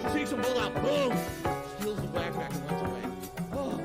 She takes some bull out. Boom. Steals the backpack and runs away. Oh.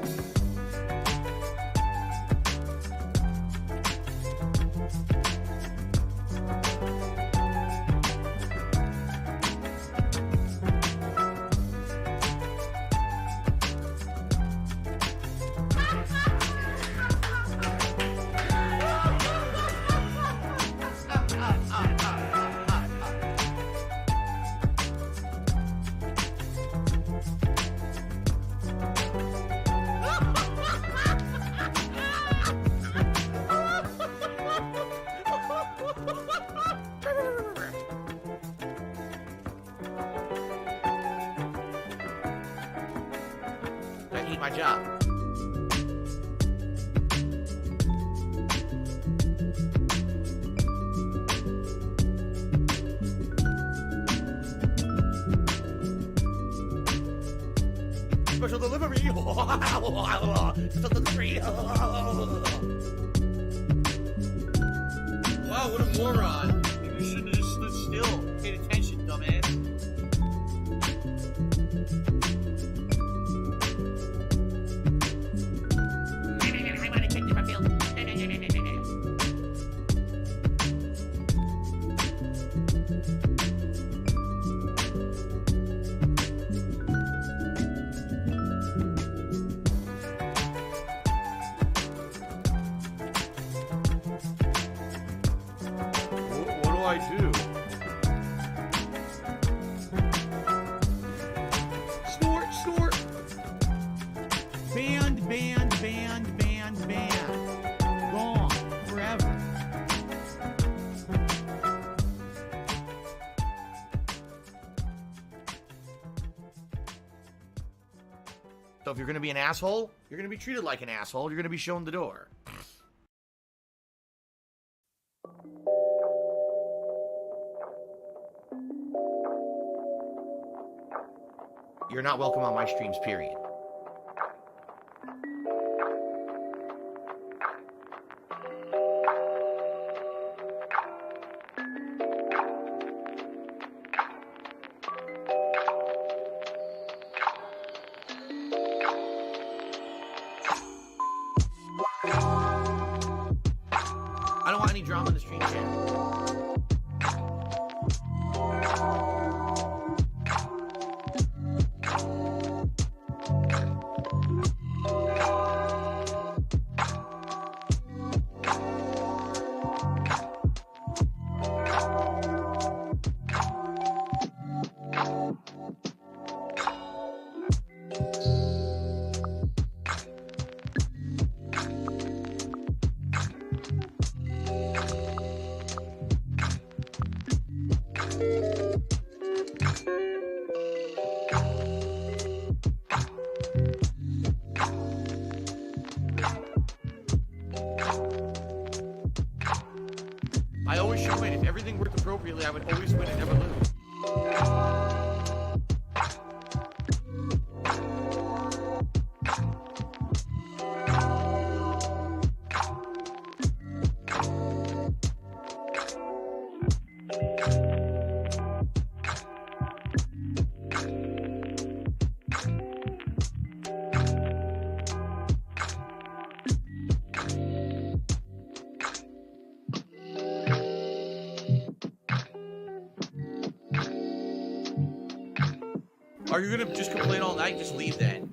I hate my job. Special delivery. Special delivery. Wow, what a moron. Maybe you shouldn't have just stood still. Paid attention, dumbass. I want to check the field. What do I do? Snort, snort. Banned. Gone forever. So if you're going to be an asshole, you're going to be treated like an asshole. You're going to be shown the door. You're not welcome on my streams, period. I don't want any drama in the stream chat. I always should win. If everything worked appropriately, I would always win and never lose. Are you gonna just complain all night? Just leave then.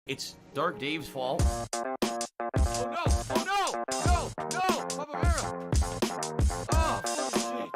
It's Dark Dave's fault. Oh no! Oh no! No! No! Papa Vera! Oh, shit.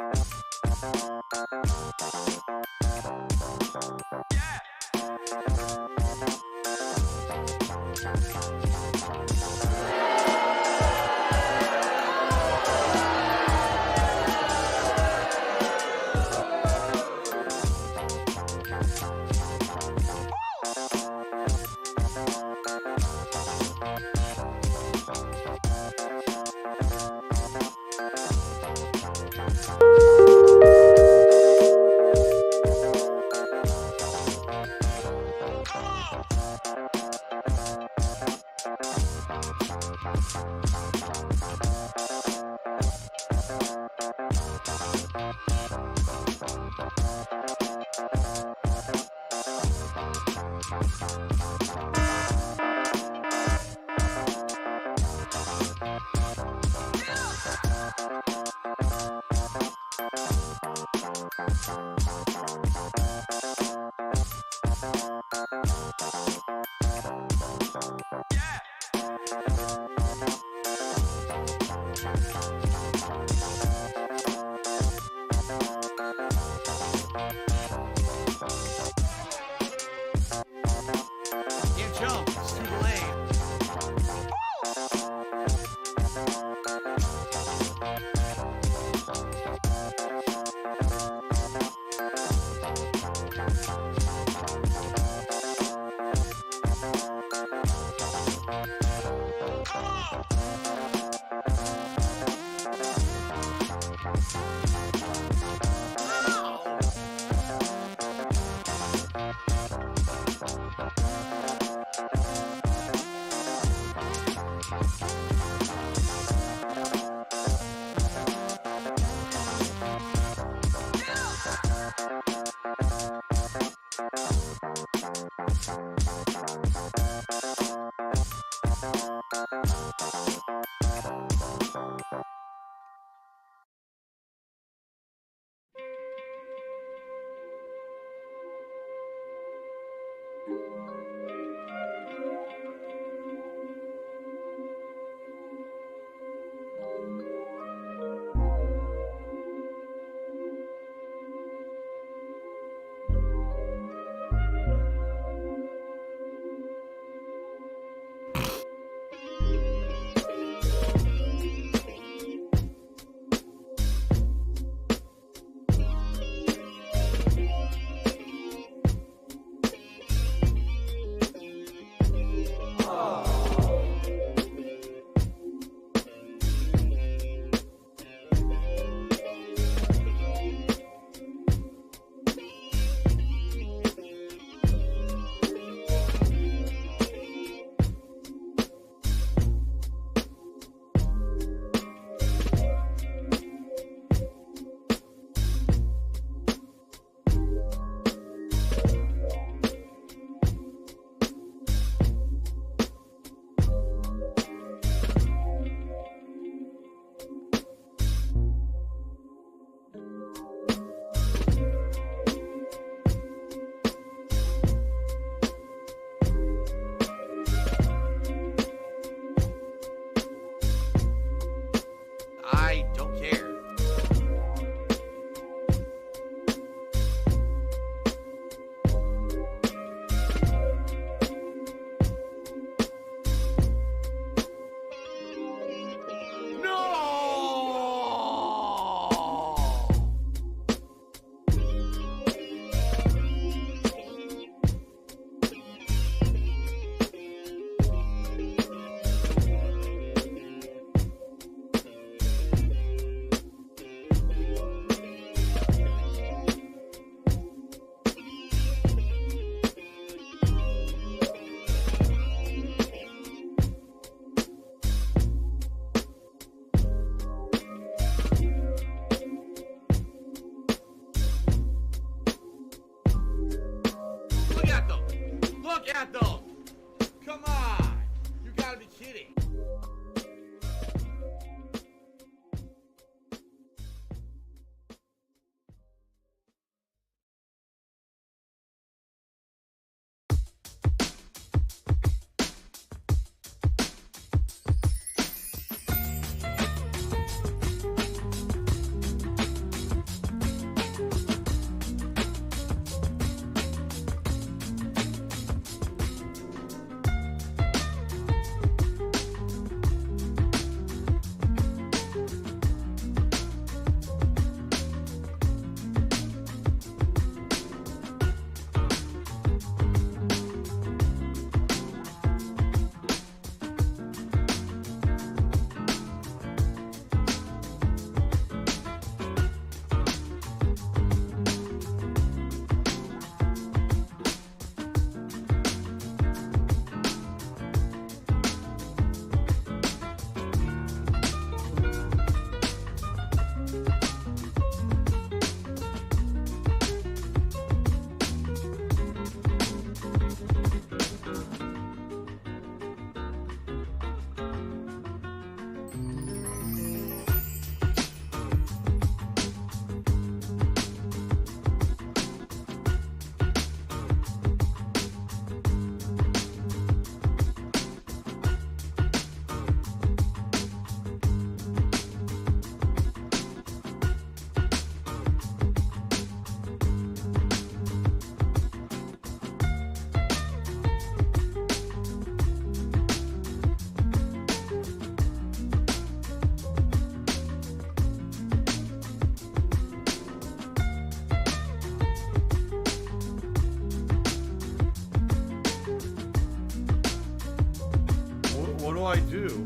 I do?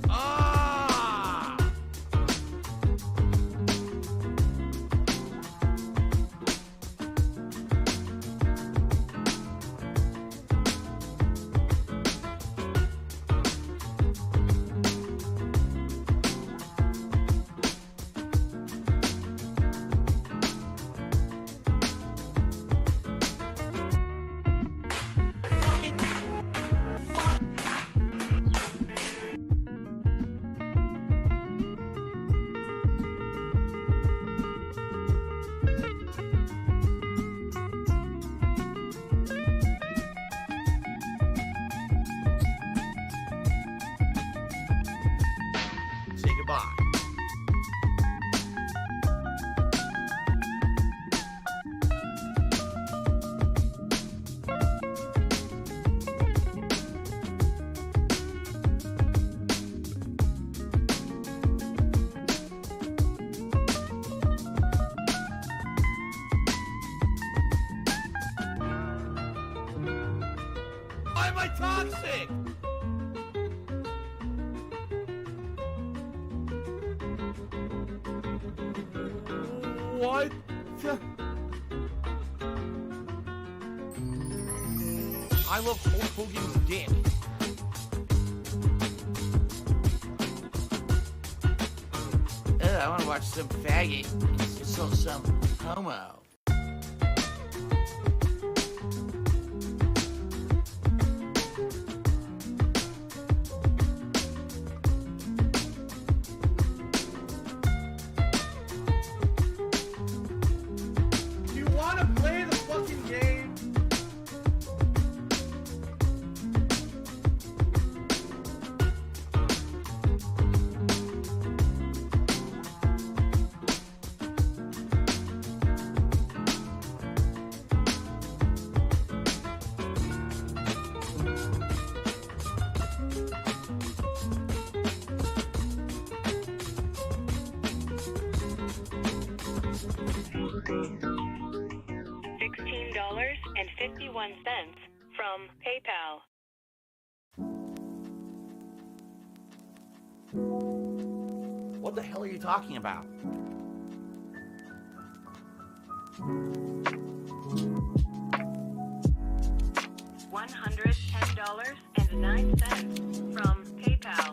Ah! Say goodbye. Why am I toxic? What? I love Hulk Hogan's dick. I want to watch some faggot. Some homo. Do you want to play the fucking game? $16.51 from PayPal. What the hell are you talking about? $110.09 from PayPal.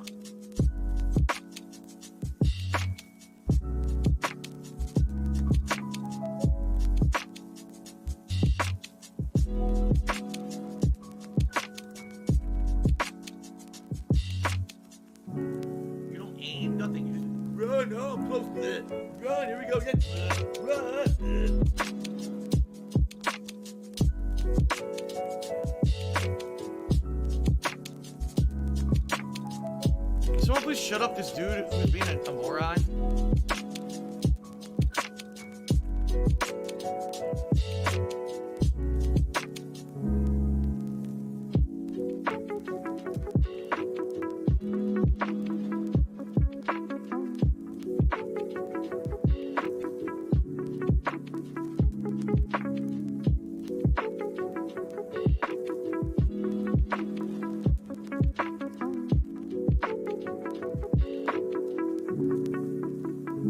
You don't aim, nothing. You just run. Oh, I'm close to it. Run. Here we go. Run. Can someone please shut up this dude who's being a moron?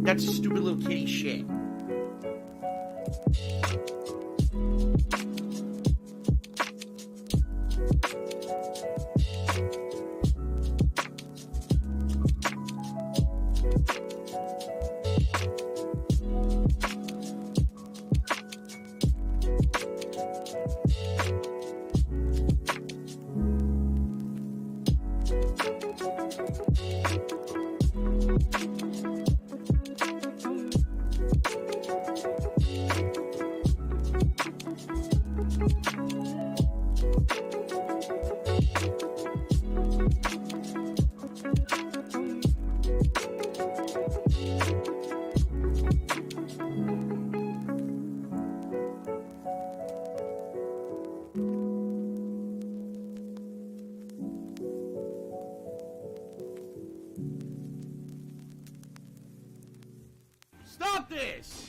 That's stupid little kitty shit. Stop this!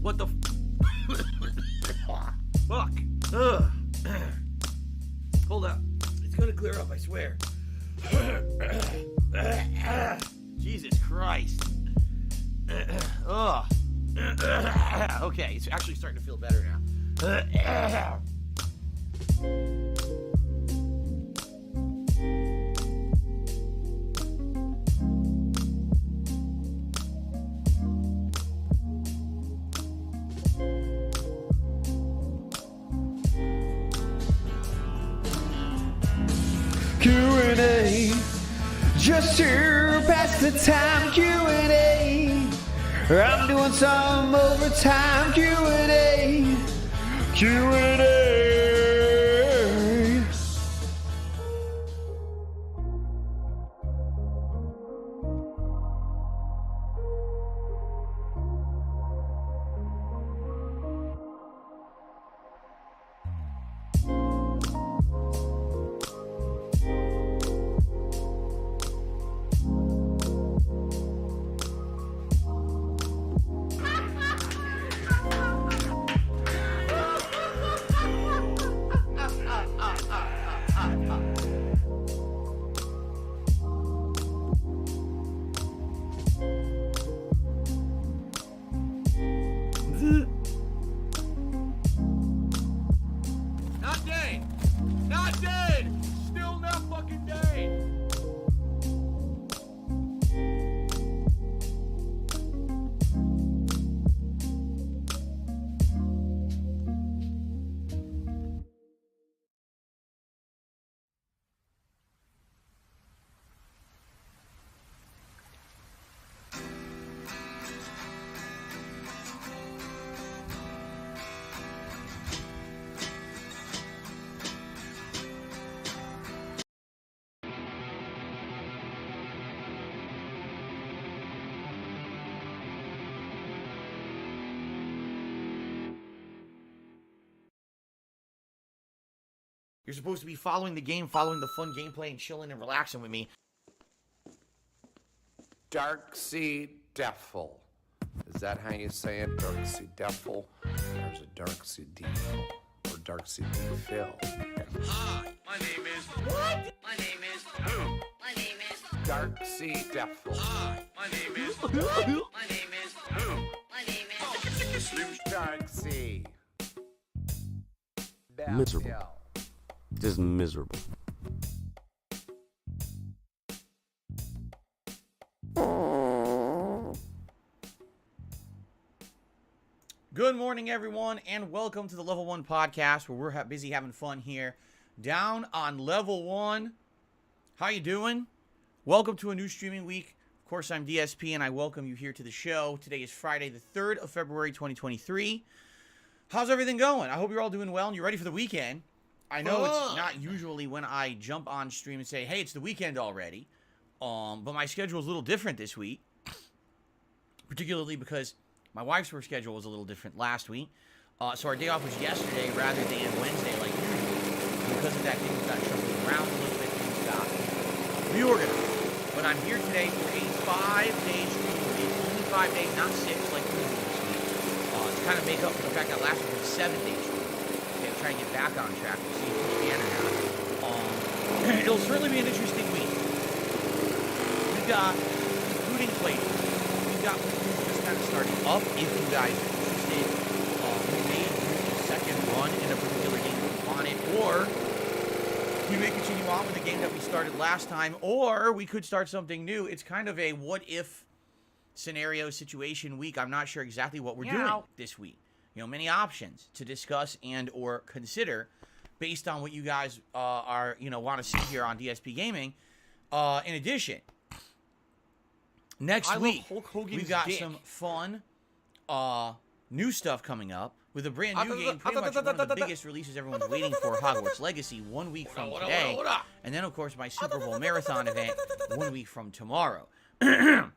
What the fuck? Ugh. Hold up. It's gonna clear up, I swear. Jesus Christ. Ugh. Okay, it's actually starting to feel better now. Q&A, just to pass the time. Q&A, I'm doing some overtime. Q&A, Q&A. Not Dane! Not Dane! Still not fucking Dane! You're supposed to be following the game, following the fun gameplay, and chilling and relaxing with me. Darksea Devil. Is that how you say it? Darksea Devil? There's a Darksea Devil. Or Darksea Devil. Hi, my name is. What? My name is. Who? My name is. Darksea Devil. Hi, my name is. What? My name is. Who? My name is. Darksea. Miserable. Devil. Just miserable. Good morning, everyone, and welcome to the Level 1 podcast, where we're busy having fun here down on Level 1. How you doing? Welcome to a new streaming week. Of course, I'm DSP, and I welcome you here to the show. Today is Friday, the 3rd of February, 2023. How's everything going? I hope you're all doing well and you're ready for the weekend. I know it's not usually when I jump on stream and say, hey, it's the weekend already. But my schedule is a little different this week. Particularly because my wife's work schedule was a little different last week. So our day off was yesterday rather than Wednesday like usual. Because of that, things got shuffled around a little bit. Things got reorganized. But I'm here today for a 5-day streaming week. Only 5 days, not 6 like usual this week. To kind of make up for the fact that last week was a 7-day stream. Try and get back on track. We'll see if we can or not. It'll certainly be an interesting week. We've got recruiting places. We've got recruiting just kind of starting up. If you guys are interested, we may do a second run in a particular game if you want it, or we may continue on with the game that we started last time, or we could start something new. It's kind of a what-if scenario situation week. I'm not sure exactly what we're doing this week. You know, many options to discuss and or consider based on what you guys want to see here on DSP Gaming. In addition, next week we've got some fun new stuff coming up with a brand new game, pretty much one of the biggest releases everyone's waiting for, Hogwarts Legacy, 1 week from today. And then, of course, my Super Bowl Marathon event 1 week from tomorrow. So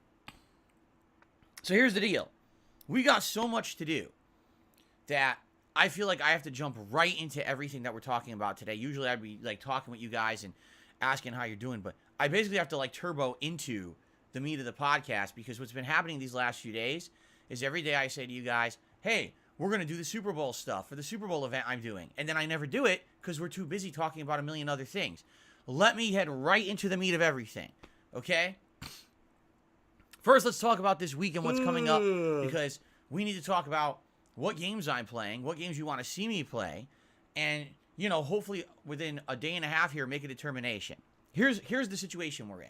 here's the deal. We got so much to do that I feel like I have to jump right into everything that we're talking about today. Usually I'd be like talking with you guys and asking how you're doing, but I basically have to like turbo into the meat of the podcast, because what's been happening these last few days is every day I say to you guys, hey, we're going to do the Super Bowl stuff for the Super Bowl event I'm doing. And then I never do it because we're too busy talking about a million other things. Let me head right into the meat of everything, okay? First, let's talk about this week and what's coming up, because we need to talk about what games I'm playing, what games you want to see me play, and, you know, hopefully within a day and a half here, make a determination. Here's the situation we're in.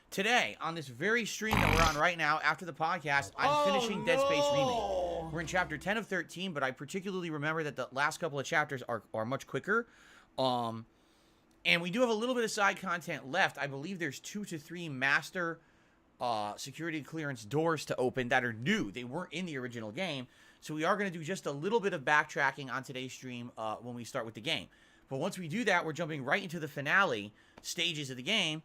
Today, on this very stream that we're on right now, after the podcast, I'm finishing Dead Space Remake. We're in chapter 10 of 13, but I particularly remember that the last couple of chapters are much quicker. And we do have a little bit of side content left. I believe there's 2 to 3 master security clearance doors to open that are new. They weren't in the original game. So we are going to do just a little bit of backtracking on today's stream when we start with the game. But once we do that, we're jumping right into the finale stages of the game.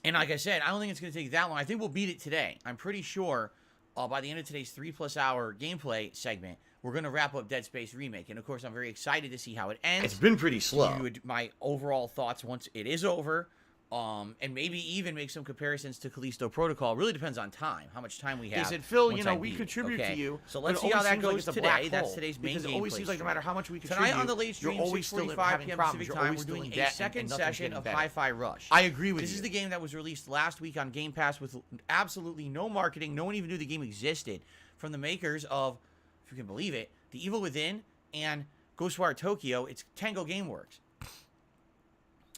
And like I said, I don't think it's going to take that long. I think we'll beat it today. I'm pretty sure by the end of today's 3+ hour gameplay segment, we're going to wrap up Dead Space Remake. And of course, I'm very excited to see how it ends. It's been pretty slow. Give you my overall thoughts once it is over. And maybe even make some comparisons to Callisto Protocol. Really depends on time, how much time we have. They said, Phil, once you know, I we beat it, contribute okay? to you. So let's but see it how always that seems like goes it's a today. black That's hole, today's main because it always seems like no matter how much we contribute, Tonight on the late stream, you're always still 6:45 having p.m. problems. Pacific You're time, always we're still doing in a debt, second and nothing's session getting of better. Hi-Fi Rush. I agree with This you. is the game that was released last week on Game Pass with absolutely no marketing. No one even knew the game existed. From the makers of, if you can believe it, The Evil Within and Ghostwire Tokyo. It's Tango Gameworks.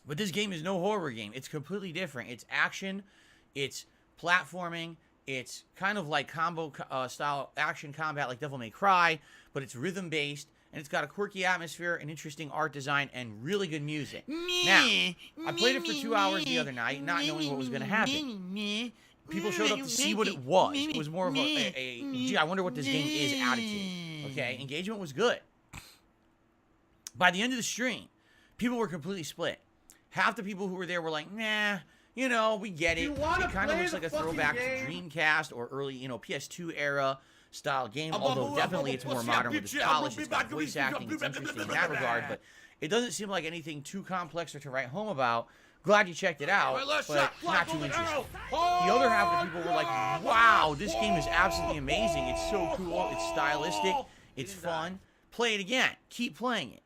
But this game is no horror game. It's completely different. It's action. It's platforming. It's kind of like combo style action combat like Devil May Cry, but it's rhythm based, and it's got a quirky atmosphere, an interesting art design, and really good music. Now, I played it for 2 hours the other night, not knowing what was going to happen. People showed up to see what it was. It was more of gee, I wonder what this game is attitude. Okay, engagement was good. By the end of the stream, people were completely split. Half the people who were there were like, nah, you know, we get it. It kind of looks like a throwback to Dreamcast or early, you know, PS2 era style game, although definitely it's more modern with its polish. It's got voice acting. It's interesting in that regard, but it doesn't seem like anything too complex or to write home about. Glad you checked it out, but not too interesting. The other half of the people were like, wow, this game is absolutely amazing. It's so cool. It's stylistic. It's fun. Play it again. Keep playing it.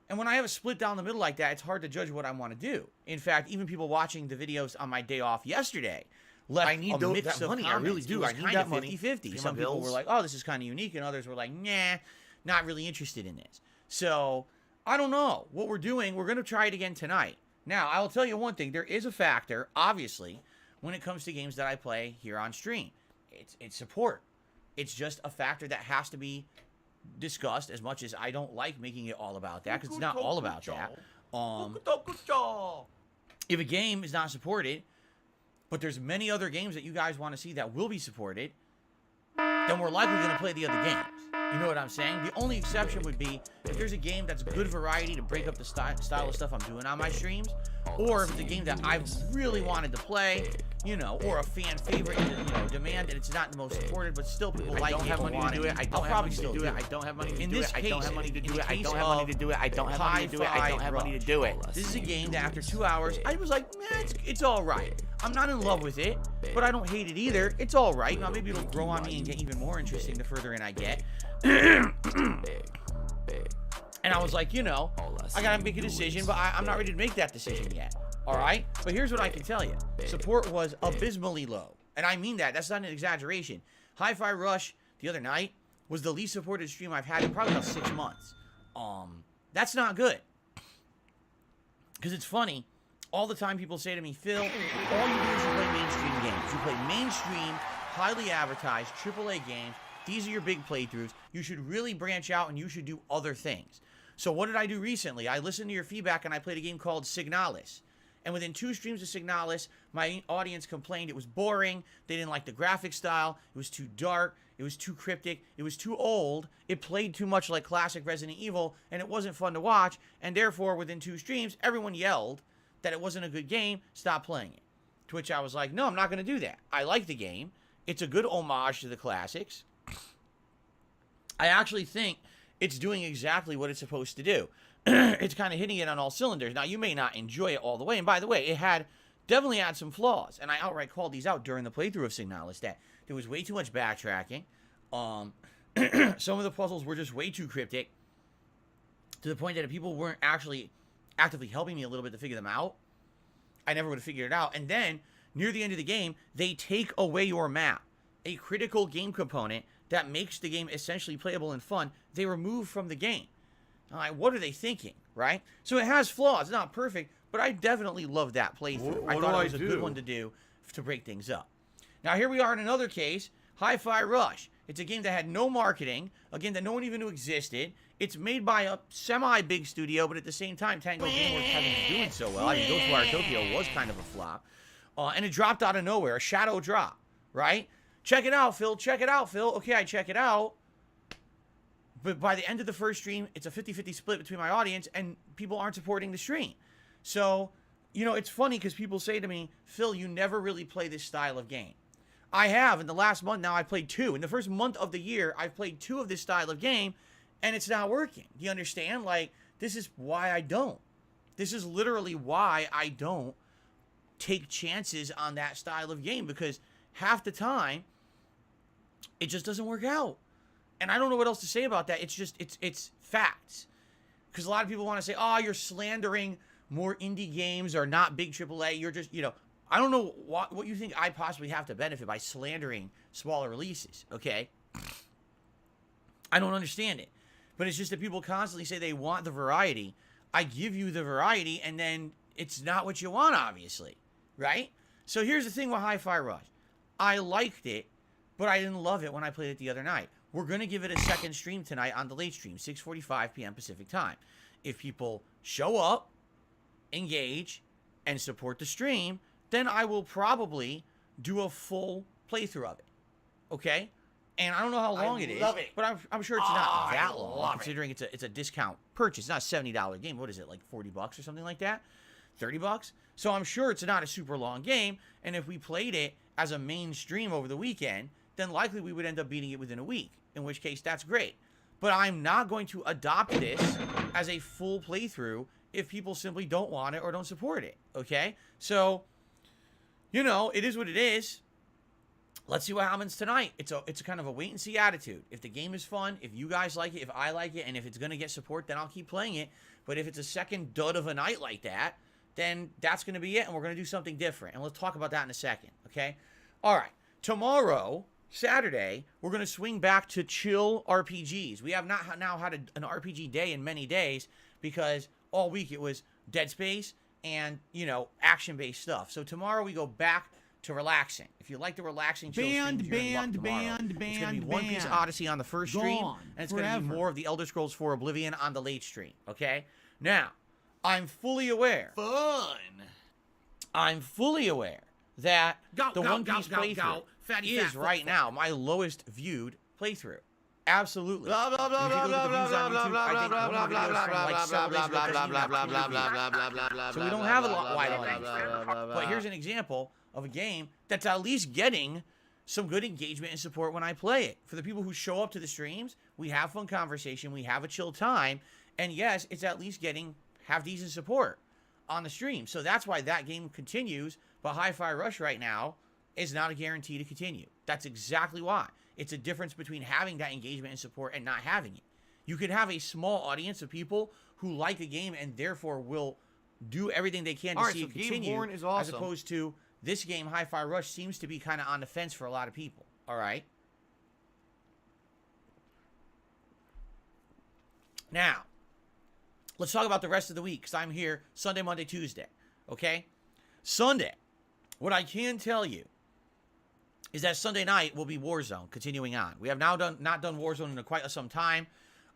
And when I have a split down the middle like that, it's hard to judge what I want to do. In fact, even people watching the videos on my day off yesterday left I need a mix that of money. comments. I really do. It was I need kind that of money. 50-50. Pay my Some people bills. were like, oh, this is kind of unique. And others were like, nah, not really interested in this. So, I don't know. What we're doing, we're going to try it again tonight. Now, I will tell you one thing. There is a factor, obviously, when it comes to games that I play here on stream. It's support. It's just a factor that has to be discussed, as much as I don't like making it all about that, because it's not all about that. If a game is not supported, but there's many other games that you guys want to see that will be supported, then we're likely going to play the other games. You know what I'm saying? The only exception would be if there's a game that's good variety to break up the style of stuff I'm doing on my streams, or if it's a game that I've really wanted to play, you know, or a fan favorite, you know, demand, and it's not the most supported, but still people like it. I don't have money to do it. I don't have money to do it. I don't have money to do it. I don't have money to do it. I don't have money to do it. I don't have money to do it. I don't have money to do it. This is a game that after 2 hours, I was like, man, it's all right. I'm not in love with it, but I don't hate it either. It's all right. Now maybe it'll grow on me and get even more interesting the further in I get. And I was like, you know, I gotta make a decision, but I'm not ready to make that decision yet. All right? But here's what I can tell you. Support was abysmally low. And I mean that. That's not an exaggeration. Hi-Fi Rush the other night was the least supported stream I've had in probably about 6 months. That's not good. Because it's funny. All the time people say to me, Phil, all you do is you play mainstream games. You play mainstream, highly advertised, AAA games. These are your big playthroughs. You should really branch out and you should do other things. So what did I do recently? I listened to your feedback and I played a game called Signalis. And within 2 streams of Signalis, my audience complained it was boring. They didn't like the graphic style. It was too dark. It was too cryptic. It was too old. It played too much like classic Resident Evil, and it wasn't fun to watch. And therefore, within 2 streams, everyone yelled that it wasn't a good game. Stop playing it. To which I was like, no, I'm not going to do that. I like the game. It's a good homage to the classics. I actually think it's doing exactly what it's supposed to do. It's kind of hitting it on all cylinders. Now, you may not enjoy it all the way. And by the way, it had definitely had some flaws. And I outright called these out during the playthrough of Signalis, that there was way too much backtracking. Some of the puzzles were just way too cryptic, to the point that if people weren't actually actively helping me a little bit to figure them out, I never would have figured it out. And then, near the end of the game, they take away your map, a critical game component that makes the game essentially playable and fun. They remove from the game. What are they thinking, right? So it has flaws. It's not perfect, but I definitely loved that playthrough. I thought it was a good one to do to break things up. Now, here we are in another case, Hi-Fi Rush. It's a game that had no marketing, a game that no one even knew existed. It's made by a semi-big studio, but at the same time, Tango Gameworks hasn't been doing so well. I mean, Ghostwire Tokyo was kind of a flop. And it dropped out of nowhere, a shadow drop, right? Check it out, Phil. Check it out, Phil. Okay, I check it out. But by the end of the first stream, it's a 50-50 split between my audience, and people aren't supporting the stream. So, you know, it's funny because people say to me, Phil, you never really play this style of game. I have. In the last month now, I've played 2. In the first month of the year, I've played 2 of this style of game, and it's not working. Do you understand? Like, this is why I don't. This is literally why I don't take chances on that style of game, because half the time, it just doesn't work out. And I don't know what else to say about that. It's just, it's facts. Because a lot of people want to say, oh, you're slandering more indie games or not big AAA. You're just, you know, I don't know what you think I possibly have to benefit by slandering smaller releases, okay? I don't understand it. But it's just that people constantly say they want the variety. I give you the variety, and then it's not what you want, obviously, right? So here's the thing with Hi-Fi Rush. I liked it, but I didn't love it when I played it the other night. We're going to give it a second stream tonight on the late stream, 6:45 p.m. Pacific time. If people show up, engage, and support the stream, then I will probably do a full playthrough of it, okay? And I don't know how long it is, but I'm sure it's not that long, considering it's a discount purchase. It's not a $70 game. What is it, like $40 or something like that? $30? So I'm sure it's not a super long game, and if we played it as a main stream over the weekend, then likely we would end up beating it within a week, in which case that's great. But I'm not going to adopt this as a full playthrough if people simply don't want it or don't support it, okay? So, you know, it is what it is. Let's see what happens tonight. It's a kind of a wait-and-see attitude. If the game is fun, if you guys like it, if I like it, and if it's going to get support, then I'll keep playing it. But if it's a second dud of a night like that, then that's going to be it, and we're going to do something different. And let's talk about that in a second, okay? All right. Tomorrow, Saturday, we're going to swing back to chill RPGs. We have not now had an RPG day in many days because all week it was Dead Space and, you know, action-based stuff. So tomorrow we go back to relaxing. If you like the relaxing chill streams, you're in luck tomorrow. It's going to be One Piece Odyssey on the first stream, and it's going to be more of the Elder Scrolls 4 Oblivion on the late stream, okay? Now, I'm fully aware. I'm fully aware that the One Piece playthrough is right now my lowest viewed playthrough. Absolutely. Blah, blah, blah, blah, blah, blah, blah, blah, blah, blah. So we don't have a lot wide audience. But here's an example of a game that's at least getting some good engagement and support when I play it. For the people who show up to the streams, we have fun conversation, we have a chill time, and yes, it's at least getting half decent support on the stream. So that's why that game continues, but Hi-Fi Rush right now is not a guarantee to continue. That's exactly why. It's a difference between having that engagement and support and not having it. You could have a small audience of people who like the game and therefore will do everything they can to see it continue, as opposed to this game, Hi-Fi Rush, seems to be kind of on the fence for a lot of people. All right? Now, let's talk about the rest of the week, because I'm here Sunday, Monday, Tuesday. Okay? Sunday, what I can tell you is that Sunday night will be Warzone, continuing on. We have now not done Warzone in quite some time.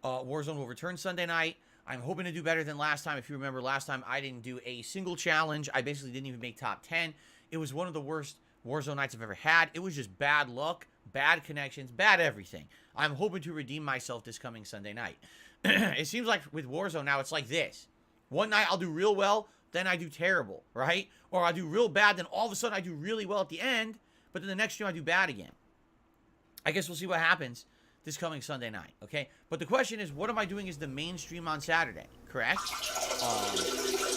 Warzone will return Sunday night. I'm hoping to do better than last time. If you remember, last time I didn't do a single challenge. I basically didn't even make top 10. It was one of the worst Warzone nights I've ever had. It was just bad luck, bad connections, bad everything. I'm hoping to redeem myself this coming Sunday night. It seems like with Warzone now, it's like this. One night I'll do real well, then I do terrible, right? Or I do real bad, then all of a sudden I do really well at the end, but then the next stream I do bad again. I guess we'll see what happens this coming Sunday night, okay? But the question is, what am I doing as the main stream on Saturday, correct?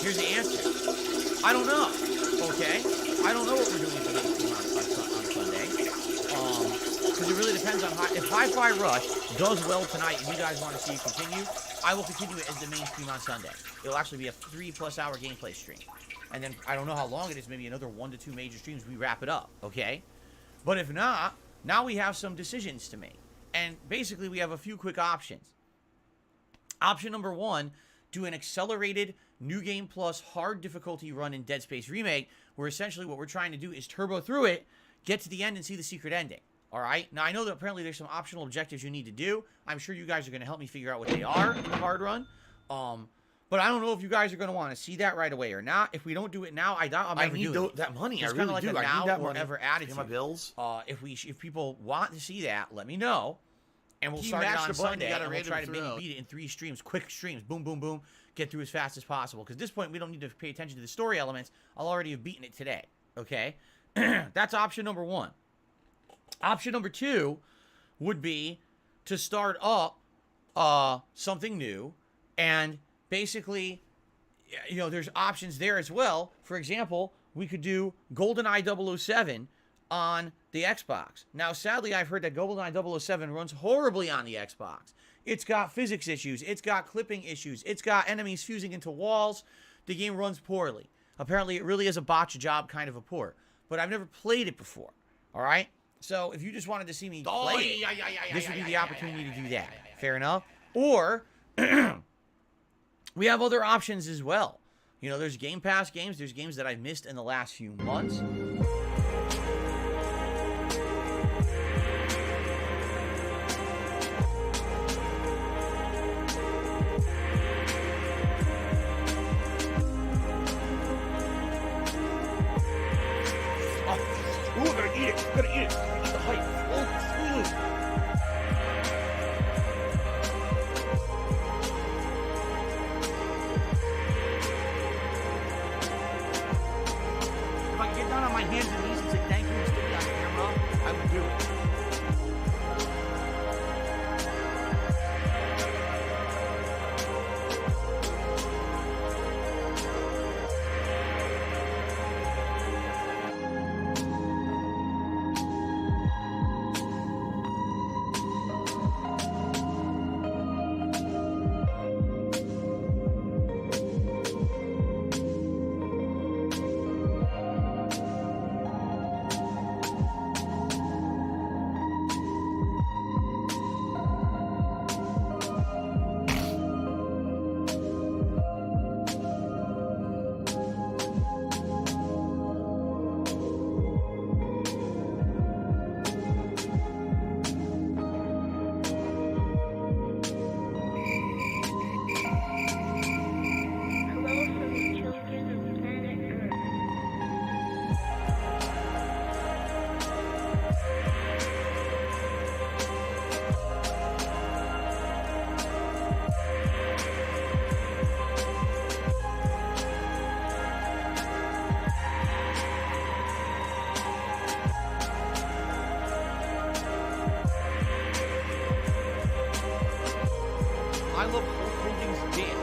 Here's the answer. I don't know. Okay? I don't know what we're doing with the main stream on Sunday. Because it really depends on if Hi-Fi Rush does well tonight and you guys want to see it continue, I will continue it as the main stream on Sunday. It'll actually be a 3+ hour gameplay stream. And then I don't know how long it is, maybe another 1 to 2 major streams, we wrap it up, okay? But if not, now we have some decisions to make. And basically we have a few quick options. Option number 1, do an accelerated New Game Plus hard difficulty run in Dead Space Remake, where essentially what we're trying to do is turbo through it, get to the end and see the secret ending. All right? Now, I know that apparently there's some optional objectives you need to do. I'm sure you guys are going to help me figure out what they are in the hard run. But I don't know if you guys are going to want to see that right away or not. If we don't do it now, I doubt I'm ever doing it. that money. It's I kind really of like do. a I now need that or money. ever Pay attitude. my bills. If people want to see that, let me know. And we'll You start it mash on the button, Sunday, you gotta and we'll try to maybe random beat it in 3 streams, quick streams, boom, boom, boom, get through as fast as possible. Because at this point, we don't need to pay attention to the story elements. I'll already have beaten it today, okay? That's option number 1. Option number 2 would be to start up something new, and basically, you know, there's options there as well. For example, we could do GoldenEye 007 on the Xbox. Now, sadly, I've heard that GoldenEye 007 runs horribly on the Xbox. It's got physics issues. It's got clipping issues. It's got enemies fusing into walls. The game runs poorly. Apparently, it really is a botch job kind of a port. But I've never played it before. All right? So, if you just wanted to see me play it, this would be the opportunity to do that. Fair enough? Or, we have other options as well. You know, there's Game Pass games. There's games that I've missed in the last few months. Ooh, I'm gonna eat it. I'm gonna eat it. Eat the hype. If I could get down on my hands and knees and say thank you and stick it on camera, I would do it. I love Hulk Hogan's Dent.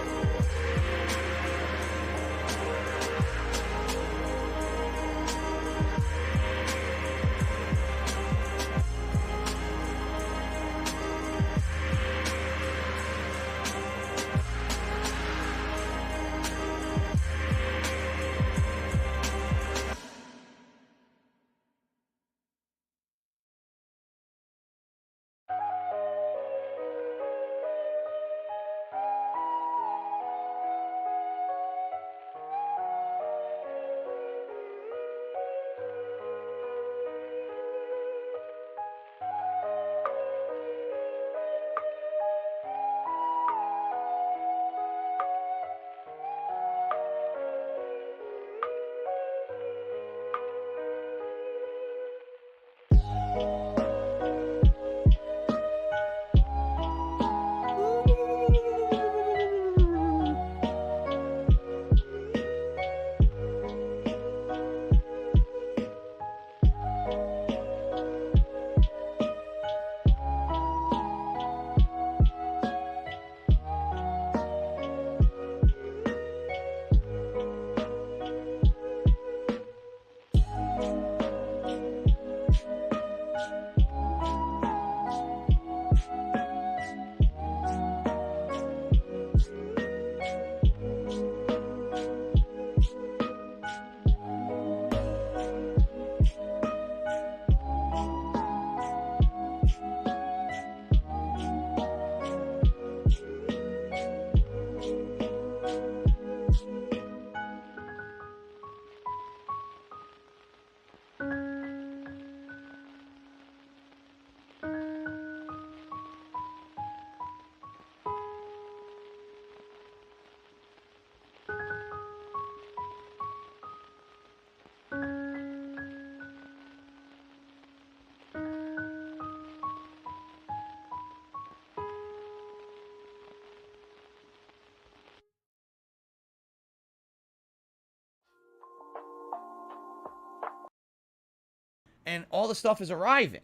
and all the stuff is arriving,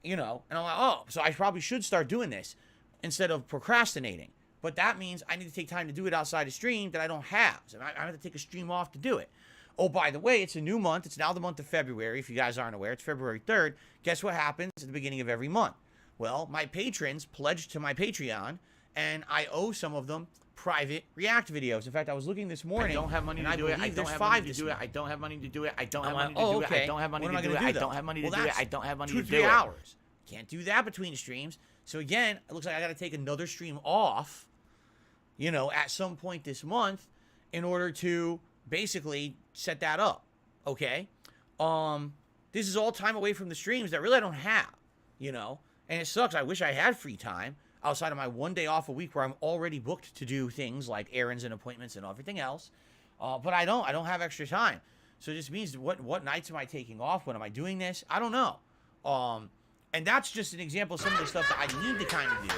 you know, and I'm like, oh, so I probably should start doing this instead of procrastinating. But that means I need to take time to do it outside of stream that I don't have. So I have to take a stream off to do it. Oh, by the way, it's a new month. It's now the month of February. If you guys aren't aware, it's February 3rd. Guess what happens at the beginning of every month? Well, my patrons pledged to my Patreon, and I owe some of them private React videos. In fact, I was looking this morning. I don't have money to do it. I don't have money to do it. I don't have money to do it. I don't have money to do it. I don't have money to do it. I don't have money to do it. I don't have money to do it. 2 to 3 hours. Can't do that between streams. So again, it looks like I got to take another stream off, you know, at some point this month in order to basically set that up. Okay? This is all time away from the streams that really I don't have, you know? And it sucks. I wish I had free time outside of my 1 day off a week where I'm already booked to do things like errands and appointments and everything else. But I don't have extra time. So it just means what nights am I taking off? When am I doing this? I don't know. And that's just an example of some of the stuff that I need to kind of do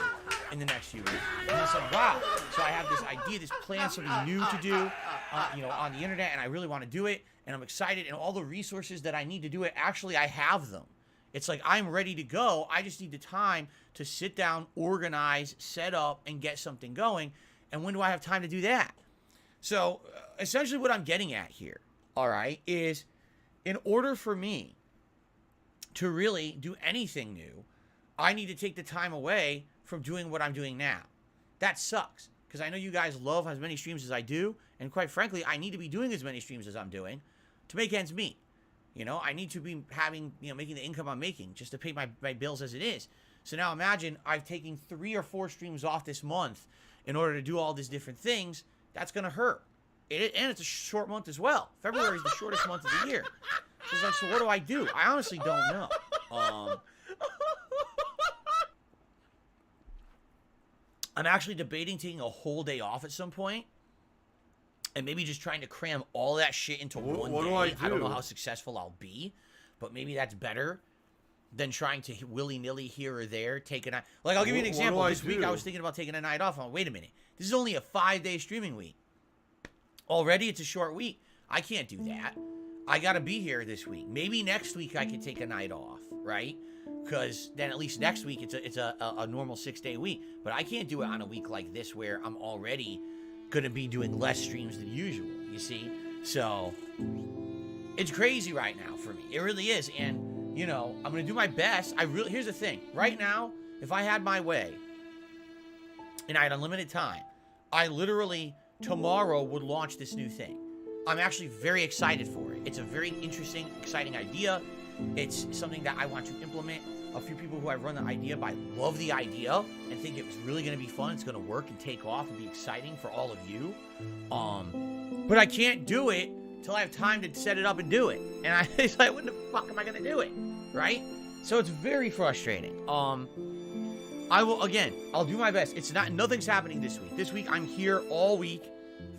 in the next few weeks. And I said, wow. So I have this idea, this plan, something new to do, you know, on the internet, and I really want to do it. And I'm excited. And all the resources that I need to do it, actually, I have them. It's like I'm ready to go. I just need the time to sit down, organize, set up, and get something going. And when do I have time to do that? So essentially what I'm getting at here, all right, is in order for me to really do anything new, I need to take the time away from doing what I'm doing now. That sucks, because I know you guys love as many streams as I do, and quite frankly, I need to be doing as many streams as I'm doing to make ends meet. You know, I need to be having, you know, making the income I'm making just to pay my bills as it is. So now imagine I've taken 3 or 4 streams off this month in order to do all these different things. That's going to hurt. And it's a short month as well. February is the shortest month of the year. So it's like, so what do I do? I honestly don't know. I'm actually debating taking a whole day off at some point. And maybe just trying to cram all that shit into one day. I don't know how successful I'll be, but maybe that's better than trying to willy-nilly here or there take a night. Like, I'll give you an example. This week I was thinking about taking a night off. I'm like, wait a minute. This is only a 5-day streaming week. Already it's a short week. I can't do that. I got to be here this week. Maybe next week I could take a night off, right? Because then at least next week it's a normal 6-day week. But I can't do it on a week like this where I'm already going to be doing less streams than usual, you see? So it's crazy right now for me. It really is. And, you know, I'm going to do my best. Here's the thing. Right now, if I had my way and I had unlimited time, I literally tomorrow would launch this new thing. I'm actually very excited for it. It's a very interesting, exciting idea. It's something that I want to implement. A few people who I've run the idea by love the idea and think it was really going to be fun. It's going to work and take off and be exciting for all of you. But I can't do it until I have time to set it up and do it. And it's like, when the fuck am I going to do it? Right? So it's very frustrating. I'll do my best. Nothing's happening this week. This week I'm here all week,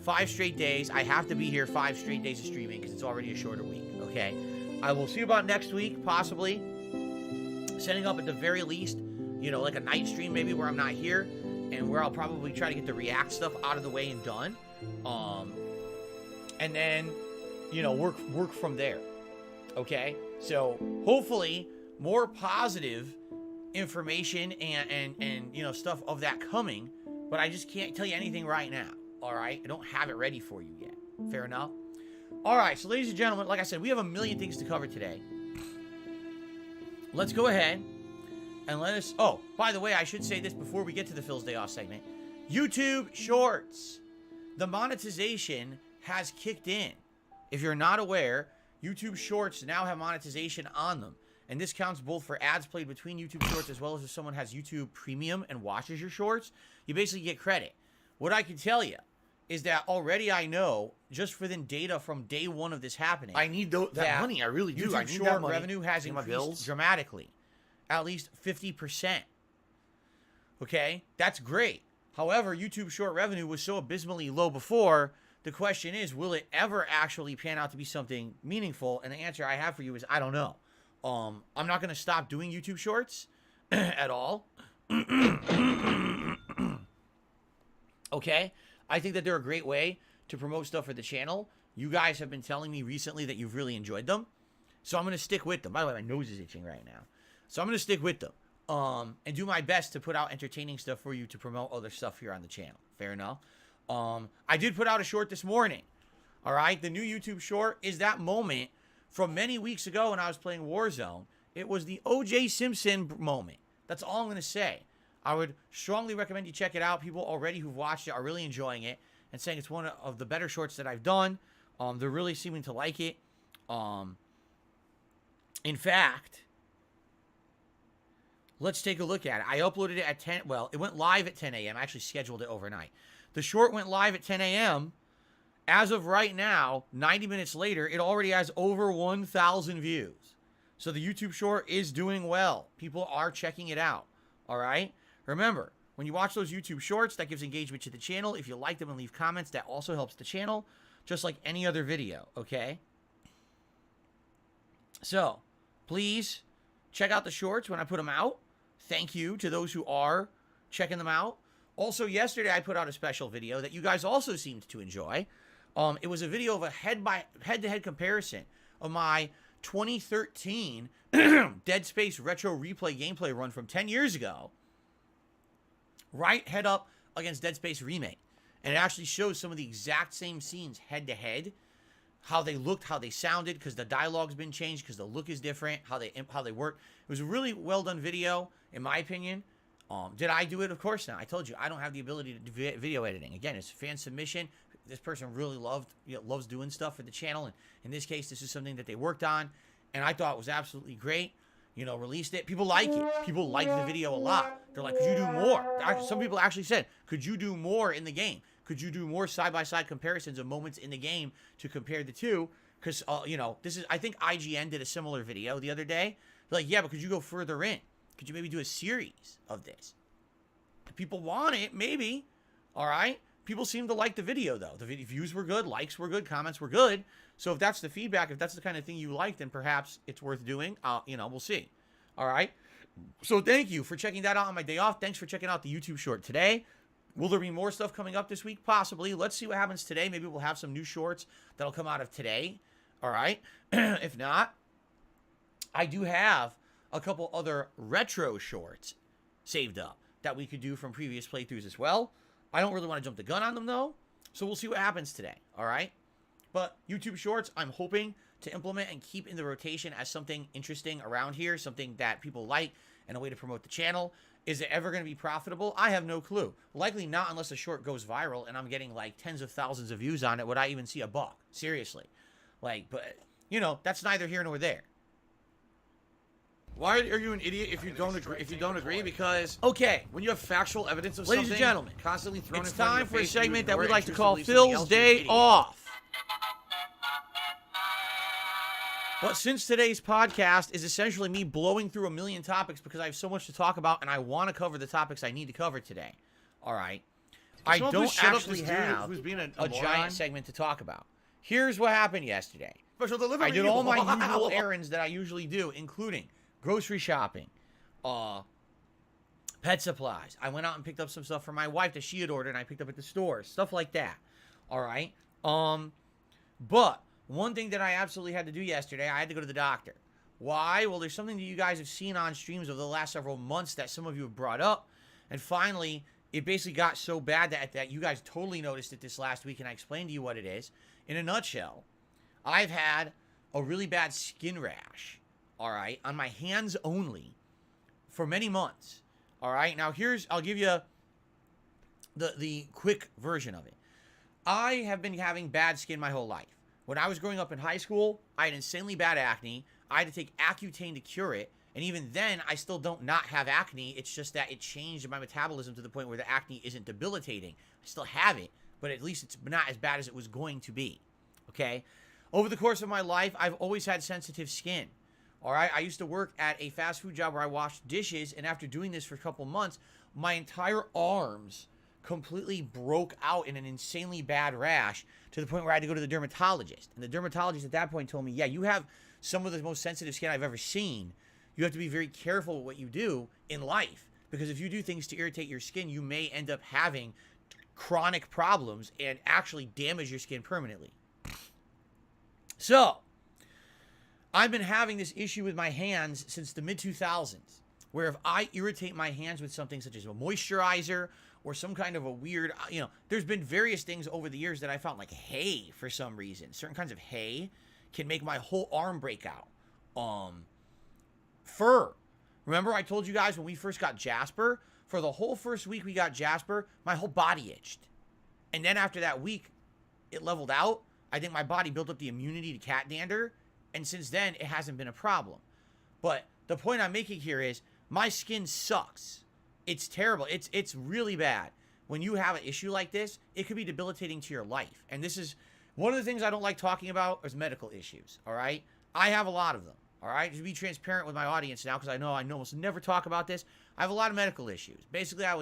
5 straight days. I have to be here 5 straight days of streaming because it's already a shorter week. Okay. I will see about next week, possibly setting up at the very least, you know, like a night stream maybe where I'm not here and where I'll probably try to get the React stuff out of the way and done. And then, you know, work from there. Okay. So hopefully more positive information and you know, stuff of that coming, but I just can't tell you anything right now. All right. I don't have it ready for you yet. Fair enough. All right. So ladies and gentlemen, like I said, we have a million things to cover today. Let's go ahead and oh, by the way, I should say this before we get to the Phil's Day Off segment. YouTube Shorts. The monetization has kicked in. If you're not aware, YouTube Shorts now have monetization on them. And this counts both for ads played between YouTube Shorts as well as if someone has YouTube Premium and watches your shorts. You basically get credit. What I can tell you is that already I know, just for the data from day one of this happening, I need that money. I really do. YouTube I need short that money. revenue has increased dramatically. At least 50%. Okay? That's great. However, YouTube short revenue was so abysmally low before. The question is, will it ever actually pan out to be something meaningful? And the answer I have for you is, I don't know. I'm not going to stop doing YouTube shorts at all. Okay? I think that they're a great way to promote stuff for the channel. You guys have been telling me recently that you've really enjoyed them. So I'm going to stick with them. By the way, my nose is itching right now. So I'm going to stick with them. And do my best to put out entertaining stuff for you to promote other stuff here on the channel. Fair enough? I did put out a short this morning. All right? The new YouTube short is that moment from many weeks ago when I was playing Warzone. It was the O.J. Simpson moment. That's all I'm going to say. I would strongly recommend you check it out. People already who've watched it are really enjoying it and saying it's one of the better shorts that I've done. They're really seeming to like it. In fact, let's take a look at it. I uploaded it at 10. Well, it went live at 10 a.m. I actually scheduled it overnight. The short went live at 10 a.m. As of right now, 90 minutes later, it already has over 1,000 views. So the YouTube short is doing well. People are checking it out. All right? Remember, when you watch those YouTube shorts, that gives engagement to the channel. If you like them and leave comments, that also helps the channel, just like any other video, okay? So, please check out the shorts when I put them out. Thank you to those who are checking them out. Also, yesterday I put out a special video that you guys also seemed to enjoy. It was a video of a head-to-head comparison of my 2013 Dead Space Retro Replay gameplay run from 10 years ago. Right head up against Dead Space Remake. And it actually shows some of the exact same scenes head-to-head. How they looked, how they sounded, because the dialogue's been changed, because the look is different, how they work. It was a really well-done video, in my opinion. Did I do it? Of course not. I told you, I don't have the ability to do video editing. Again, it's fan submission. This person really loves doing stuff for the channel, and in this case, this is something that they worked on, and I thought it was absolutely great. Released it. People like it. People like the video a lot. They're like, could you do more? Some people actually said, could you do more in the game? Could you do more side-by-side comparisons of moments in the game to compare the two? Because, this is, I think IGN did a similar video the other day. They're like, yeah, but could you go further in? Could you maybe do a series of this? If people want it, maybe. All right? People seem to like the video, though. The views were good, likes were good, comments were good. So if that's the feedback, if that's the kind of thing you like, then perhaps it's worth doing. We'll see. All right? So thank you for checking that out on my day off. Thanks for checking out the YouTube short today. Will there be more stuff coming up this week? Possibly. Let's see what happens today. Maybe we'll have some new shorts that'll come out of today. All right? If not, I do have a couple other retro shorts saved up that we could do from previous playthroughs as well. I don't really want to jump the gun on them, though. So we'll see what happens today. All right? But YouTube shorts, I'm hoping to implement and keep in the rotation as something interesting around here, something that people like, and a way to promote the channel. Is it ever going to be profitable? I have no clue. Likely not unless a short goes viral and I'm getting like tens of thousands of views on it. Would I even see a buck? Seriously. But, that's neither here nor there. Why are you an idiot if you don't agree? If you don't agree, because okay, when you have factual evidence of ladies something, and gentlemen, constantly thrown it's in front time of for your a face, you segment that ignore we it like to and call choose somebody Phil's else, you're an Day idiot. Off. But since today's podcast is essentially me blowing through a million topics because I have so much to talk about and I want to cover the topics I need to cover today. All right. I don't actually have a giant segment to talk about. Here's what happened yesterday. Special delivery. I did all my usual errands that I usually do, including grocery shopping, pet supplies. I went out and picked up some stuff for my wife that she had ordered and I picked up at the store. Stuff like that. All right. But one thing that I absolutely had to do yesterday, I had to go to the doctor. Why? Well, there's something that you guys have seen on streams over the last several months that some of you have brought up. And finally, it basically got so bad that you guys totally noticed it this last week, and I explained to you what it is. In a nutshell, I've had a really bad skin rash, all right, on my hands only for many months. All right, now I'll give you the quick version of it. I have been having bad skin my whole life. When I was growing up in high school, I had insanely bad acne. I had to take Accutane to cure it. And even then, I still don't not have acne. It's just that it changed my metabolism to the point where the acne isn't debilitating. I still have it, but at least it's not as bad as it was going to be. Okay? Over the course of my life, I've always had sensitive skin. All right? I used to work at a fast food job where I washed dishes, and after doing this for a couple months, my entire arms completely broke out in an insanely bad rash to the point where I had to go to the dermatologist. And the dermatologist at that point told me, yeah, you have some of the most sensitive skin I've ever seen. You have to be very careful with what you do in life, because if you do things to irritate your skin, you may end up having chronic problems and actually damage your skin permanently. So, I've been having this issue with my hands since the mid-2000s, where if I irritate my hands with something such as a moisturizer or some kind of a weird, there's been various things over the years that I found, like hay for some reason. Certain kinds of hay can make my whole arm break out. Fur. Remember I told you guys when we first got Jasper, for the whole first week we got Jasper, my whole body itched. And then after that week, it leveled out. I think my body built up the immunity to cat dander. And since then, it hasn't been a problem. But the point I'm making here is my skin sucks. It's terrible. It's really bad. When you have an issue like this, it could be debilitating to your life. And this is one of the things I don't like talking about is medical issues, all right? I have a lot of them, all right? To be transparent with my audience now, because I know almost never talk about this. I have a lot of medical issues. Basically, I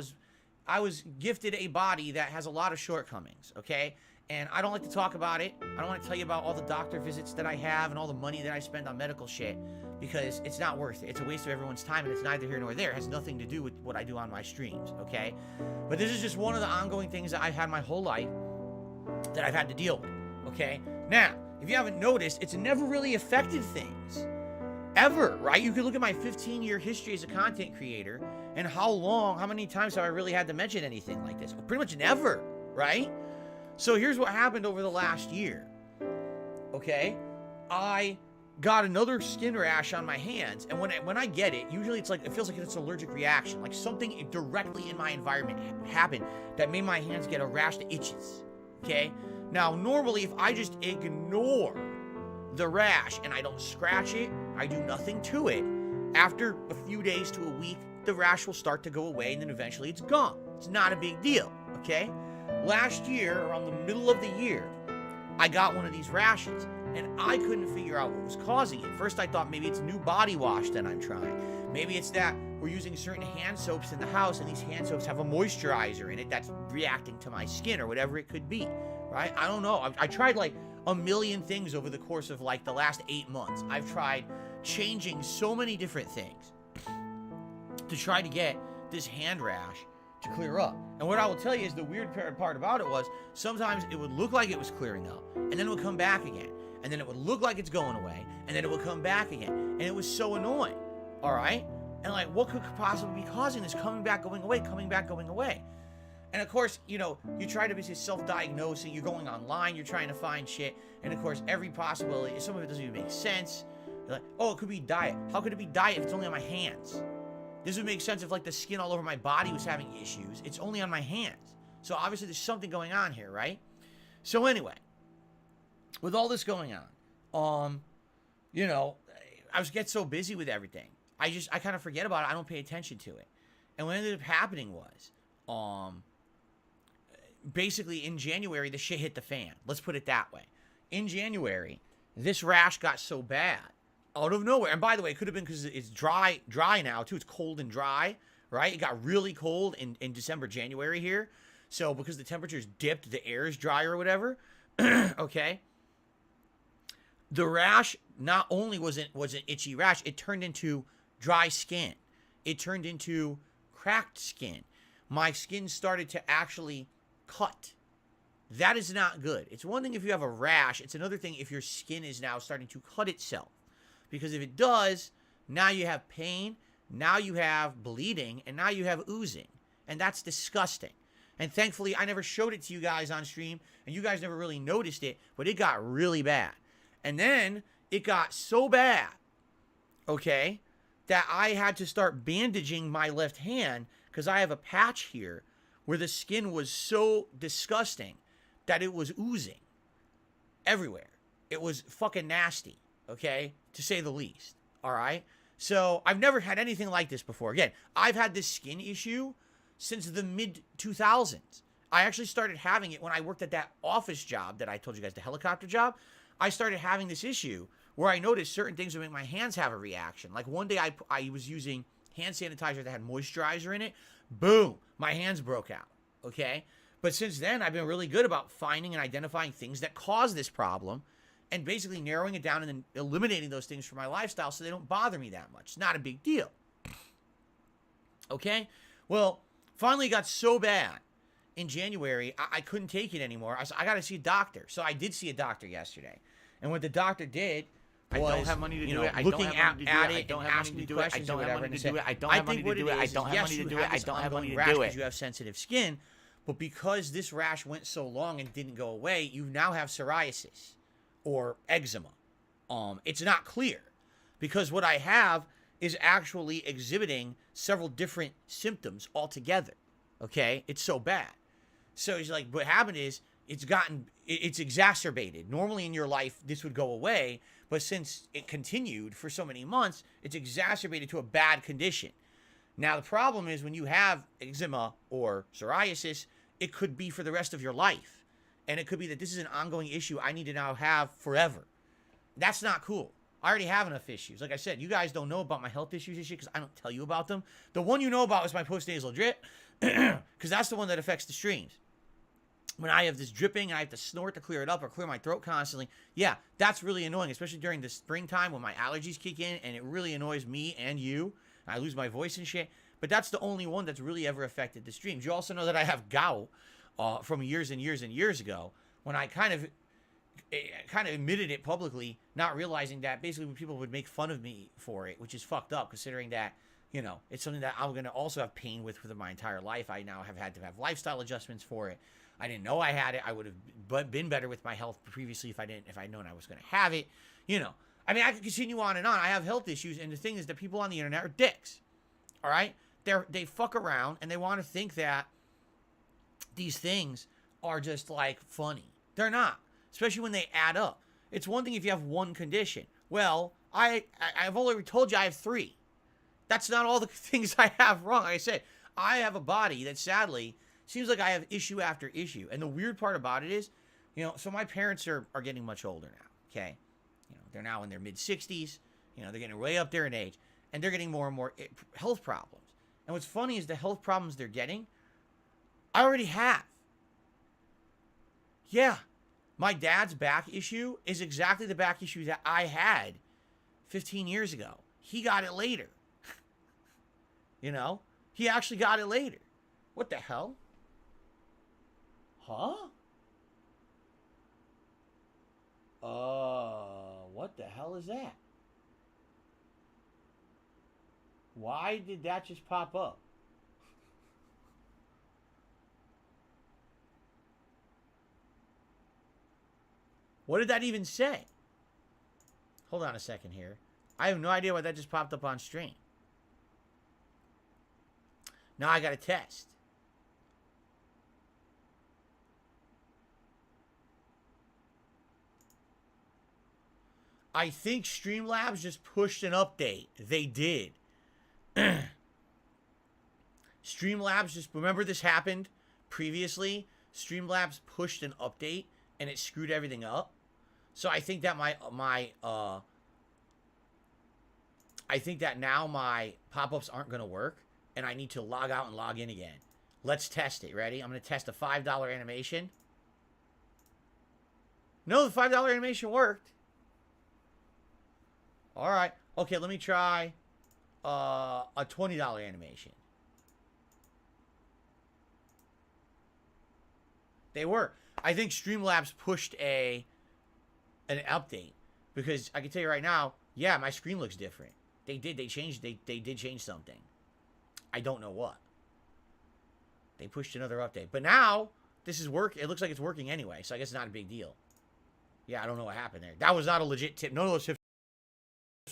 was gifted a body that has a lot of shortcomings, okay? And I don't like to talk about it. I don't want to tell you about all the doctor visits that I have and all the money that I spend on medical shit because it's not worth it. It's a waste of everyone's time, and it's neither here nor there. It has nothing to do with what I do on my streams, okay? But this is just one of the ongoing things that I've had my whole life that I've had to deal with, okay? Now, if you haven't noticed, it's never really affected things. Ever, right? You can look at my 15-year history as a content creator and how many times have I really had to mention anything like this? Well, pretty much never, right? So here's what happened over the last year, okay? I got another skin rash on my hands, and when I get it, usually it feels like it's an allergic reaction, like something directly in my environment happened that made my hands get a rash that itches, okay? Now, normally, if I just ignore the rash and I don't scratch it, I do nothing to it, after a few days to a week, the rash will start to go away, and then eventually it's gone. It's not a big deal, okay? Last year, around the middle of the year, I got one of these rashes, and I couldn't figure out what was causing it. First, I thought maybe it's new body wash that I'm trying. Maybe it's that we're using certain hand soaps in the house, and these hand soaps have a moisturizer in it that's reacting to my skin, or whatever it could be, right? I don't know. I tried like a million things over the course of like the last 8 months. I've tried changing so many different things to try to get this hand rash to clear up. And what I will tell you is the weird part about it was sometimes it would look like it was clearing up, and then it would come back again, and then it would look like it's going away, and then it would come back again, and it was so annoying, all right? And like, what could possibly be causing this coming back, going away, coming back, going away? And of course, you try to be self-diagnosing, you're going online, you're trying to find shit, and of course, every possibility, some of it doesn't even make sense. You're like, oh, it could be diet. How could it be diet if it's only on my hands? This would make sense if like the skin all over my body was having issues. It's only on my hands. So obviously there's something going on here, right? So anyway, with all this going on, I get so busy with everything. I kind of forget about it. I don't pay attention to it. And what ended up happening was, basically in January, the shit hit the fan. Let's put it that way. In January, this rash got so bad. Out of nowhere. And by the way, it could have been because it's dry now, too. It's cold and dry, right? It got really cold in December, January here. So because the temperatures dipped, the air is dry or whatever. Okay? The rash not only was an itchy rash, it turned into dry skin. It turned into cracked skin. My skin started to actually cut. That is not good. It's one thing if you have a rash. It's another thing if your skin is now starting to cut itself. Because if it does, now you have pain, now you have bleeding, and now you have oozing. And that's disgusting. And thankfully, I never showed it to you guys on stream, and you guys never really noticed it, but it got really bad. And then it got so bad, okay, that I had to start bandaging my left hand because I have a patch here where the skin was so disgusting that it was oozing everywhere. It was fucking nasty. Okay, to say the least, all right? So I've never had anything like this before. Again, I've had this skin issue since the mid-2000s. I actually started having it when I worked at that office job that I told you guys, the helicopter job. I started having this issue where I noticed certain things would make my hands have a reaction. Like one day I was using hand sanitizer that had moisturizer in it. Boom, my hands broke out, okay? But since then, I've been really good about finding and identifying things that cause this problem and basically narrowing it down and then eliminating those things from my lifestyle so they don't bother me that much. It's not a big deal. Okay? Well, finally it got so bad in January, I couldn't take it anymore. I got to see a doctor. So I did see a doctor yesterday. And what the doctor did I don't have money to do it. looking at it and asking questions or whatever. I think what it is, yes, you have this ongoing rash because you have sensitive skin, but because this rash went so long and didn't go away, you now have psoriasis or eczema. It's not clear because what I have is actually exhibiting several different symptoms altogether. Okay, it's so bad. So it's like what happened is it's exacerbated. Normally in your life this would go away, but since it continued for so many months, it's exacerbated to a bad condition. Now the problem is when you have eczema or psoriasis, it could be for the rest of your life, and it could be that this is an ongoing issue I need to now have forever. That's not cool. I already have enough issues. Like I said, you guys don't know about my health issues and shit because I don't tell you about them. The one you know about is my post-nasal drip because that's the one that affects the streams. When I have this dripping and I have to snort to clear it up or clear my throat constantly, yeah, that's really annoying, especially during the springtime when my allergies kick in and it really annoys me and you. I lose my voice and shit. But that's the only one that's really ever affected the streams. You also know that I have gout from years and years and years ago when I kind of admitted it publicly, not realizing that basically people would make fun of me for it, which is fucked up considering that, it's something that I'm going to also have pain with for my entire life. I now have had to have lifestyle adjustments for it. I didn't know I had it. I would have been better with my health previously if I'd known I was going to have it. I mean, I could continue on and on. I have health issues, and the thing is that people on the internet are dicks. All right? They fuck around, and they want to think that these things are just, like, funny. They're not, especially when they add up. It's one thing if you have one condition. Well, I've already told you I have 3. That's not all the things I have wrong. Like I said, I have a body that sadly seems like I have issue after issue. And the weird part about it is, so my parents are getting much older now, okay? They're now in their mid-60s. They're getting way up there in age. And they're getting more and more health problems. And what's funny is the health problems they're getting, I already have. Yeah. My dad's back issue is exactly the back issue that I had 15 years ago. He got it later. He actually got it later. What the hell? Huh? What the hell is that? Why did that just pop up? What did that even say? Hold on a second here. I have no idea why that just popped up on stream. Now I gotta test. I think Streamlabs just pushed an update. They did. Streamlabs just... Remember this happened previously? Streamlabs pushed an update and it screwed everything up. So I think that I think that now my pop-ups aren't going to work and I need to log out and log in again. Let's test it. Ready? I'm going to test a $5 animation. No, the $5 animation worked. All right. Okay, let me try a $20 animation. They were. I think Streamlabs pushed an update because I can tell you right now, yeah, my screen looks different. They did. They changed. They did change something. I don't know what. They pushed another update, but now this is work. It looks like it's working anyway, so I guess it's not a big deal. Yeah, I don't know what happened there. That was not a legit tip. None of those tips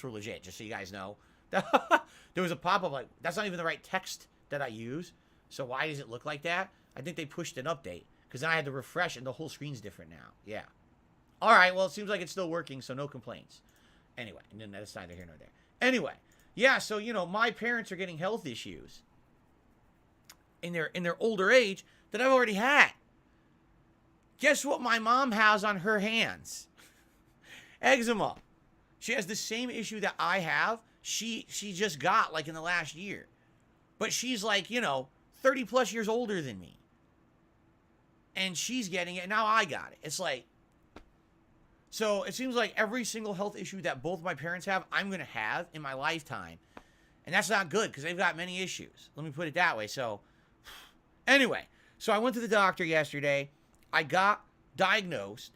were legit, just so you guys know. There was a pop-up like, that's not even the right text that I use. So why does it look like that? I think they pushed an update because then I had to refresh and the whole screen's different now. Yeah. All right. Well, it seems like it's still working, so no complaints. Anyway, and then that's neither here nor there. Anyway, yeah. So my parents are getting health issues in their older age that I've already had. Guess what my mom has on her hands? Eczema. She has the same issue that I have. She just got like in the last year. But she's like, 30 plus years older than me. And she's getting it. And now I got it. It's like, so it seems like every single health issue that both my parents have, I'm going to have in my lifetime. And that's not good because they've got many issues. Let me put it that way. So anyway, so I went to the doctor yesterday. I got diagnosed.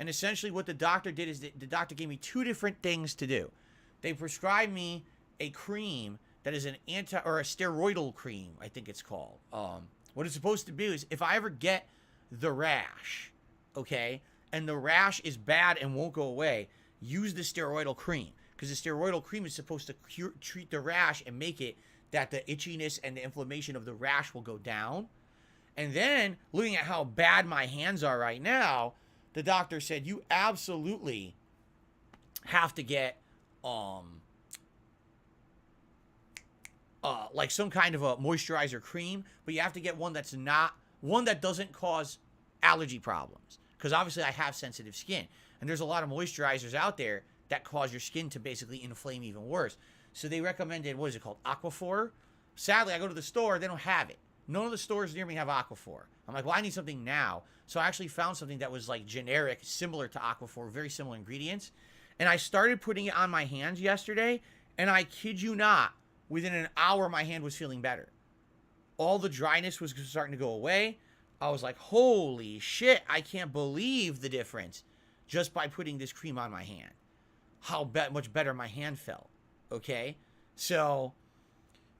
And essentially what the doctor did is the doctor gave me 2 different things to do. They prescribed me a cream that is an a steroidal cream, I think it's called. What it's supposed to do is if I ever get the rash, okay, and the rash is bad and won't go away, use the steroidal cream. Because the steroidal cream is supposed to treat the rash and make it that the itchiness and the inflammation of the rash will go down. And then, looking at how bad my hands are right now, the doctor said, you absolutely have to get, like some kind of a moisturizer cream, but you have to get one that doesn't cause allergy problems. Because obviously I have sensitive skin. And there's a lot of moisturizers out there that cause your skin to basically inflame even worse. So they recommended, what is it called? Aquaphor. Sadly, I go to the store, they don't have it. None of the stores near me have Aquaphor. I'm like, well, I need something now. So I actually found something that was like generic, similar to Aquaphor, very similar ingredients. And I started putting it on my hands yesterday, and I kid you not, within an hour, my hand was feeling better. All the dryness was starting to go away. I was like, holy shit, I can't believe the difference just by putting this cream on my hand. How much better my hand felt, okay? So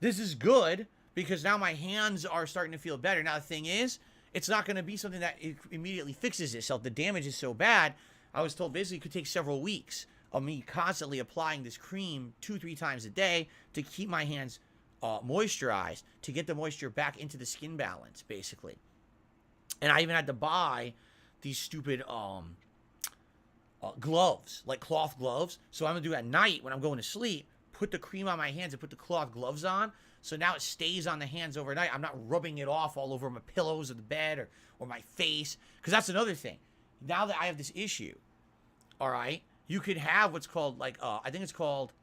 this is good because now my hands are starting to feel better. Now the thing is, it's not going to be something that immediately fixes itself. The damage is so bad, I was told basically it could take several weeks of me constantly applying this cream 2-3 times a day to keep my hands moisturized, to get the moisture back into the skin balance, basically. And I even had to buy these stupid gloves, like cloth gloves. So I'm going to do at night when I'm going to sleep, put the cream on my hands and put the cloth gloves on. So now it stays on the hands overnight. I'm not rubbing it off all over my pillows of the bed or my face. Because that's another thing. Now that I have this issue, all right, you could have what's called like, I think it's called,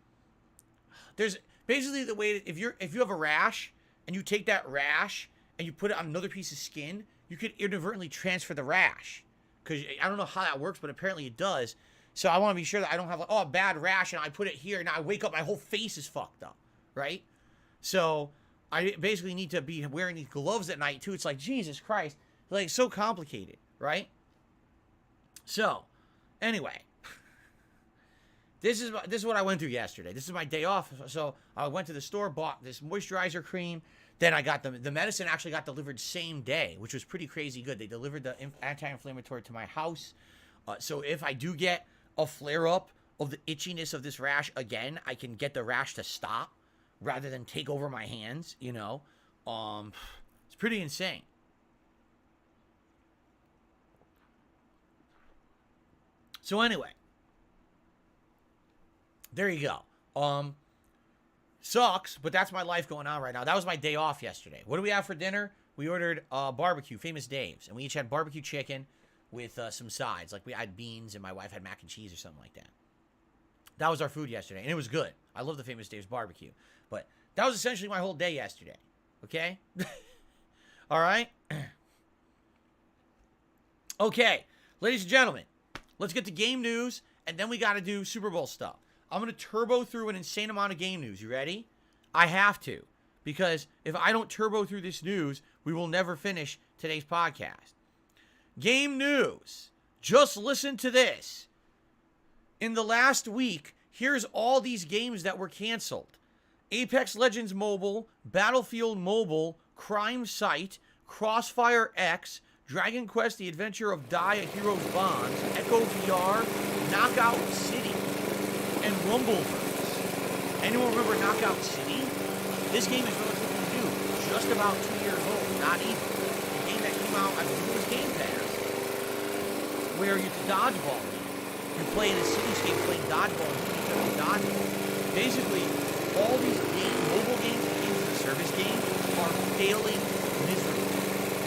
there's basically the way, if you have a rash and you take that rash and you put it on another piece of skin, you could inadvertently transfer the rash. Because I don't know how that works, but apparently it does. So I want to be sure that I don't have like, a bad rash and I put it here and now I wake up, my whole face is fucked up, right? So I basically need to be wearing these gloves at night too. It's like, Jesus Christ, like so complicated, right? So anyway, this is what I went through yesterday. This is my day off. So I went to the store, bought this moisturizer cream. Then I got the medicine actually got delivered same day, which was pretty crazy good. They delivered the anti-inflammatory to my house. So if I do get a flare-up of the itchiness of this rash again, I can get the rash to stop rather than take over my hands, you know. It's pretty insane. So anyway, there you go. Sucks, but that's my life going on right now. That was my day off yesterday. What do we have for dinner? We ordered barbecue, Famous Dave's, and we each had barbecue chicken with some sides. Like we had beans and my wife had mac and cheese or something like that. That was our food yesterday, and it was good. I love the Famous Dave's barbecue. But that was essentially my whole day yesterday. Okay? All right? Okay, ladies and gentlemen, let's get to game news, and then we got to do Super Bowl stuff. I'm going to turbo through an insane amount of game news. You ready? I have to. Because if I don't turbo through this news, we will never finish today's podcast. Game news. Just listen to this. In the last week, here's all these games that were canceled. Apex Legends Mobile, Battlefield Mobile, Crime Site, Crossfire X, Dragon Quest The Adventure of Die A Hero's Bonds, Echo VR, Knockout City, and Rumbleverse. Anyone remember Knockout City? This game is relatively new, just about 2 years old, not even. The game that came out, I believe it was Game Pass, where it's a dodgeball game. You play in a cityscape playing dodgeball and hitting each other with dodgeball. Basically, all these mobile games and games as a service game are failing miserably.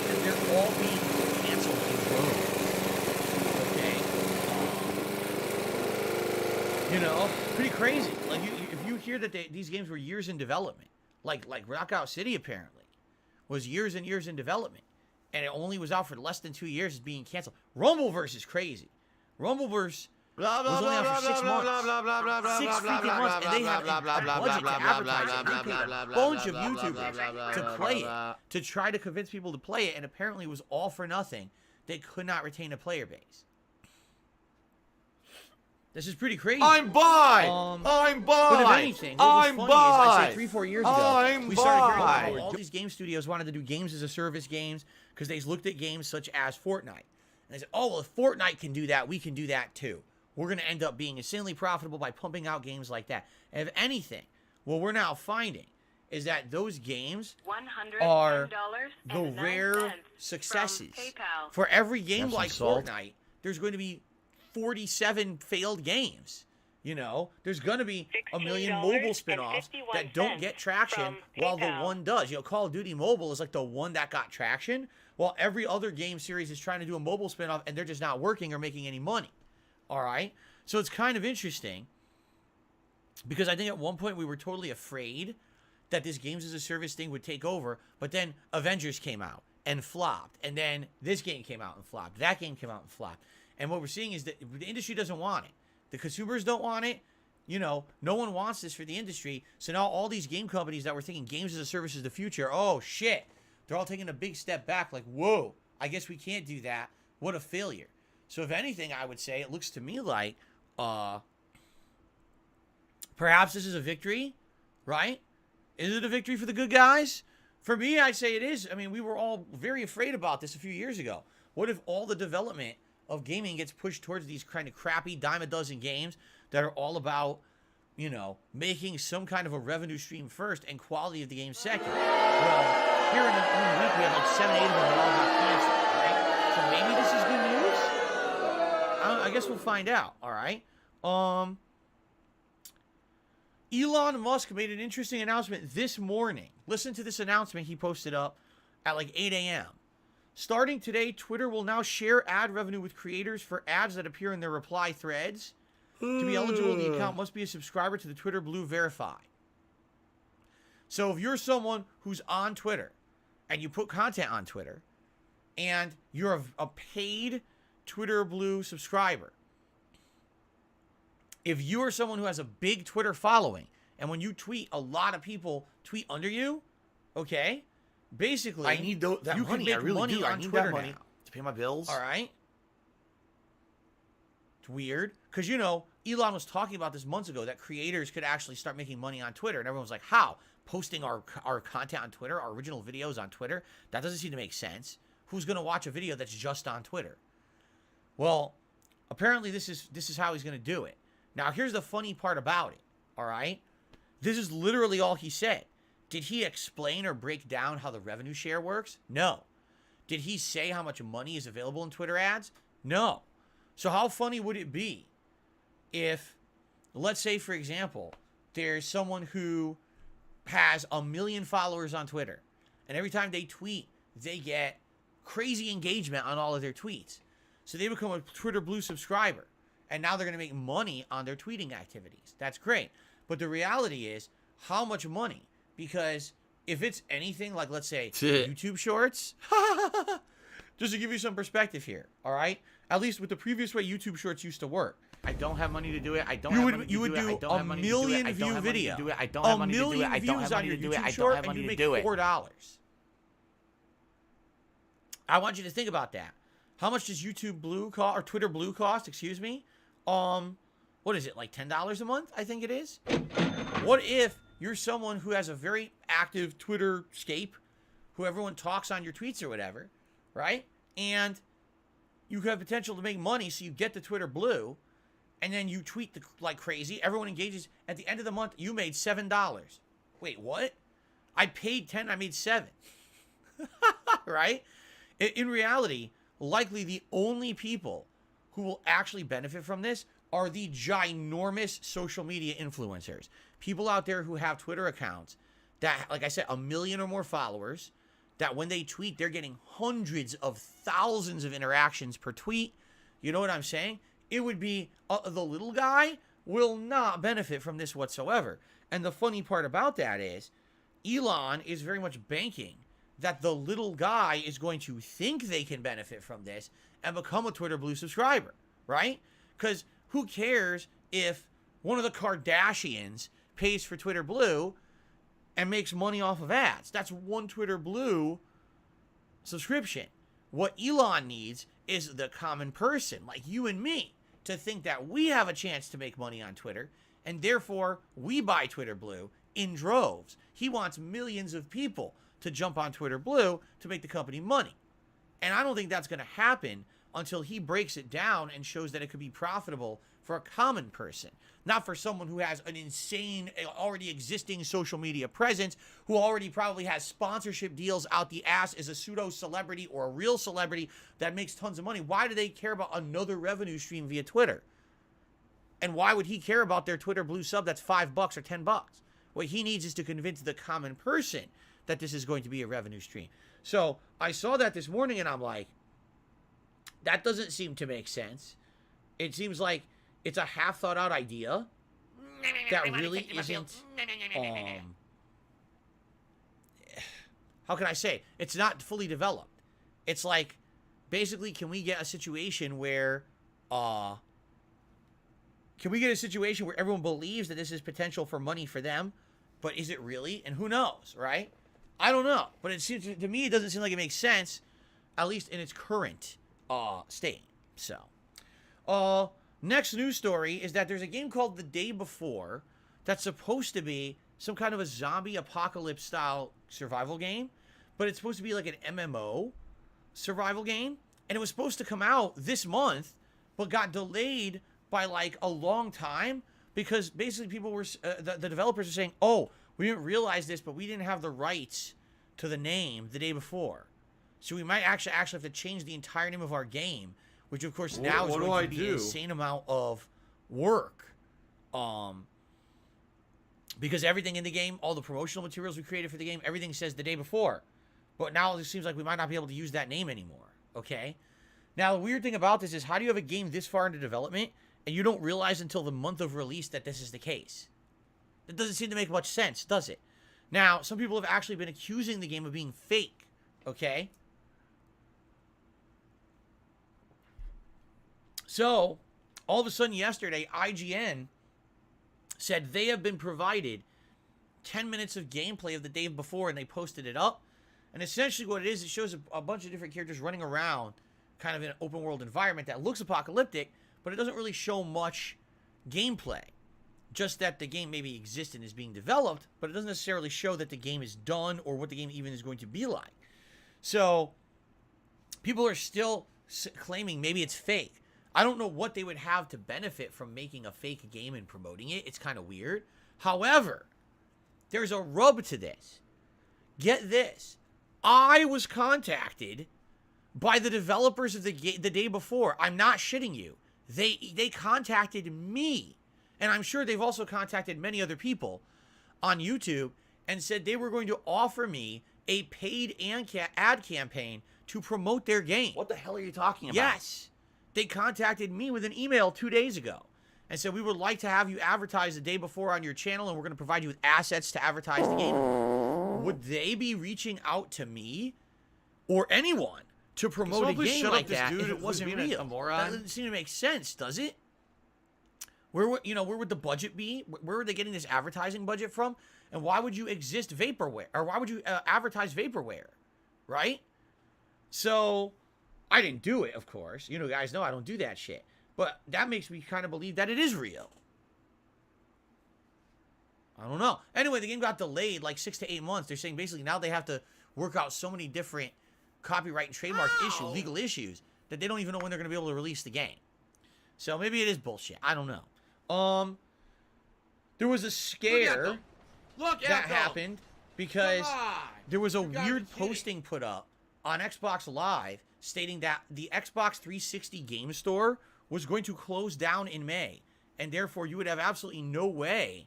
And they're all being canceled in droves. Okay? You know, pretty crazy. Like, if you hear that these games were years in development, like Knockout City apparently was years and years in development, and it only was out for less than 2 years, is being canceled. Rumbleverse is crazy. Rumbleverse was only out for 6 months. 6 freaking months, and they have a budget to advertise it. They paid a bunch of YouTubers to play it, to try to convince people to play it, and apparently it was all for nothing. They could not retain a player base. This is pretty crazy. I'm bi. I'm bi. But if anything, what was funny is, I'd say 3-4 years ago, we started hearing about how all these game studios wanted to do games as a service games because they looked at games such as Fortnite. And they said, oh, well, if Fortnite can do that, we can do that too. We're going to end up being insanely profitable by pumping out games like that. And if anything, what we're now finding is that those games are the rare successes. For every game like Fortnite, there's going to be 47 failed games. You know, there's going to be a million mobile spin-offs that don't get traction while the one does. You know, Call of Duty Mobile is like the one that got traction, while every other game series is trying to do a mobile spin-off and they're just not working or making any money. All right? So it's kind of interesting because I think at one point we were totally afraid that this games as a service thing would take over, but then Avengers came out and flopped, and then this game came out and flopped. That game came out and flopped. And what we're seeing is that the industry doesn't want it. The consumers don't want it. You know, no one wants this for the industry. So now all these game companies that were thinking games as a service is the future, oh shit, they're all taking a big step back like, whoa, I guess we can't do that. What a failure. So if anything, I would say it looks to me like perhaps this is a victory, right? Is it a victory for the good guys? For me, I'd say it is. I mean, we were all very afraid about this a few years ago. What if all the development of gaming gets pushed towards these kind of crappy dime a dozen games that are all about, you know, making some kind of a revenue stream first and quality of the game second? Well, here in a week we have like 7, 8 of them that all got canceled, right? So maybe this is good news? I guess we'll find out, all right? Elon Musk made an interesting announcement this morning. Listen to this announcement he posted up at like 8 a.m. Starting today, Twitter will now share ad revenue with creators for ads that appear in their reply threads. To be eligible, the account must be a subscriber to the Twitter Blue Verify. So if you're someone who's on Twitter and you put content on Twitter and you're a paid Twitter Blue subscriber, if you are someone who has a big Twitter following and when you tweet, a lot of people tweet under you, okay? Basically, I need that you money. can make I really money do. on I need Twitter that money now. to pay my bills. All right. It's weird because, you know, Elon was talking about this months ago that creators could actually start making money on Twitter. And everyone was like, how? Posting our content on Twitter, our original videos on Twitter? That doesn't seem to make sense. Who's going to watch a video that's just on Twitter? Well, apparently this is how he's going to do it. Now, here's the funny part about it. All right. This is literally all he said. Did he explain or break down how the revenue share works? No. Did he say how much money is available in Twitter ads? No. So how funny would it be if, let's say, for example, there's someone who has 1 million followers on Twitter, and every time they tweet, they get crazy engagement on all of their tweets. So they become a Twitter Blue subscriber, and now they're going to make money on their tweeting activities. That's great. But the reality is, how much money? Because if it's anything like, let's say, YouTube Shorts, just to give you some perspective here, all right? At least with the previous way YouTube Shorts used to work. I don't have money to do it. I don't have money to do it. You would do a million view video. I don't have money to do it. I don't have on money your to do it. YouTube I Short, don't have money and to you do make it. $4. I want you to think about that. How much does YouTube Blue cost, or Twitter Blue cost? Excuse me. What is it, like $10 a month? I think it is. What if you're someone who has a very active Twitter scape, who everyone talks on your tweets or whatever, right? And you have potential to make money, so you get the Twitter Blue, and then you tweet like crazy. Everyone engages. At the end of the month, you made $7. Wait, what? I paid 10. I made 7. Right? In reality, likely the only people who will actually benefit from this are the ginormous social media influencers. People out there who have Twitter accounts that, like I said, 1 million or more followers, that when they tweet, they're getting hundreds of thousands of interactions per tweet. You know what I'm saying? It would be the little guy will not benefit from this whatsoever. And the funny part about that is Elon is very much banking that the little guy is going to think they can benefit from this and become a Twitter Blue subscriber, right? Because who cares if one of the Kardashians pays for Twitter Blue and makes money off of ads? That's one Twitter Blue subscription. What Elon needs is the common person, like you and me. to think that we have a chance to make money on Twitter, and therefore we buy Twitter Blue in droves. He wants millions of people to jump on Twitter Blue to make the company money. And I don't think that's going to happen until he breaks it down and shows that it could be profitable for a common person, not for someone who has an insane, already existing social media presence, who already probably has sponsorship deals out the ass, is a pseudo celebrity or a real celebrity that makes tons of money. Why do they care about another revenue stream via Twitter? And why would he care about their Twitter Blue sub that's $5 or $10? What he needs is to convince the common person that this is going to be a revenue stream. So I saw that this morning and I'm like, that doesn't seem to make sense. It seems like it's a half thought out idea that really isn't, how can I say? It's not fully developed. It's like, basically, can we get a situation where everyone believes that this is potential for money for them, but is it really? And who knows, right? I don't know. But it seems to me, it doesn't seem like it makes sense, at least in its current state. So, next news story is that there's a game called The Day Before that's supposed to be some kind of a zombie apocalypse style survival game, but it's supposed to be like an MMO survival game, and it was supposed to come out this month, but got delayed by like a long time because basically people were, the developers are saying, oh, we didn't realize this, but we didn't have the rights to the name The Day Before. So we might actually have to change the entire name of our game, which of course now is going to be an insane amount of work. Because everything in the game, all the promotional materials we created for the game, everything says The Day Before. But now it seems like we might not be able to use that name anymore, okay? Now, the weird thing about this is, how do you have a game this far into development and you don't realize until the month of release that this is the case? That doesn't seem to make much sense, does it? Now, some people have actually been accusing the game of being fake, okay? So, all of a sudden yesterday, IGN said they have been provided 10 minutes of gameplay of The Day Before, and they posted it up. And essentially what it is, it shows a bunch of different characters running around kind of in an open world environment that looks apocalyptic, but it doesn't really show much gameplay. Just that the game maybe exists and is being developed, but it doesn't necessarily show that the game is done or what the game even is going to be like. So, people are still claiming maybe it's fake. I don't know what they would have to benefit from making a fake game and promoting it. It's kind of weird. However, there's a rub to this. Get this. I was contacted by the developers of the Day Before. I'm not shitting you. They contacted me. And I'm sure they've also contacted many other people on YouTube and said they were going to offer me a paid ad campaign to promote their game. What the hell are you talking about? Yes. They contacted me with an email 2 days ago and said, we would like to have you advertise The Day Before on your channel, and we're going to provide you with assets to advertise the game. Would they be reaching out to me or anyone to promote a game like that if it wasn't real? That doesn't seem to make sense, does it? Where would the budget be? Where are they getting this advertising budget from? And why would you exist vaporware? Or why would you advertise vaporware? Right? So, I didn't do it, of course. You guys know I don't do that shit. But that makes me kind of believe that it is real. I don't know. Anyway, the game got delayed like 6 to 8 months. They're saying basically now they have to work out so many different copyright and trademark legal issues, that they don't even know when they're going to be able to release the game. So maybe it is bullshit. I don't know. There was a scare that happened because there was a weird posting put up on Xbox Live stating that the Xbox 360 game store was going to close down in May, and therefore you would have absolutely no way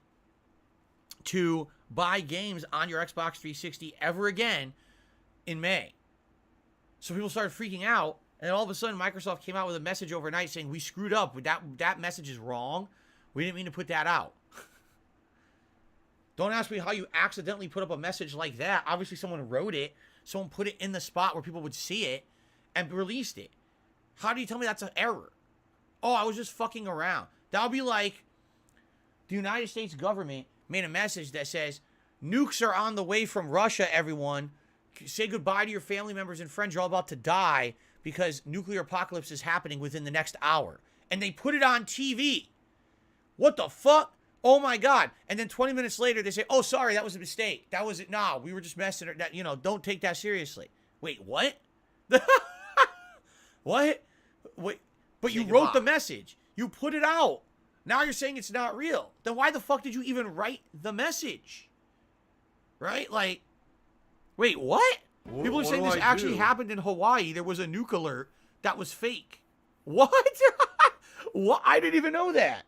to buy games on your Xbox 360 ever again in May. So people started freaking out, and then all of a sudden Microsoft came out with a message overnight saying, we screwed up. That message is wrong. We didn't mean to put that out. Don't ask me how you accidentally put up a message like that. Obviously someone wrote it. Someone put it in the spot where people would see it and released it. How do you tell me that's an error? Oh, I was just fucking around. That would be like the United States government made a message that says, nukes are on the way from Russia, everyone. Say goodbye to your family members and friends. You're all about to die because nuclear apocalypse is happening within the next hour. and they put it on TV. What the fuck? Oh my God. And then 20 minutes later, they say, oh, sorry, that was a mistake. That was it. Nah, we were just messing it. You know, don't take that seriously. Wait, what? What? Wait, but you wrote the message. You put it out. Now you're saying it's not real. Then why the fuck did you even write the message? Right? Like, wait, what? People are saying this actually happened in Hawaii. There was a nuke alert that was fake. What? What? I didn't even know that.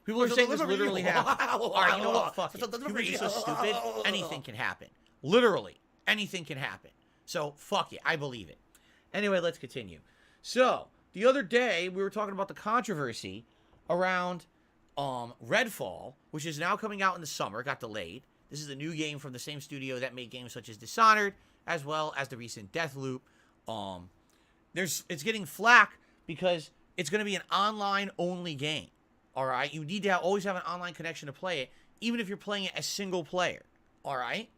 People are saying this literally happened. All right, you know what? Fuck it. People are just so stupid. Anything can happen. Literally, anything can happen. So, fuck it. I believe it. Anyway, let's continue. So, the other day, we were talking about the controversy around Redfall, which is now coming out in the summer. It got delayed. This is a new game from the same studio that made games such as Dishonored, as well as the recent Deathloop. It's getting flack because it's going to be an online-only game. All right? You need to always have an online connection to play it, even if you're playing it as single player. All right?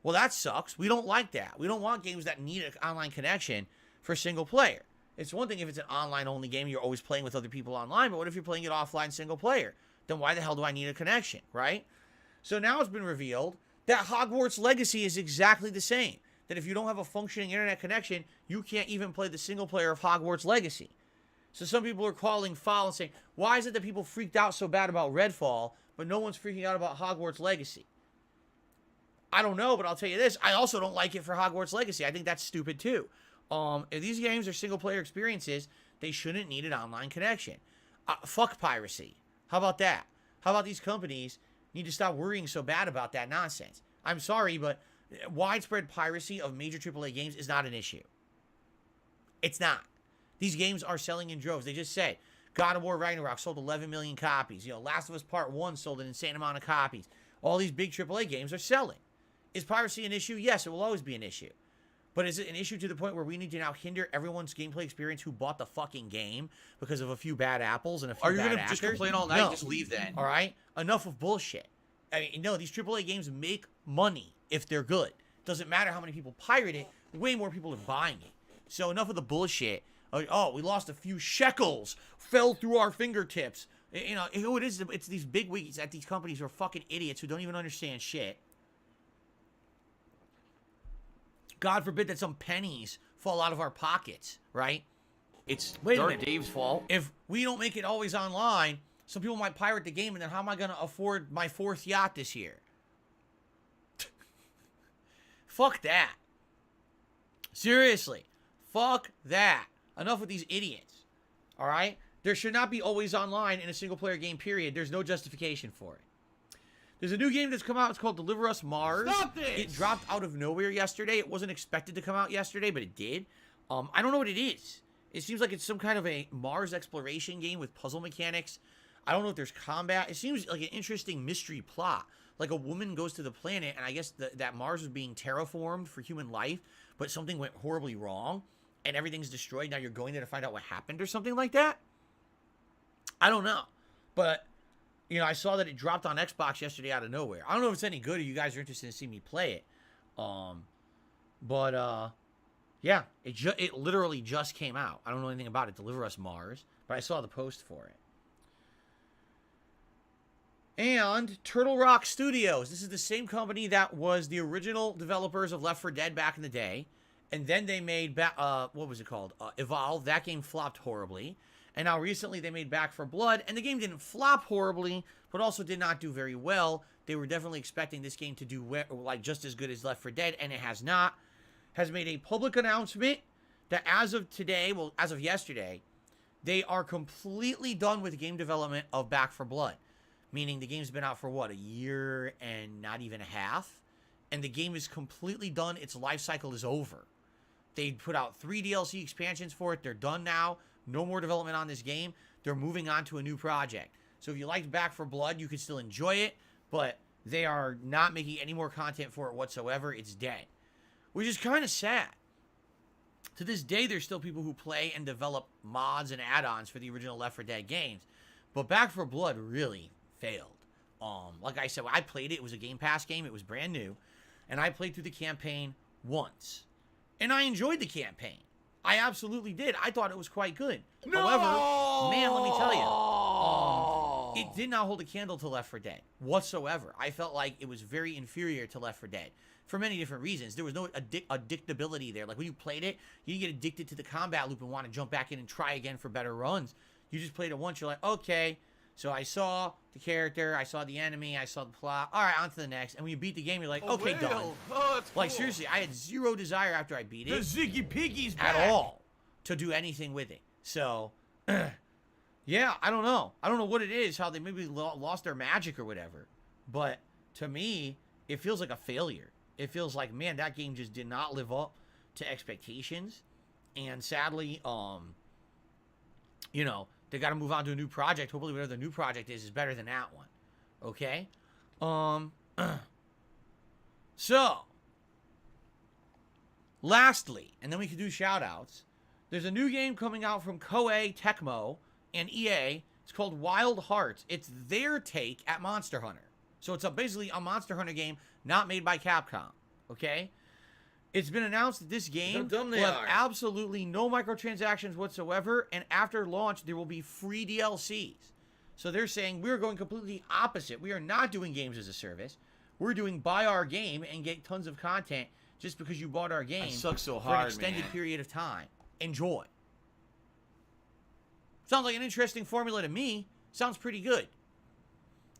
Well, that sucks. We don't like that. We don't want games that need an online connection for single player. It's one thing if it's an online-only game, you're always playing with other people online, but what if you're playing it offline single player? Then why the hell do I need a connection, right? So now it's been revealed that Hogwarts Legacy is exactly the same. That if you don't have a functioning internet connection, you can't even play the single player of Hogwarts Legacy. So some people are calling foul and saying, why is it that people freaked out so bad about Redfall, but no one's freaking out about Hogwarts Legacy? I don't know, but I'll tell you this. I also don't like it for Hogwarts Legacy. I think that's stupid too. If these games are single-player experiences, they shouldn't need an online connection. Fuck piracy. How about that? How about these companies need to stop worrying so bad about that nonsense? I'm sorry, but widespread piracy of major AAA games is not an issue. It's not. These games are selling in droves. They just said God of War Ragnarok sold 11 million copies. You know, Last of Us Part 1 sold an insane amount of copies. All these big AAA games are selling. Is piracy an issue? Yes, it will always be an issue. But is it an issue to the point where we need to now hinder everyone's gameplay experience who bought the fucking game because of a few bad apples and a few bad actors? Are you going to just complain all night and just leave then? All right? Enough of bullshit. I mean, no, these AAA games make money if they're good. Doesn't matter how many people pirate it. Way more people are buying it. So enough of the bullshit. Oh, we lost a few shekels. Fell through our fingertips. You know, who it is? It's these big wigs at these companies who are fucking idiots who don't even understand shit. God forbid that some pennies fall out of our pockets, right? It's Dark Dave's fault. If we don't make it always online, some people might pirate the game, and then how am I going to afford my 4th yacht this year? Fuck that. Seriously. Fuck that. Enough with these idiots. All right? There should not be always online in a single-player game, period. There's no justification for it. There's a new game that's come out. It's called Deliver Us Mars. Stop this! It dropped out of nowhere yesterday. It wasn't expected to come out yesterday, but it did. I don't know what it is. It seems like it's some kind of a Mars exploration game with puzzle mechanics. I don't know if there's combat. It seems like an interesting mystery plot. Like a woman goes to the planet, and I guess that Mars was being terraformed for human life, but something went horribly wrong, and everything's destroyed. Now you're going there to find out what happened or something like that. I don't know. But, you know, I saw that it dropped on Xbox yesterday out of nowhere. I don't know if it's any good or you guys are interested in seeing me play it. Yeah, it literally just came out. I don't know anything about it. Deliver Us Mars. But I saw the post for it. And Turtle Rock Studios. This is the same company that was the original developers of Left 4 Dead back in the day. And then they made, what was it called? Evolve. That game flopped horribly. And now recently they made Back 4 Blood. And the game didn't flop horribly, but also did not do very well. They were definitely expecting this game to do like just as good as Left 4 Dead, and it has not. Has made a public announcement that as of today, well, as of yesterday, they are completely done with game development of Back 4 Blood. Meaning the game's been out for, what, a year and not even a half? And the game is completely done. Its life cycle is over. They put out 3 DLC expansions for it. They're done now. No more development on this game. They're moving on to a new project. So if you liked Back 4 Blood, you can still enjoy it. But they are not making any more content for it whatsoever. It's dead. Which is kind of sad. To this day, there's still people who play and develop mods and add-ons for the original Left 4 Dead games. But Back 4 Blood really failed. Like I said, when I played it, it was a Game Pass game. It was brand new. And I played through the campaign once. And I enjoyed the campaign. I absolutely did. I thought it was quite good. No! However, man, let me tell you, it did not hold a candle to Left 4 Dead whatsoever. I felt like it was very inferior to Left 4 Dead for many different reasons. There was no addictability there. Like when you played it, you didn't get addicted to the combat loop and want to jump back in and try again for better runs. You just played it once. You're like, okay, so I saw the character, I saw the enemy, I saw the plot. All right, on to the next. And when you beat the game, you're like, okay, done. Oh, that's Like, cool. seriously, I had zero desire after I beat it. The Ziggy Piggy's At back. all to do anything with it. So, yeah, I don't know. I don't know what it is, how they maybe lost their magic or whatever. But to me, it feels like a failure. It feels like, man, that game just did not live up to expectations. And sadly, you know, they got to move on to a new project. Hopefully whatever the new project is better than that one. Okay? So, lastly, and then we can do shout-outs. There's a new game coming out from Koei Tecmo and EA. It's called Wild Hearts. It's their take at Monster Hunter. So it's basically a Monster Hunter game not made by Capcom. Okay? It's been announced that this game will have absolutely no microtransactions whatsoever, and after launch, there will be free DLCs. So they're saying we're going completely opposite. We are not doing games as a service. We're doing buy our game and get tons of content just because you bought our game I suck so for an hard, extended man. period of time. Enjoy. Sounds like an interesting formula to me. Sounds pretty good.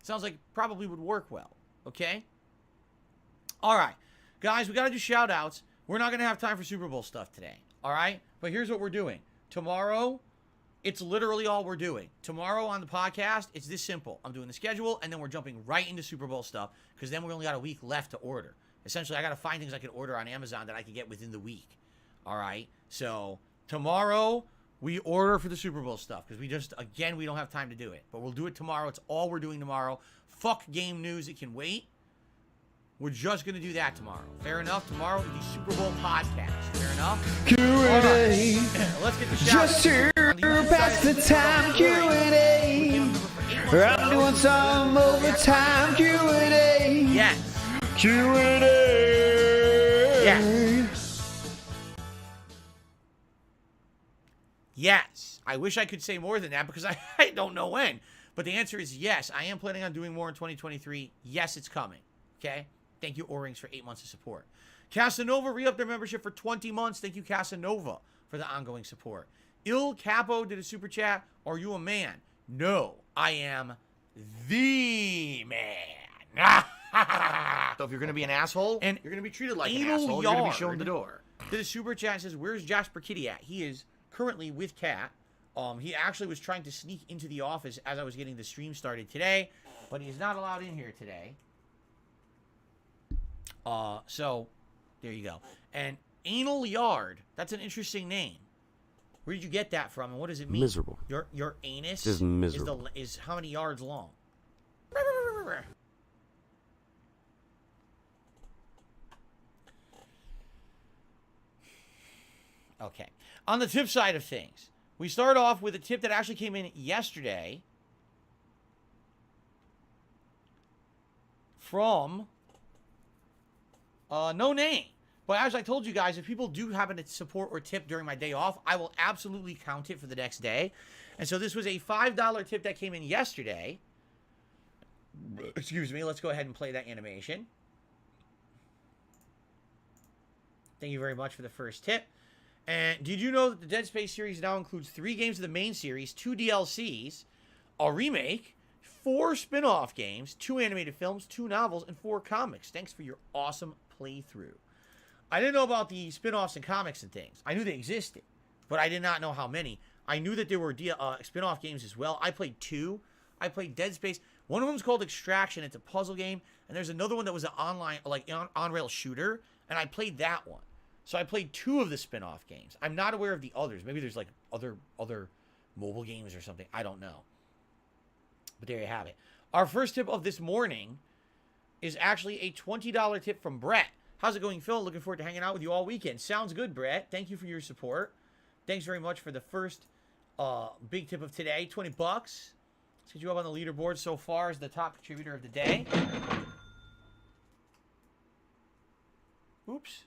Sounds like probably would work well. Okay? All right. Guys, we got to do shout-outs. We're not going to have time for Super Bowl stuff today. All right? But here's what we're doing. Tomorrow, it's literally all we're doing. Tomorrow on the podcast, it's this simple. I'm doing the schedule, and then we're jumping right into Super Bowl stuff because then we only got a week left to order. Essentially, I got to find things I can order on Amazon that I can get within the week. All right? So tomorrow, we order for the Super Bowl stuff because we just, again, we don't have time to do it. But we'll do it tomorrow. It's all we're doing tomorrow. Fuck game news. It can wait. We're just going to do that tomorrow. Fair enough? Tomorrow is the Super Bowl podcast. Fair enough? Q&A. Let's get the shout Just here past the time Q&A. I'm doing some overtime Q&A. Yes. Q&A. Yes. Yes. I wish I could say more than that because I don't know when. But the answer is yes. I am planning on doing more in 2023. Yes, it's coming. Okay? Thank you, O-Rings, for 8 months of support. Casanova re-upped their membership for 20 months. Thank you, Casanova, for the ongoing support. Il Capo did a super chat. Are you a man? No, I am the man. So if you're going to be an asshole, And you're going to be treated like an Anal asshole. You're going to be Yard shown the door. did a super chat and says, where's Jasper Kitty at? He is currently with Kat. He actually was trying to sneak into the office as I was getting the stream started today, but he is not allowed in here today. So there you go. And Anal Yard, that's an interesting name. Where did you get that from, and what does it mean? Miserable. Your anus Just miserable. is how many yards long? Okay. On the tip side of things, we start off with a tip that actually came in yesterday from no name. But as I told you guys, if people do happen to support or tip during my day off, I will absolutely count it for the next day. And so this was a $5 tip that came in yesterday. Excuse me. Let's go ahead and play that animation. Thank you very much for the first tip. And did you know that the Dead Space series now includes 3 games of the main series, 2 DLCs, a remake, 4 spin-off games, 2 animated films, 2 novels, and 4 comics? Thanks for your awesome playthrough. I didn't know about the spin-offs and comics and things. I knew they existed, but I did not know how many. I knew that there were spin-off games as well. I played 2. I played Dead Space. One of them is called Extraction. It's a puzzle game. And there's another one that was an online, like on-rail shooter. And I played that one. So I played 2 of the spin-off games. I'm not aware of the others. Maybe there's like other mobile games or something. I don't know. But there you have it. Our first tip of this morning is actually a $20 tip from Brett. How's it going, Phil? Looking forward to hanging out with you all weekend. Sounds good, Brett. Thank you for your support. Thanks very much for the first big tip of today. 20 bucks. Let's get you up on the leaderboard so far as the top contributor of the day. Oops.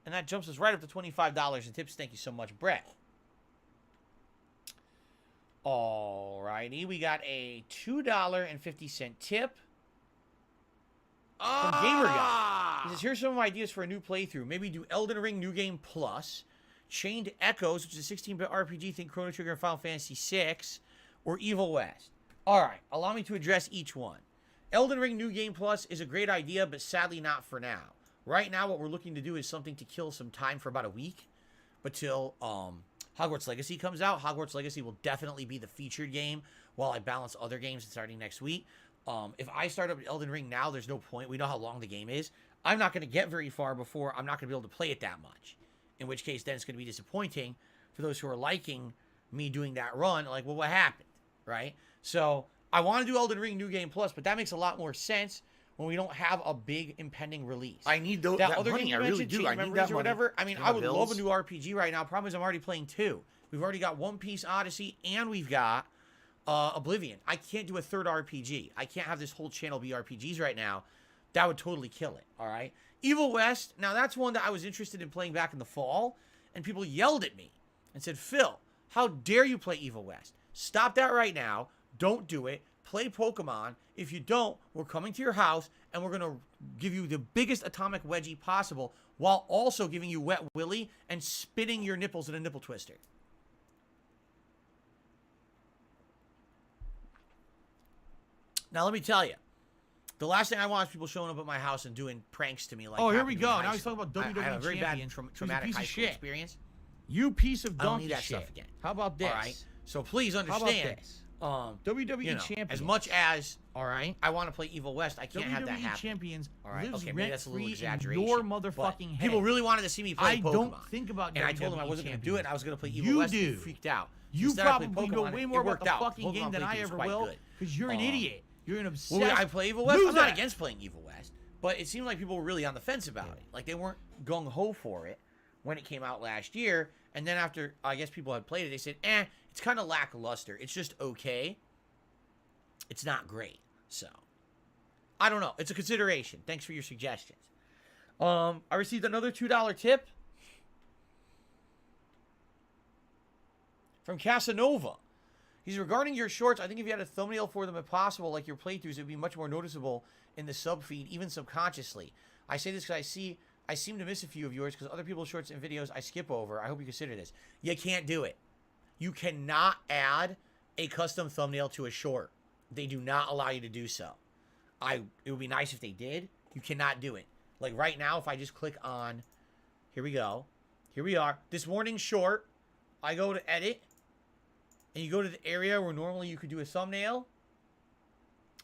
And that jumps us right up to $25 in tips. Thank you so much, Brett. Alrighty, we got a $2.50 tip from Gamer Guy. He says, here's some ideas for a new playthrough. Maybe do Elden Ring New Game Plus, Chained Echoes, which is a 16-bit RPG, think Chrono Trigger and Final Fantasy VI, or Evil West. Alright, allow me to address each one. Elden Ring New Game Plus is a great idea, but sadly not for now. Right now, what we're looking to do is something to kill some time for about a week, but till Hogwarts Legacy comes out. Hogwarts Legacy will definitely be the featured game while I balance other games starting next week. If I start up Elden Ring now, there's no point. We know how long the game is. I'm not going to get very far before I'm not going to be able to play it that much. In which case, then it's going to be disappointing for those who are liking me doing that run. Like, well, what happened, right? So I want to do Elden Ring New Game Plus, but that makes a lot more sense when we don't have a big impending release. I need that other money. Game I really do. I need that or money. whatever. I mean, I would love a new RPG right now. Problem is, I'm already playing 2. We've already got One Piece Odyssey, and we've got Oblivion. I can't do a third RPG. I can't have this whole channel be RPGs right now. That would totally kill it, all right? Evil West, now that's one that I was interested in playing back in the fall, and people yelled at me and said, Phil, how dare you play Evil West? Stop that right now. Don't do it. Play Pokemon. If you don't, we're coming to your house, and we're going to give you the biggest atomic wedgie possible while also giving you Wet Willy and spinning your nipples in a nipple twister. Now, let me tell you, the last thing I want is people showing up at my house and doing pranks to me. Like, oh, here we go. Now he's talking about WWE I have a very bad champion. traumatic high school experience. You piece of I don't donkey need that shit. stuff again. How about this? All right. So please understand. How about this? WWE champions. As much as, all right, I want to play Evil West, I can't have that happen. champions All right, lives okay, maybe that's a little rent-free in exaggeration. your but motherfucking head. people really wanted to see me play Pokemon. I don't think about and I told them I WWE wasn't going to do it. And I was going to play Evil You West. do. And freaked out. You Instead, I played probably know Pokemon, way and more it about worked the out. fucking Pokemon game than I playthrough was ever quite will, good. because you're an idiot. You're an obsessed Well, I play Evil West. I'm not loser. against playing Evil West, but it seemed like people were really on the fence about it. Like they weren't gung ho for it when it came out last year. And then after I guess people had played it, they said, it's kind of lackluster. It's just okay. It's not great. So I don't know. It's a consideration. Thanks for your suggestions. I received another $2 tip from Casanova. He's regarding your shorts. I think if you had a thumbnail for them, if possible, like your playthroughs, it would be much more noticeable in the sub feed, even subconsciously. I say this because I seem to miss a few of yours because other people's shorts and videos I skip over. I hope you consider this. You can't do it. You cannot add a custom thumbnail to a short. They do not allow you to do so. It would be nice if they did. You cannot do it. Like right now, if I just click on, here we go. Here we are. This morning's short. I go to edit. And you go to the area where normally you could do a thumbnail.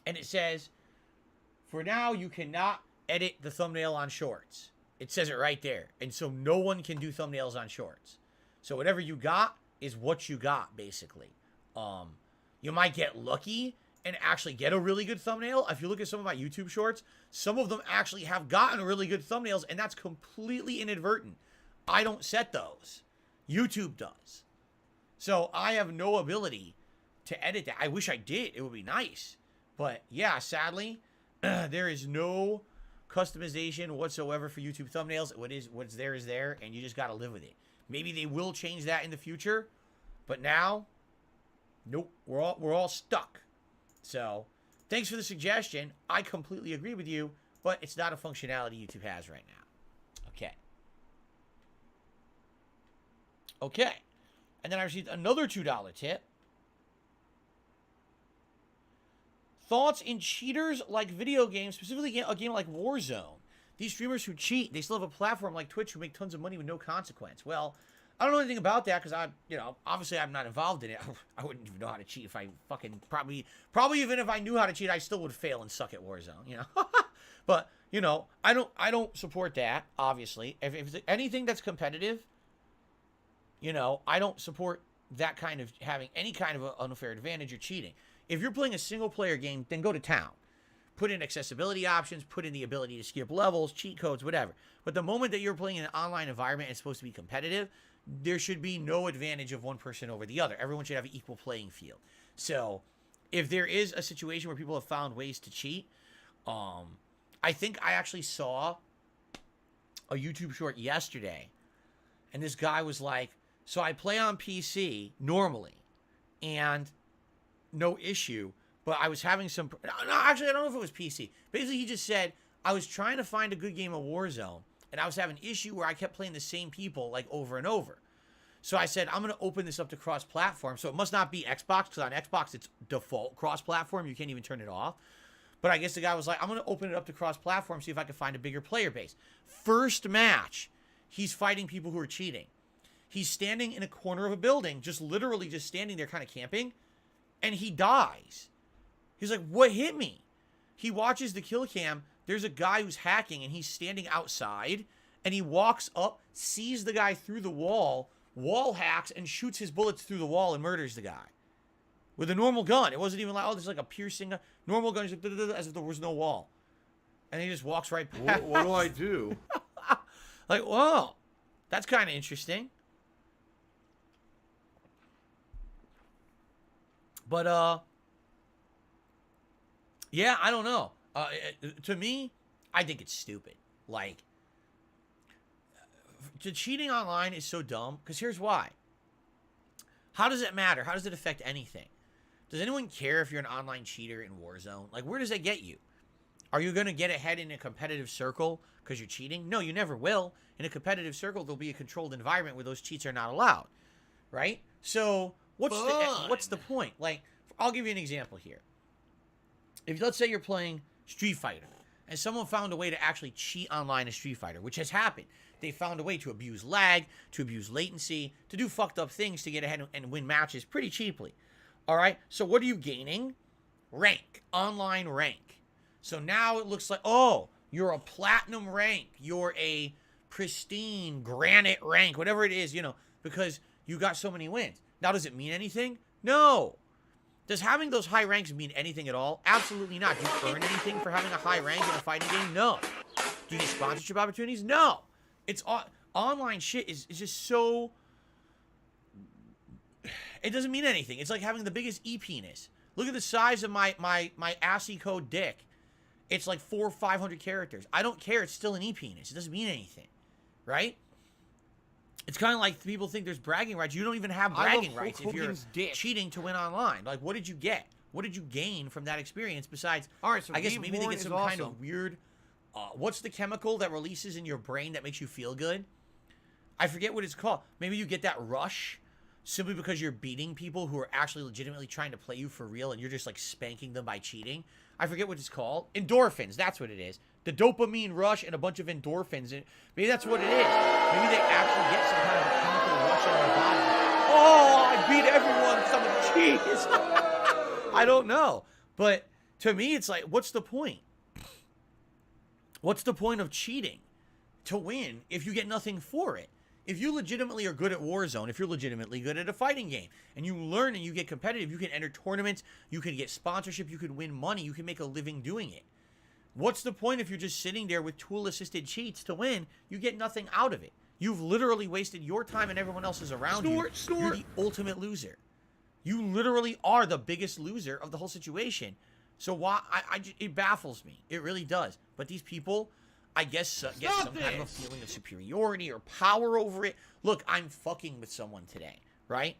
And it says, for now, you cannot edit the thumbnail on shorts. It says it right there. And so no one can do thumbnails on shorts. So whatever you got is what you got, basically. You might get lucky and actually get a really good thumbnail. If you look at some of my YouTube shorts, some of them actually have gotten really good thumbnails, and that's completely inadvertent. I don't set those. YouTube does. So I have no ability to edit that. I wish I did. It would be nice. But yeah, sadly, there is no customization whatsoever for YouTube thumbnails. What's there is there, and you just got to live with it. Maybe they will change that in the future, but now, nope, we're all stuck. So, thanks for the suggestion. I completely agree with you, but it's not a functionality YouTube has right now. Okay. Okay. And then I received another $2 tip. Thoughts in cheaters like video games, specifically a game like Warzone. These streamers who cheat, they still have a platform like Twitch who make tons of money with no consequence. Well, I don't know anything about that because obviously I'm not involved in it. I wouldn't even know how to cheat if I fucking probably even if I knew how to cheat, I still would fail and suck at Warzone, But, I don't support that, obviously. If it's anything that's competitive, I don't support that kind of having any kind of an unfair advantage or cheating. If you're playing a single player game, then go to town. Put in accessibility options, put in the ability to skip levels, cheat codes, whatever. But the moment that you're playing in an online environment and it's supposed to be competitive, there should be no advantage of one person over the other. Everyone should have an equal playing field. So if there is a situation where people have found ways to cheat, I think I actually saw a YouTube short yesterday, and this guy was like, so I play on PC normally, and no issue, but I was having some... No, actually, I don't know if it was PC. Basically, he just said, I was trying to find a good game of Warzone, and I was having an issue where I kept playing the same people, like, over and over. So I said, I'm going to open this up to cross-platform. So it must not be Xbox, because on Xbox, it's default cross-platform. You can't even turn it off. But I guess the guy was like, I'm going to open it up to cross-platform, see if I can find a bigger player base. First match, he's fighting people who are cheating. He's standing in a corner of a building, just literally just standing there kind of camping, and he dies. He's like, what hit me? He watches the kill cam. There's a guy who's hacking, and he's standing outside, and he walks up, sees the guy through the wall hacks, and shoots his bullets through the wall and murders the guy. With a normal gun. It wasn't even like, oh, there's like a piercing, normal gun. He's like, as if there was no wall. And he just walks right past. What do I do? Like, whoa, that's kind of interesting. But, yeah, I don't know. To me, I think it's stupid. Like, cheating online is so dumb, because here's why. How does it matter? How does it affect anything? Does anyone care if you're an online cheater in Warzone? Like, where does that get you? Are you going to get ahead in a competitive circle because you're cheating? No, you never will. In a competitive circle, there'll be a controlled environment where those cheats are not allowed, right? So what's the point? Like, I'll give you an example here. If let's say you're playing Street Fighter, and someone found a way to actually cheat online in Street Fighter, which has happened. They found a way to abuse lag, to abuse latency, to do fucked up things to get ahead and win matches pretty cheaply. All right? So what are you gaining? Rank. Online rank. So now it looks like, oh, you're a platinum rank. You're a pristine granite rank, whatever it is, because you got so many wins. Now, does it mean anything? No. Does having those high ranks mean anything at all? Absolutely not. Do you earn anything for having a high rank in a fighting game? No. Do you get sponsorship opportunities? No. It's online shit is just so... It doesn't mean anything. It's like having the biggest e-penis. Look at the size of my assy code dick. It's like 400 or 500 characters. I don't care. It's still an e-penis. It doesn't mean anything. Right? It's kind of like people think there's bragging rights. You don't even have bragging rights if you're cheating to win online. Like, what did you get? What did you gain from that experience besides... All right, so I guess maybe they get some kind of weird... what's the chemical that releases in your brain that makes you feel good? I forget what it's called. Maybe you get that rush simply because you're beating people who are actually legitimately trying to play you for real and you're just like spanking them by cheating. I forget what it's called. Endorphins, that's what it is. The dopamine rush and a bunch of endorphins. And maybe that's what it is. Maybe they actually get some kind of a chemical rush in their body. Oh, I beat everyone with some of the cheese. I don't know. But to me, it's like, what's the point? What's the point of cheating to win if you get nothing for it? If you legitimately are good at Warzone, if you're legitimately good at a fighting game, and you learn and you get competitive, you can enter tournaments, you can get sponsorship, you can win money, you can make a living doing it. What's the point if you're just sitting there with tool-assisted cheats to win? You get nothing out of it. You've literally wasted your time and everyone else's around you. You're the ultimate loser. You literally are the biggest loser of the whole situation. So why? It baffles me. It really does. But these people, I guess, get some kind of a feeling of superiority or power over it. Look, I'm fucking with someone today, right?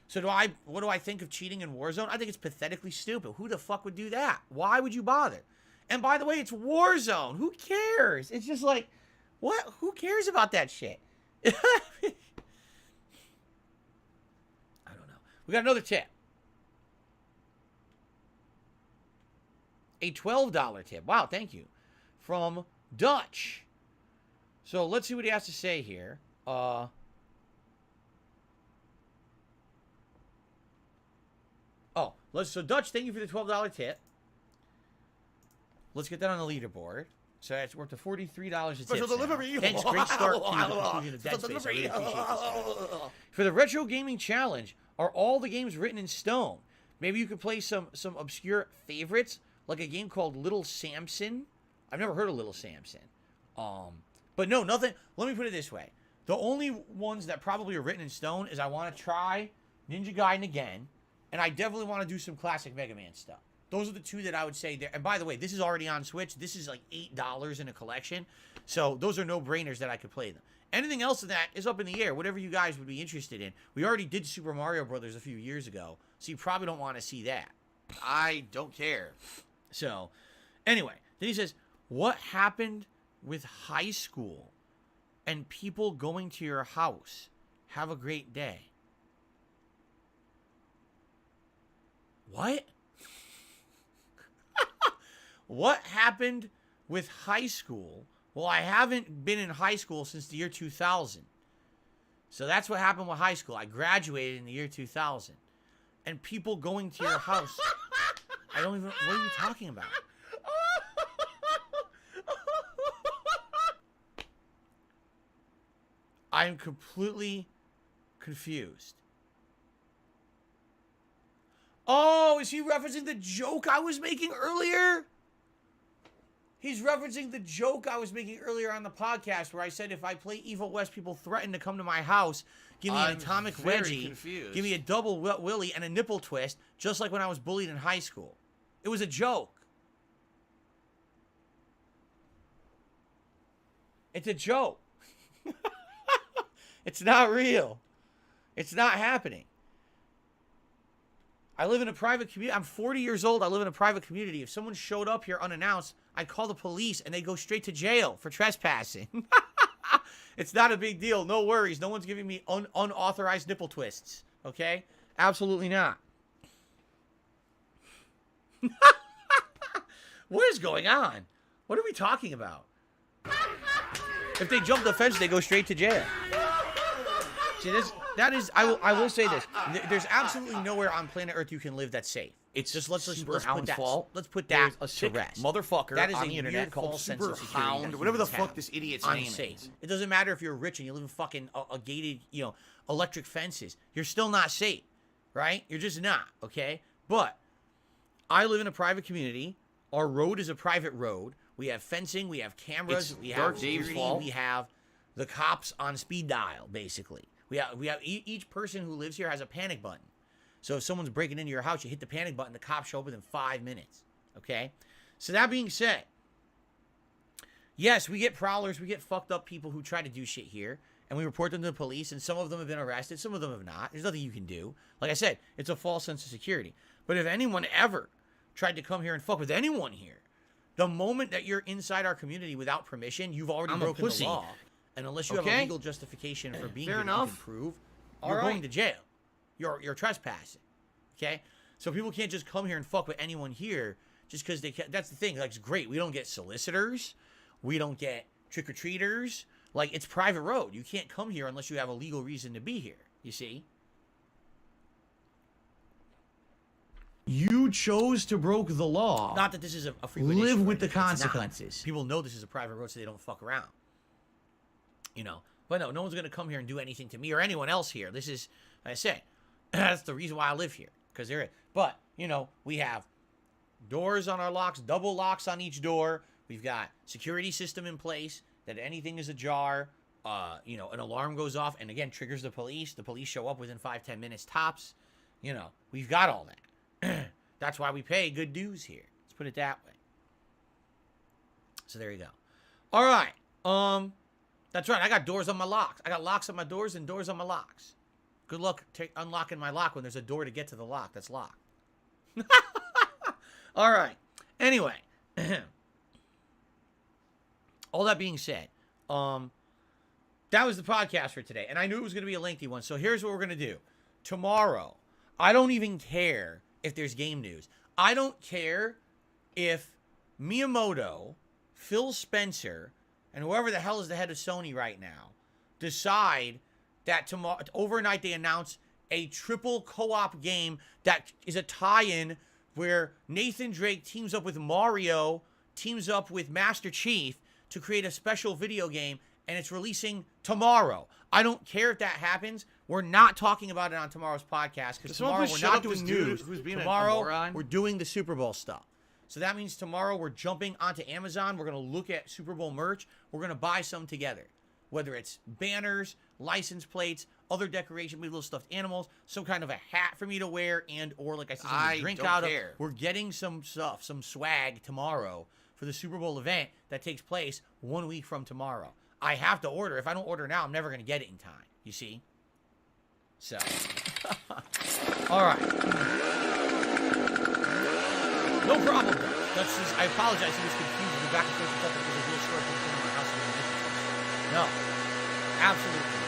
So what do I think of cheating in Warzone? I think it's pathetically stupid. Who the fuck would do that? Why would you bother? And by the way, it's Warzone. Who cares? It's just like, what? Who cares about that shit? I don't know. We got another tip. A $12 tip. Wow, thank you. From Dutch. So let's see what he has to say here. So Dutch, thank you for the $12 tip. Let's get that on the leaderboard. So it's worth to $43 a tip. Special delivery. Thanks, great start to the conclusion of Dead Space. I really appreciate this. For the Retro Gaming Challenge, are all the games written in stone? Maybe you could play some obscure favorites, like a game called Little Samson. I've never heard of Little Samson. But no, nothing. Let me put it this way. The only ones that probably are written in stone is I want to try Ninja Gaiden again, and I definitely want to do some classic Mega Man stuff. Those are the two that I would say there. And by the way, this is already on Switch. This is like $8 in a collection. So those are no-brainers that I could play them. Anything else of that is up in the air. Whatever you guys would be interested in. We already did Super Mario Brothers a few years ago. So you probably don't want to see that. I don't care. So, anyway. Then he says, what happened with high school and people going to your house? Have a great day. What? What happened with high school? Well, I haven't been in high school since the year 2000. So that's what happened with high school. I graduated in the year 2000. And people going to your house. I don't even... What are you talking about? I'm completely confused. Oh, is he referencing the joke I was making earlier? He's referencing the joke I was making earlier on the podcast where I said if I play Evil West, people threaten to come to my house, give me an atomic wedgie, confused. give me a double willy, and a nipple twist, just like when I was bullied in high school. It was a joke. It's a joke. It's not real. It's not happening. I live in a private community. I'm 40 years old. I live in a private community. If someone showed up here unannounced, I'd call the police and they'd go straight to jail for trespassing. It's not a big deal. No worries. No one's giving me unauthorized nipple twists. Okay? Absolutely not. What is going on? What are we talking about? If they jump the fence, they go straight to jail. See, that is, I will say this. There's absolutely nowhere on planet Earth you can live that's safe. It's Just let's put that fault. Let's put that a to sick rest. motherfucker That is on a the internet weird called false sense Super of security Hound, that whatever the humans fuck have. this idiot's name Unsafe. is. It doesn't matter if you're rich and you live in fucking a gated, electric fences. You're still not safe, right? You're just not, okay? But I live in a private community. Our road is a private road. We have fencing. We have cameras. It's we Dark have Dave's security. fault. We have the cops on speed dial, basically. We have each person who lives here has a panic button. So if someone's breaking into your house, you hit the panic button, the cops show up within 5 minutes. Okay? So that being said, yes, we get prowlers, we get fucked up people who try to do shit here, and we report them to the police, and some of them have been arrested, some of them have not. There's nothing you can do. Like I said, it's a false sense of security. But if anyone ever tried to come here and fuck with anyone here, the moment that you're inside our community without permission, you've already broken the law. And unless you have a legal justification for being here that you can prove, you're going to jail. You're trespassing. Okay? So people can't just come here and fuck with anyone here just because they can't. That's the thing. Like, it's great. We don't get solicitors. We don't get trick-or-treaters. Like, it's private road. You can't come here unless you have a legal reason to be here. You see? You chose to broke the law. Not that this is a frequent issue. Live with the consequences. People know this is a private road, so they don't fuck around. But no one's going to come here and do anything to me or anyone else here. This is, like I said, that's the reason why I live here. Because there is. But, we have doors on our locks, double locks on each door. We've got security system in place that anything is ajar. An alarm goes off and, again, triggers the police. The police show up within 5-10 minutes tops. We've got all that. That's why we pay good dues here. Let's put it that way. So there you go. All right. That's right. I got doors on my locks. I got locks on my doors and doors on my locks. Good luck unlocking my lock when there's a door to get to the lock that's locked. All right. Anyway. All that being said, that was the podcast for today. And I knew it was going to be a lengthy one. So here's what we're going to do. Tomorrow, I don't even care if there's game news. I don't care if Miyamoto, Phil Spencer, and whoever the hell is the head of Sony right now decide that tomorrow, overnight, they announce a triple co-op game that is a tie-in where Nathan Drake teams up with Mario, teams up with Master Chief to create a special video game, and it's releasing tomorrow. I don't care if that happens. We're not talking about it on tomorrow's podcast because tomorrow we're not doing news. Tomorrow we're doing the Super Bowl stuff. So that means tomorrow we're jumping onto Amazon. We're going to look at Super Bowl merch. We're going to buy some together. Whether it's banners, license plates, other decoration, maybe little stuffed animals, some kind of a hat for me to wear, and or like I said, I something to drink don't out care. of. We're getting some stuff, some swag tomorrow for the Super Bowl event that takes place 1 week from tomorrow. I have to order. If I don't order now, I'm never going to get it in time. You see? So, all right. No problem. That's just, I apologize. He was confused. We're back and forth with because there's a real store thing in my house. No, absolutely.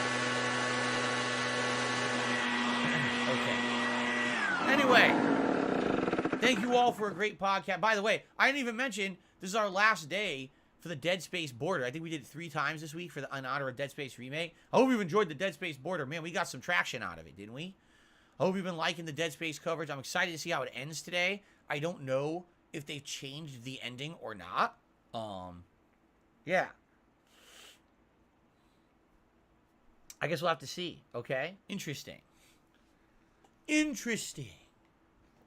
Okay. Anyway, thank you all for a great podcast. By the way, I didn't even mention this is our last day for the Dead Space border. I think we did it 3 times this week for the in honor of Dead Space remake. I hope you've enjoyed the Dead Space border. Man, we got some traction out of it, didn't we? I hope you've been liking the Dead Space coverage. I'm excited to see how it ends today. I don't know if they've changed the ending or not. Yeah. I guess we'll have to see, okay? Interesting.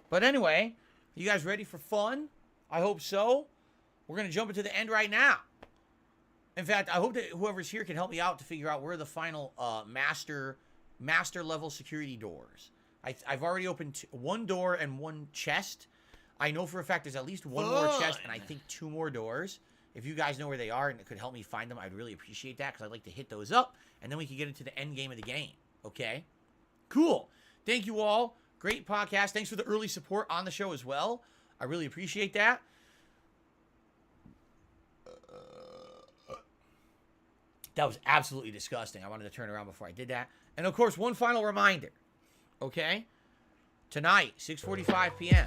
But anyway, you guys ready for fun? I hope so. We're going to jump into the end right now. In fact, I hope that whoever's here can help me out to figure out where are the final master level security doors. I've already opened 1 door and 1 chest. I know for a fact there's at least 1 more chest and I think 2 more doors. If you guys know where they are and it could help me find them, I'd really appreciate that because I'd like to hit those up and then we can get into the end game of the game. Okay? Cool. Thank you all. Great podcast. Thanks for the early support on the show as well. I really appreciate that. That was absolutely disgusting. I wanted to turn around before I did that. And of course, one final reminder. Okay? Tonight, 6:45 p.m.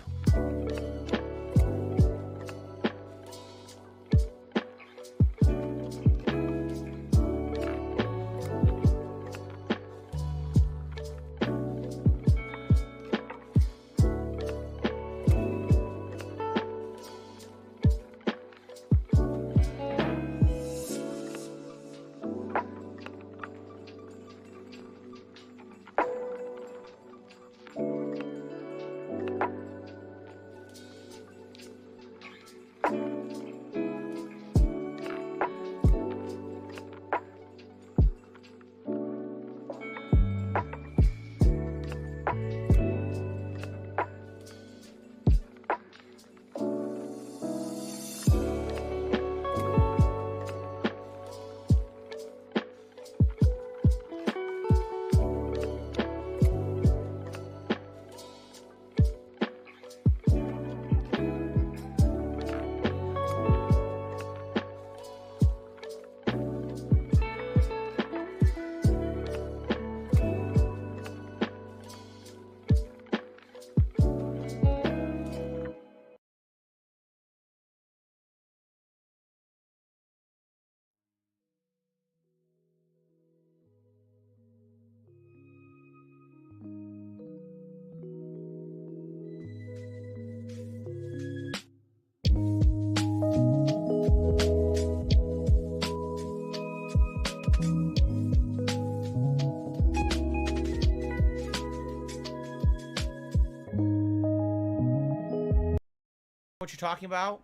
What you're talking about?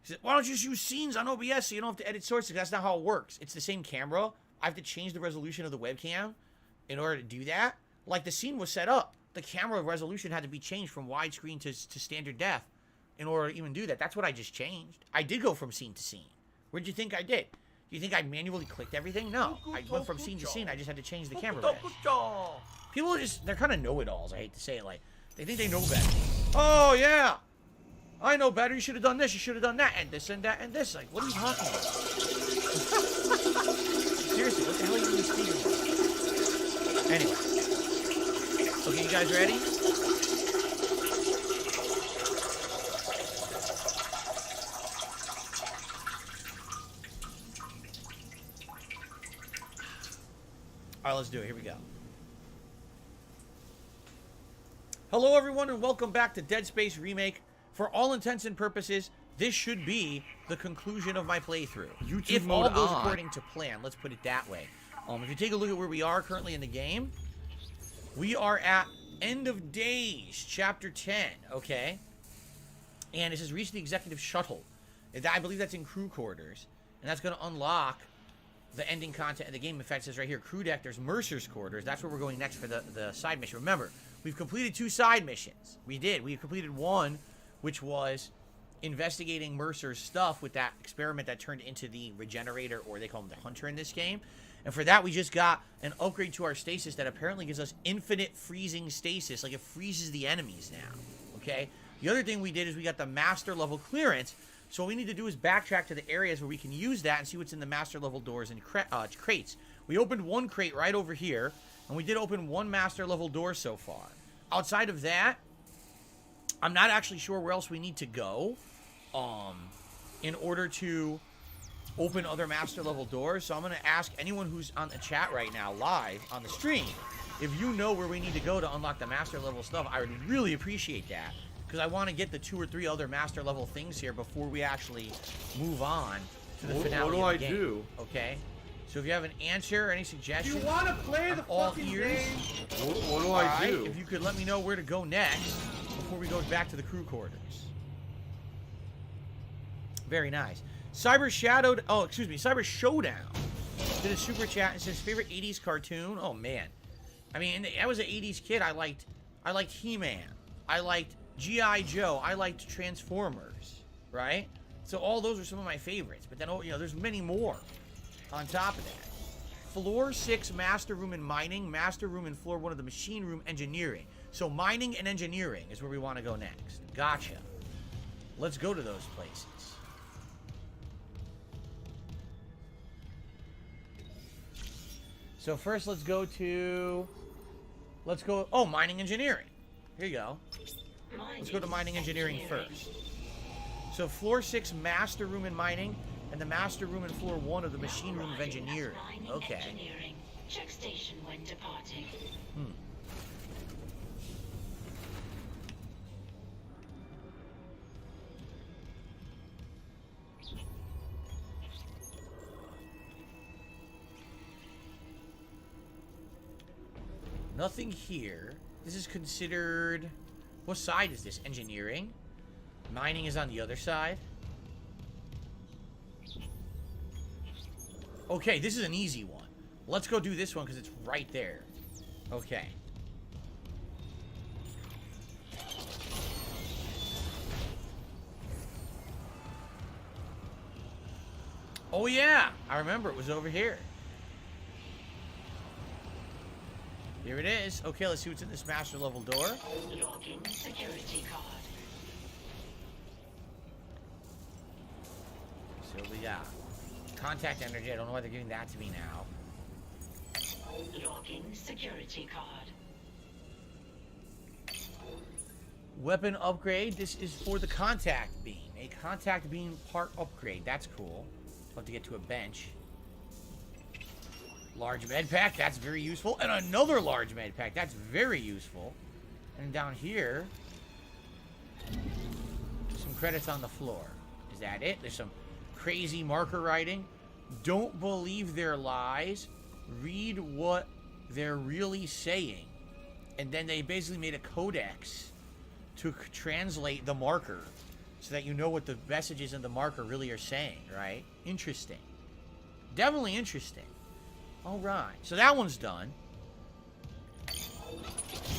He said, why don't you just use scenes on OBS so you don't have to edit sources? That's not how it works. It's the same camera. I have to change the resolution of the webcam in order to do that. Like the scene was set up. The camera resolution had to be changed from widescreen to standard def in order to even do that. That's what I just changed. I did go from scene to scene. Where'd you think I did? Do you think I manually clicked everything? No. I went from scene to scene. I just had to change the camera mesh. People just, they're kind of know-it-alls, I hate to say it. Like, they think they know better. Oh, yeah. I know better. You should have done this. You should have done that. And this and that and this. Like, what are you talking about? Seriously, what the hell are you even speaking about? Anyway. Okay, you guys ready? All right, let's do it. Here we go. Hello, everyone, and welcome back to Dead Space Remake. For all intents and purposes, this should be the conclusion of my playthrough. YouTube if all mode goes on. according to plan, let's put it that way. If you take a look at where we are currently in the game, we are at End of Days, Chapter 10, okay? And it says, reach the executive shuttle. I believe that's in crew quarters. And that's going to unlock the ending content of the game. In fact, it says right here, crew deck, there's Mercer's quarters. That's where we're going next for the side mission. Remember, we've completed 2 side missions. We did. We completed one, which was investigating Mercer's stuff with that experiment that turned into the regenerator, or they call him the hunter in this game. And for that, we just got an upgrade to our stasis that apparently gives us infinite freezing stasis. Like, it freezes the enemies now, okay? The other thing we did is we got the master level clearance. So what we need to do is backtrack to the areas where we can use that and see what's in the master level doors and crates. We opened one crate right over here, and we did open one master level door so far. Outside of that, I'm not actually sure where else we need to go in order to open other master level doors. So I'm going to ask anyone who's on the chat right now live on the stream, if you know where we need to go to unlock the master level stuff, I would really appreciate that, because I want to get the 2 or 3 other master level things here before we actually move on to the finale what of the game. do? Okay? So if you have an answer or any suggestions, You want to play the all fucking ears. game? What do All I right, do? if you could let me know where to go next before we go back to the crew quarters. Very nice. Cyber Showdown did a super chat and says favorite 80s cartoon. Oh man, I mean, I was an 80s kid. I liked He-Man. I liked G.I. Joe. I liked Transformers. Right? So all those are some of my favorites. But then, you know, there's many more on top of that. Floor 6 master room in mining, master room in floor 1 of the machine room engineering. So mining and engineering is where we want to go next. Gotcha. Let's go to those places. So first, let's go, oh, mining engineering. Here you go. Let's go to mining engineering first. So floor 6 master room in mining, and the master room in floor 1 of the machine room of engineering. Okay. Check station when departing. Nothing here. This is considered... What side is this? Engineering? Mining is on the other side. Okay, this is an easy one. Let's go do this one because it's right there. Okay. Oh yeah, I remember it was over here. Here it is. Okay, let's see what's in this master level door. Login security card. So we got contact energy. I don't know why they're giving that to me now. Login security card. Weapon upgrade. This is for the contact beam. A contact beam part upgrade. That's cool. I'll have to get to a bench. Large med pack. That's very useful. And another large med pack. That's very useful. And down here, some credits on the floor. Is that it? There's some crazy marker writing. Don't believe their lies. Read what they're really saying. And then they basically made a codex to translate the marker so that you know what the messages in the marker really are saying, right? Interesting. Definitely interesting. All right. So that one's done.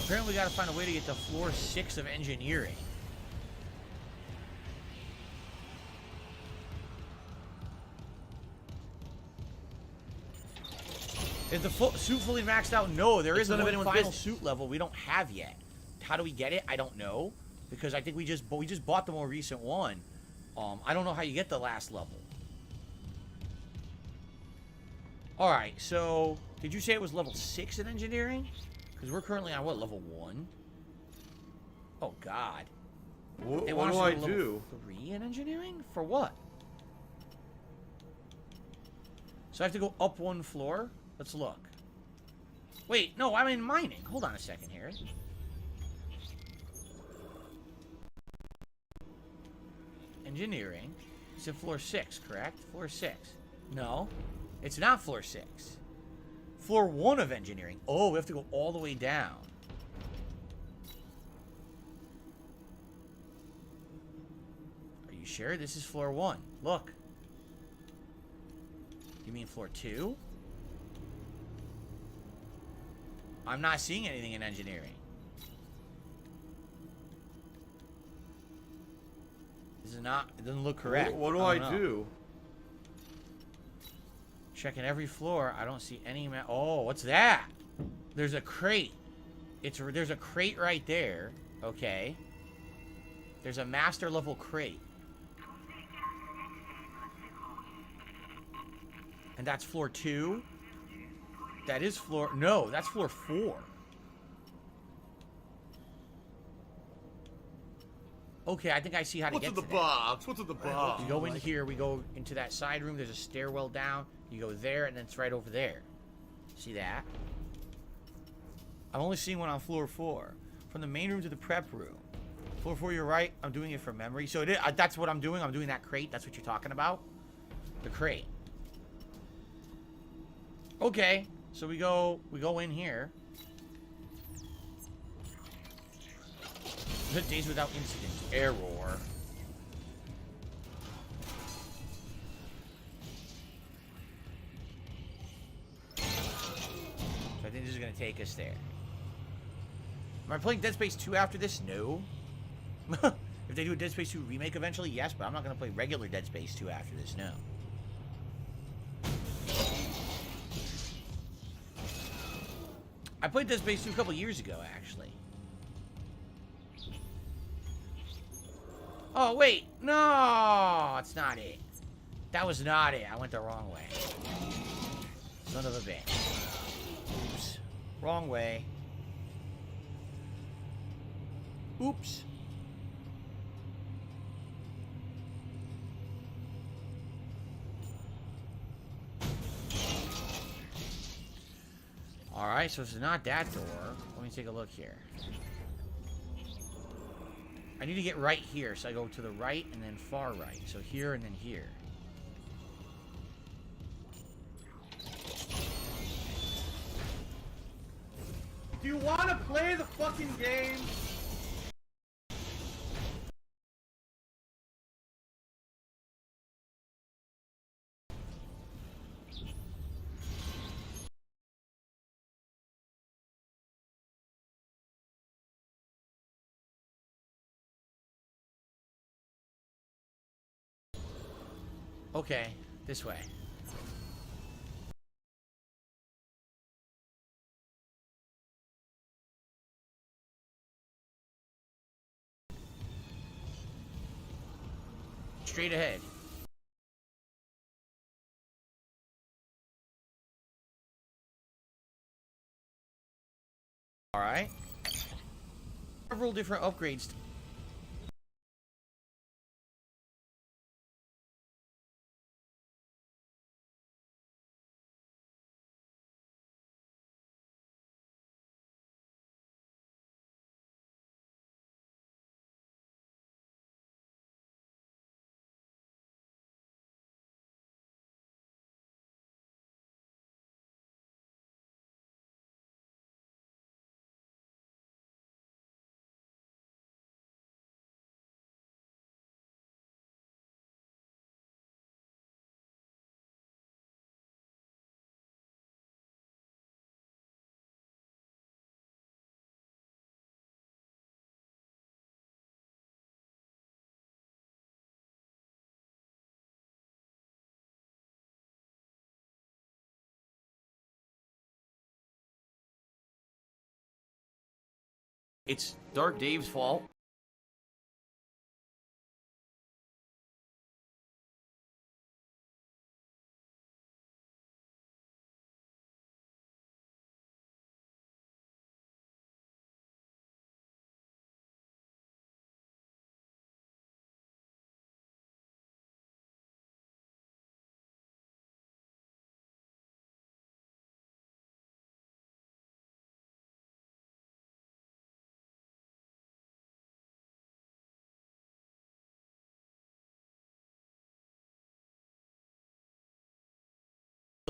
Apparently we got to find a way to get to floor 6 of engineering. Is the suit fully maxed out? No, there isn't a final suit level we don't have yet. How do we get it? I don't know, because I think we just bought the more recent one. I don't know how you get the last level. All right, so did you say it was level 6 in engineering? Because we're currently on what, level 1? Oh God. What want do us I to go do? level 3 in engineering? For what? So I have to go up 1 floor? Let's look. Wait, no, I'm in mining. Hold on a second here. Engineering. It's at floor 6, correct? Floor 6. No, it's not floor 6. Floor 1 of engineering. Oh, we have to go all the way down. Are you sure? This is floor 1. Look. You mean floor 2? I'm not seeing anything in engineering. This is not, it doesn't look correct. What do I do? Checking every floor. I don't see any oh, what's that? There's a crate. There's a crate right there. Okay. There's a master level crate. And that's floor 2? That is floor... No, that's floor 4. Okay, I think I see how to get to that. What's in the box? You go in here, we go into that side room, there's a stairwell down, you go there, and then it's right over there. See that? I'm only seeing one on floor 4. From the main room to the prep room. Floor 4, you're right, I'm doing it from memory. So that's what I'm doing, I'm doing that crate, that's what you're talking about? The crate. Okay, so we go in here. Days without incident. Error. So I think this is going to take us there. Am I playing Dead Space 2 after this? No. If they do a Dead Space 2 remake eventually, yes, but I'm not going to play regular Dead Space 2 after this, no. I played Dead Space 2 a couple years ago, actually. Oh, wait. No, it's not it. That was not it. I went the wrong way. Son of a bitch. Oops. Wrong way. Oops. Alright, so it's not that door. Let me take a look here. I need to get right here, so I go to the right and then far right. So here and then here. Do you want to play the fucking game? Okay, this way. Straight ahead. Alright. Several different upgrades. It's Dark Dave's fault.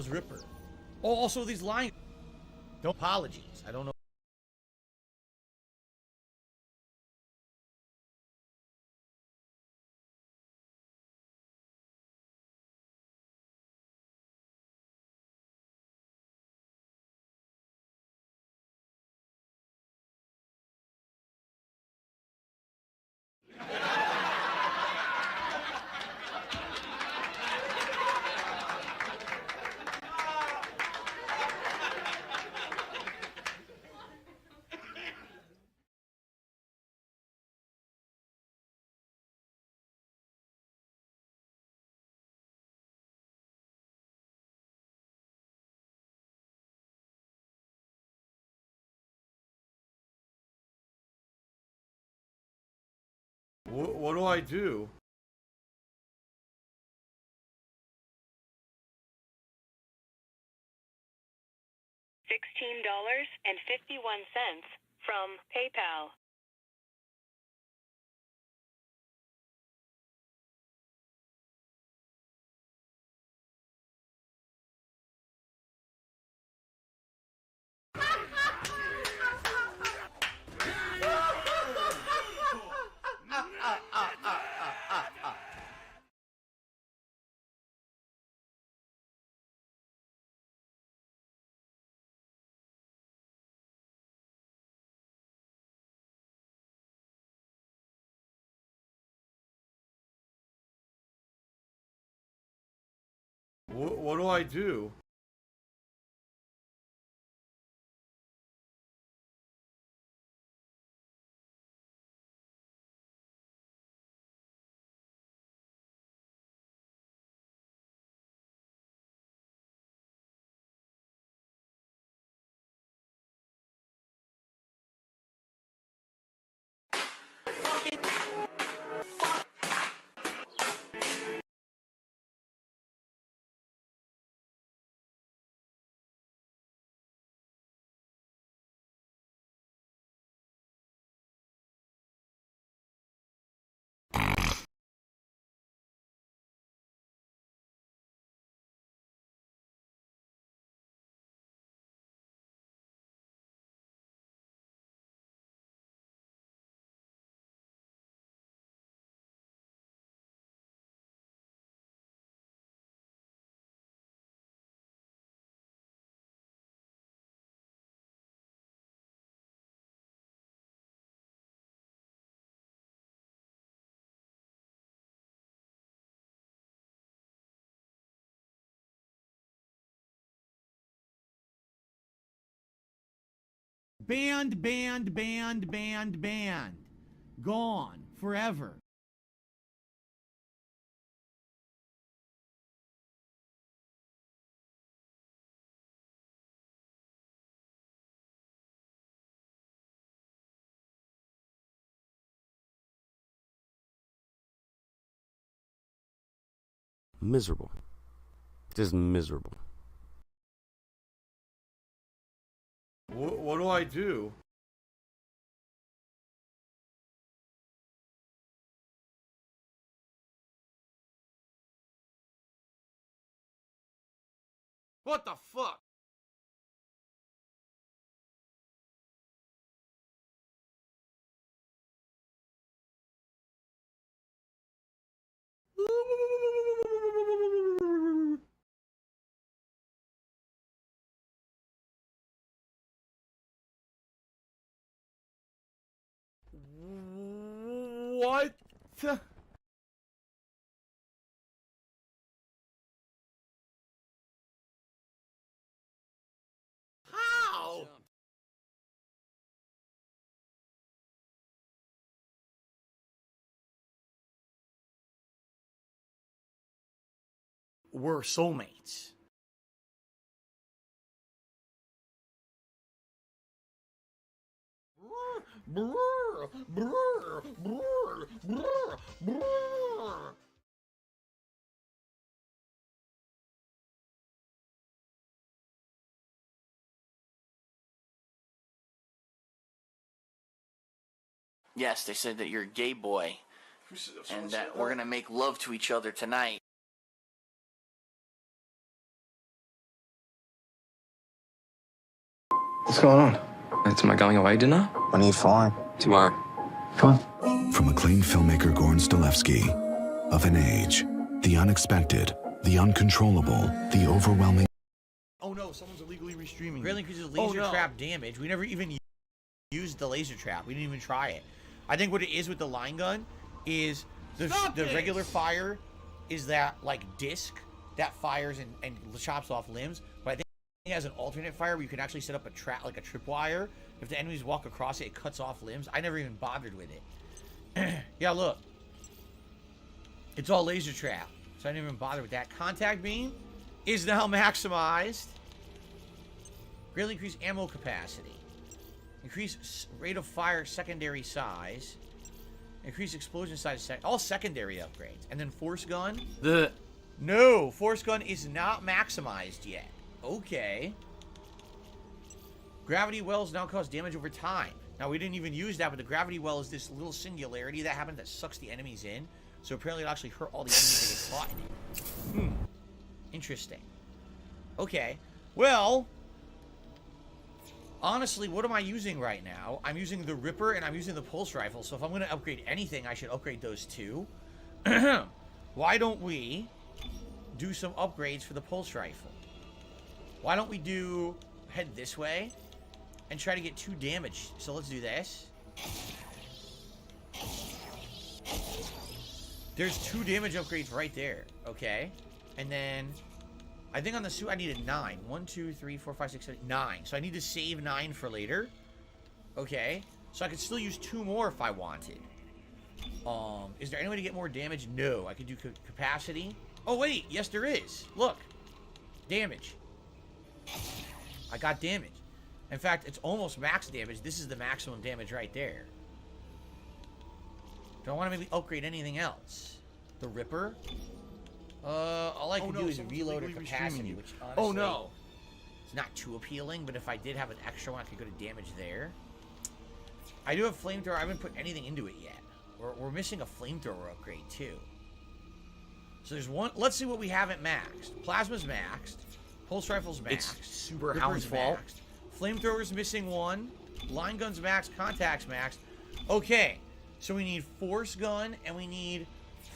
Ripper. Oh, also these lines. No apologies. I don't know. What do I do? $16.51 from PayPal. What do I do? Banned. Gone. Forever. Miserable. Just miserable. What do I do? What the fuck? What? How? We're soulmates. Yes, they said that you're a gay boy, and that we're gonna make love to each other tonight. What's going on? It's my going away dinner. When are you flying? Tomorrow. Come on. From acclaimed filmmaker Goran Stolevsky, Of an Age, the unexpected, the uncontrollable, the overwhelming. Oh no, someone's illegally restreaming. Greatly increases laser trap damage. We never even used the laser trap. We didn't even try it. I think what it is with the line gun is the regular fire is that like disc that fires and chops off limbs. But I think it has an alternate fire where you can actually set up a trap, like a tripwire. If the enemies walk across it, it cuts off limbs. I never even bothered with it. Yeah, look. It's all laser trap. So I didn't even bother with that. Contact beam is now maximized. Greatly increased ammo capacity. Increase rate of fire secondary size. Increase explosion size. All secondary upgrades. And then force gun. The No, force gun is not maximized yet. Okay. Gravity wells now cause damage over time. Now, we didn't even use that, but the gravity well is this little singularity that happens that sucks the enemies in. So apparently it'll actually hurt all the enemies that get caught in it. Interesting. Okay. Well, honestly, what am I using right now? I'm using the Ripper and I'm using the Pulse Rifle. So if I'm going to upgrade anything, I should upgrade those two. Why don't we do some upgrades for the Pulse Rifle? Why don't we head this way and try to get 2 damage? So let's do this. There's 2 damage upgrades right there. Okay. And then I think on the suit I needed 9. 1, 2, 3, 4, 5, 6, 7, 9. So I need to save 9 for later. Okay. So I could still use 2 more if I wanted. Is there any way to get more damage? No. I could do capacity. Oh, wait. Yes, there is. Look. Damage. I got damage. In fact, it's almost max damage. This is the maximum damage right there. Do I want to maybe upgrade anything else? The Ripper? All I can do is reload or capacity, which honestly, it's not too appealing, but if I did have an extra one, I could go to damage there. I do have flamethrower. I haven't put anything into it yet. We're missing a flamethrower upgrade, too. So there's one. Let's see what we haven't maxed. Plasma's maxed. Pulse Rifle's maxed. It's Super Ripper's Hound's fault. maxed. Flamethrower's missing 1. Line Gun's maxed. Contact's maxed. Okay. So we need Force Gun and we need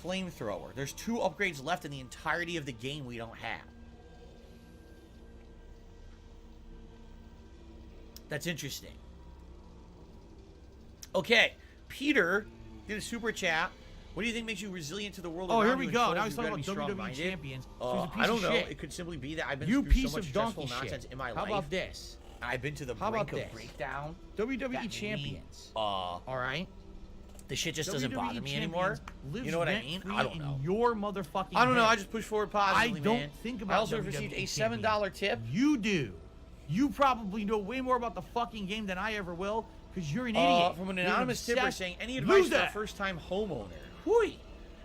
Flamethrower. There's 2 upgrades left in the entirety of the game we don't have. That's interesting. Okay. Peter did a super chat. What do you think makes you resilient to the world around you? Oh, here we go. Now he's talking about WWE strong-minded? champions. So he's a piece I don't of know. shit. It could simply be that I've been You through piece so much of stressful donkey nonsense shit. in my How life. about this? I've been to the How brink about of this? breakdown. WWE champions. All right. The shit just doesn't bother me champions anymore. lives You know what I rent mean? free I don't know. in your motherfucking I don't know. head. I just push forward positively, I don't man. think about I also WWE received a champions. $7 tip. You do. You probably know way more about the fucking game than I ever will, because you're an idiot. From an You're anonymous tipper obsessed saying, any advice for loser. a first-time homeowner? Hui.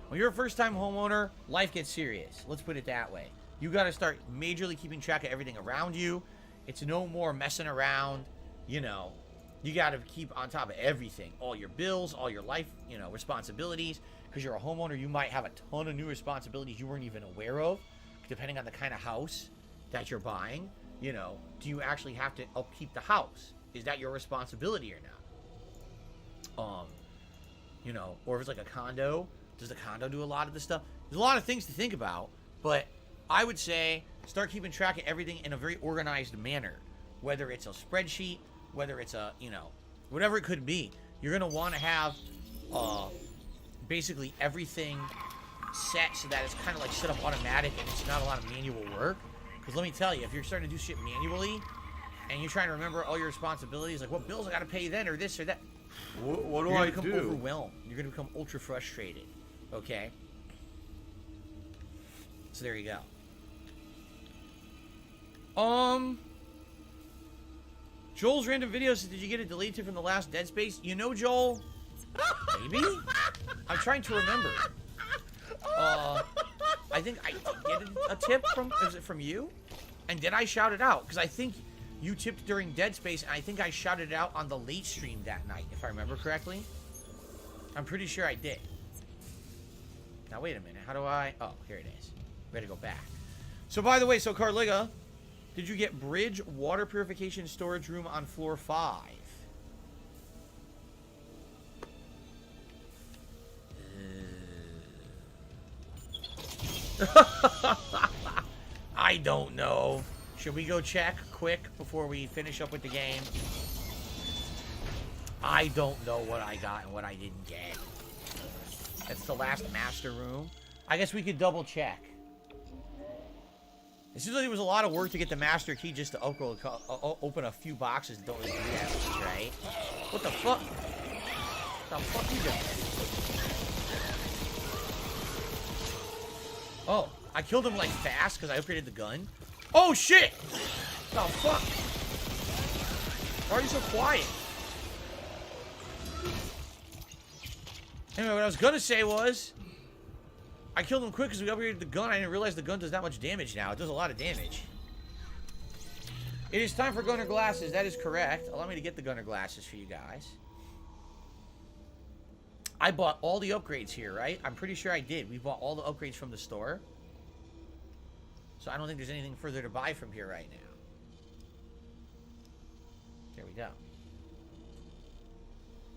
When you're a first-time homeowner, life gets serious. Let's put it that way. You got to start majorly keeping track of everything around you. It's no more messing around. You know, you got to keep on top of everything. All your bills, all your life, responsibilities. Because you're a homeowner, you might have a ton of new responsibilities you weren't even aware of, depending on the kind of house that you're buying. Do you actually have to upkeep the house? Is that your responsibility or not? Or if it's like a condo, does the condo do a lot of this stuff? There's a lot of things to think about, but I would say start keeping track of everything in a very organized manner. Whether it's a spreadsheet, whether it's a, whatever it could be. You're going to want to have basically everything set so that it's kind of like set up automatic and it's not a lot of manual work. Because let me tell you, if you're starting to do shit manually and you're trying to remember all your responsibilities, like what bills I got to pay then or this or that, What do you're I gonna become do? overwhelmed. You're going to become ultra frustrated. Okay? So there you go. Joel's random video says, did you get a delete tip from the last Dead Space? Joel? Maybe? I'm trying to remember. I think I did get a tip is it from you? And did I shout it out? Because I think you tipped during Dead Space, and I think I shouted it out on the late stream that night, if I remember correctly. I'm pretty sure I did. Now, wait a minute. How do I... Oh, here it is. We gotta go back. So, by the way, Carliga, did you get bridge water purification storage room on floor 5? I don't know. Should we go check quick before we finish up with the game? I don't know what I got and what I didn't get. That's the last master room. I guess we could double check. It seems like it was a lot of work to get the master key just to open a few boxes that don't really do that much, right? What the fuck? What the fuck you doing? Oh, I killed him like fast because I upgraded the gun. Oh shit! What the fuck? Why are you so quiet? Anyway, what I was gonna say was, I killed him quick because we upgraded the gun. I didn't realize the gun does that much damage now. It does a lot of damage. It is time for gunner glasses. That is correct. Allow me to get the gunner glasses for you guys. I bought all the upgrades here, right? I'm pretty sure I did. We bought all the upgrades from the store. So I don't think there's anything further to buy from here right now. There we go.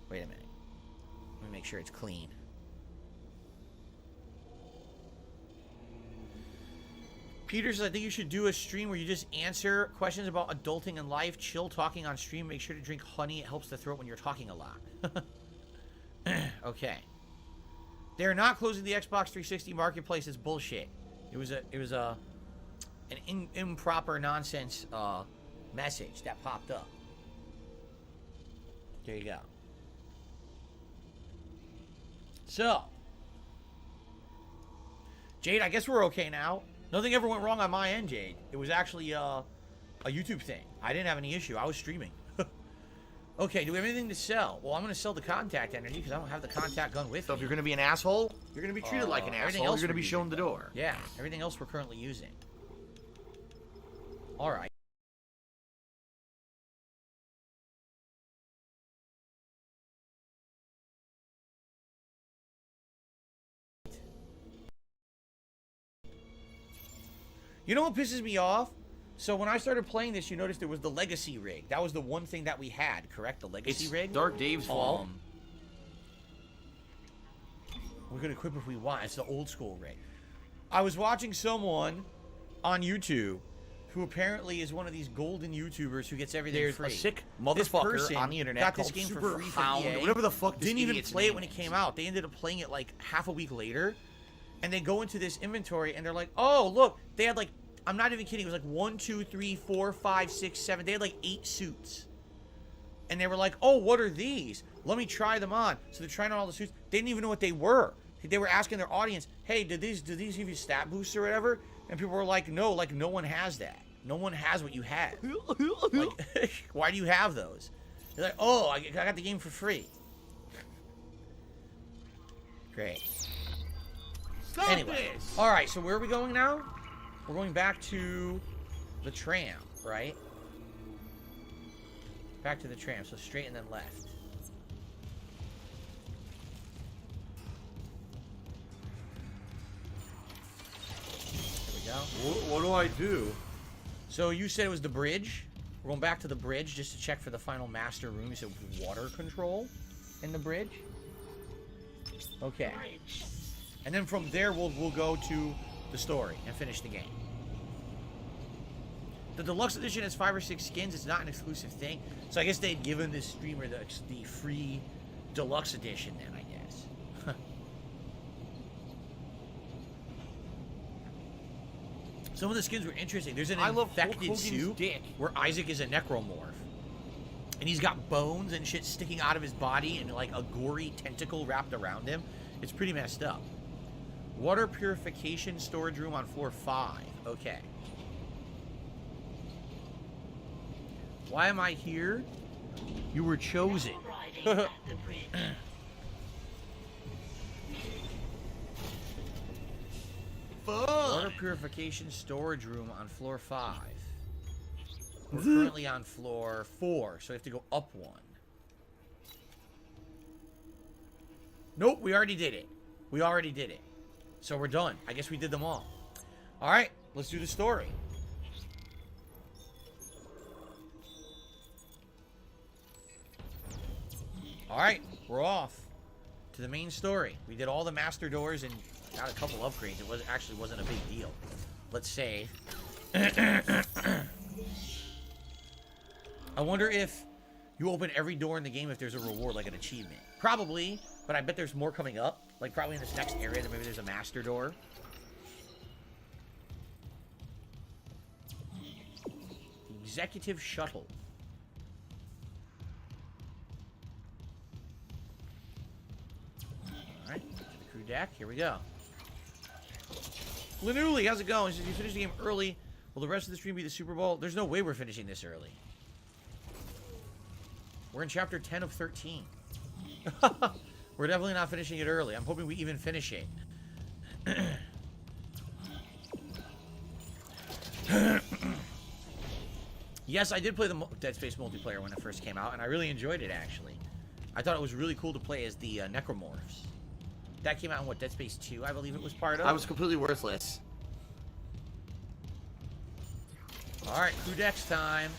Wait a minute. Let me make sure it's clean. Peter says, I think you should do a stream where you just answer questions about adulting and life. Chill talking on stream. Make sure to drink honey. It helps the throat when you're talking a lot. Okay. They're not closing the Xbox 360 marketplace. It's bullshit. It was an improper nonsense message that popped up. There you go. So, Jade, I guess we're okay now. Nothing ever went wrong on my end, Jade. It was actually a YouTube thing. I didn't have any issue. I was streaming. Okay, do we have anything to sell? Well, I'm going to sell the contact energy because I don't have the contact gun with me. So if you're going to be an asshole, you're going to be treated like an asshole. You're going to be shown the door. Yeah, everything else we're currently using. All right. You know what pisses me off? So when I started playing this, you noticed there was the legacy rig. That was the one thing that we had, correct? The legacy rig? Dark Dave's fault. We're going to equip if we want. It's the old school rig. I was watching someone on YouTube who apparently is one of these golden YouTubers who gets everything free. There's a sick motherfucker on the internet got this called game Super for free Hound, from EA. whatever the fuck this Didn't even idiot's play it name when it is. came out. They ended up playing it like half a week later. And they go into this inventory and they're like, oh, look. They had like, I'm not even kidding. It was like 1, 2, 3, 4, 5, 6, 7. They had like 8 suits. And they were like, oh, what are these? Let me try them on. So they're trying on all the suits. They didn't even know what they were. They were asking their audience, hey, did these give you stat boosts or whatever? And people were like, no one has that. No one has what you had. Like, why do you have those? They're like, oh, I got the game for free. Great. Stop Anyway, this! all right, so where are we going now? We're going back to the tram, right? Back to the tram, so straight and then left. There we go. What do I do? So you said it was the bridge. We're going back to the bridge just to check for the final master room. You said water control in the bridge. Okay. And then from there, we'll go to the story and finish the game. The deluxe edition has 5 or 6 skins. It's not an exclusive thing. So I guess they'd given this streamer the free deluxe edition then, I guess. Some of the skins were interesting. There's an infected suit where Isaac is a necromorph. And he's got bones and shit sticking out of his body and like a gory tentacle wrapped around him. It's pretty messed up. Water purification storage room on floor 5. Okay. Why am I here? You were chosen. Water purification storage room on floor 5. We're currently on floor 4, so we have to go up 1. Nope, we already did it. We already did it. So we're done. I guess we did them all. Alright, let's do the story. Alright, we're off to the main story. We did all the master doors and got a couple upgrades. It actually wasn't a big deal. Let's save. I wonder if you open every door in the game if there's a reward, like an achievement. Probably, but I bet there's more coming up. Like probably in this next area, maybe there's a master door. The executive shuttle. Alright, to the crew deck. Here we go. Lanuli, how's it going? Since you finished the game early, will the rest of the stream be the Super Bowl? There's no way we're finishing this early. We're in chapter 10 of 13. We're definitely not finishing it early. I'm hoping we even finish it. Yes, I did play the Dead Space multiplayer when it first came out, and I really enjoyed it, actually. I thought it was really cool to play as the Necromorphs. That came out in, what, Dead Space 2, I believe it was part of? I was completely worthless. Alright, crew decks time.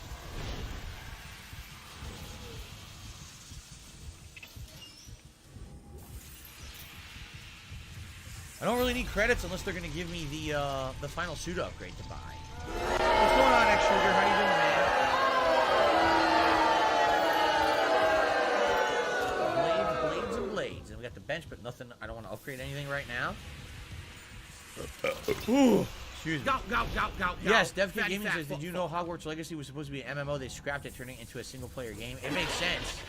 I don't really need credits unless they're going to give me the final suit upgrade to buy. What's going on, X-Shooter? How you doing, man? Blades and blades. And we got the bench, but nothing. I don't want to upgrade anything right now. Ooh. Excuse me. Go. Yes, DevKid Gaming says, did you know Hogwarts Legacy was supposed to be an MMO? They scrapped it, turning it into a single-player game. It makes sense.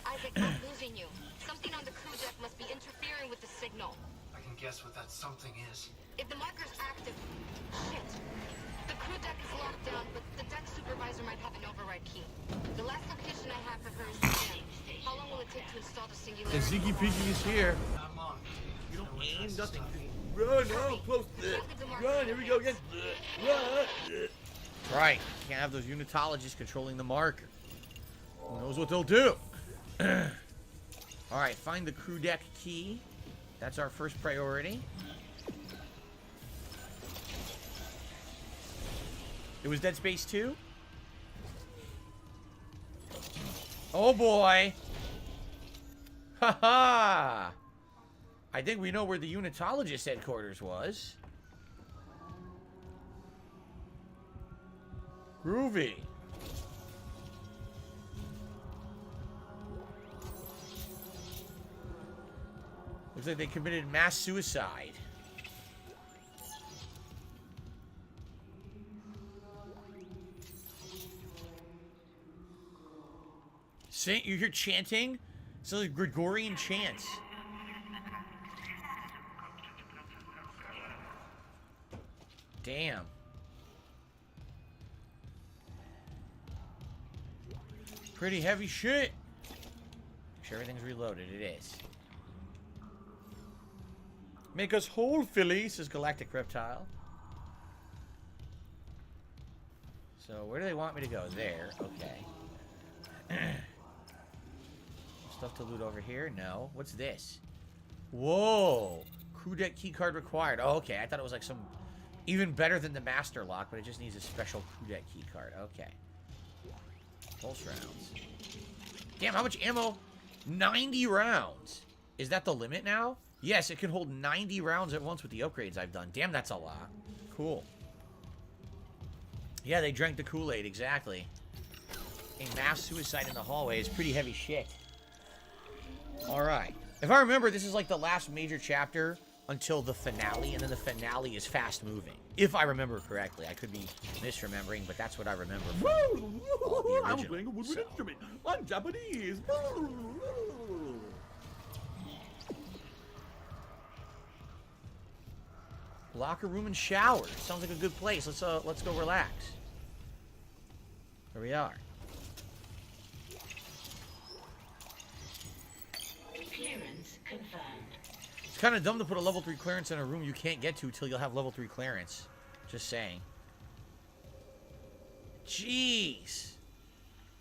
Isaac, I'm losing you. Something on the crew deck must be interfering with the signal. I can guess what that something is. If the marker's active... Shit. The crew deck is locked down, but the deck supervisor might have an override key. The last location I have for her is the Dent. How long will it take to install the singularity? The Ziggy Piggy is here. I'm on. You don't aim nothing. Run, no, close. Run, here we go again. Run. Right. Can't have those unitologists controlling the marker. Who knows what they'll do? Alright, find the crew deck key. That's our first priority. It was Dead Space 2? Oh boy! Haha! I think we know where the unitologist headquarters was. Groovy. Looks like they committed mass suicide. Saint, you hear chanting? It's like Gregorian chants. Damn. Pretty heavy shit. Make sure everything's reloaded. It is. Make us whole, Philly, says Galactic Reptile. So, where do they want me to go? There. Okay. Stuff to loot over here? No. What's this? Whoa. Crew deck keycard required. Oh, okay. I thought it was like some... even better than the master lock, but it just needs a special crew deck keycard. Okay. Pulse rounds. Damn, how much ammo? 90 rounds. Is that the limit now? Yes, it can hold 90 rounds at once with the upgrades I've done. Damn, that's a lot. Cool. Yeah, they drank the Kool-Aid, exactly. A mass suicide in the hallway is pretty heavy shit. Alright. If I remember, this is like the last major chapter until the finale, and then the finale is fast moving. If I remember correctly. I could be misremembering, but that's what I remember from all the I'm original, playing a woodwind so. instrument. I'm Japanese. Locker room and shower. Sounds like a good place. Let's go relax. Here we are. Clearance confirmed. It's kind of dumb to put a level 3 clearance in a room you can't get to till you'll have level 3 clearance. Just saying. Jeez.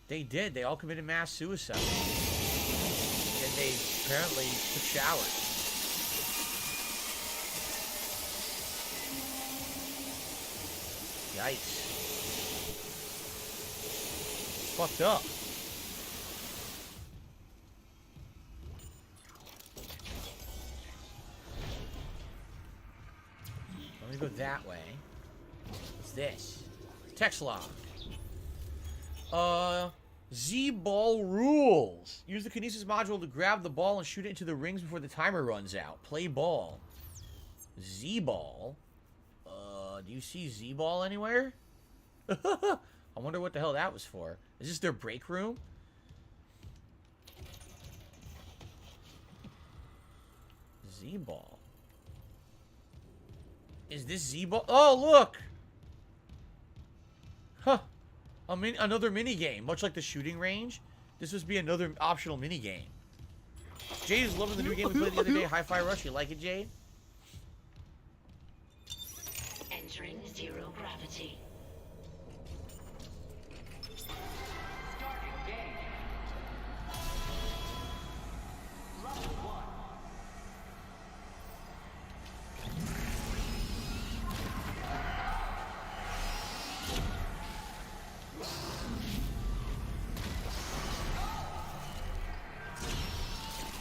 They did. They all committed mass suicide. And they apparently took showers. Yikes. It's fucked up. Let me go that way. What's this? Text log. Z-ball rules. Use the kinesis module to grab the ball and shoot it into the rings before the timer runs out. Play ball. Z-ball? Do you see Z-ball anywhere? I wonder what the hell that was for. Is this their break room? Z-ball. Is this Z-ball? Oh, look! Huh. Another mini game, much like the shooting range. This must be another optional mini game. Jade is loving the new game we played the other day, Hi-Fi Rush. You like it, Jade? Entering zero gravity.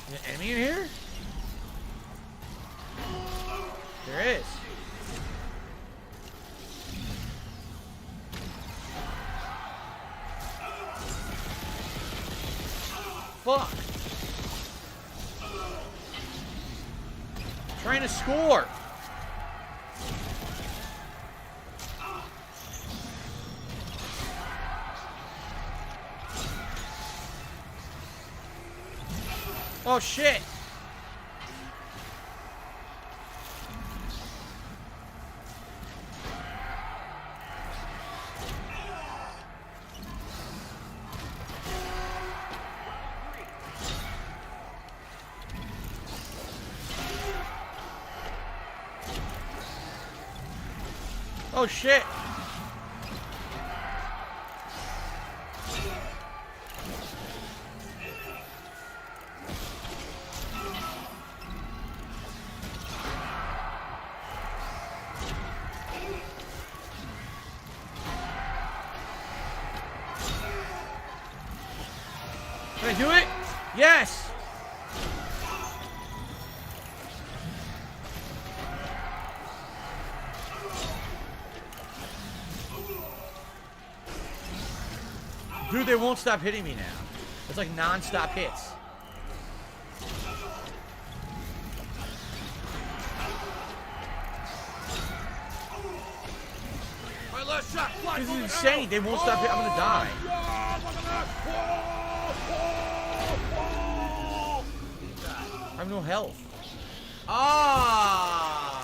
Is there an enemy in here? There is. Fuck. Trying to score. Oh shit. Oh shit. Can I do it? Yes. Dude, they won't stop hitting me now. It's like non-stop hits. My last shot. This is insane. They won't stop hitting. I'm gonna die. I have no health. Aha.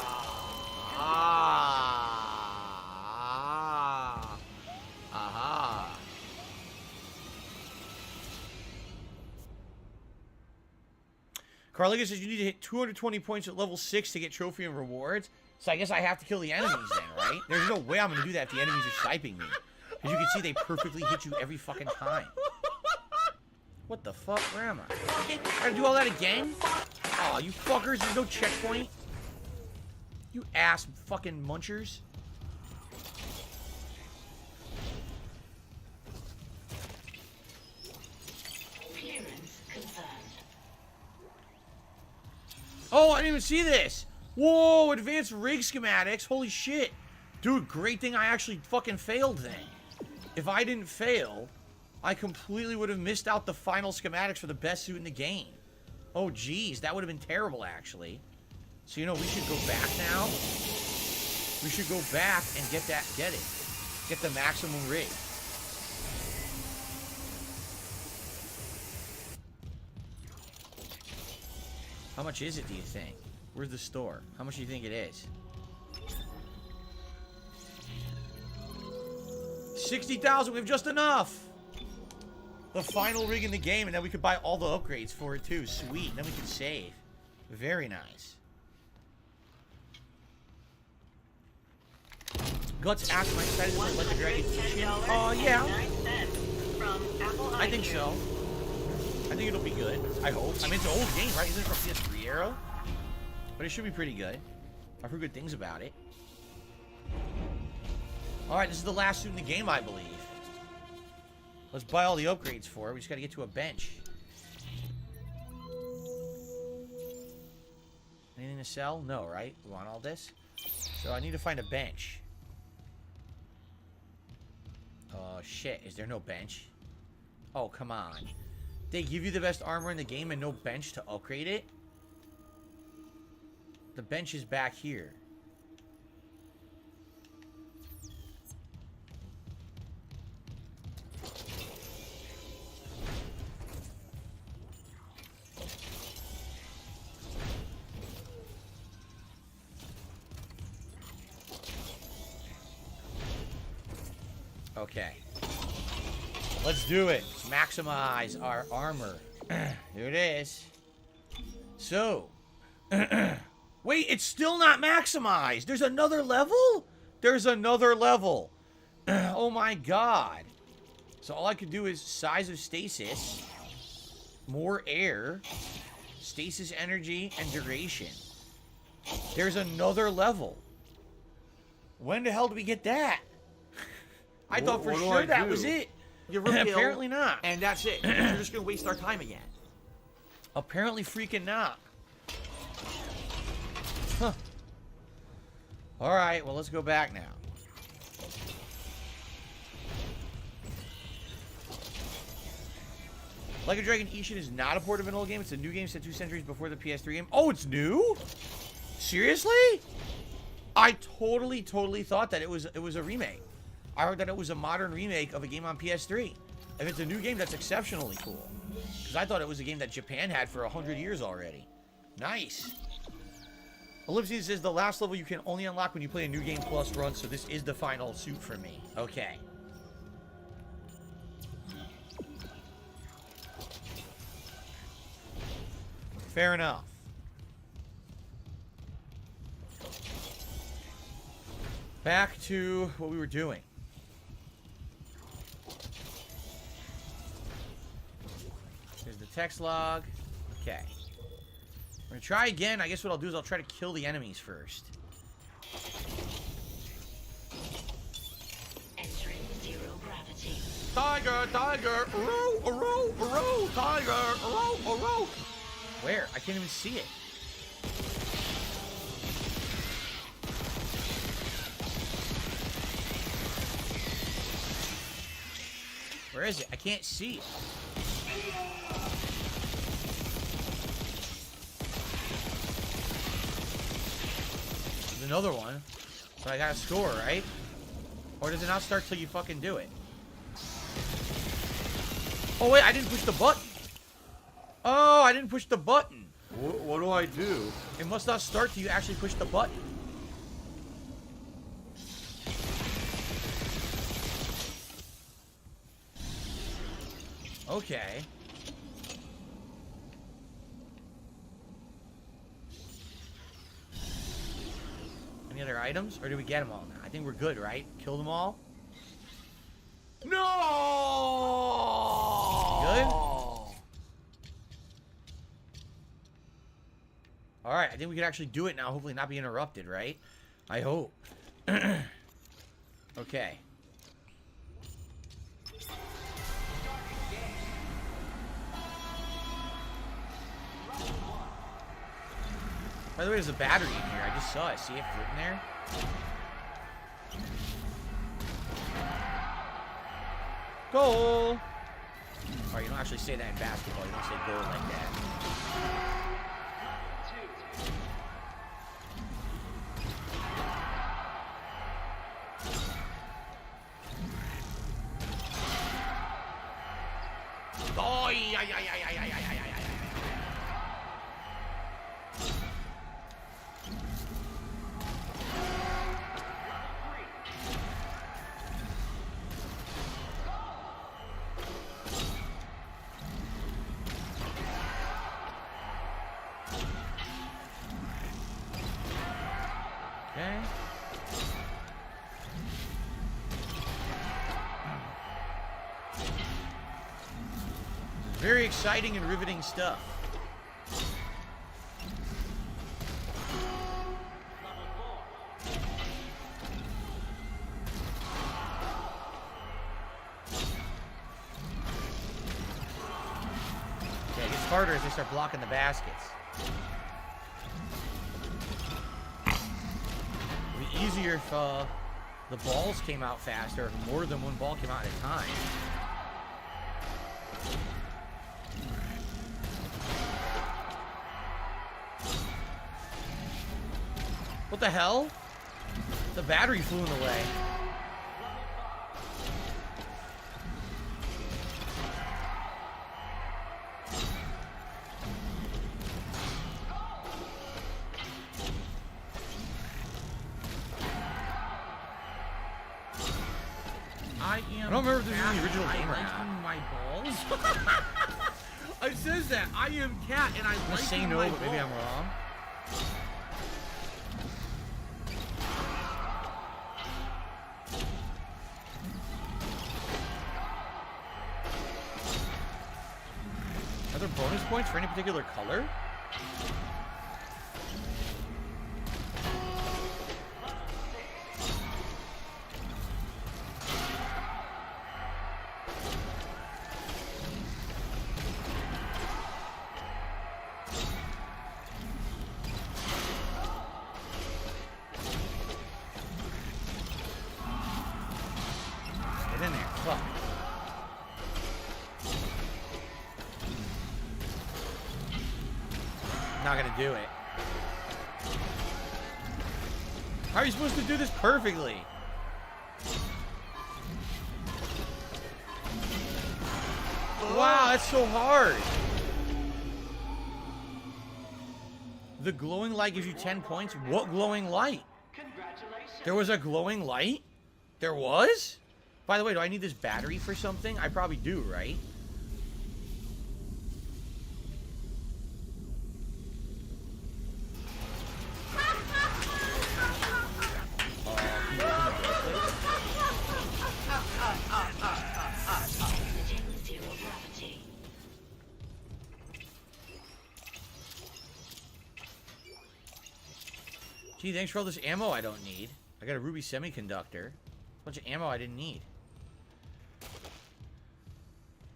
Carliga says you need to hit 220 points at level 6 to get trophy and rewards. So I guess I have to kill the enemies then, right? There's no way I'm going to do that if the enemies are sniping me. As you can see, they perfectly hit you every fucking time. What the fuck? Where am I? I gotta do all that again? Aw, you fuckers. There's no checkpoint. You ass fucking munchers. Clearance confirmed. Oh, I didn't even see this. Whoa, advanced rig schematics. Holy shit. Dude, great thing I actually fucking failed then. If I didn't fail, I completely would have missed out the final schematics for the best suit in the game. Oh, geez. That would have been terrible, actually. So, you know, we should go back now. We should go back and get it. Get the maximum rig. How much is it, do you think? Where's the store? How much do you think it is? 60,000, we have just enough! The final rig in the game, and then we could buy all the upgrades for it too. Sweet, then we can save. Very nice. Guts asked, am I excited to let the dragon teach him? Oh, yeah. I think so. I think it'll be good. I hope. I mean, it's an old game, right? Isn't it from PS3 era? But it should be pretty good. I've heard good things about it. Alright, this is the last suit in the game, I believe. Let's buy all the upgrades for it. We just gotta get to a bench. Anything to sell? No, right? We want all this? So I need to find a bench. Oh, shit. Is there no bench? Oh, come on. They give you the best armor in the game and no bench to upgrade it? The bench is back here. Okay. Let's do it. Maximize our armor. Here it is. So, wait, it's still not maximized. There's another level? There's another level. Oh my god. So all I could do is size of stasis, more air, stasis energy, and duration. There's another level. When the hell did we get that? I thought for sure that was it. You reveal, apparently not. And that's it. You're just gonna waste our time again. Apparently freaking not. Huh. Alright, well, let's go back now. Like a Dragon Ishin is not a port of an old game. It's a new game set 2 centuries before the PS3 game. Oh, it's new? Seriously? I totally thought that it was a remake. I heard that it was a modern remake of a game on PS3. If it's a new game, that's exceptionally cool. Because I thought it was a game that Japan had for 100 years already. Nice. Ellipses says the last level you can only unlock when you play a new game plus run, so this is the final suit for me. Okay. Fair enough. Back to what we were doing. Here's the text log. Okay. We're gonna try again. I guess what I'll do is I'll try to kill the enemies first. Entering zero gravity. Tiger, tiger, row, tiger, row. Where? I can't even see it. Where is it? I can't see it. There's another one. So I gotta score, right? Or does it not start till you fucking do it? Oh wait, I didn't push the button. Oh, I didn't push the button. What do I do? It must not start till you actually push the button. Okay. Any other items? Or did we get them all now? I think we're good, right? Kill them all? No! Good? Alright, I think we can actually do it now. Hopefully not be interrupted, right? I hope. Okay. By the way, there's a battery in here. I just saw it. See it floating there? Goal! Alright, you don't actually say that in basketball. You don't say goal like that. Oh, yeah. Okay. Very exciting and riveting stuff. Okay, it gets harder as they start blocking the baskets. It'd be easier if the balls came out faster, if more than one ball came out at a time. What the hell? The battery flew in the way. I don't remember if this is in the original game or not. My balls. It says that. I am cat, and I I'm gonna like say no, but maybe I'm wrong. Are there bonus points for any particular color? Get in there. Fuck. Not gonna do it. How are you supposed to do this perfectly? Wow, that's so hard. The glowing light gives you 10 points. What glowing light? There was a glowing light? There was? By the way, do I need this battery for something? I probably do, right? Zero gravity. Gee, thanks for all this ammo I don't need. I got a ruby semiconductor. Bunch of ammo I didn't need.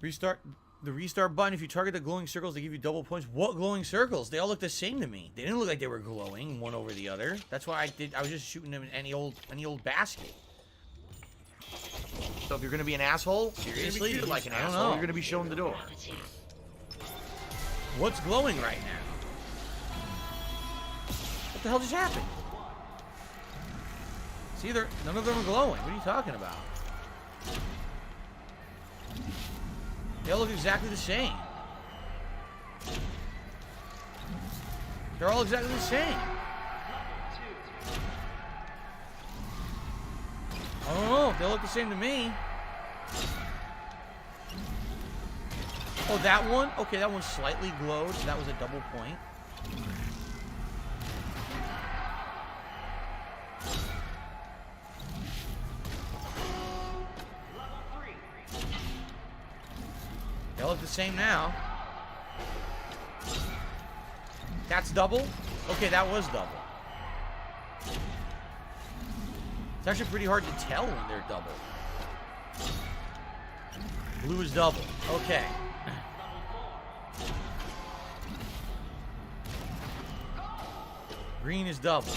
Restart the restart button. If you target the glowing circles, they give you double points. What glowing circles? They all look the same to me. They didn't look like they were glowing one over the other. That's why I was just shooting them in any old basket. So if you're gonna be an asshole, seriously, treated like an I don't asshole, know. you're gonna be shown the door. What's glowing right now? What the hell just happened? See, none of them are glowing. What are you talking about? They all look exactly the same. They're all exactly the same. I don't know. They look the same to me. Oh, that one? Okay, that one slightly glowed. So that was a double point. They look the same now. That's double? Okay, that was double. It's actually pretty hard to tell when they're double. Blue is double. Okay. Green is double.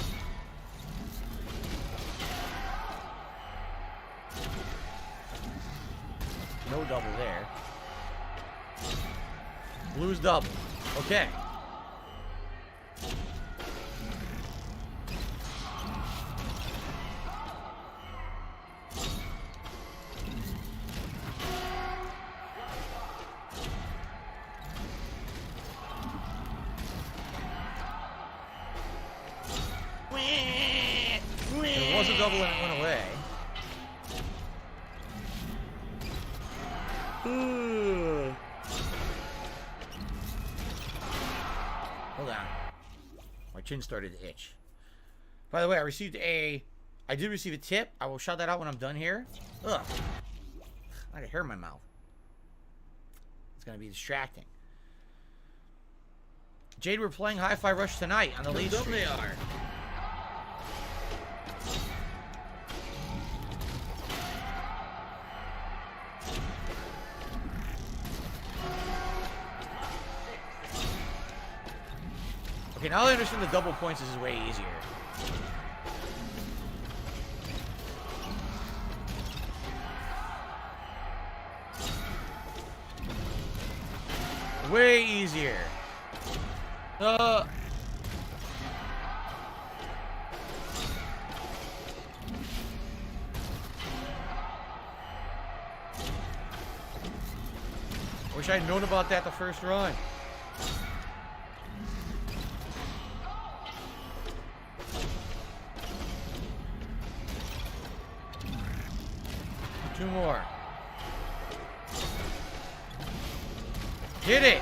No double there. Blue's double. Okay. It was a double and it went away. Hold on. My chin started to itch. By the way, I did receive a tip. I will shout that out when I'm done here. Ugh. I got hair in my mouth. It's going to be distracting. Jade, we're playing Hi-Fi Rush tonight on the late stream. They are. Okay, now I understand the double points. This is way easier. Way easier. Wish I'd known about that the first run. Two more. Hit it!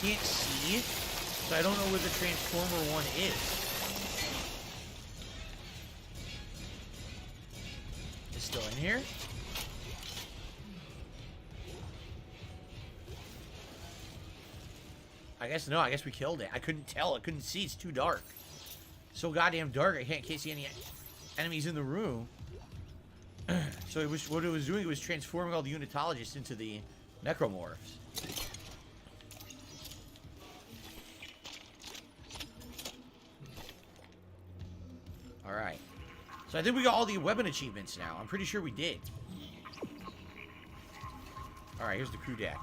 can't see, so I don't know where the Transformer one is. It's still in here. I guess no, I guess we killed it. I couldn't tell. I couldn't see. It's too dark. So goddamn dark. I can't see any enemies in the room. So it was what it was doing. It was transforming all the unitologists into the necromorphs. All right. So I think we got all the weapon achievements now. I'm pretty sure we did. All right. Here's the crew deck.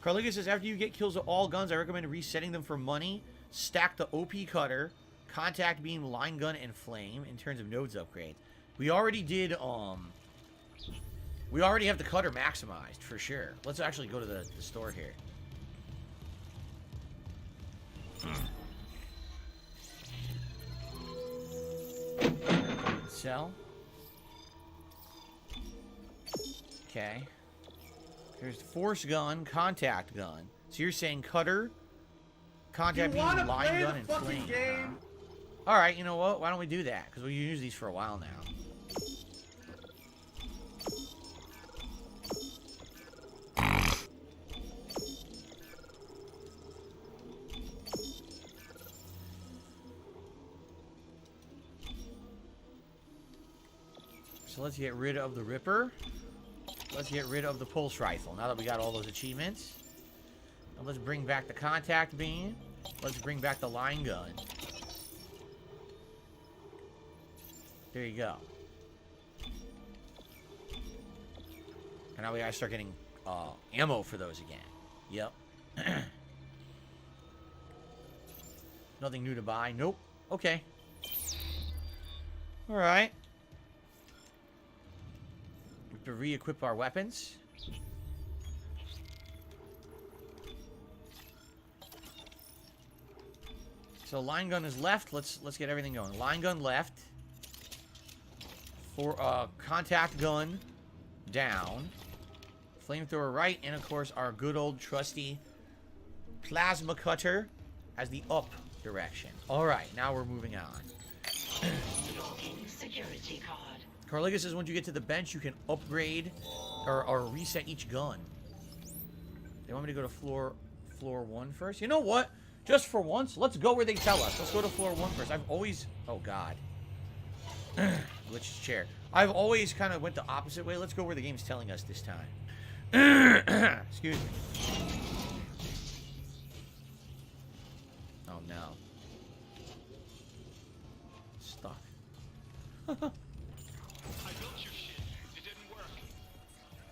Carliga says, after you get kills with all guns, I recommend resetting them for money. Stack the OP cutter, contact beam, line gun, and flame in terms of nodes upgrade. We already did, we already have the cutter maximized, for sure. Let's actually go to the store here. Sell. Okay. There's the force gun, contact gun. So you're saying cutter, contact beam, line gun, and flame. Alright, you know what? Why don't we do that? Because we use these for a while now. So let's get rid of the Ripper. Let's get rid of the pulse rifle now that we got all those achievements. And let's bring back the contact beam. Let's bring back the line gun. There you go. And now we gotta start getting ammo for those again. Yep. Nothing new to buy. Nope. Okay. Alright. To re-equip our weapons. So line gun is left. Let's get everything going. Line gun left. For contact gun down. Flamethrower right, and of course our good old trusty plasma cutter as the up direction. All right, now we're moving on. Security card. Carliga says once you get to the bench, you can upgrade or reset each gun. They want me to go to floor 1 first? You know what? Just for once, let's go where they tell us. Let's go to floor 1 first. I've always... Oh, God. Glitch's chair. I've always kind of went the opposite way. Let's go where the game's telling us this time. Excuse me. Oh, no. Stuck. I built your shit. It didn't work.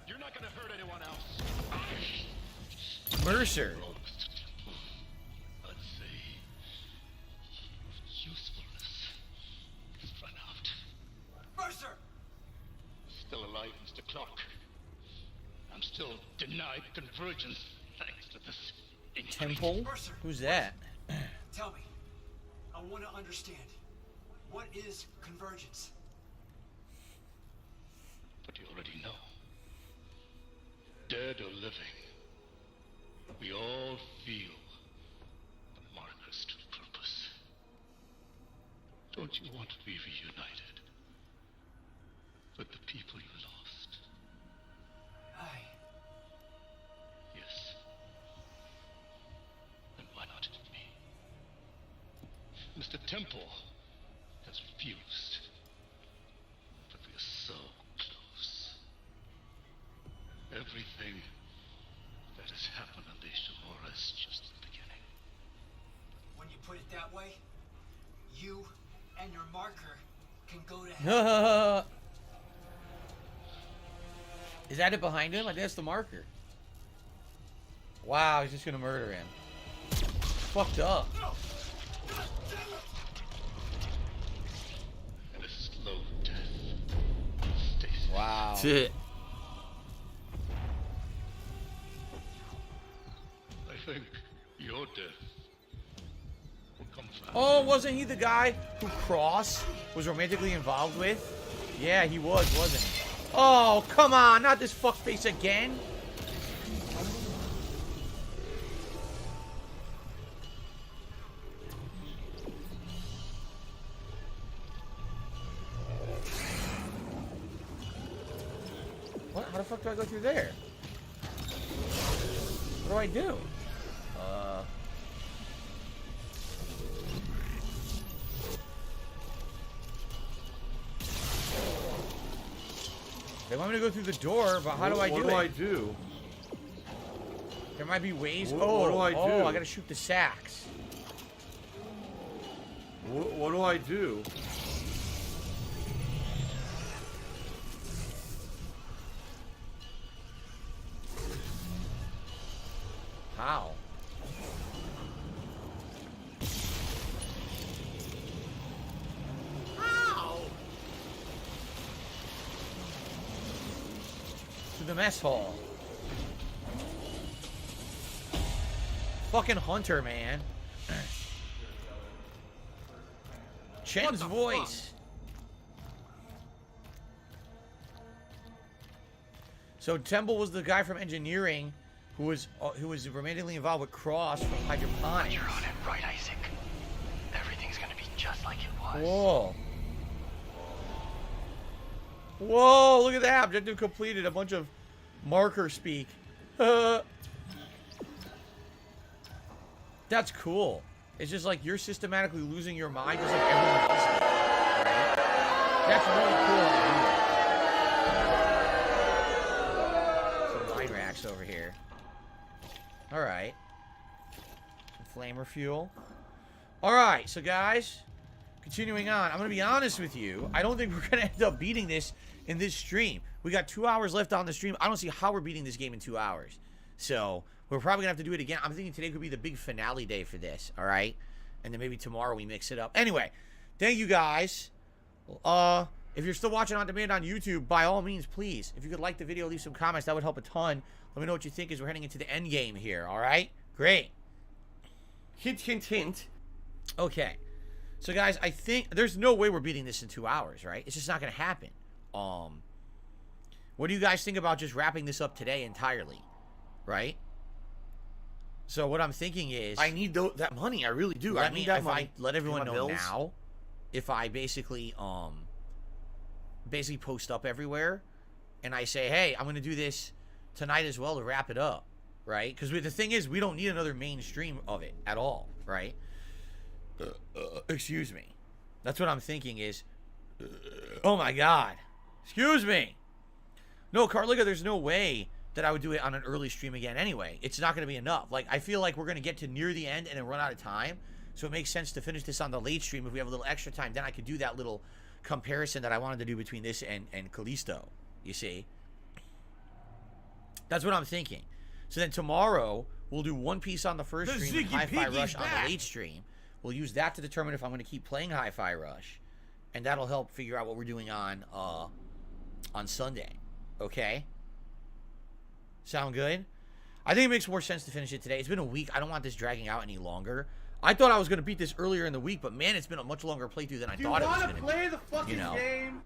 You're not gonna hurt anyone else. Mercer. Let's see. Usefulness has run out. Mercer! Still alive, Mr. Clark. I'm still denied convergence thanks to this Temple? Mercer. Who's that? Tell me. I want to understand. What is convergence? But you already know. Dead or living, we all feel the marker's true purpose. Don't you want to be reunited with the people you lost? Yes. Then why not me? Mr. Temple has refused. But we are so close. Everything that has happened on the Ishimura is just the beginning. When you put it that way, you and your marker can go to hell. Is that it behind him? I think that's the marker. Wow, he's just gonna murder him. Fucked up. And a slow death. Stasis. Wow. That's it. I think your death will come fast. Oh, wasn't he the guy who Cross was romantically involved with? Yeah, he was, wasn't he? Oh, come on, not this fuckface again. How the fuck do I go through there? What do I do? They want me to go through the door, but how do I do it? What do I do? There might be ways. What do I do? Oh, I gotta shoot the sacks. What do I do? How? How? To the mess hall. Fucking Hunter, man. Chen's voice. So Temple was the guy from engineering who was romantically involved with Cross from hydroponics. You're on it, right, Isaac? Everything's gonna be just like it was. Whoa. Whoa, look at that. Objective completed. A bunch of marker speak. That's cool. It's just like you're systematically losing your mind just like everyone else is. Right? That's really cool. Some mine racks over here. Alright. Flamer fuel. Alright, so guys, continuing on. I'm going to be honest with you. I don't think we're going to end up beating this in this stream. We got 2 hours left on the stream. I don't see how we're beating this game in 2 hours. So, we're probably going to have to do it again. I'm thinking today could be the big finale day for this, alright? And then maybe tomorrow we mix it up. Anyway, thank you guys. If you're still watching on demand on YouTube, by all means, please, if you could like the video, leave some comments. That would help a ton. Let me know what you think as we're heading into the end game here, alright? Great. Hint, hint, hint. Okay. So, guys, I think there's no way we're beating this in 2 hours, right? It's just not going to happen. What do you guys think about just wrapping this up today entirely? Right? So what I'm thinking is, I need that money. I really do. I need that money. Let everyone know bills now. If I basically post up everywhere, and I say, hey, I'm gonna do this tonight as well to wrap it up, right? Because the thing is, we don't need another mainstream of it at all, right? Excuse me. That's what I'm thinking is. Oh my God. Excuse me. No, Carliga, there's no way that I would do it on an early stream again anyway. It's not going to be enough. Like, I feel like we're going to get to near the end and then run out of time. So it makes sense to finish this on the late stream if we have a little extra time. Then I could do that little comparison that I wanted to do between this and Callisto. You see? That's what I'm thinking. So then tomorrow, we'll do One Piece on the first stream and Hi-Fi Rush on the late stream. We'll use that to determine if I'm going to keep playing Hi-Fi Rush. And that'll help figure out what we're doing on Sunday. Okay? Sound good? I think it makes more sense to finish it today. It's been a week. I don't want this dragging out any longer. I thought I was going to beat this earlier in the week, but man, it's been a much longer playthrough than I thought it was going to be. Do you want to play the fucking game?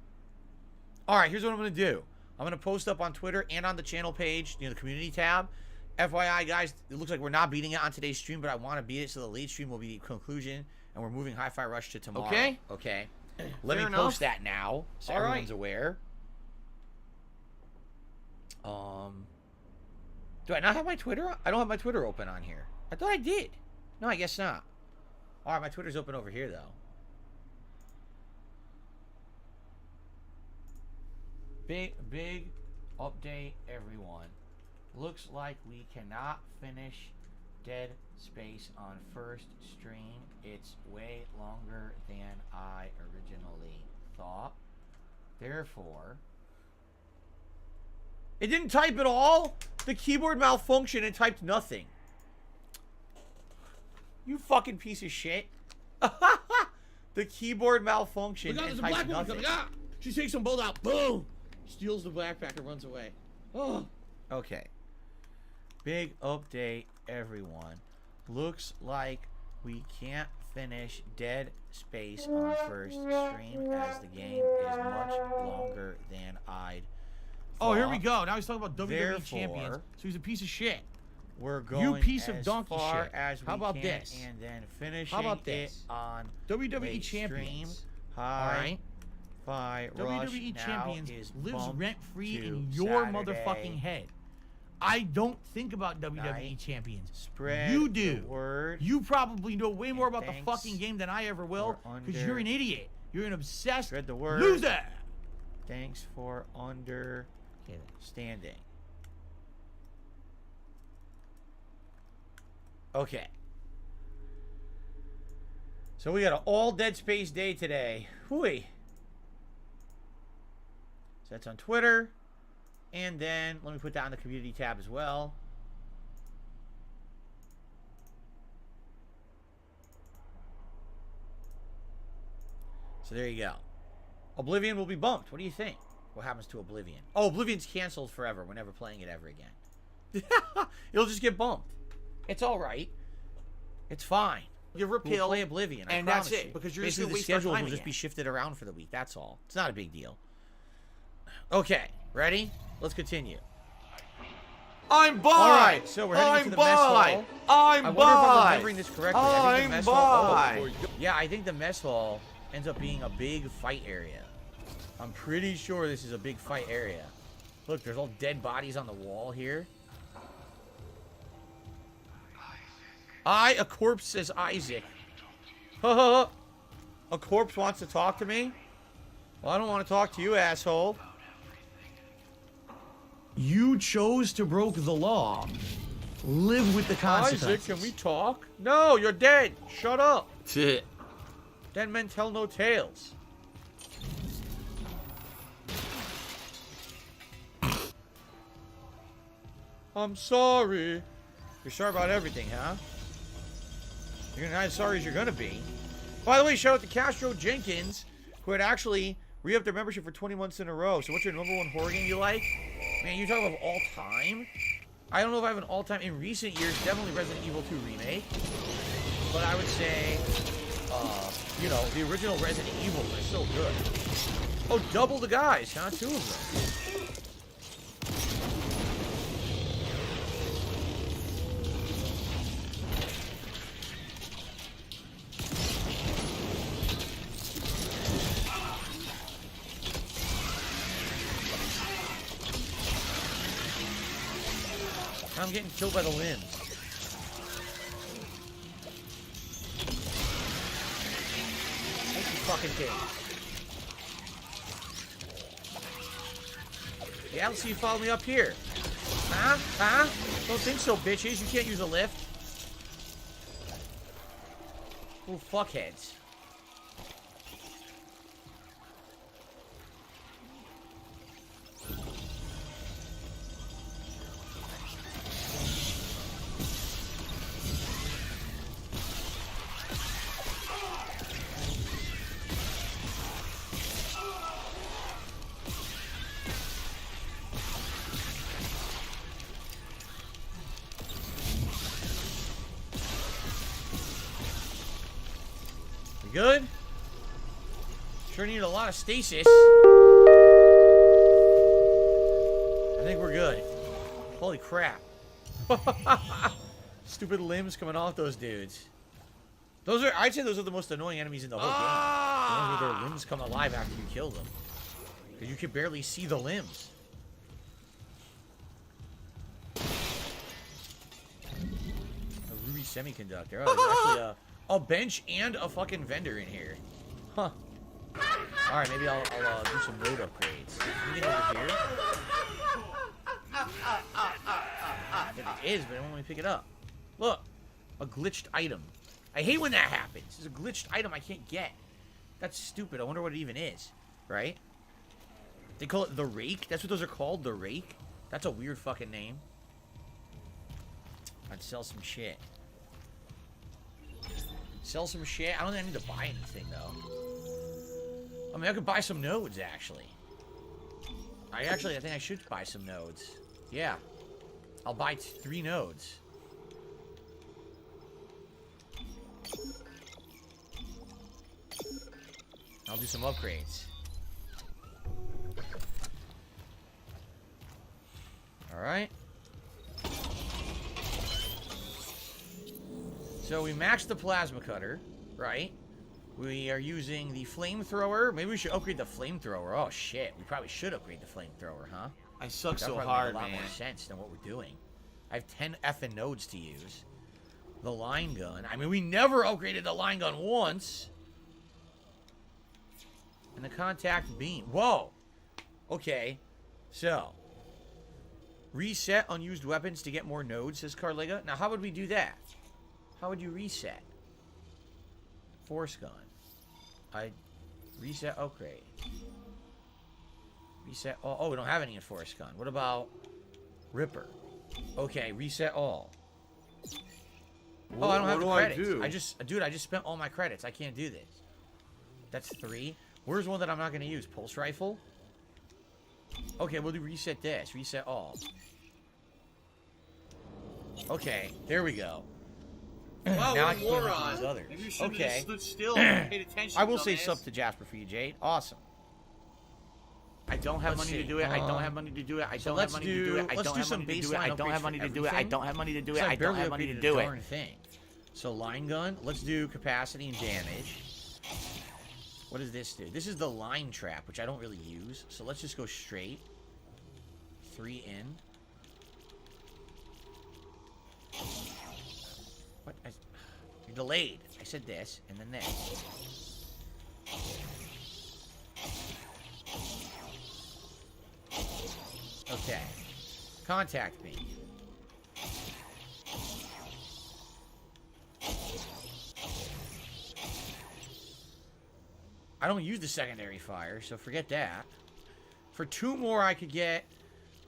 Alright, here's what I'm going to do. I'm going to post up on Twitter and on the channel page, the community tab. FYI, guys, it looks like we're not beating it on today's stream, but I want to beat it, so the late stream will be the conclusion, and we're moving Hi-Fi Rush to tomorrow. Okay? Okay. Let me post that now, so everyone's aware. Do I not have my Twitter? I don't have my Twitter open on here. I thought I did. No, I guess not. Alright, my Twitter's open over here, though. Big update, everyone. Looks like we cannot finish Dead Space on first stream. It's way longer than I originally thought. Therefore... It didn't type at all? The keyboard malfunctioned and typed nothing. You fucking piece of shit. The keyboard malfunctioned and typed nothing. She takes them both out. Boom! Steals the backpack and runs away. Oh. Okay. Big update, everyone. Looks like we can't finish Dead Space on first stream as the game is much longer than I'd Oh, here we go. Now he's talking about WWE champions. So he's a piece of shit. We're going you piece of as donkey far shit. as How we about can this? And then finishing How about this? it on WWE late champions. Stream. Hi, Rush WWE now Champions is lives bumped rent-free to in your Saturday motherfucking head. I don't think about WWE night. Champions. Spread You the do. word. You probably know way more about the Thanks fucking game than I ever will, for because you're an idiot. You're an obsessed Spread the word. loser. Thanks for understanding. Okay. So we got an all Dead Space day today. Hooey. So that's on Twitter. And then let me put that on the community tab as well. So there you go. Oblivion will be bumped. What do you think? What happens to Oblivion? Oh, Oblivion's canceled forever. We're never playing it ever again. It'll just get bumped. It's all right. It's fine. You repeal, we'll play Oblivion, and I promise that's it. you. Because you're basically just the gonna waste our schedule time will just again. be shifted around for the week. That's all. It's not a big deal. Okay, ready? Let's continue. I'm by. All right, so we're heading into the mess hall. I wonder if I'm remembering this correctly. I think the mess hall. Yeah, I think the mess hall ends up being a big fight area. I'm pretty sure this is a big fight area. Look, there's all dead bodies on the wall here. A corpse says Isaac. A corpse wants to talk to me? Well, I don't want to talk to you, asshole. You chose to broke the law. Live with the consequences. Isaac, can we talk? No, you're dead. Shut up. Dead men tell no tales. I'm sorry. You're sorry about everything, huh? You're not as sorry as you're gonna be. By the way, shout out to Castro Jenkins, who had actually re-upped their membership for 20 months in a row. So what's your number one horror game you like? Man, you talk about all time? I don't know if I have an all-time. In recent years, definitely Resident Evil 2 Remake. But I would say, you know, the original Resident Evil is so good. Oh, double the guys, huh? 2 of them. I'm getting killed by the limbs. Thank you, fucking thing. Yeah, let's see you follow me up here. Huh? Huh? Don't think so, bitches. You can't use a lift. Oh, fuckheads. Good? Sure need a lot of stasis. I think we're good. Holy crap. Stupid limbs coming off those dudes. Those are, I'd say those are the most annoying enemies in the whole game. The ones where their limbs come alive after you kill them. Because you can barely see the limbs. A ruby semiconductor. Oh, there's actually a bench and a fucking vendor in here. Huh. Alright, maybe I'll do some road upgrades. Anything over here? It is, but I won't let me pick it up. Look. A glitched item. I hate when that happens. There's a glitched item I can't get. That's stupid. I wonder what it even is. Right? They call it the rake? That's what those are called? The rake? That's a weird fucking name. I'd sell some shit. Sell some shit. I don't think I need to buy anything, though. I mean, I could buy some nodes, actually. I think I should buy some nodes. Yeah. I'll buy 3 nodes. I'll do some upgrades. Alright. So we maxed the plasma cutter, right? We are using the flamethrower. Maybe we should upgrade the flamethrower. Oh, shit. We probably should upgrade the flamethrower, huh? I suck That so probably hard, make a lot man. more sense than what we're doing. I have 10 effing nodes to use. The line gun. I mean, we never upgraded the line gun once. And the contact beam. Whoa. Okay. So. Reset unused weapons to get more nodes, says Carliga. Now, how would we do that? How would you reset? Force gun. I reset upgrade. Reset all. Oh, we don't have any in Force gun. What about Ripper? Okay, reset all. Oh, I don't have the credits. Dude, I just spent all my credits. I can't do this. That's 3. Where's one that I'm not going to use? Pulse rifle? Okay, we'll do reset this. Reset all. Okay, there we go. Wow, now what I a can put moron. these others. Maybe you should have Okay. just stood still and paid attention. I will say dumbass. sub to Jasper for you, Jade. Awesome. I don't have money to do it. I don't have money to do it. I don't have money to do it. I don't have money to do it. I don't have money to do it. I don't have money to do it. I don't have money to do it. Darn thing. So line gun. Let's do capacity and damage. What does this do? This is the line trap, which I don't really use. So let's just go straight. 3 in. What? You're delayed. I said this, and then this. Okay. Contact me. I don't use the secondary fire, so forget that. For 2 more, I could get...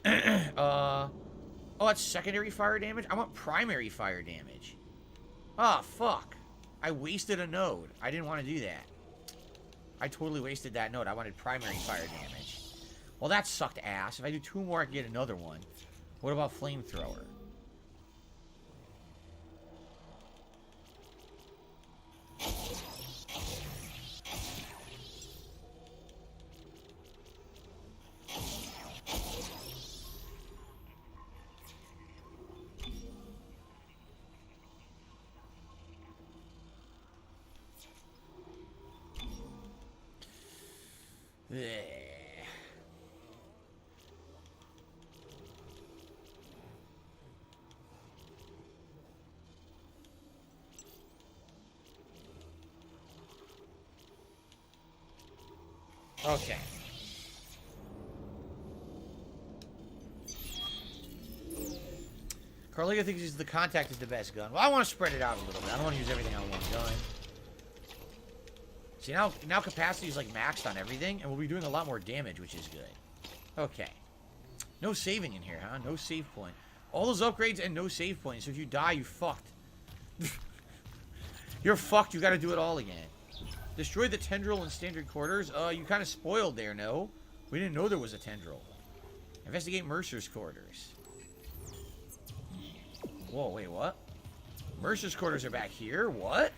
oh, that's secondary fire damage? I want primary fire damage. Ah, fuck. I wasted a node. I didn't want to do that. I totally wasted that node. I wanted primary fire damage. Well, that sucked ass. If I do 2 more, I can get another one. What about flamethrower? Okay. Carliga thinks the contact is the best gun. Well, I want to spread it out a little bit. I don't want to use everything on one gun. See, now capacity is like maxed on everything, and we'll be doing a lot more damage, which is good. Okay. No saving in here, huh? No save point. All those upgrades and no save points. So if you die, you fucked. You're fucked. You got to do it all again. Destroy the tendril in standard quarters. You kind of spoiled there, no? We didn't know there was a tendril. Investigate Mercer's quarters. Whoa, wait, what? Mercer's quarters are back here? What?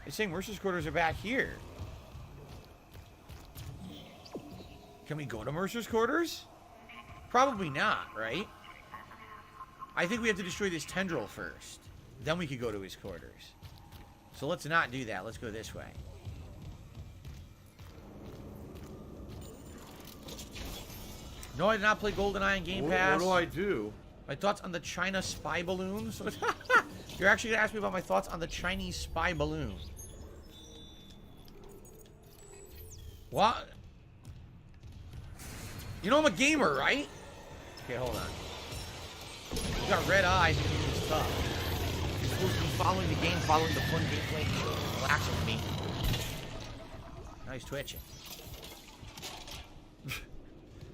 It's saying Mercer's quarters are back here. Can we go to Mercer's quarters? Probably not, right? I think we have to destroy this tendril first. Then we could go to his quarters. So let's not do that. Let's go this way. No, I did not play GoldenEye in Game Pass. What do I do? My thoughts on the China spy balloon. So you're actually going to ask me about my thoughts on the Chinese spy balloon. What? You know I'm a gamer, right? Okay, hold on. You got red eyes and it's tough. You're supposed to be following the game, following the fun gameplay. Relax with me. Now he's twitching.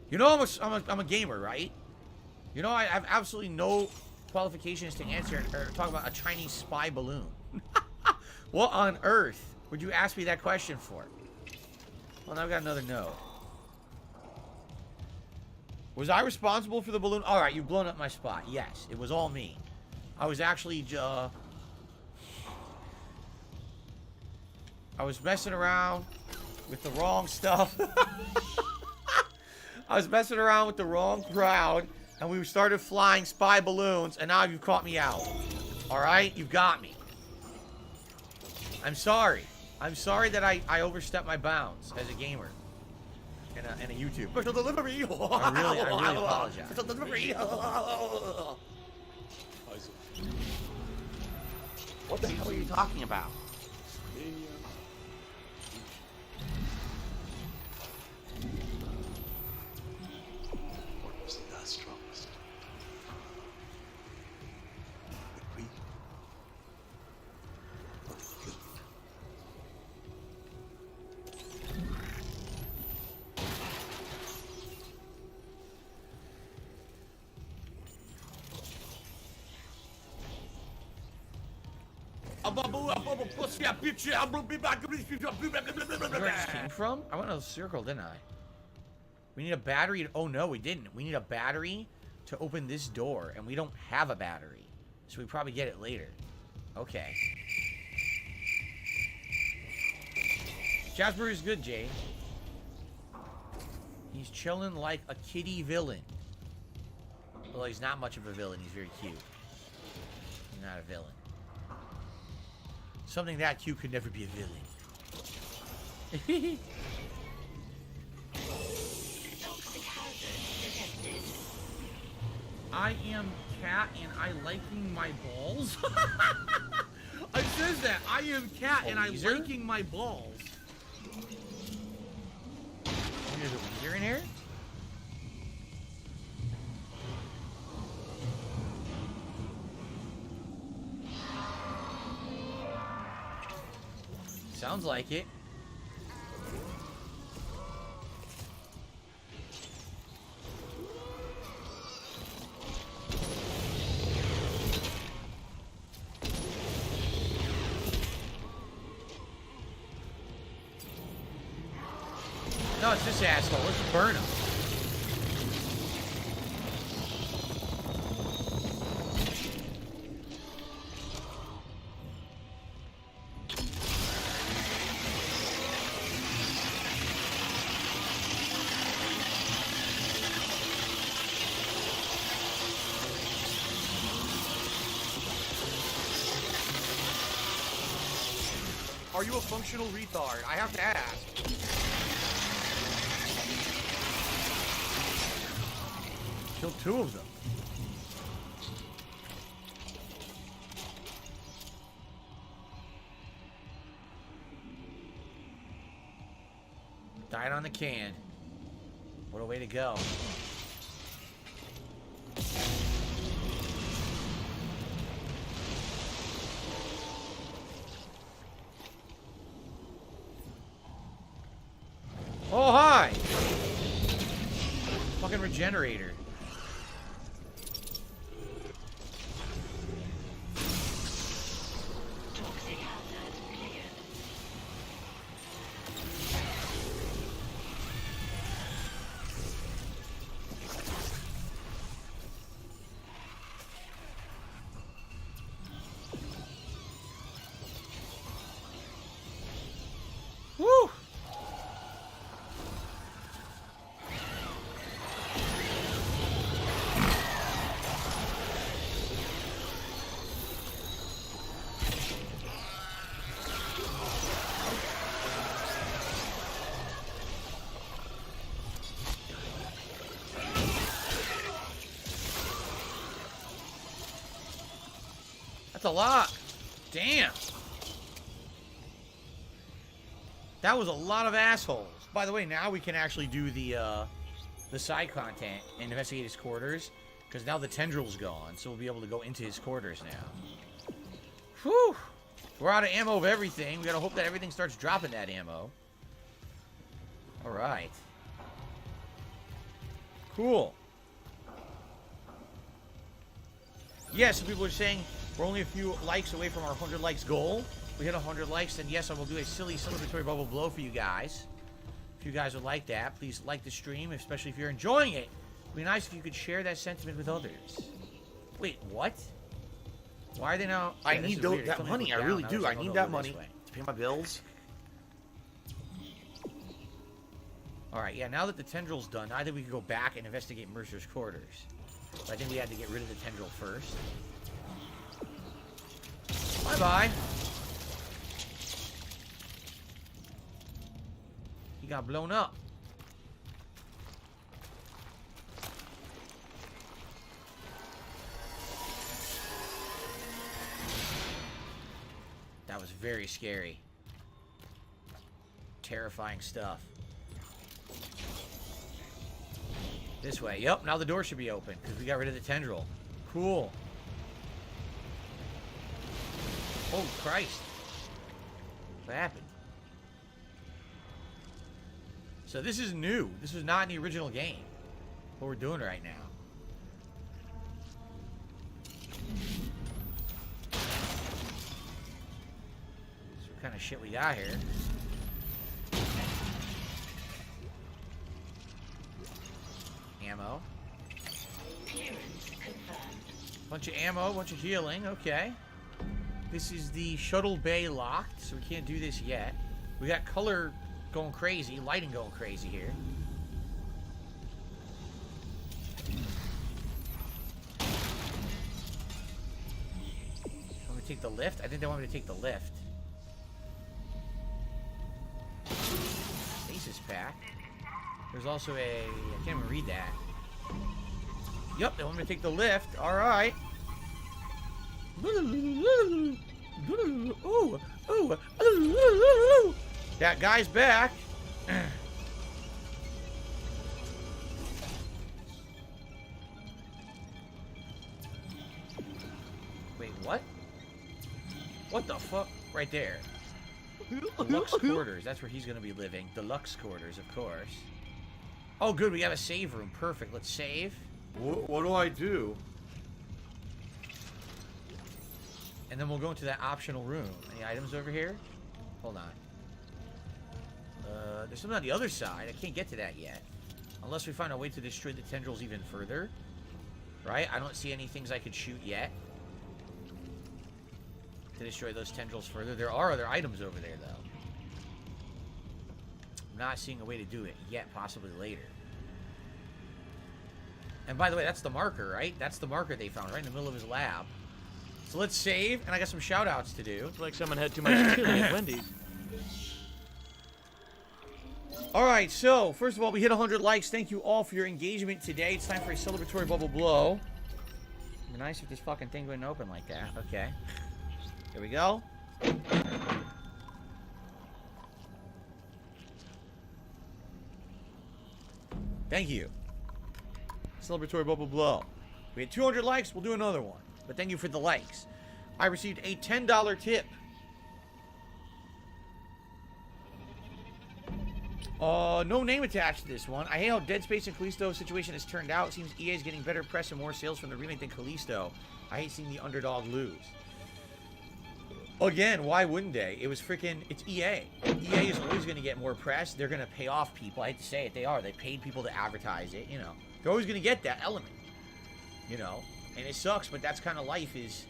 You know I'm a gamer, right? You know I have absolutely no qualifications to answer or talk about a Chinese spy balloon. What on earth would you ask me that question for? Well, now I've got another no. Was I responsible for the balloon? All right, you've blown up my spot. Yes, it was all me. I was actually I was messing around with the wrong stuff. I was messing around with the wrong crowd, and we started flying spy balloons, and now you've caught me out. All right? You've got me. I'm sorry. I'm sorry that I overstepped my bounds as a gamer and a YouTuber. Special delivery. I really apologize. Special delivery. What the hell are you talking about? What was the last strongest? The greed or the guilt? Where it came from? I went to the circle, didn't I? We need a battery. Oh no, we didn't. We need a battery to open this door, and we don't have a battery, so we probably get it later. Okay. Jasper is good, Jay. He's chilling like a kitty villain. Although he's not much of a villain, he's very cute. He's not a villain. Something that cute could never be a villain. I am cat and I liking my balls. It says that. I am cat and I'm Weezer? liking my balls. There's a Weezer in here? Sounds like it. No, it's this asshole. Let's burn him. Are you a functional retard? I have to ask. Killed two of them. Died on the can. What a way to go. Oh, hi! Fucking regenerator. Toxic hazard cleared. Woo! That's a lot. Damn. That was a lot of assholes. By the way, now we can actually do the side content and investigate his quarters, because now the tendril's gone, so we'll be able to go into his quarters now. Whew. We're out of ammo of everything. We gotta hope that everything starts dropping that ammo. Alright. Cool. Yes, some people are saying we're only a few likes away from our 100 likes goal. We hit 100 likes, then yes, I will do a silly celebratory bubble blow for you guys. If you guys would like that, please like the stream, especially if you're enjoying it. It'd be nice if you could share that sentiment with others. Wait, what? Why are they now? I Yeah, this need is weird. that It's money. I down. really Now do. it's I like, need oh, that go money this way. to pay my bills. Alright, yeah, now that the tendril's done, I think we can go back and investigate Mercer's quarters. But I think we had to get rid of the tendril first. Bye-bye. got blown up. That was very scary. Terrifying stuff. This way. Yep, now the door should be open because we got rid of the tendril. Cool. Oh, Christ. What happened? So this is new. This was not in the original game. What we're doing right now. So what kind of shit we got here? Ammo. Bunch of ammo, bunch of healing. Okay. This is the shuttle bay locked, so we can't do this yet. We got color going crazy, lighting going crazy here. Want me to take the lift? I think they want me to take the lift. Stasis pack. There's also a... I can't even read that. Yep, they want me to take the lift. Alright. Ooh, ooh. That guy's back. Wait, what? What the fuck? Right there. Deluxe quarters. That's where he's gonna be living. Deluxe quarters, of course. Oh, good. We have a save room. Perfect. Let's save. What do I do? And then we'll go into that optional room. Any items over here? Hold on. There's something on the other side. I can't get to that yet. Unless we find a way to destroy the tendrils even further. Right? I don't see any things I could shoot yet. To destroy those tendrils further. There are other items over there, though. I'm not seeing a way to do it yet. Possibly later. And by the way, that's the marker, right? That's the marker they found right in the middle of his lab. So let's save, and I got some shout-outs to do. Looks like someone had too much chili at Wendy's. Alright, so, first of all, we hit 100 likes. Thank you all for your engagement today. It's time for a celebratory bubble blow. It'd be nice if this fucking thing wouldn't open like that. Okay. Here we go. Thank you. Celebratory bubble blow. We had 200 likes. We'll do another one. But thank you for the likes. I received a $10 tip. No name attached to this one. I hate how Dead Space and Callisto situation has turned out. It seems EA is getting better press and more sales from the remake than Callisto. I hate seeing the underdog lose. Again, why wouldn't they? It was freaking... It's EA. EA is always going to get more press. They're going to pay off people. I hate to say it. They are. They paid people to advertise it, you know. They're always going to get that element. You know? And it sucks, but that's kind of life, is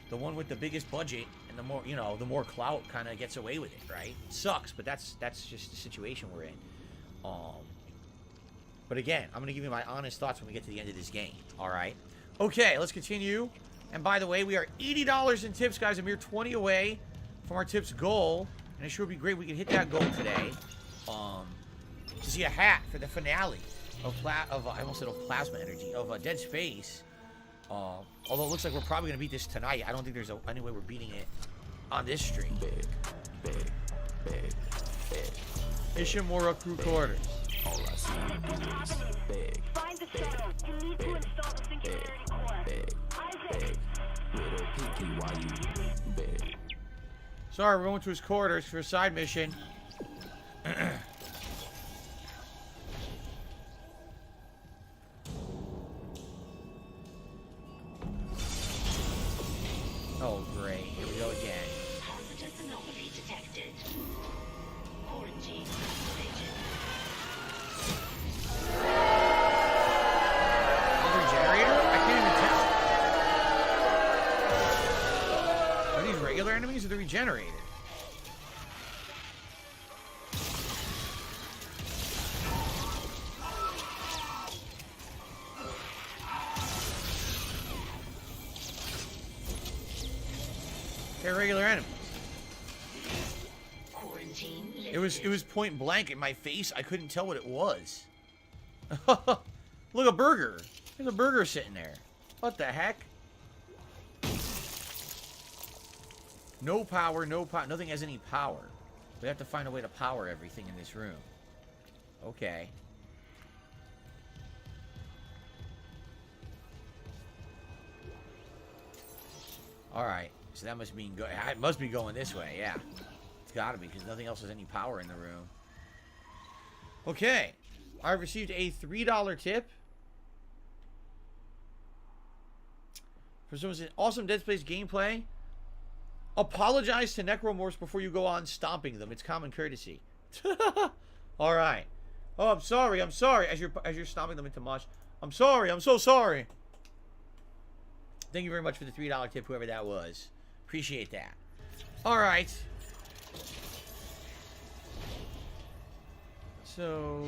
the one with the biggest budget and the more, you know, the more clout kind of gets away with it, right? It sucks, but that's just the situation we're in. But again, I'm going to give you my honest thoughts when we get to the end of this game, all right? Okay, let's continue. And by the way, we are $80 in tips, guys. A mere 20 away from our tips goal. And it sure would be great if we could hit that goal today. To see a hat for the finale of I almost said of Plasma Energy, of Dead Space. Although it looks like we're probably going to beat this tonight. I don't think there's any way we're beating it on this stream. Big. Ishimura crew quarters. All I see is big. Find the shuttle. You need to install the singularity core. Big. Little pinky, why you big? Sorry, we're going to his quarters for a side mission. Oh, great. Here we go again. Hazardous anomaly detected. Quarantine activated. Another generator? I can't even tell. Are these regular enemies or the regenerator? They're regular enemies. Quarantine It was point blank in my face. I couldn't tell what it was. Look, a burger. There's a burger sitting there. What the heck? No power, no power. Nothing has any power. We have to find a way to power everything in this room. Okay. Alright. So that must mean it must be going this way, yeah. It's gotta be, because nothing else has any power in the room. Okay. I received a $3 tip. For someone said, awesome Dead Space gameplay. Apologize to Necromorphs before you go on stomping them. It's common courtesy. Alright. Oh, I'm sorry. I'm sorry. As you're stomping them into mush. I'm sorry. I'm so sorry. Thank you very much for the $3 tip, whoever that was. Appreciate that. Alright. So...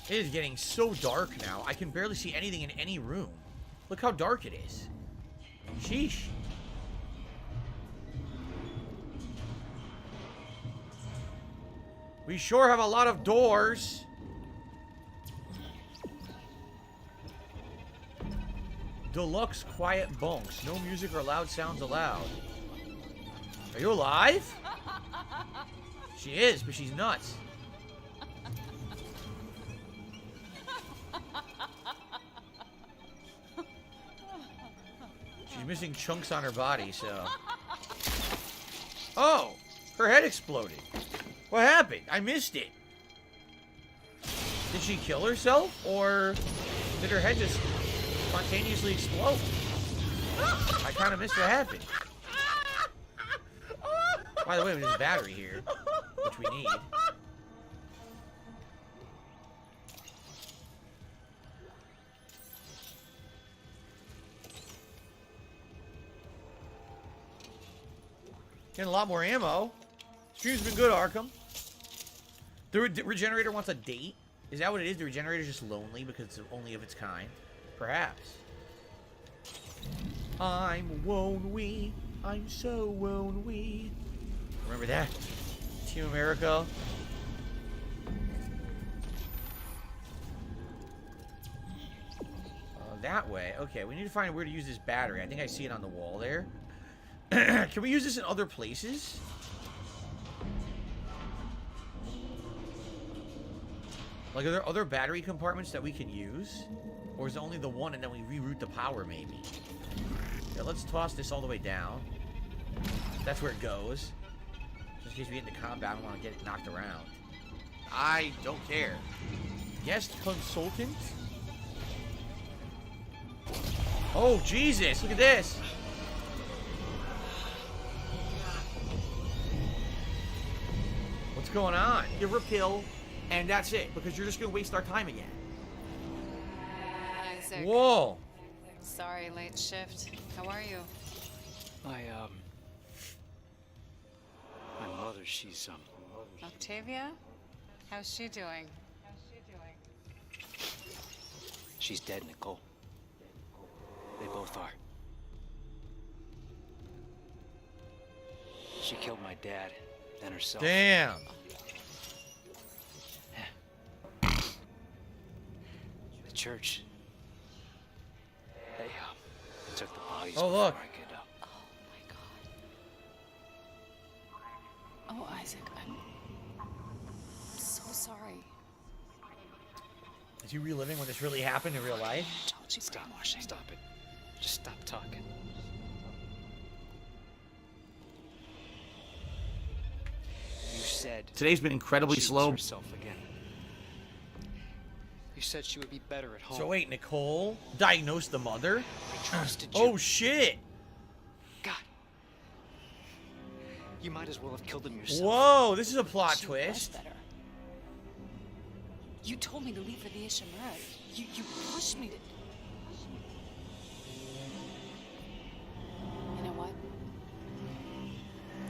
It is getting so dark now. I can barely see anything in any room. Look how dark it is. Sheesh. We sure have a lot of doors. Deluxe quiet bunks. No music or loud sounds allowed. Are you alive? She is, but she's nuts. She's missing chunks on her body, so... Oh! Her head exploded. What happened? I missed it. Did she kill herself? Or did her head just spontaneously explode? I kind of missed what happened. By the way, there's a battery here, which we need. Getting a lot more ammo. Stream's been good, Arkham. The Regenerator wants a date? Is that what it is? The Regenerator's just lonely because it's only of its kind? Perhaps. I'm lonely. I'm so lonely. Remember that? Team America. That way. Okay, we need to find where to use this battery. I think I see it on the wall there. Can we use this in other places? Like, are there other battery compartments that we can use? Or is it only the one and then we reroute the power, maybe? Yeah, let's toss this all the way down. That's where it goes. Just in case we get into combat, I don't want to get it knocked around. I don't care. Guest consultant? Oh, Jesus! Look at this! What's going on? Give her a pill, and that's it, because you're just going to waste our time again. Isaac. Whoa! Sorry, late shift. How are you? My mother, she's, Octavia? How's she doing? she's dead, Nicole. They both are. She killed my dad, then herself. Damn. The church. They took the bodies. Oh, look. before I could, Oh, Isaac, I'm so sorry. Is he reliving when this really happened in real life? Stop it. Just stop talking. You said Today's been incredibly slow. herself again. You said she would be better at home. So wait, Nicole diagnosed the mother? I trusted you. Oh shit! God. You might as well have killed him yourself. Whoa, this is a plot twist. Better. You told me to leave for the Ishamura. You pushed me to... You know what?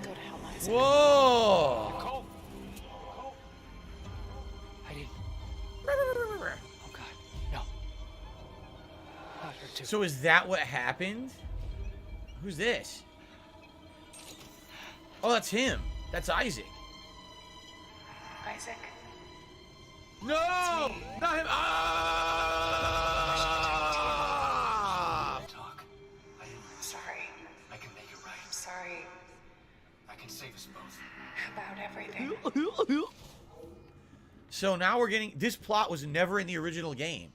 Go to hell, Isaac. Whoa! Nicole! her too. So is that what happened? Who's this? Oh, that's him. That's Isaac. Isaac. No! Not him! Ah! Talk. Sorry. I can make it right. I'm sorry I can save us both. about everything. So now we're getting... This plot was never in the original game.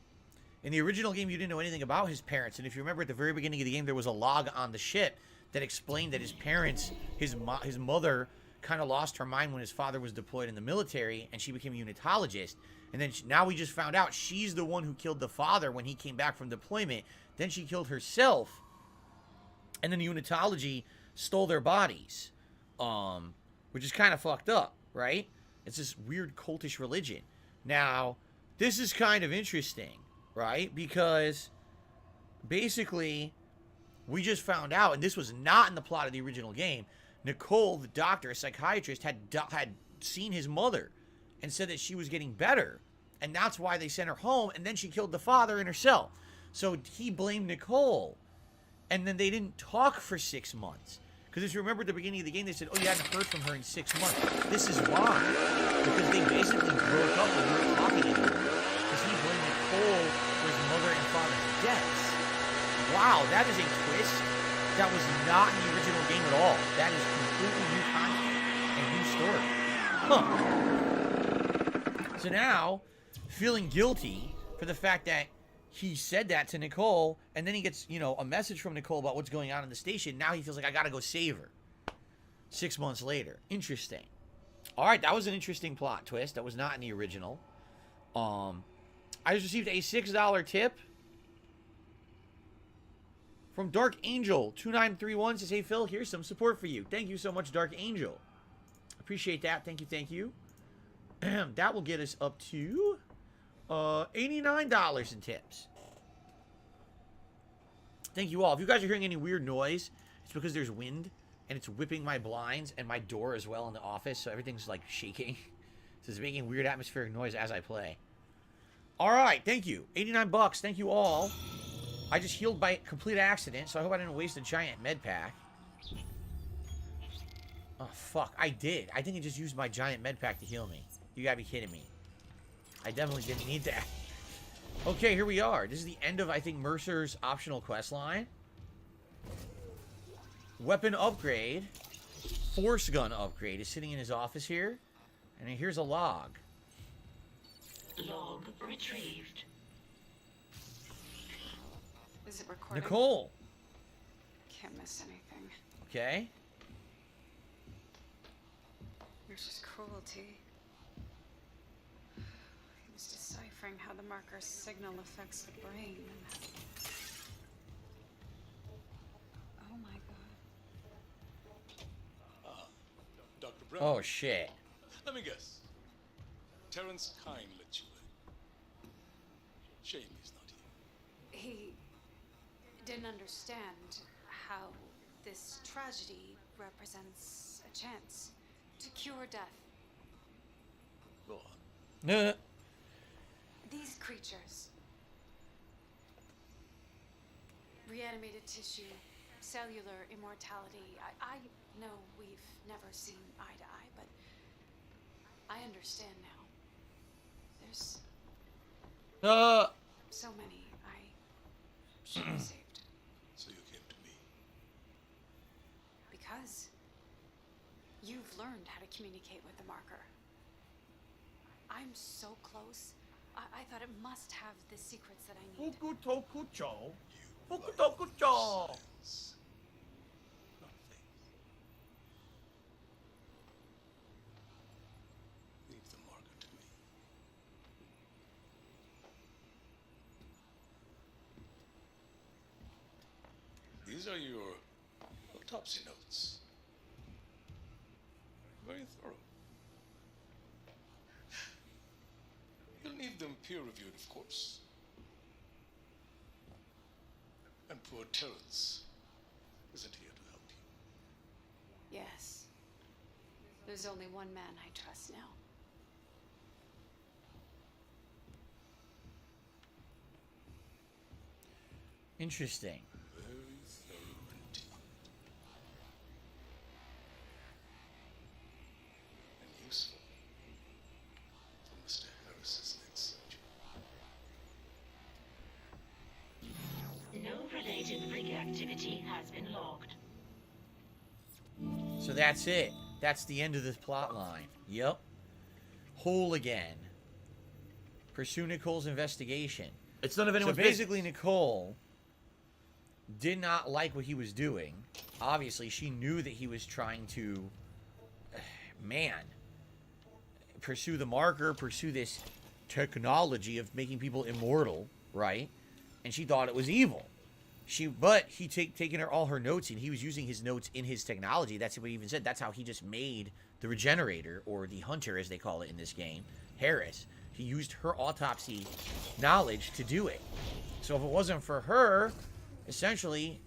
In the original game, you didn't know anything about his parents. And if you remember at the very beginning of the game, there was a log on the ship that explained that his parents, his mother, kind of lost her mind when his father was deployed in the military, and she became a unitologist. And then now we just found out she's the one who killed the father when he came back from deployment. Then she killed herself. And then the unitology stole their bodies. Which is kind of fucked up, right? It's this weird cultish religion. Now, this is kind of interesting, right? Because basically, we just found out, and this was not in the plot of the original game, Nicole, the doctor, a psychiatrist, had seen his mother and said that she was getting better. And that's why they sent her home, and then she killed the father and herself. So he blamed Nicole. And then they didn't talk for 6 months. Because if you remember at the beginning of the game, they said, oh, you hadn't heard from her in 6 months. This is why. Because they basically broke up and weren't talking anymore. Because he blamed Nicole for his mother and father's deaths. Wow, that is a twist that was not in the original game at all. That is completely new content and new story. Huh. So now, feeling guilty for the fact that he said that to Nicole, and then he gets, you know, a message from Nicole about what's going on in the station. Now he feels like, I gotta go save her. 6 months later. Interesting. Alright, that was an interesting plot twist. That was not in the original. I just received a $6 tip from Dark Angel 2931. Says, hey Phil, here's some support for you. Thank you so much, Dark Angel. Appreciate that. Thank you, thank you. That will get us up to $89 in tips. Thank you all. If you guys are hearing any weird noise, it's because there's wind and it's whipping my blinds and my door as well in the office, so everything's like shaking. So it's making weird atmospheric noise as I play. Alright, thank you. 89 bucks. Thank you all. I just healed by complete accident, so I hope I didn't waste a giant med pack. Oh, fuck. I did. I think I just used my giant med pack to heal me. You gotta be kidding me. I definitely didn't need that. Okay, here we are. This is the end of, I think, Mercer's optional quest line. Weapon upgrade. Force gun upgrade is sitting in his office here. And here's a log. Log retrieved. Is it recording? Nicole. Can't miss anything. Okay. There's just cruelty. He was deciphering how the marker's signal affects the brain. Oh my god. Dr. Brown. Oh, shit. Let me guess. Terrence Kine let you in. Shame he's not here. He didn't understand how this tragedy represents a chance to cure death. Go on. Nah. These creatures, reanimated tissue, cellular immortality. I know we've never seen eye to eye, but I understand now. There's so many I should have saved. So you came to me. Because you've learned how to communicate with the marker. I'm so close. I thought it must have the secrets that I need. Fukutokucho. Not faith. Leave the marker to me. These are your autopsy notes. Very thorough. You'll need them peer-reviewed, of course. And poor Terrence isn't here to help you. Yes. There's only one man I trust now. Interesting. No related rig activity has been logged. So that's it. That's the end of this plot line. Yep. Whole again. Pursue Nicole's investigation. It's none of anyone's So basically, business. Nicole did not like what he was doing. Obviously, she knew that he was trying to, pursue the marker, pursue this technology of making people immortal, right? And she thought it was evil. But he taken her all her notes, and he was using his notes in his technology. That's what he even said. That's how he just made the Regenerator, or the Hunter, as they call it in this game, Harris. He used her autopsy knowledge to do it. So if it wasn't for her, essentially,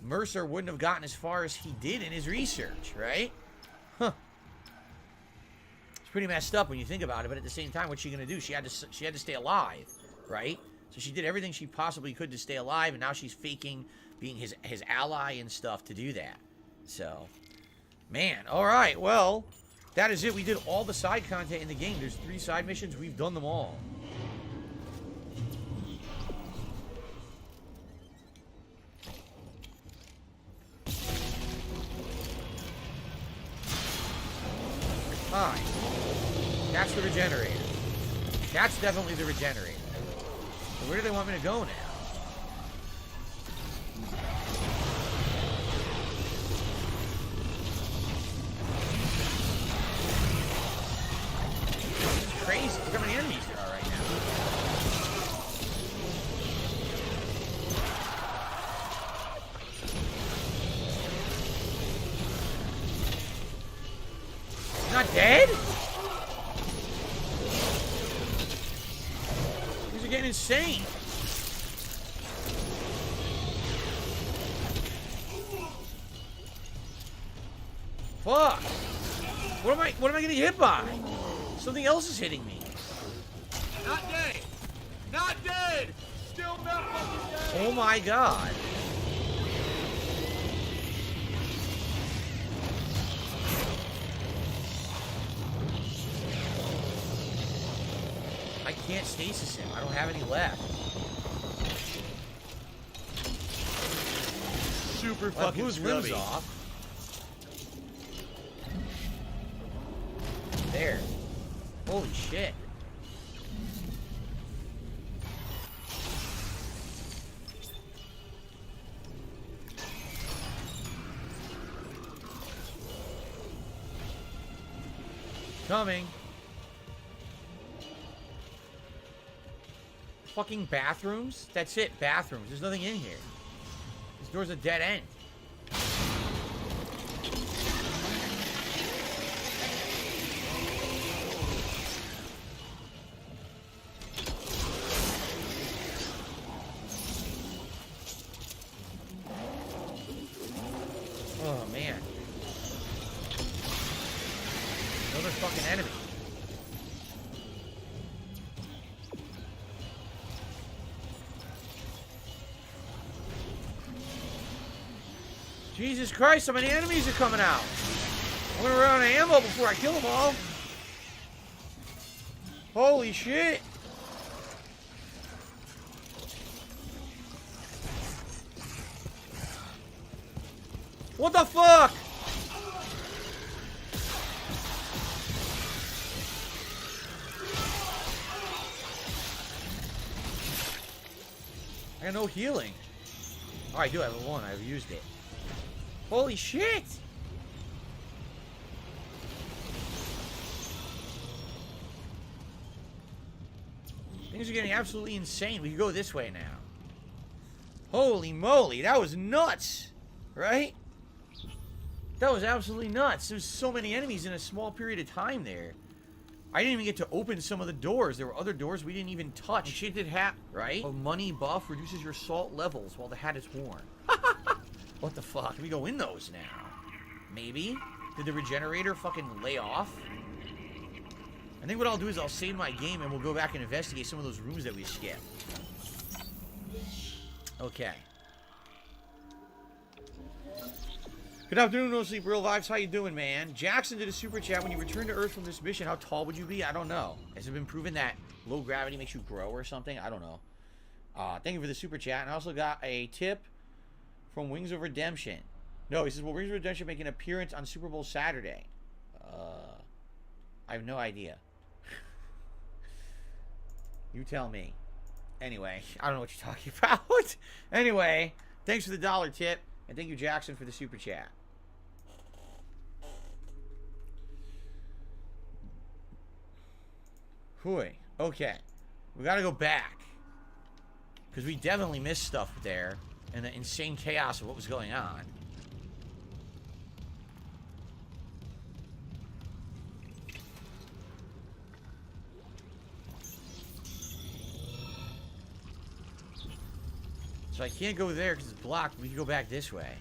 Mercer wouldn't have gotten as far as he did in his research, right? Huh. It's pretty messed up when you think about it, but at the same time, what's she gonna do? She had to stay alive, right? So she did everything she possibly could to stay alive, and now she's faking being his ally and stuff to do that. So, man, all right, well, that is it. We did all the side content in the game. There's 3 side missions. We've done them all. Hi. That's the Regenerator. That's definitely the Regenerator. So where do they want me to go now? This is crazy. Look how many enemies there are right now. He's not dead? These are getting insane. Fuck. What am I getting hit by? Something else is hitting me. Not dead. Not dead. Still not fucking dead. Oh my god. I can't stasis him. I don't have any left. Super I fucking blew his limbs scrubby. off. There. Holy shit. Coming. Fucking bathrooms? That's it, bathrooms. There's nothing in here. This door's a dead end. Oh, man. Another fucking enemy. Jesus Christ, so many enemies are coming out. I'm gonna run out of ammo before I kill them all. Holy shit. What the fuck? I got no healing. Oh, I do have one. I've used it. Holy shit! Things are getting absolutely insane. We can go this way now. Holy moly, that was nuts! Right? That was absolutely nuts. There's so many enemies in a small period of time there. I didn't even get to open some of the doors. There were other doors we didn't even touch. Shit did happen, right? A money buff reduces your salt levels while the hat is worn. What the fuck? Can we go in those now? Maybe? Did the Regenerator fucking lay off? I think what I'll do is I'll save my game and we'll go back and investigate some of those rooms that we skipped. Okay. Good afternoon, No Sleep Real Vibes. How you doing, man? Jackson did a super chat. When you return to Earth from this mission, how tall would you be? I don't know. Has it been proven that low gravity makes you grow or something? I don't know. Thank you for the super chat. And I also got a tip from Wings of Redemption. No, he says, will Wings of Redemption make an appearance on Super Bowl Saturday? I have no idea. You tell me. Anyway, I don't know what you're talking about. Anyway, thanks for the dollar tip. And thank you, Jackson, for the super chat. Hooey. Okay. We gotta go back. Because we definitely missed stuff there. And the insane chaos of what was going on. So I can't go there because it's blocked. We can go back this way.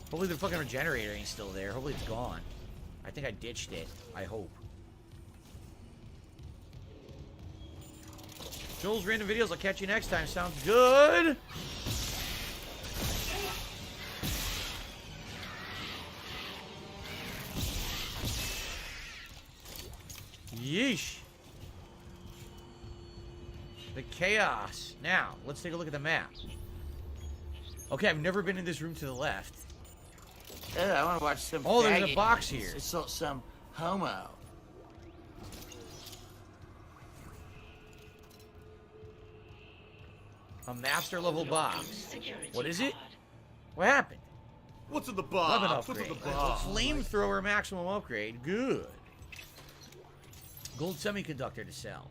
Hopefully the fucking regenerator ain't still there. Hopefully it's gone. I think I ditched it. I hope. Joel's random videos. I'll catch you next time. Sounds good. Yeesh. The chaos. Now, let's take a look at the map. Okay, I've never been in this room to the left. I want to watch some. Oh, there's a box here. It's some homo. A master level box. What is it? What happened? What's in the box? Weapon What's upgrade. in the box? Flamethrower maximum upgrade. Good. Gold semiconductor to sell.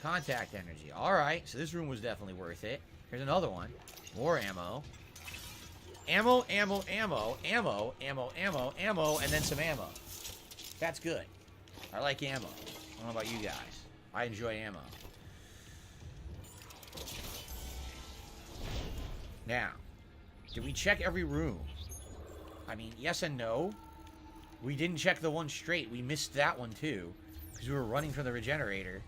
Contact energy. Alright, so this room was definitely worth it. Here's another one. More ammo. Ammo, ammo, ammo, ammo, ammo, ammo, ammo, and then some ammo. That's good. I like ammo. I don't know about you guys. I enjoy ammo. Now, did we check every room? I mean, yes and no. We didn't check the one straight. We missed that one too. Because we were running from the regenerator.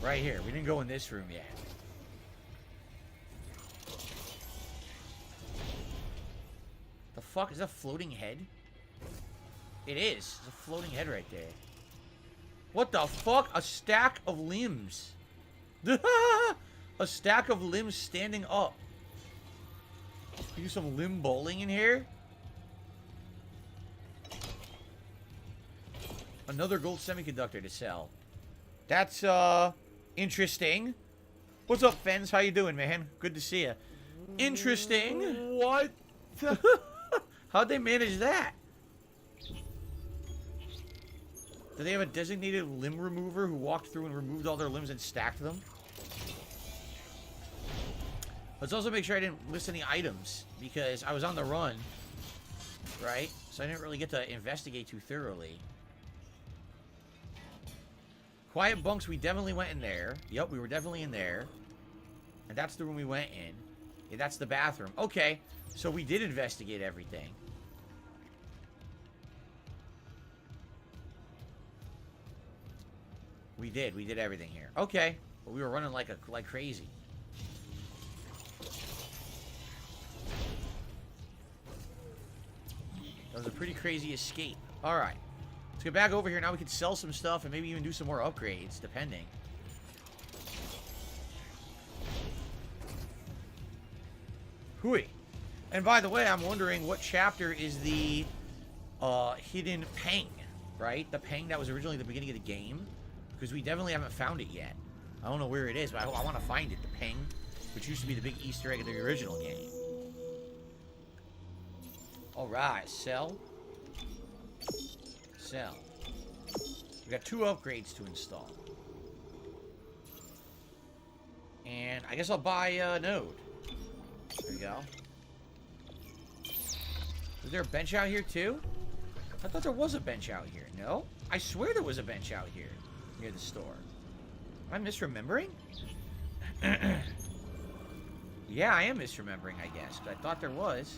Right here. We didn't go in this room yet. The fuck? Is that a floating head? It is. There's a floating head right there. What the fuck? A stack of limbs. A stack of limbs standing up. Can you do some limb bowling in here? Another gold semiconductor to sell. That's, interesting. What's up, Fens? How you doing, man? Good to see you. Interesting. What? How'd they manage that? Do they have a designated limb remover who walked through and removed all their limbs and stacked them? Let's also make sure I didn't list any items, because I was on the run, right? So I didn't really get to investigate too thoroughly. Quiet bunks, we definitely went in there. Yep, we were definitely in there. And that's the room we went in. Yeah, that's the bathroom. Okay, so we did investigate everything. We did everything here. Okay, but we were running like crazy. That was a pretty crazy escape. All right. Let's get back over here. Now we can sell some stuff and maybe even do some more upgrades, depending. Hooey. And by the way, I'm wondering what chapter is the hidden peng, right? The peng that was originally the beginning of the game. Because we definitely haven't found it yet. I don't know where it is, but I want to find it. The peng, which used to be the big Easter egg of the original game. Alright, sell. Sell. We got 2 upgrades to install. And I guess I'll buy a node. There you go. Is there a bench out here too? I thought there was a bench out here. No? I swear there was a bench out here near the store. Am I misremembering? Yeah, I am misremembering, I guess. But I thought there was.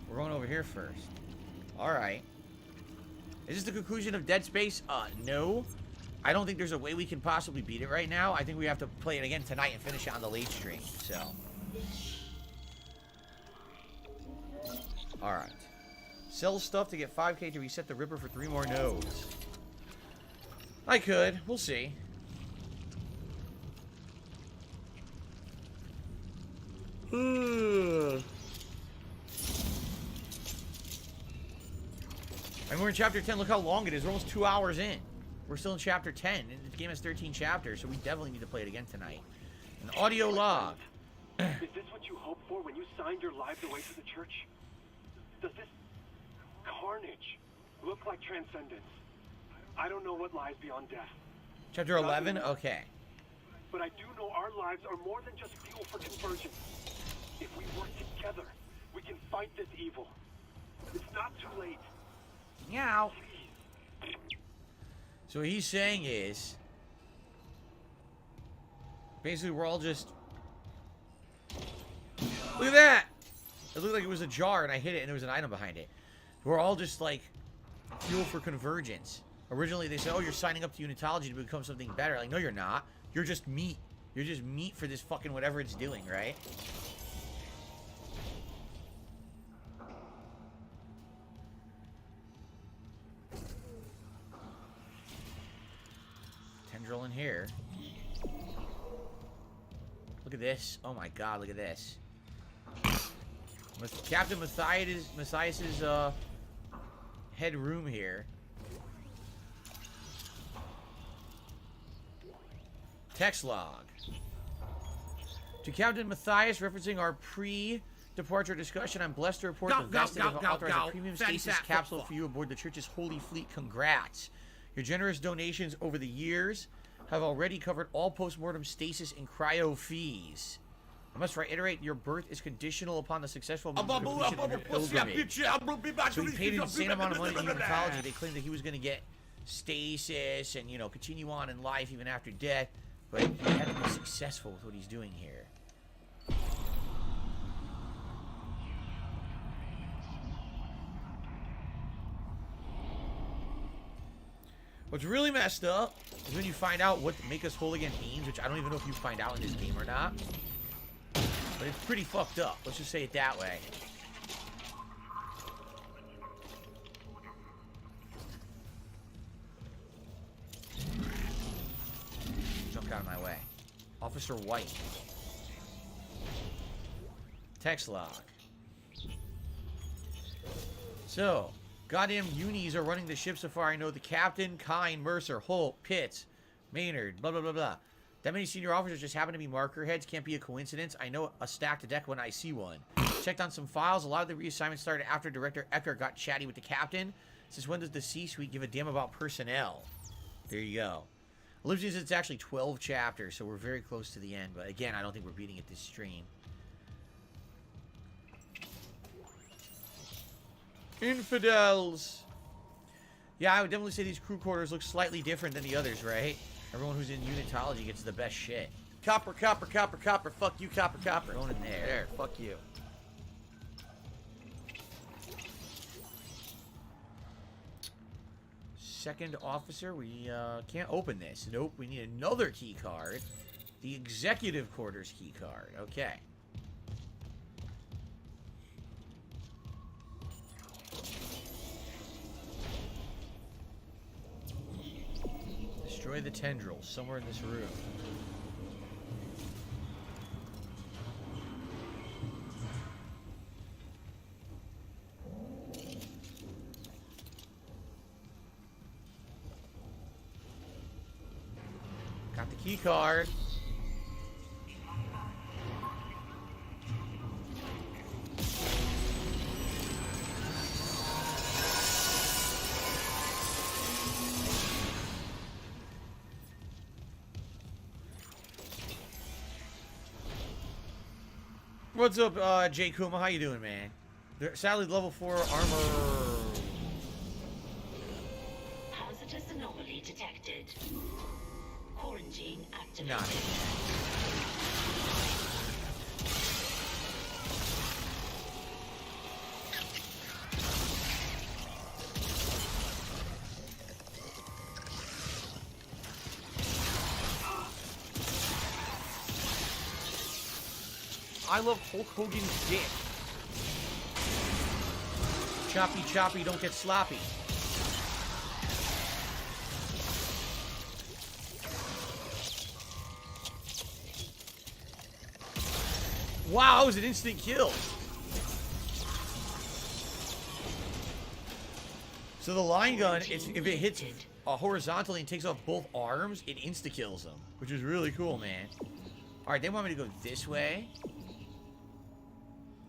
We're going over here first. Alright. Is this the conclusion of Dead Space? No. I don't think there's a way we can possibly beat it right now. I think we have to play it again tonight and finish it on the late stream. So, all right. Sell stuff to get 5K to reset the Ripper for 3 more nodes. I could. We'll see. And we're in chapter 10. Look how long it is. We're almost 2 hours in. We're still in chapter 10. And the game has 13 chapters, so we definitely need to play it again tonight. An audio log. Is this what you hoped for when you signed your lives away to the church? Does this carnage look like transcendence? I don't know what lies beyond death. Chapter 11? Okay. But I do know our lives are more than just fuel for conversion. If we work together, we can fight this evil. It's not too late. Meow. So what he's saying is, basically we're all just, look at that! It looked like it was a jar and I hit it and there was an item behind it. We're all just like fuel for convergence. Originally they said, oh, you're signing up to Unitology to become something better. Like, no, you're not. You're just meat. You're just meat for this fucking whatever it's doing, right? Tendril in here. Look at this. Oh my god, look at this. With Captain Matthias's head room here. Text log. To Captain Matthias, referencing our pre-departure discussion, I'm blessed to report the vested have authorized a premium stasis capsule for you aboard the church's Holy Fleet. Congrats. Your generous donations over the years have already covered all post-mortem stasis and cryo fees. I must reiterate, your birth is conditional upon the successful completion of your pilgrimage. So he paid an insane amount of money to Unitology. They claimed that he was going to get stasis and, you know, continue on in life even after death. But he had to be successful with what he's doing here. What's really messed up is when you find out what Make Us Whole Again means, which I don't even know if you find out in this game or not. But it's pretty fucked up. Let's just say it that way. Jumped out of my way. Officer White. Text log. So, goddamn unis are running the ship so far. I know the captain, Kine, Mercer, Holt, Pitts, Maynard, blah, blah, blah, blah. That many senior officers just happen to be marker heads. Can't be a coincidence. I know a stacked deck when I see one. Checked on some files. A lot of the reassignments started after Director Ecker got chatty with the captain. Since when does the C-suite give a damn about personnel? There you go. Olivia says it's actually 12 chapters, so we're very close to the end. But again, I don't think we're beating it this stream. Infidels. Yeah, I would definitely say these crew quarters look slightly different than the others, right? Everyone who's in Unitology gets the best shit. Copper, copper, copper, copper. Fuck you, copper, copper. Going in there. There, fuck you. Second officer, we can't open this. Nope, we need another key card. The executive quarters key card. Okay. Destroy the tendrils somewhere in this room. Got the key card. What's up, Jay Kuma? How you doing, man? Sadly, level 4 armor. Hazardous anomaly detected. Quarantine activated. Not it. I love Hulk Hogan's dick. Choppy, choppy, don't get sloppy. Wow, that was an instant kill. So the line gun, if it hits horizontally and takes off both arms, it insta-kills them, which is really cool, man. Alright, they want me to go this way.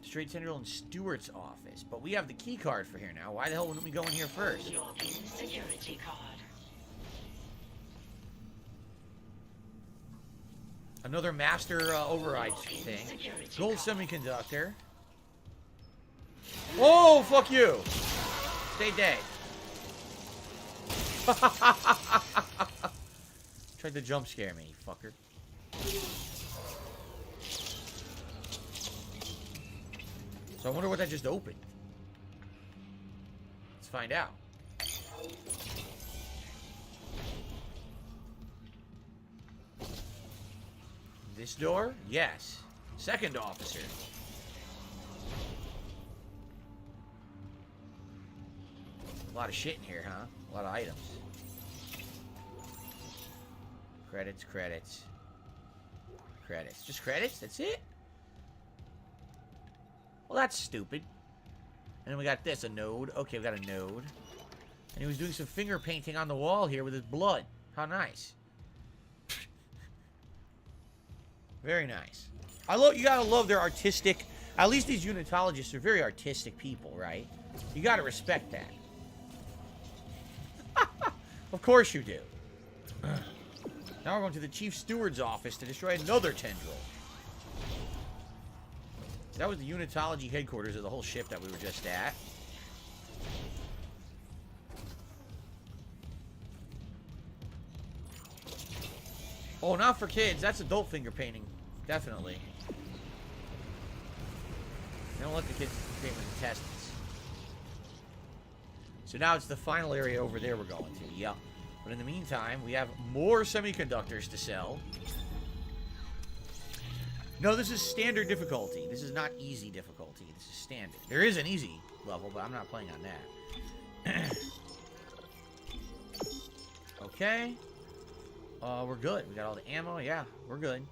Straight tendril in Stewart's office. But we have the key card for here now. Why the hell wouldn't we go in here first? Your security card. Another master override thing. Gold semiconductor. Oh, fuck you. Stay dead. Tried to jump scare me, fucker. So I wonder what that just opened. Let's find out. This door? Yes. Second officer. A lot of shit in here, huh? A lot of items. Credits, credits. Credits. Just credits? That's it? Well, that's stupid. And then we got this, a node. Okay, we got a node. And he was doing some finger painting on the wall here with his blood. How nice. Very nice. You gotta love their artistic... At least these unitologists are very artistic people, right? You gotta respect that. Of course you do. Now we're going to the Chief Steward's office to destroy another tendril. That was the unitology headquarters of the whole ship that we were just at. Oh, not for kids. That's adult finger painting. Definitely. They don't let the kids paint with intestines. So now it's the final area over there we're going to. Yep. But in the meantime, we have more semiconductors to sell. No, this is standard difficulty. This is not easy difficulty. This is standard. There is an easy level, but I'm not playing on that. Okay. We're good. We got all the ammo. Yeah, we're good.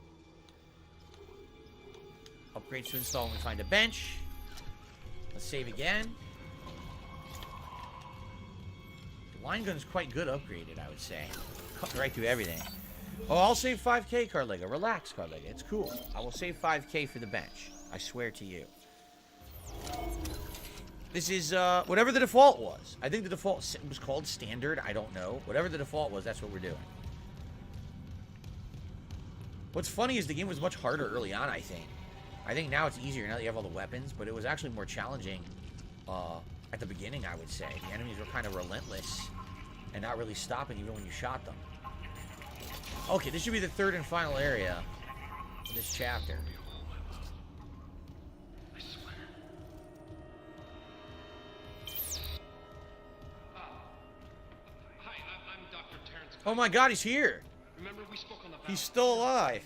Upgrades to install when we find a bench. Let's save again. The line gun is quite good upgraded, I would say. Cut right through everything. Oh, I'll save 5K, Carlega. Relax, Carlega. It's cool. I will save 5K for the bench. I swear to you. This is, whatever the default was. I think the default was called standard. I don't know. Whatever the default was, that's what we're doing. What's funny is the game was much harder early on, I think. I think now it's easier now that you have all the weapons, but it was actually more challenging at the beginning, I would say. The enemies were kind of relentless and not really stopping even when you shot them. Okay, this should be the third and final area of this chapter. I swear. Hi, I'm Dr. Terrence. Oh my god, he's here! Remember we spoke on the He's still alive.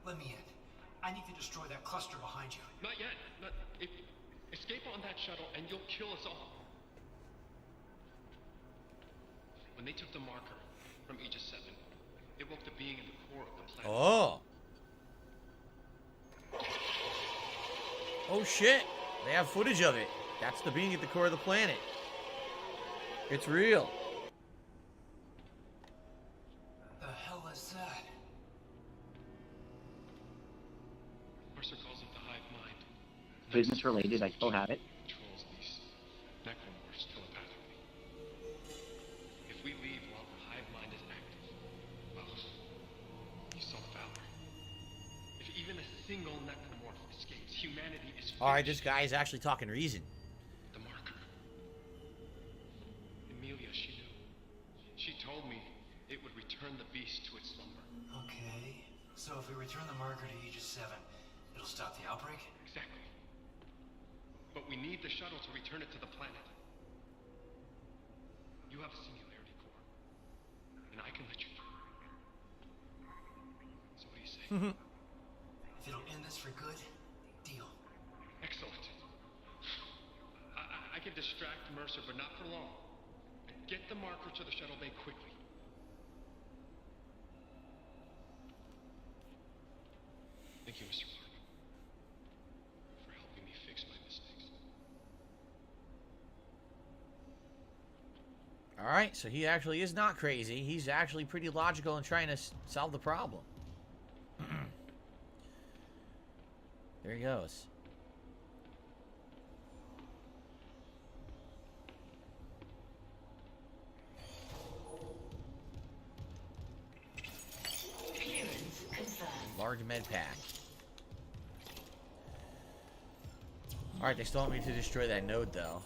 Let me in. I need to destroy that cluster behind you. Not yet. Escape on that shuttle and you'll kill us all. When they took the marker from Aegis 7, it woke the being in the core of the planet. Oh. Oh shit. They have footage of it. That's the being at the core of the planet. It's real. The hell is that? Mercer calls it the hive mind. Business related, I still have it. Controls these necromorphs telepathically. If we leave while the hive mind is active, well, you saw Valor. If even a single necromorph escapes, humanity is finished. Alright, this guy is actually talking reason. The marker. Emilia, she knew. She told me it would return the beast to its slumber. Okay, so if we return the marker to Aegis 7, it'll stop the outbreak? Exactly. But we need the shuttle to return it to the planet. You have a singularity core, and I can let you through. So what do you say? If it'll end this for good, distract Mercer, but not for long. And get the marker to the shuttle bay quickly. Thank you, Mr. Mark, for helping me fix my mistakes. Alright, so he actually is not crazy. He's actually pretty logical in trying to solve the problem. There he goes. Large med pack. Alright, they still want me to destroy that node, though.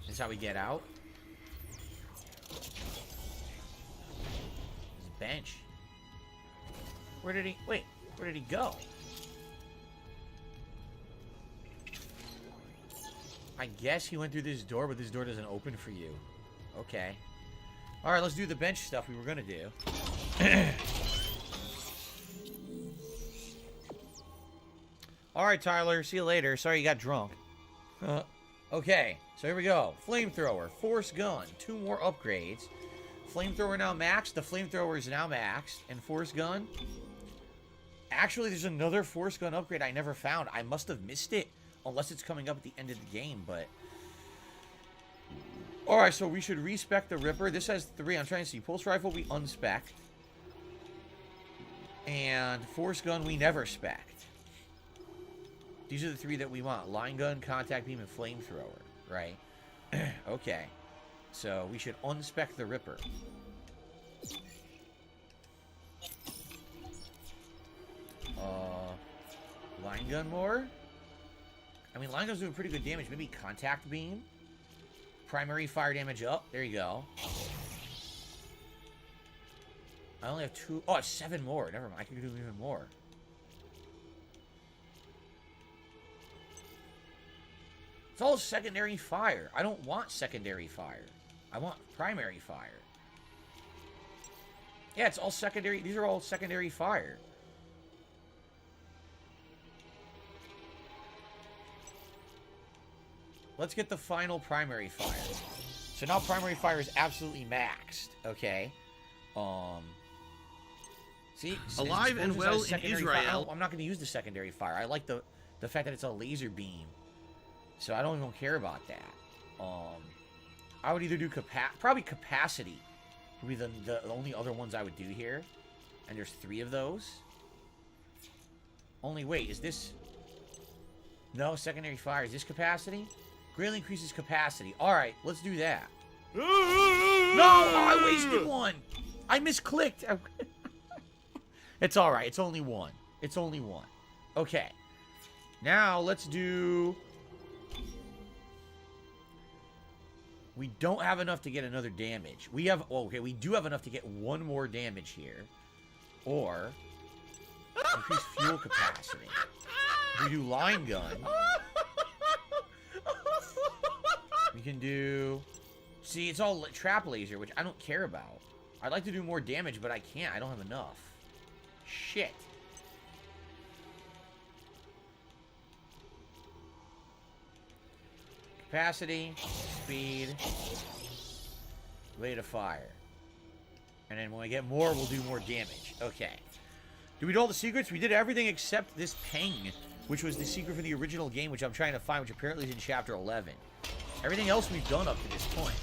This is how we get out. There's a bench. Where did he... Wait, where did he go? I guess he went through this door, but this door doesn't open for you. Okay. Alright, let's do the bench stuff we were gonna do. Alright, Tyler. See you later. Sorry you got drunk. Okay, so here we go. Flamethrower, force gun, 2 more upgrades. Flamethrower now maxed. The flamethrower is now maxed. And force gun. Actually, there's another force gun upgrade I never found. I must have missed it. Unless it's coming up at the end of the game, but... Alright, so we should respec the Ripper. This has 3. I'm trying to see. Pulse rifle, we unspec'd. And force gun, we never spec'd. These are the 3 that we want. Line gun, contact beam, and flamethrower. Right? Okay. So we should unspec the Ripper. Line gun more? I mean, line gun's doing pretty good damage. Maybe contact beam? Primary fire damage up. There you go. I only have 2. Oh, it's 7 more. Never mind. I can do even more. It's all secondary fire. I don't want secondary fire. I want primary fire. Yeah, it's all secondary. These are all secondary fire. Let's get the final primary fire. So now primary fire is absolutely maxed. Okay. See? Alive and well in Israel. I'm not going to use the secondary fire. I like the fact that it's a laser beam. So I don't even care about that. I would either do probably capacity would be the only other ones I would do here. And there's 3 of those. Only, wait, is this... No, secondary fire. Is this capacity? Greatly increases capacity. Alright, let's do that. No! I wasted 1! I misclicked! It's alright. It's only 1. It's only 1. Okay. Now, let's do... We don't have enough to get another damage. We have... Oh, okay, we do have enough to get 1 more damage here. Or... increase fuel capacity. We do line gun. We can do... See, it's all trap laser, which I don't care about. I'd like to do more damage, but I can't. I don't have enough. Shit. Capacity, speed, rate of fire. And then when we get more, we'll do more damage. Okay. Did we do all the secrets? We did everything except this ping, which was the secret for the original game, which I'm trying to find, which apparently is in Chapter 11. Everything else we've done up to this point.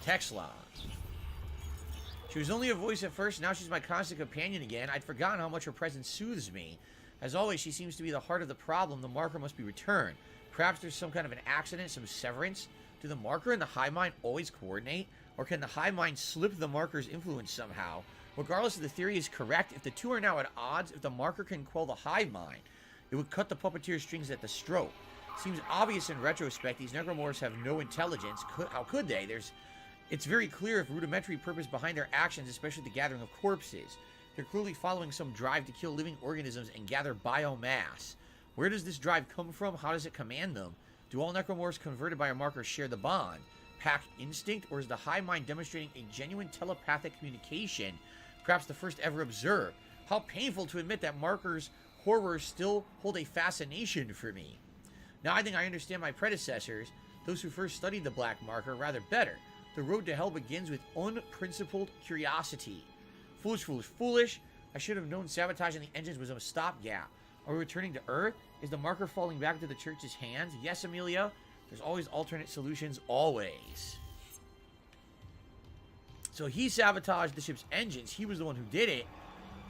Text log. She was only a voice at first, now she's my constant companion again. I'd forgotten how much her presence soothes me. As always, she seems to be the heart of the problem. The marker must be returned. Perhaps there's some kind of an accident, some severance. Do the marker and the hive mind always coordinate? Or can the hive mind slip the marker's influence somehow? Regardless if the theory is correct, if the two are now at odds, if the marker can quell the hive mind, it would cut the puppeteer's strings at the stroke. Seems obvious in retrospect, these necromorphs have no intelligence. How could they? It's very clear if rudimentary purpose behind their actions, especially the gathering of corpses. They're clearly following some drive to kill living organisms and gather biomass. Where does this drive come from? How does it command them? Do all necromorphs converted by a marker share the bond? pack instinct, or is the hive mind demonstrating a genuine telepathic communication, perhaps the first ever observed? How painful to admit that Marker's horrors still hold a fascination for me. Now I think I understand my predecessors, those who first studied the Black Marker, rather better. The road to hell begins with unprincipled curiosity. Foolish, foolish, foolish. I should have known sabotaging the engines was a stopgap. Are we returning to Earth? Is the marker falling back into the church's hands? Yes, Amelia. There's always alternate solutions, always. So he sabotaged the ship's engines. He was the one who did it,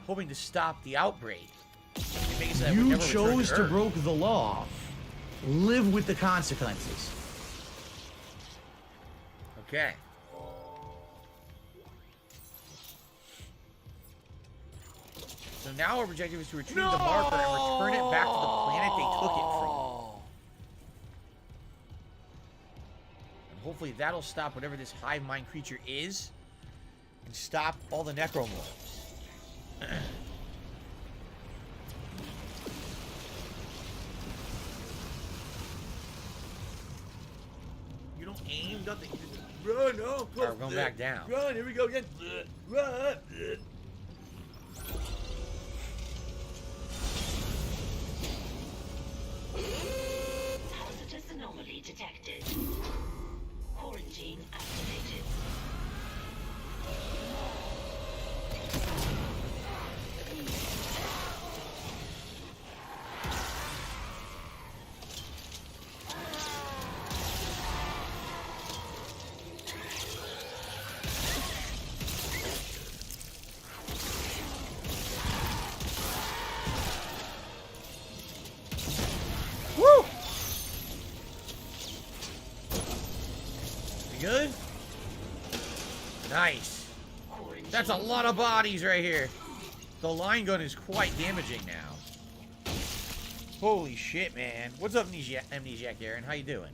hoping to stop the outbreak. You chose to broke the law. Live with the consequences. Okay. So now our objective is to retrieve the marker and return it back to the planet they took it from. And hopefully that'll stop whatever this hive mind creature is and stop all the necromorphs. You don't aim, nothing. You just run, no, Alright, we're going back down. Run, here we go again. Run. Hazardous anomaly detected. Quarantine activated. Woo! We good? Nice. That's a lot of bodies right here. The line gun is quite damaging now. Holy shit, man. What's up, Amnesiac Aaron? How you doing?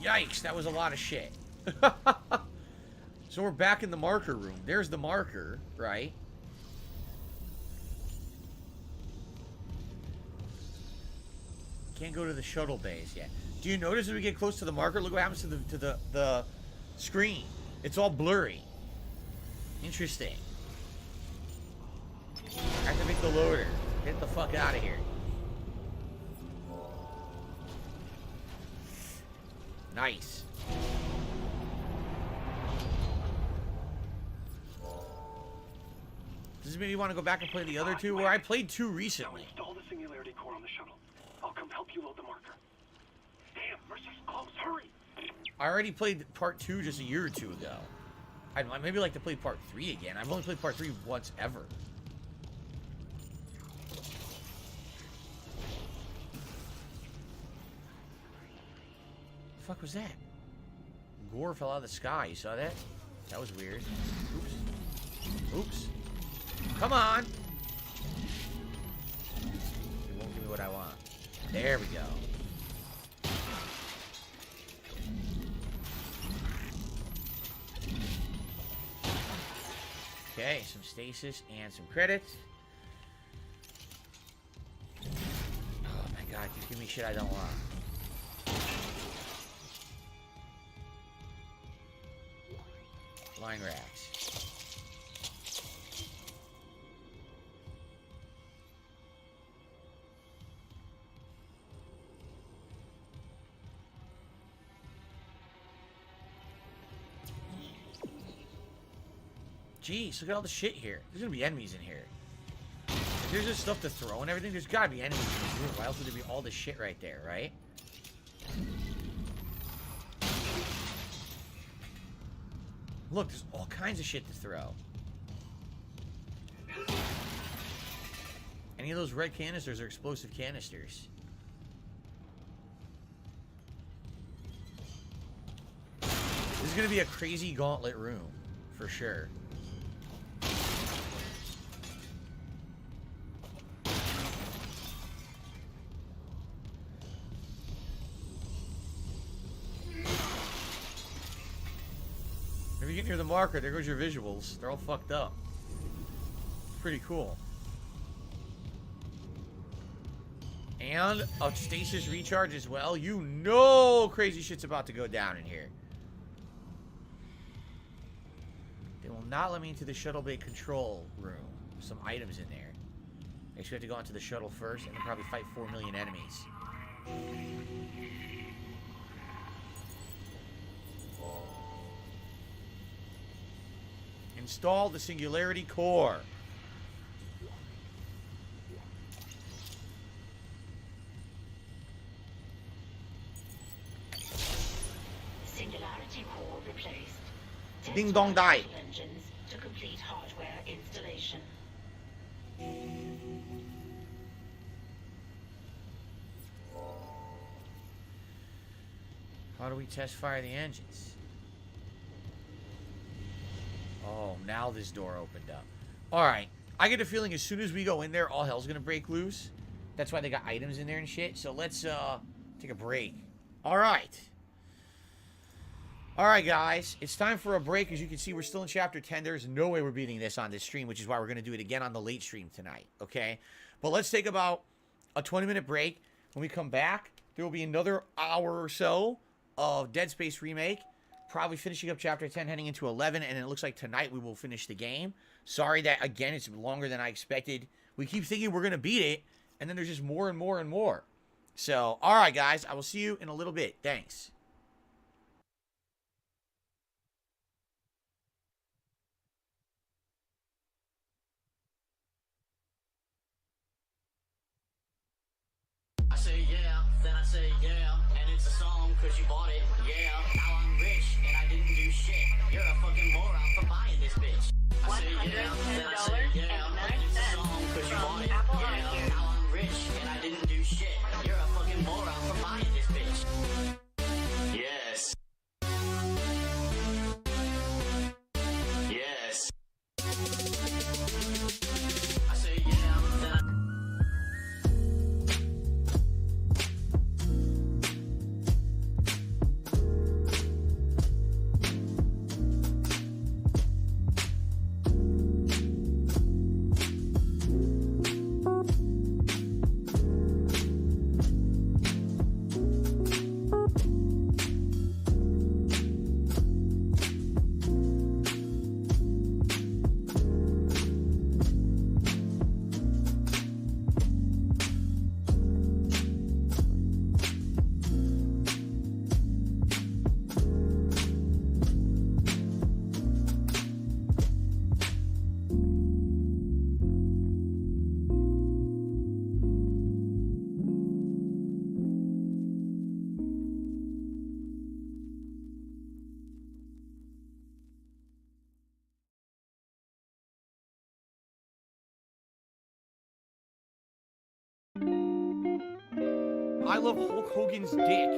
Yikes, that was a lot of shit. So we're back in the marker room. There's the marker, right? Can't go to the shuttle bays yet. Do you notice as we get close to the marker, look what happens to the screen. It's all blurry. Interesting. Activate the loader. Get the fuck out of here. Nice. Does this mean you want to go back and play the other two? Where I played two recently. Install the singularity core on the shuttle. I'll come help you load the marker. Damn, Mercer's close. Hurry. I already played part 2 just a year or two ago. I'd maybe like to play part 3 again. I've only played part 3 once ever. The fuck was that? Gore fell out of the sky. You saw that? That was weird. Oops. Oops. Come on! It won't give me what I want. There we go. Okay, some stasis and some credits. Oh my god, just give me shit I don't want. Line racks. Jeez, look at all the shit here. There's gonna be enemies in here. If there's just stuff to throw and everything, there's gotta be enemies in this room. Why else would there be all this shit right there, right? Look, there's all kinds of shit to throw. Any of those red canisters are explosive canisters. This is gonna be a crazy gauntlet room, for sure. If you get near the marker, there goes your visuals. They're all fucked up. Pretty cool. And a stasis recharge as well. You know crazy shit's about to go down in here. They will not let me into the shuttle bay control room. Some items in there. I guess we have to go onto the shuttle first and then probably fight 4 million enemies. Install the Singularity Core. Singularity core replaced. Ding dong die. Engines to complete hardware installation. How do we test fire the engines? Oh, now this door opened up. Alright. I get a feeling as soon as we go in there, all hell's gonna break loose. That's why they got items in there and shit. So let's take a break. Alright. Alright, guys. It's time for a break. As you can see, we're still in Chapter 10. There's no way we're beating this on this stream, which is why we're going to do it again on the late stream tonight. Okay? But let's take about a 20-minute break. When we come back, there will be another hour or so of Dead Space Remake. Probably finishing up Chapter 10, heading into 11. And it looks like tonight we will finish the game. Sorry that, again, it's longer than I expected. We keep thinking we're going to beat it. And then there's just more and more and more. So, alright, guys. I will see you in a little bit. Thanks. I say yeah, then I say yeah, and it's a song cause you bought it, yeah. Now I'm rich and I didn't do shit. You're a fucking moron for buying this bitch. I say yeah, then I say yeah, and it's a song cause you bought it, yeah. Now I'm rich and I didn't do shit. You're a fucking moron for buying this bitch. Yes. Yes. I say yeah, then I I love Hulk Hogan's dick.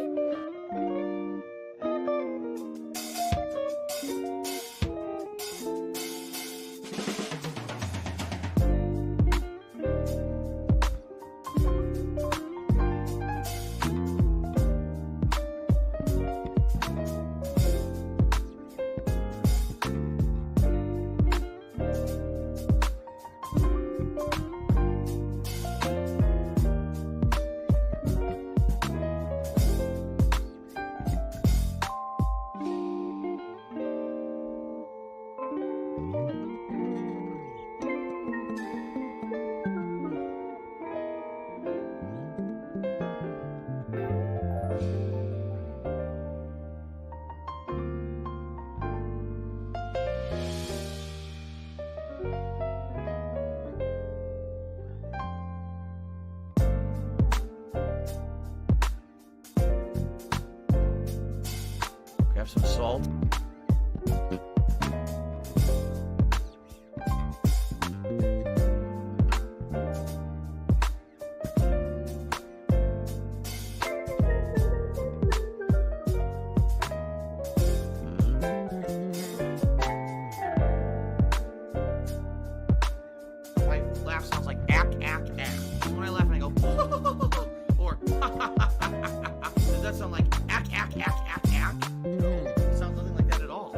Grab some salt. My laugh sounds like ack, ack, ack. When I laugh and I go, or does that sound like ack, ack, ack, ack, ack? No, it sounds nothing like that at all.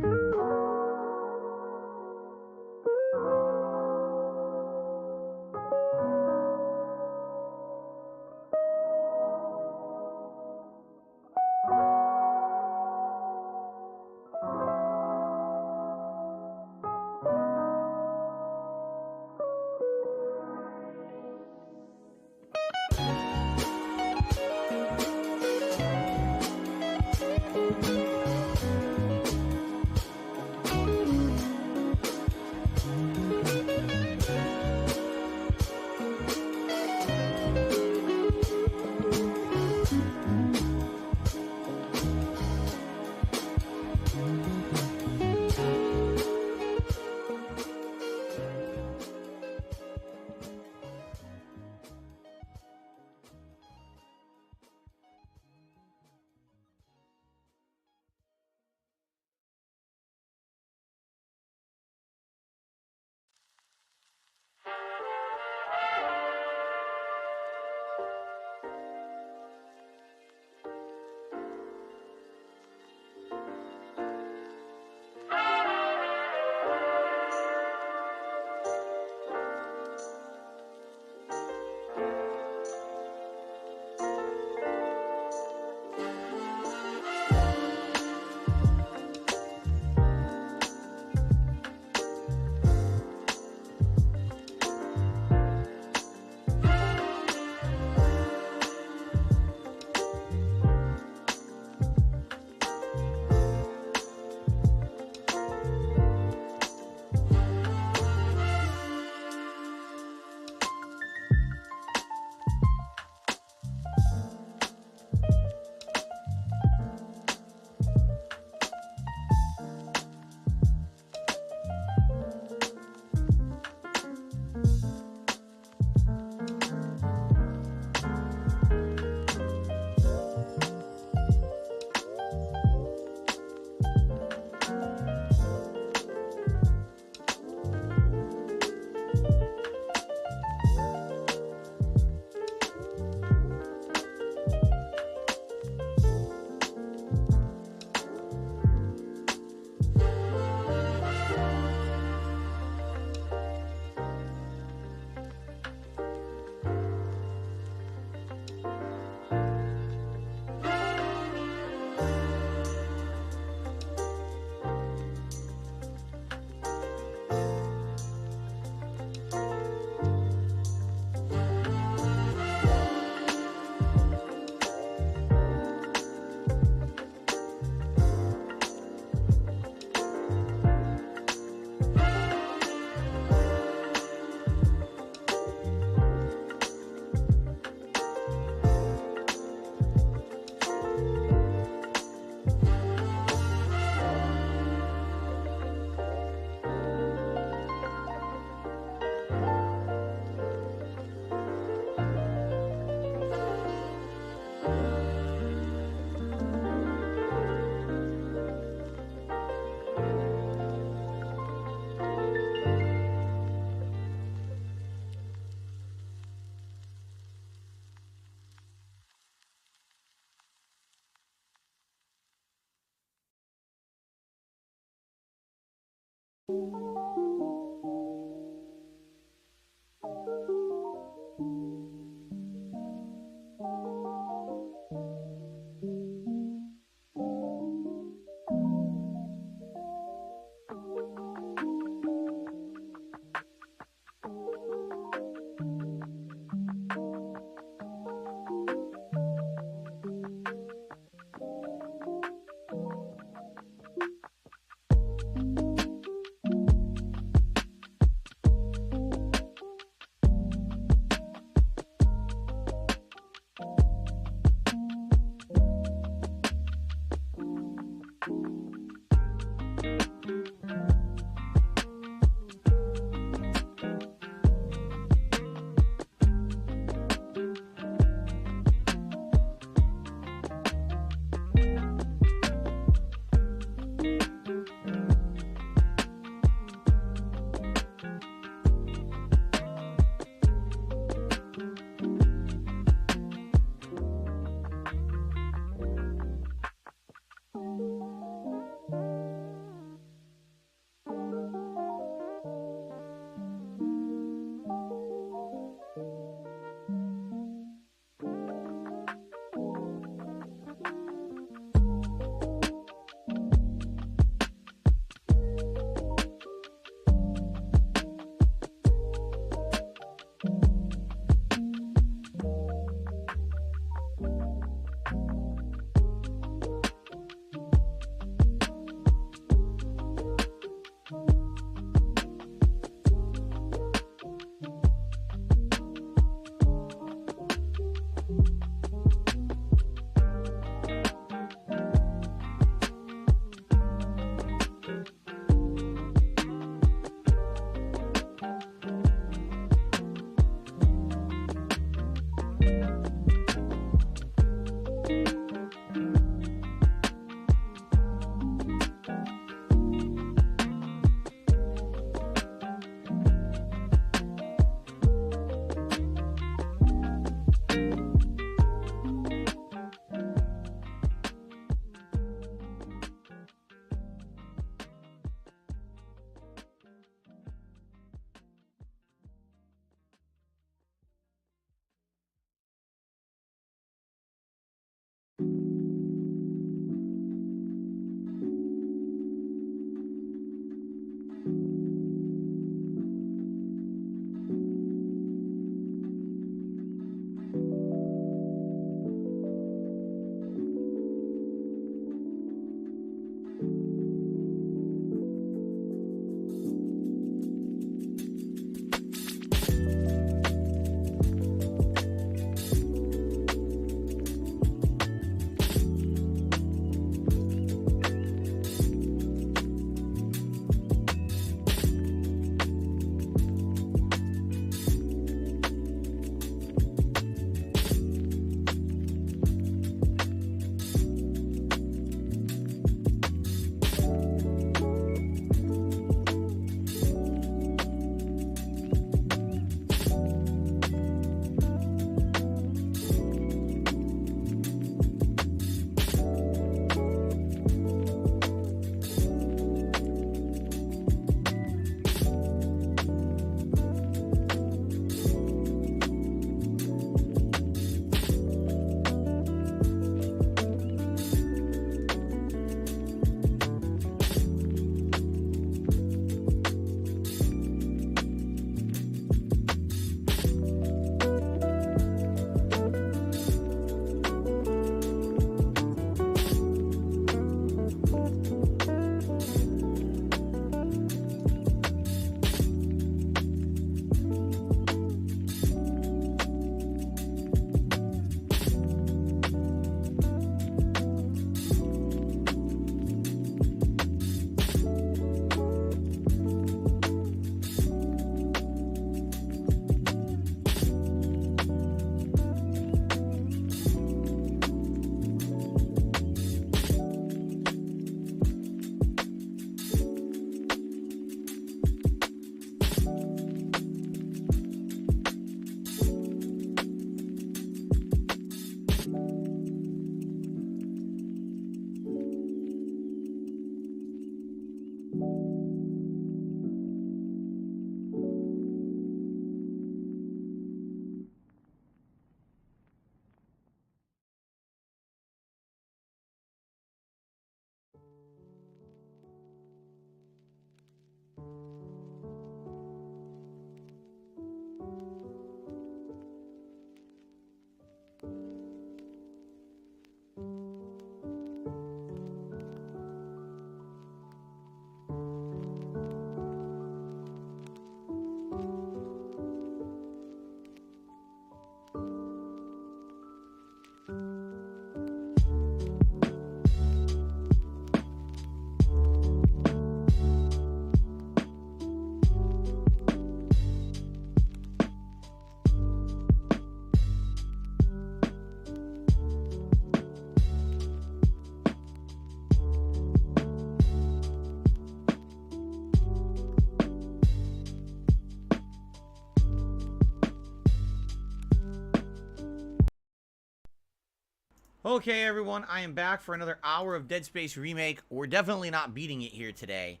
Okay, everyone, I am back for another hour of Dead Space Remake. We're definitely not beating it here today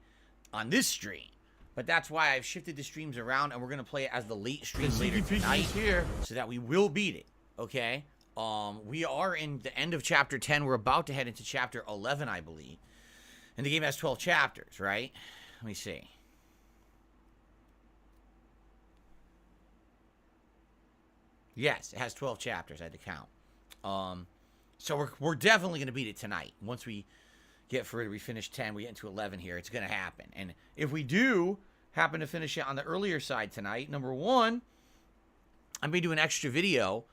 on this stream, but that's why I've shifted the streams around, and we're going to play it as the late stream later tonight here, so that we will beat it, okay? We are in the end of Chapter 10. We're about to head into Chapter 11, I believe. And the game has 12 chapters, right? Let me see. Yes, it has 12 chapters. I had to count. So we're definitely going to beat it tonight. Once we get we finish 10, we get into 11 here. It's going to happen. And if we do happen to finish it on the earlier side tonight, number one, I'm going to do an extra video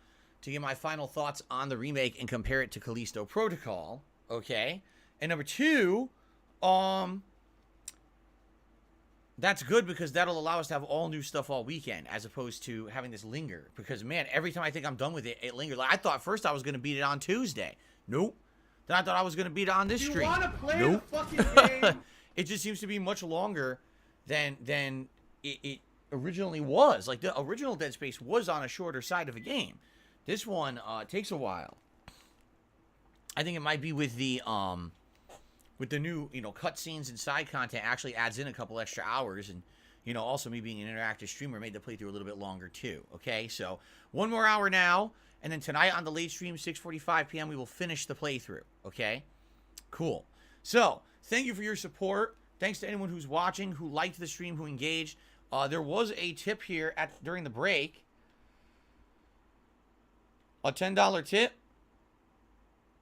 to get my final thoughts on the remake and compare it to Callisto Protocol. Okay? And number two, that's good because that'll allow us to have all new stuff all weekend as opposed to having this linger. Because, man, every time I think I'm done with it, it lingers. Like, I thought first I was going to beat it on Tuesday. Nope. Then I thought I was going to beat it on this stream. You want to play nope. the fucking game? It just seems to be much longer than it originally was. Like, the original Dead Space was on a shorter side of a game. This one takes a while. I think it might be with the new, cutscenes and side content actually adds in a couple extra hours. And, also me being an interactive streamer made the playthrough a little bit longer too. Okay, so one more hour now. And then tonight on the late stream, 6:45 p.m., we will finish the playthrough. Okay, cool. So thank you for your support. Thanks to anyone who's watching, who liked the stream, who engaged. There was a tip here during the break. A $10 tip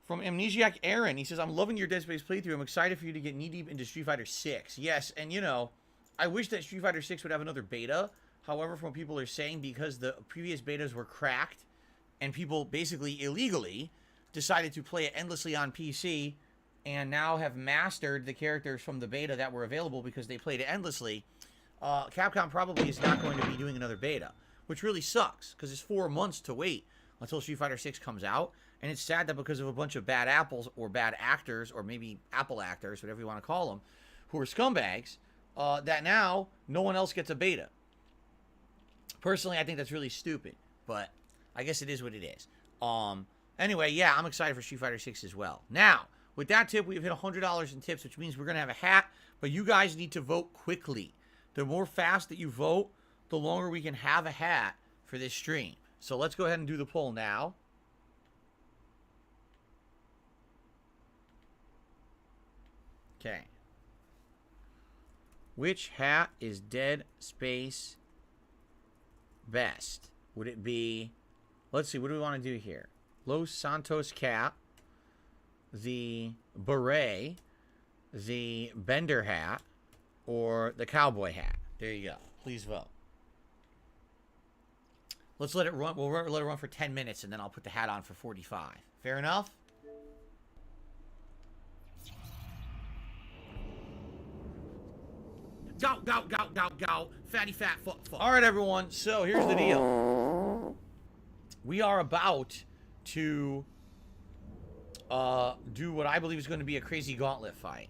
from Amnesiac Aaron. He says, I'm loving your Dead Space playthrough. I'm excited for you to get knee-deep into Street Fighter 6. Yes, and I wish that Street Fighter 6 would have another beta. However, from what people are saying, because the previous betas were cracked and people basically illegally decided to play it endlessly on PC and now have mastered the characters from the beta that were available because they played it endlessly, Capcom probably is not going to be doing another beta, which really sucks because it's 4 months to wait until Street Fighter 6 comes out. And it's sad that because of a bunch of bad apples or bad actors or maybe Apple actors, whatever you want to call them, who are scumbags, that now no one else gets a beta. Personally, I think that's really stupid, but I guess it is what it is. Anyway, yeah, I'm excited for Street Fighter 6 as well. Now, with that tip, we've hit $100 in tips, which means we're going to have a hat, but you guys need to vote quickly. The more fast that you vote, the longer we can have a hat for this stream. So let's go ahead and do the poll now. Okay. Which hat is Dead Space best? Would it be... Let's see, what do we want to do here? Los Santos cap, the beret, the Bender hat, or the cowboy hat? There you go. Please vote. Let's let it run. We'll let it run for 10 minutes, and then I'll put the hat on for 45. Fair enough? Go, go, go, go, go. Fatty, fat, fuck. All right, everyone. So here's the deal. We are about to do what I believe is going to be a crazy gauntlet fight.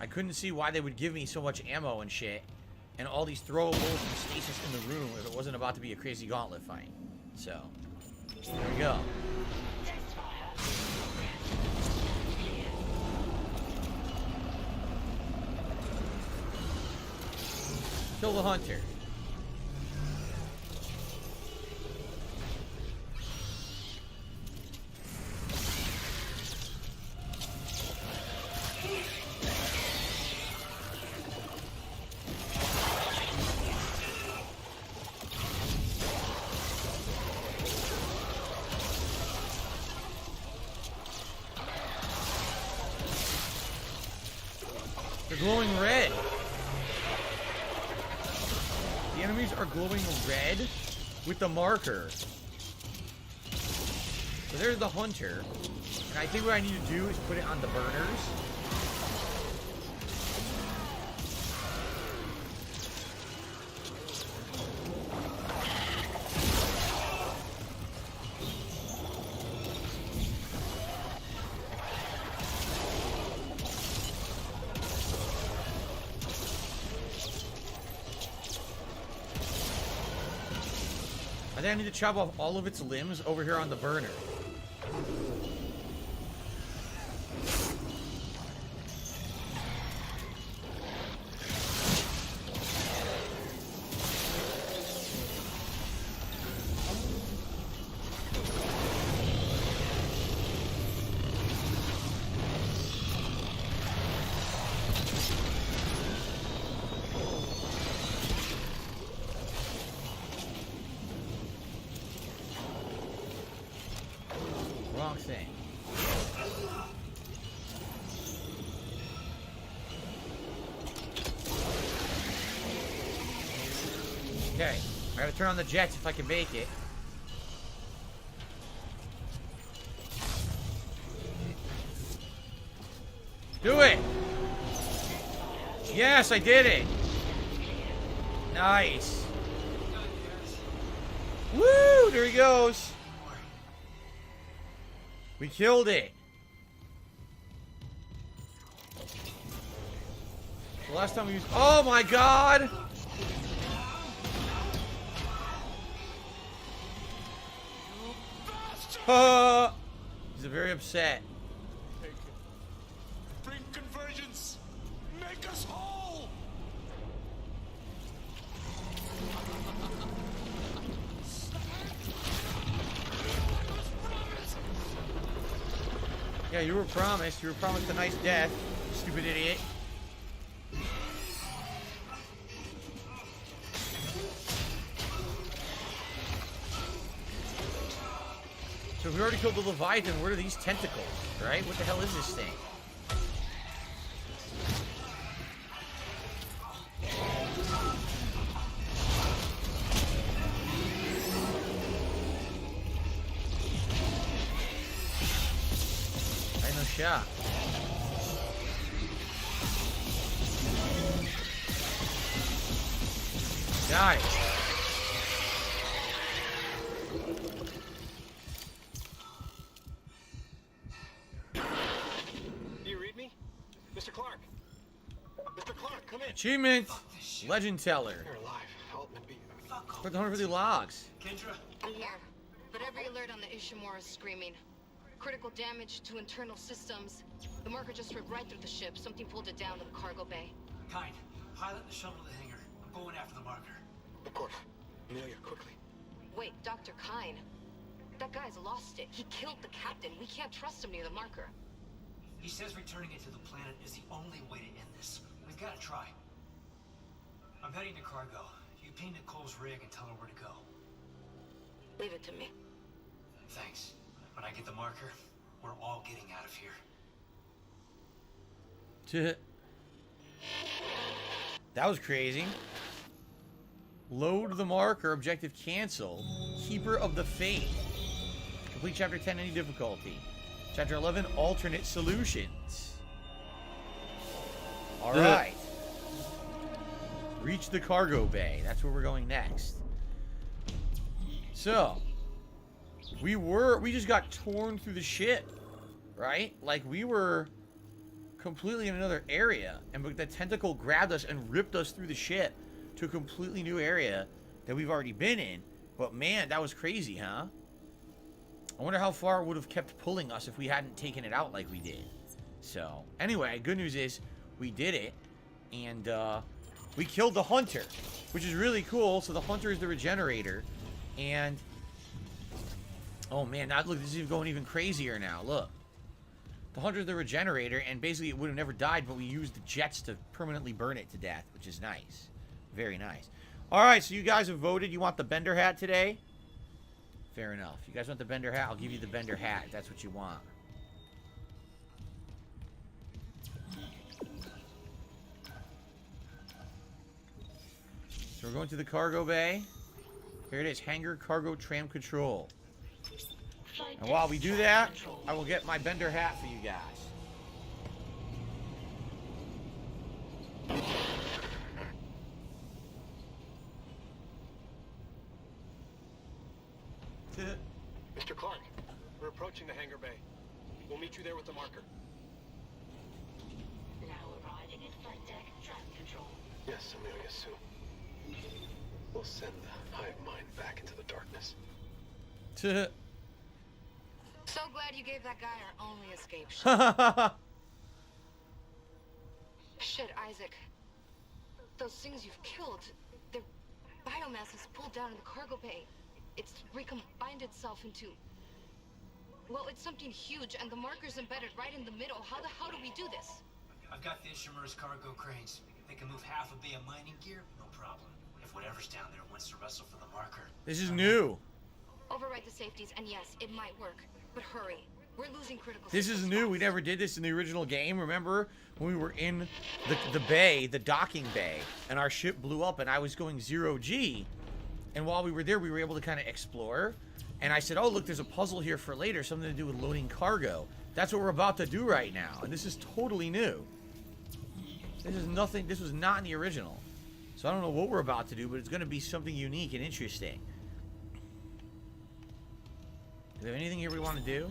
I couldn't see why they would give me so much ammo and shit and all these throwables and stasis in the room if it wasn't about to be a crazy gauntlet fight. So, there we go. Kill the hunter. They're glowing red. The enemies are glowing red with the marker. So there's the hunter. And I think what I need to do is put it on the burners. I think I need to chop off all of its limbs over here on the burner. Wrong thing. Okay, I gotta turn on the jets if I can make it. Do it! Yes, I did it! Nice. Woo! There he goes. We killed it. The last time we used... Oh my god! He's very upset. Bring convergence. Make us whole. Yeah, you were promised. You were promised a nice death, stupid idiot. So we already killed the Leviathan. What are these tentacles, right? What the hell is this thing? I had no shot. Die. Do you read me? Mr. Clark. Mr. Clark, come in. Achievement. Legend Teller. You're alive. Help me be. For the 150 logs. Kendra. I'm here, but every alert on the Ishimura is screaming. Critical damage to internal systems. The marker just ripped right through the ship. Something pulled it down to the cargo bay. Kind, pilot the shuttle to the hangar. I'm going after the marker. Of course. Amelia, quickly. Wait, Dr. Kine. That guy's lost it. He killed the captain. We can't trust him near the marker. He says returning it to the planet is the only way to end this. We've got to try. I'm heading to cargo. You ping Nicole's rig and tell her where to go. Leave it to me. Thanks. When I get the marker, we're all getting out of here. That was crazy. Load the marker. Objective cancel. Keeper of the Faith. Complete Chapter 10 any difficulty. Chapter 11 alternate solutions. Alright. Reach the cargo bay. That's where we're going next. So. We just got torn through the ship. Right? Like we were completely in another area. And the tentacle grabbed us and ripped us through the ship to a completely new area that we've already been in. But man, that was crazy, huh? I wonder how far it would have kept pulling us if we hadn't taken it out like we did. So, anyway, good news is we did it. And we killed the hunter, which is really cool. So the hunter is the regenerator. And oh man, now look, this is going even crazier now. Look. The hunter is the regenerator, and basically it would have never died, but we used the jets to permanently burn it to death, which is nice. Very nice. Alright, so you guys have voted. You want the Bender hat today? Fair enough. You guys want the Bender hat? I'll give you the Bender hat if that's what you want. So we're going to the cargo bay. Here it is. Hangar Cargo Tram Control. And while we do that, I will get my Bender hat for you guys. Mr. Clark, we're approaching the hangar bay. We'll meet you there with the marker. Now arriving at flight deck traffic control. Yes, Amelia Sue. We'll send the hive mind back into the darkness. So glad you gave that guy our only escape shot. Shit, Isaac. Those things you've killed, their biomass is pulled down in the cargo bay. It's recombined itself into... Well, it's something huge, and the marker's embedded right in the middle. How the hell do we do this? I've got the Ishimura's cargo cranes. They can move half a bay of mining gear, no problem. If whatever's down there wants to wrestle for the marker... This is new. Override the safeties, and yes, it might work. But hurry. We're losing critical... This is new. We never did this in the original game. Remember when we were in the bay, the docking bay, and our ship blew up and I was going 0G. And while we were there, we were able to kind of explore. And I said, oh, look, there's a puzzle here for later. Something to do with loading cargo. That's what we're about to do right now. And this is totally new. This is nothing. This was not in the original. So I don't know what we're about to do, but it's going to be something unique and interesting. Do we have anything here we want to do?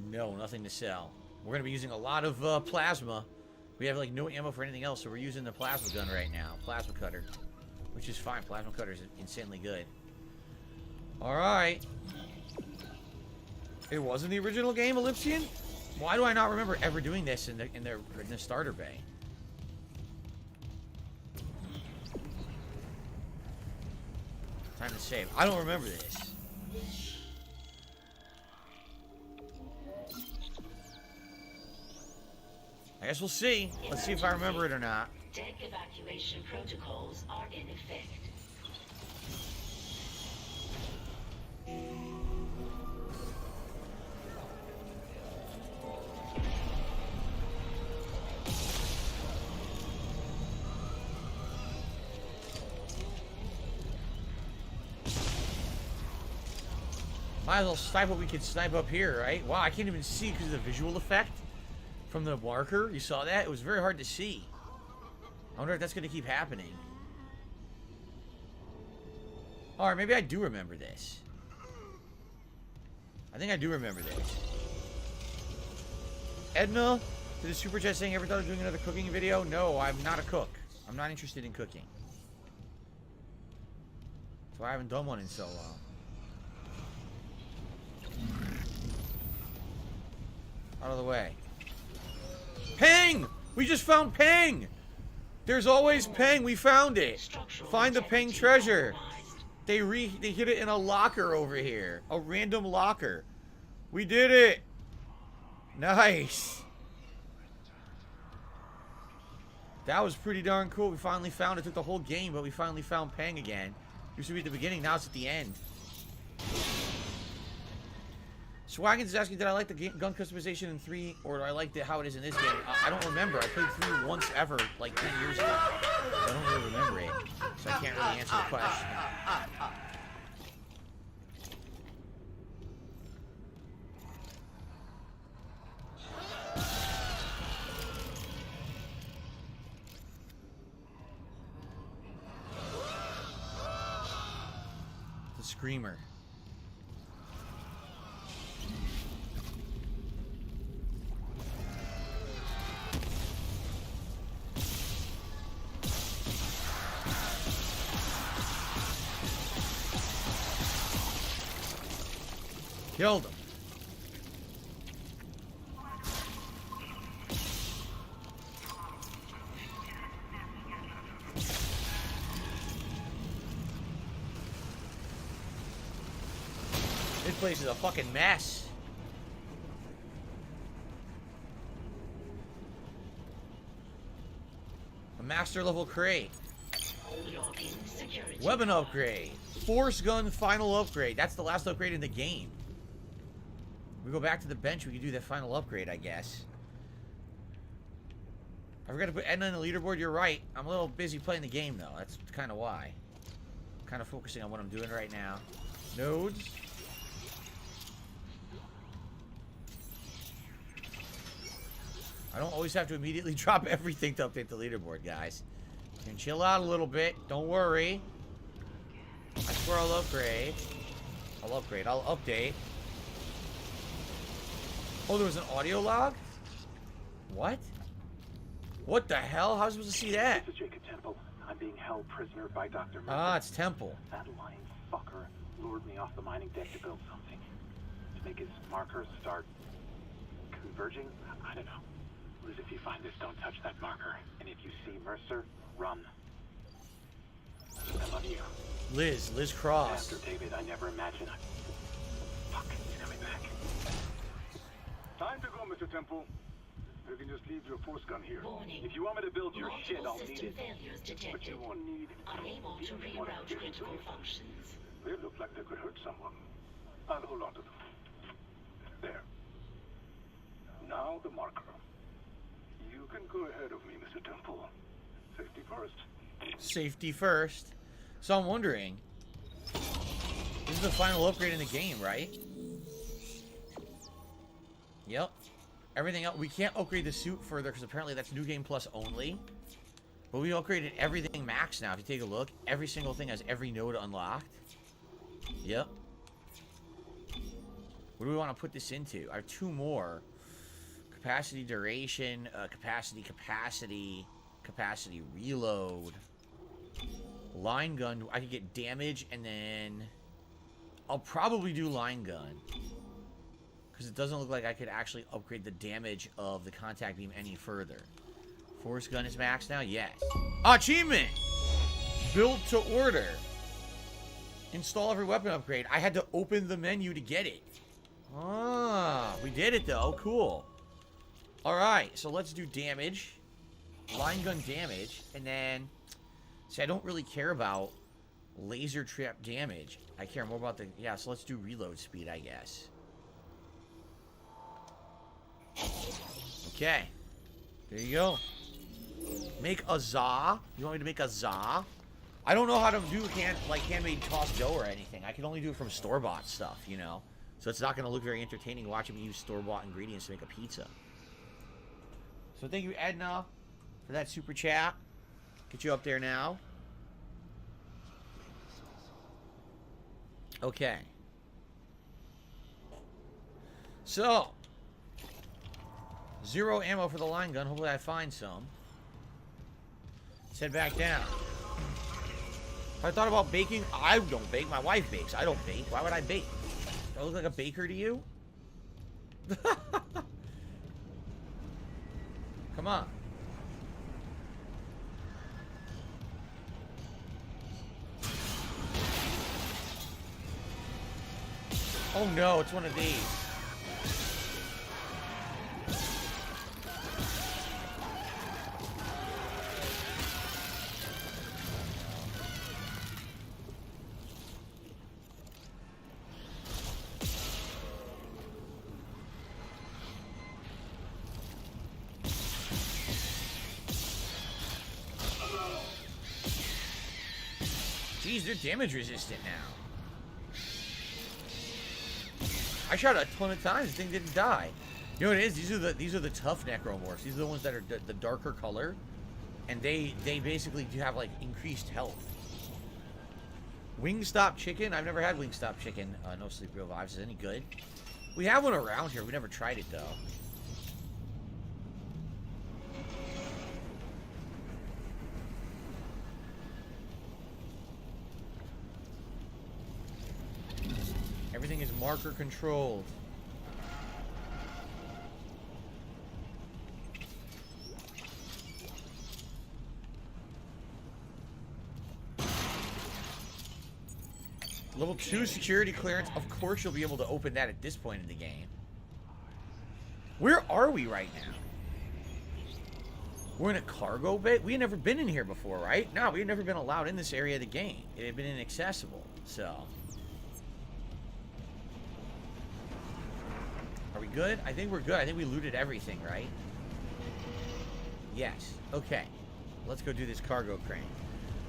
No, nothing to sell. We're going to be using a lot of plasma. We have, like, no ammo for anything else, so we're using the plasma gun right now. Plasma cutter. Which is fine. Plasma cutter is insanely good. Alright. It was in the original game, Ellipsian? Why do I not remember ever doing this in the starter bay? Time to save. I don't remember this. I guess we'll see. Let's see if I remember it or not. Deck evacuation protocols are in effect. Might as well snipe what we can snipe up here, right? Wow, I can't even see because of the visual effect from the marker. You saw that? It was very hard to see. I wonder if that's going to keep happening. Alright, maybe I do remember this. I think I do remember this. Edna did a super chat saying, ever thought of doing another cooking video? No, I'm not a cook. I'm not interested in cooking. That's why I haven't done one in so long. Out of the way. Ping! We just found Ping! There's always Ping. We found it. Find the Ping treasure. They hid it in a locker over here. A random locker. We did it. Nice. That was pretty darn cool. We finally found it. It took the whole game, but we finally found Ping again. Used to be at the beginning. Now it's at the end. Swaggins is asking, did I like the gun customization in 3, or do I like how it is in this game? I don't remember. I played 3 once ever, like 10 years ago. I don't really remember it, so I can't really answer the question. The Screamer. Killed him. This place is a fucking mess. A master level crate. Weapon upgrade. Force gun final upgrade. That's the last upgrade in the game. We go back to the bench, we can do that final upgrade, I guess. I forgot to put Edna on the leaderboard. You're right. I'm a little busy playing the game, though. That's kind of why. I'm kind of focusing on what I'm doing right now. Nodes. I don't always have to immediately drop everything to update the leaderboard, guys. You can chill out a little bit. Don't worry. I swear I'll upgrade. I'll update. Oh, there was an audio log? What? What the hell? How was I supposed to see that? This is Jacob Temple. I'm being held prisoner by Dr. Mercer. Ah, it's Temple. That lying fucker lured me off the mining deck to build something. To make his markers start converging? I don't know. Liz, if you find this, don't touch that marker. And if you see Mercer, run. I love you. Liz Cross. After David, I never imagined Fuck, he's coming back. Time to go, Mr. Temple. You can just leave your force gun here. Warning. If you want me to build your Multiple shit, I'll need system it. failures detected. But you won't need... Unable to reroute critical functions. They look like they could hurt someone. I'll hold on to them. There. Now the marker. You can go ahead of me, Mr. Temple. Safety first. Safety first. So I'm wondering, this is the final upgrade in the game, right? Yep. Everything else, we can't upgrade the suit further because apparently that's New Game Plus only. But we upgraded everything max now. If you take a look, every single thing has every node unlocked. Yep. What do we want to put this into? I have 2 more. Capacity duration, capacity reload. Line gun, I could get damage, and then I'll probably do line gun. Because it doesn't look like I could actually upgrade the damage of the contact beam any further. Force gun is maxed now? Yes. Achievement! Build to order. Install every weapon upgrade. I had to open the menu to get it. Ah, we did it though. Cool. Alright, so let's do damage. Line gun damage. And then... See, I don't really care about laser trap damage. I care more about the... Yeah, so let's do reload speed, I guess. Okay. There you go. Make a za. You want me to make a za? I don't know how to do handmade tossed dough or anything. I can only do it from store-bought stuff, you know? So it's not going to look very entertaining watching me use store-bought ingredients to make a pizza. So thank you, Edna, for that super chat. Get you up there now. Okay. So. 0 ammo for the line gun. Hopefully I find some. Let's head back down. I thought about baking. I don't bake. My wife bakes. I don't bake. Why would I bake? Do I look like a baker to you? Come on. Oh no, it's one of these. Jeez, they're damage resistant now. I shot a ton of times. This thing didn't die. You know what it is? These are the tough necromorphs. These are the ones that are the darker color, and they basically do have like increased health. Wingstop chicken. I've never had Wingstop chicken. No sleep real vibes. Is it any good? We have one around here. We never tried it though. Everything is marker controlled. Level 2 security clearance. Of course you'll be able to open that at this point in the game. Where are we right now? We're in a cargo bay? We had never been in here before, right? No, we had never been allowed in this area of the game. It had been inaccessible, so... Are we good? I think we're good. I think we looted everything, right? Yes. Okay. Let's go do this cargo crane.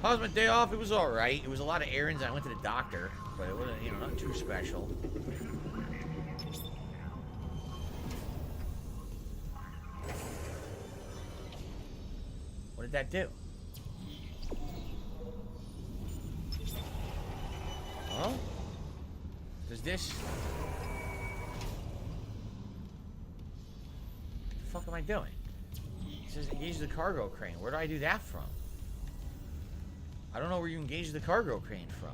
How was my day off? It was alright. It was a lot of errands. I went to the doctor, but it wasn't, you know, not too special. What did that do? Huh? Does this... What the fuck am I doing? It says engage the cargo crane. Where do I do that from? I don't know where you engage the cargo crane from.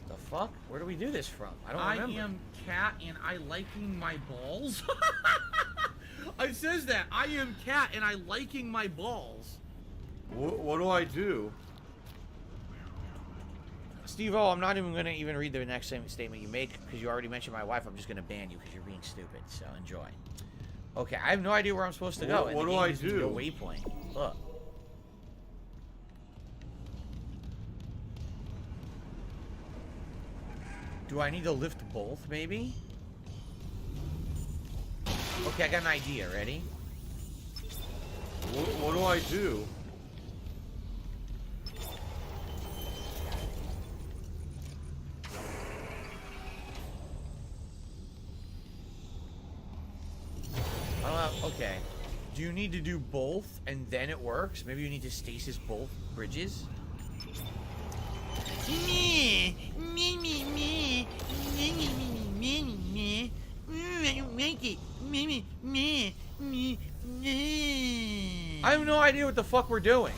The fuck? Where do we do this from? I don't remember. I am cat and I liking my balls. It says that. I am cat and I liking my balls. What do I do? Steve-O, I'm not even going to read the next statement you made because you already mentioned my wife. I'm just going to ban you because you're being stupid. So enjoy. Okay, I have no idea where I'm supposed to go. What do I do? No waypoint. Look. Do I need to lift both, maybe? Okay, I got an idea. Ready? What do I do? Okay. Do you need to do both and then it works? Maybe you need to stasis both bridges? Me. I don't make it. I have no idea what the fuck we're doing.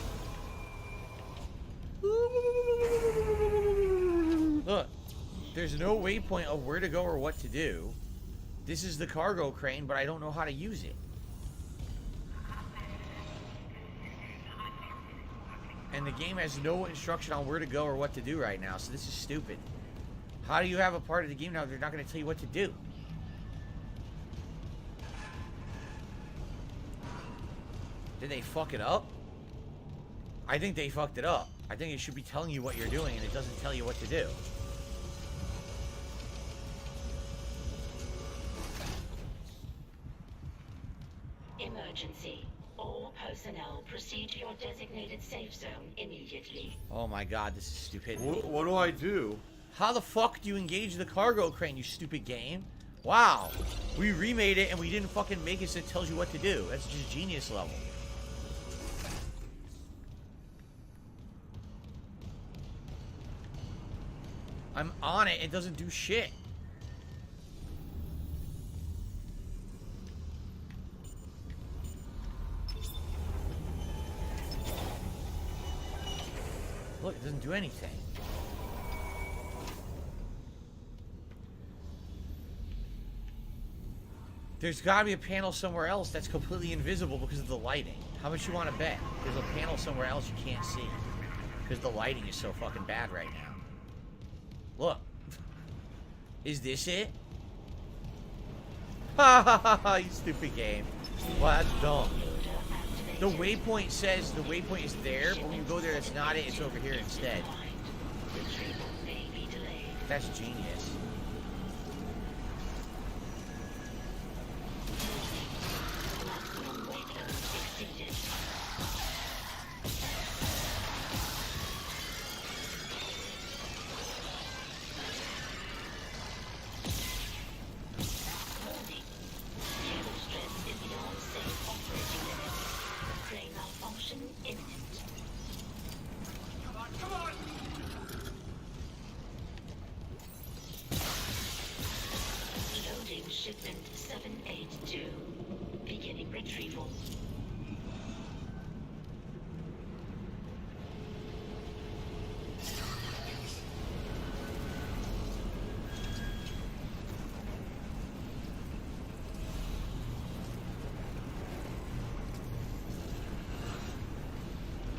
Look, there's no waypoint of where to go or what to do. This is the cargo crane, but I don't know how to use it. And the game has no instruction on where to go or what to do right now, so this is stupid. How do you have a part of the game now if they're not going to tell you what to do? Did they fuck it up? I think they fucked it up. I think it should be telling you what you're doing and it doesn't tell you what to do. Emergency. All personnel proceed to your designated safe zone immediately. Oh my god, this is stupidity. What do I do? How the fuck do you engage the cargo crane, you stupid game? Wow. We remade it and we didn't fucking make it so it tells you what to do. That's just genius level. I'm on it. It doesn't do shit. Look, it doesn't do anything. There's gotta be a panel somewhere else that's completely invisible because of the lighting. How much you want to bet? There's a panel somewhere else you can't see. Because the lighting is so fucking bad right now. Look. Is this it? Ha ha ha ha, you stupid game. Well, that's dumb. The waypoint says the waypoint is there, but when you go there, it's not it. It's over here instead. That's genius. Shipment 782. Beginning retrieval.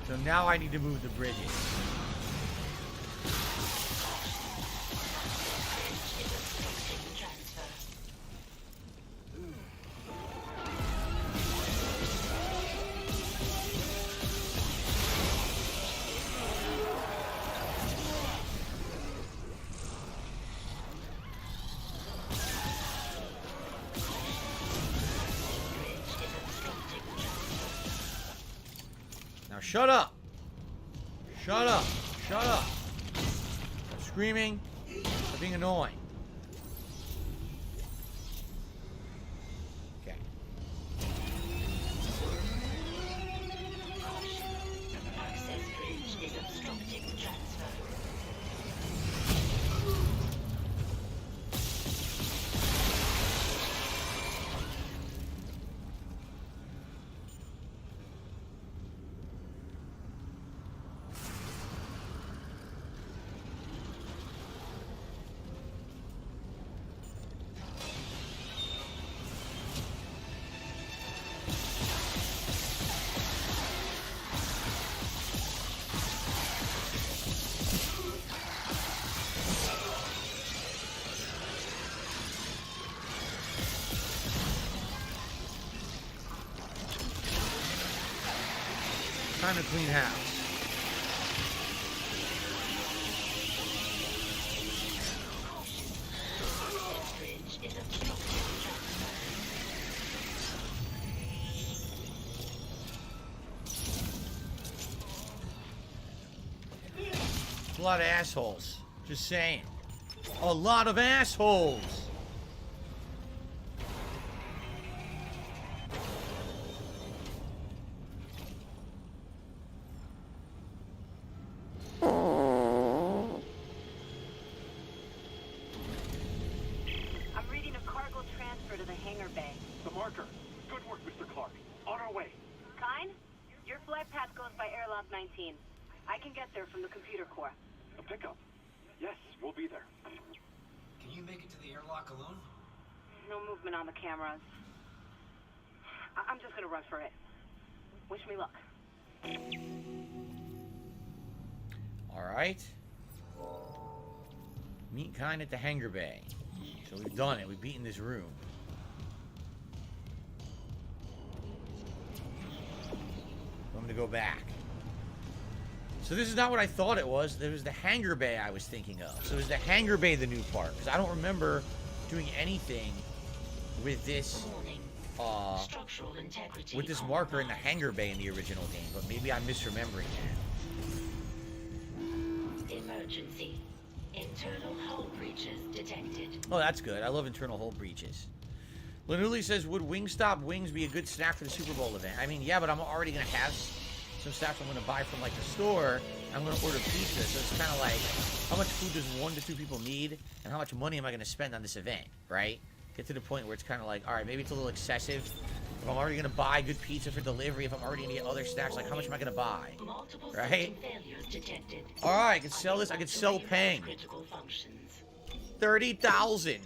So now I need to move the bridges. Now shut up! Shut up! Shut up! Stop screaming. Stop being annoying. Okay. Access bridge is obstructing transfer. time to clean house. A lot of assholes. Just saying. A lot of assholes. I'm reading a cargo transfer to the hangar bay. The marker. Good work, Mr. Clark. On our way. Kine, your flight path goes by airlock 19. I can get there from the computer core. A pickup. Yes, we'll be there. Can you make it to the airlock alone? No movement on the cameras. I'm just gonna run for it. Wish me luck. Alright. Meet Kine at the hangar bay. So we've done it. We've beaten this room. I'm going to go back. So this is not what I thought it was. There was the hangar bay I was thinking of. So is the hangar bay the new part? Because I don't remember doing anything with this marker in the hangar bay in the original game. But maybe I'm misremembering that. Emergency. Internal hull breaches detected. Oh, that's good. I love internal hull breaches. Lanuli says, would Wingstop wings be a good snack for the Super Bowl event? I mean, yeah, but I'm already going to have some stuff I'm going to buy from, like, the store. I'm going to order pizza, so it's kind of like, how much food does 1 to 2 people need, and how much money am I going to spend on this event, right? Get to the point where it's kind of like, all right, maybe it's a little excessive. If I'm already going to buy good pizza for delivery, if I'm already going to get other snacks, like, how much am I going to buy? Right? All right, I can sell this. I can sell Peng. 30,000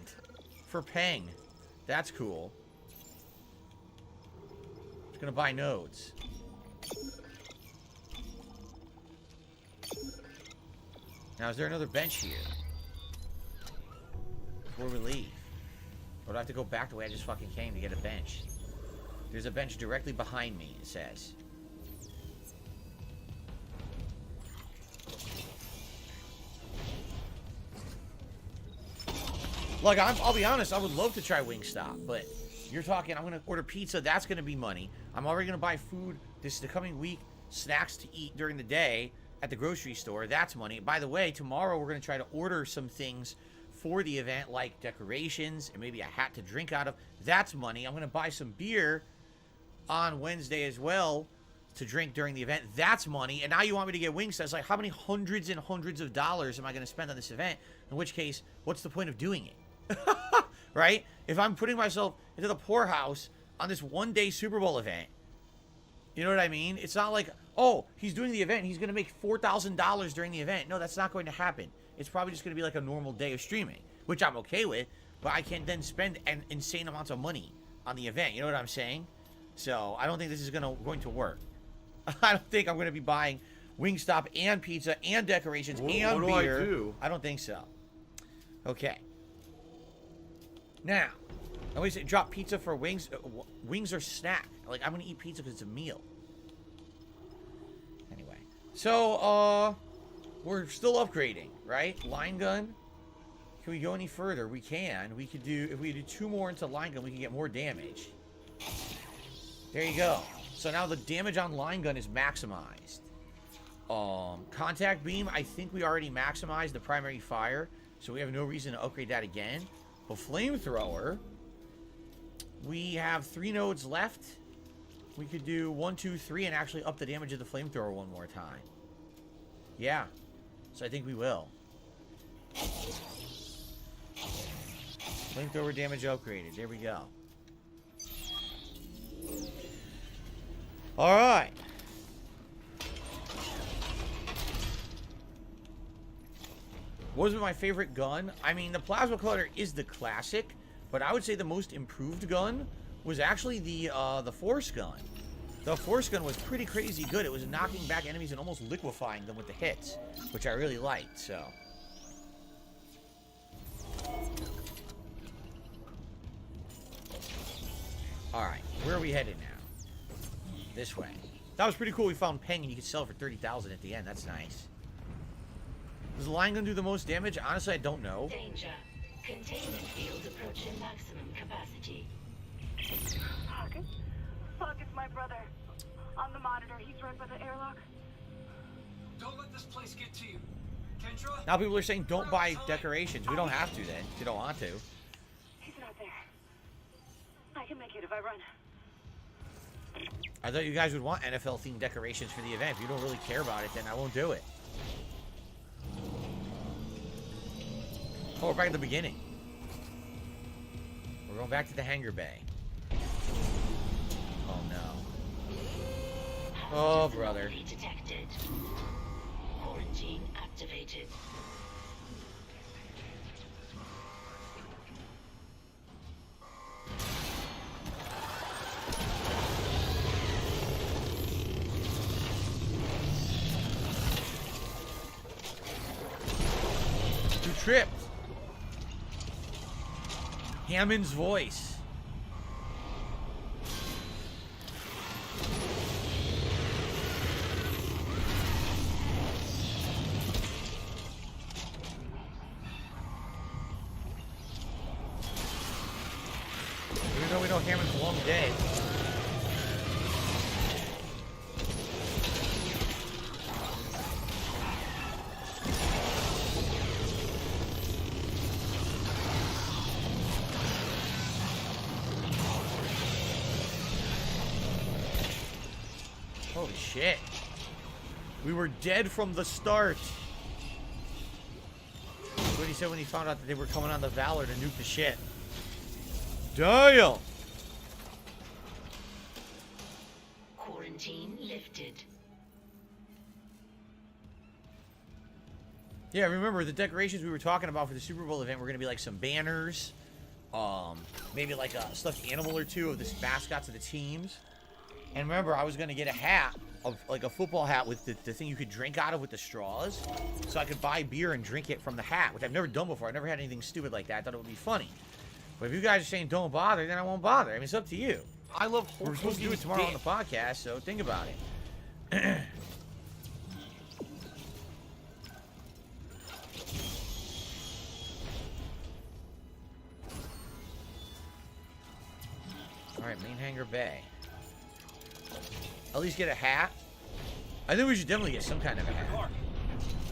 for Peng. That's cool. Just going to buy nodes. Now, is there another bench here? Before we leave. Or do I have to go back the way I just fucking came to get a bench? There's a bench directly behind me, it says. Like, I'll be honest, I would love to try Wingstop, but you're talking, I'm going to order pizza, that's going to be money. I'm already going to buy food this the coming week, snacks to eat during the day at the grocery store, that's money. By the way, tomorrow we're going to try to order some things for the event, like decorations and maybe a hat to drink out of. That's money. I'm going to buy some beer on Wednesday as well to drink during the event. That's money. And now you want me to get Wingstop. It's like, how many hundreds and hundreds of dollars am I going to spend on this event? In which case, what's the point of doing it? Right? If I'm putting myself into the poorhouse on this one-day Super Bowl event, you know what I mean? It's not like, oh, he's doing the event, he's going to make $4,000 during the event. No, that's not going to happen. It's probably just going to be like a normal day of streaming, which I'm okay with, but I can't then spend an insane amounts of money on the event. You know what I'm saying? So I don't think this is going to work. I don't think I'm going to be buying Wingstop and pizza and decorations and beer. What do I do? I don't think so. Okay. Now, I always say drop pizza for wings. Wings are snack. Like, I'm going to eat pizza because it's a meal. Anyway. So, we're still upgrading, right? Line gun. Can we go any further? We can. We could do, if we do 2 more into line gun, we can get more damage. There you go. So now the damage on line gun is maximized. Contact beam, I think we already maximized the primary fire, so we have no reason to upgrade that again. But flamethrower, we have 3 nodes left. We could do 1, 2, 3 and actually up the damage of the flamethrower one more time. Yeah. So I think we will. Flamethrower damage upgraded. There we go. Alright. What was my favorite gun? I mean, the plasma cutter is the classic, but I would say the most improved gun was actually the force gun. The force gun was pretty crazy good. It was knocking back enemies and almost liquefying them with the hits, which I really liked, so. Alright, where are we headed now? This way. That was pretty cool. We found Peng, and you could sell it for 30,000 at the end. That's nice. Does the line gun do the most damage? Honestly, I don't know. Danger. Containment field approaching maximum capacity. Fuck, it's my brother. On the monitor, he's right by the airlock. Don't let this place get to you. Kendra? Now people are saying don't buy decorations. We don't have to then, if you don't want to. He's not there. I can make it if I run. I thought you guys would want NFL-themed decorations for the event. If you don't really care about it, then I won't do it. Oh, we're back at the beginning. We're going back to the hangar bay. Oh, no. Oh, brother. Detected. Quarantine activated. You tripped. Hammond's voice. Even though we know Hammond's long dead. Holy shit. We were dead from the start. That's what he said when he found out that they were coming on the Valor to nuke the shit. Damn! Quarantine lifted. Yeah, remember the decorations we were talking about for the Super Bowl event were going to be like some banners, maybe like a stuffed animal or two of the mascots of the teams. And remember, I was going to get a hat, like a football hat with the thing you could drink out of with the straws. So I could buy beer and drink it from the hat, which I've never done before. I've never had anything stupid like that. I thought it would be funny. But if you guys are saying don't bother, then I won't bother. I mean, it's up to you. I love We're supposed to do it tomorrow on the podcast, so think about it. Alright, main hangar bay. At least get a hat. I think we should definitely get some kind of a hat.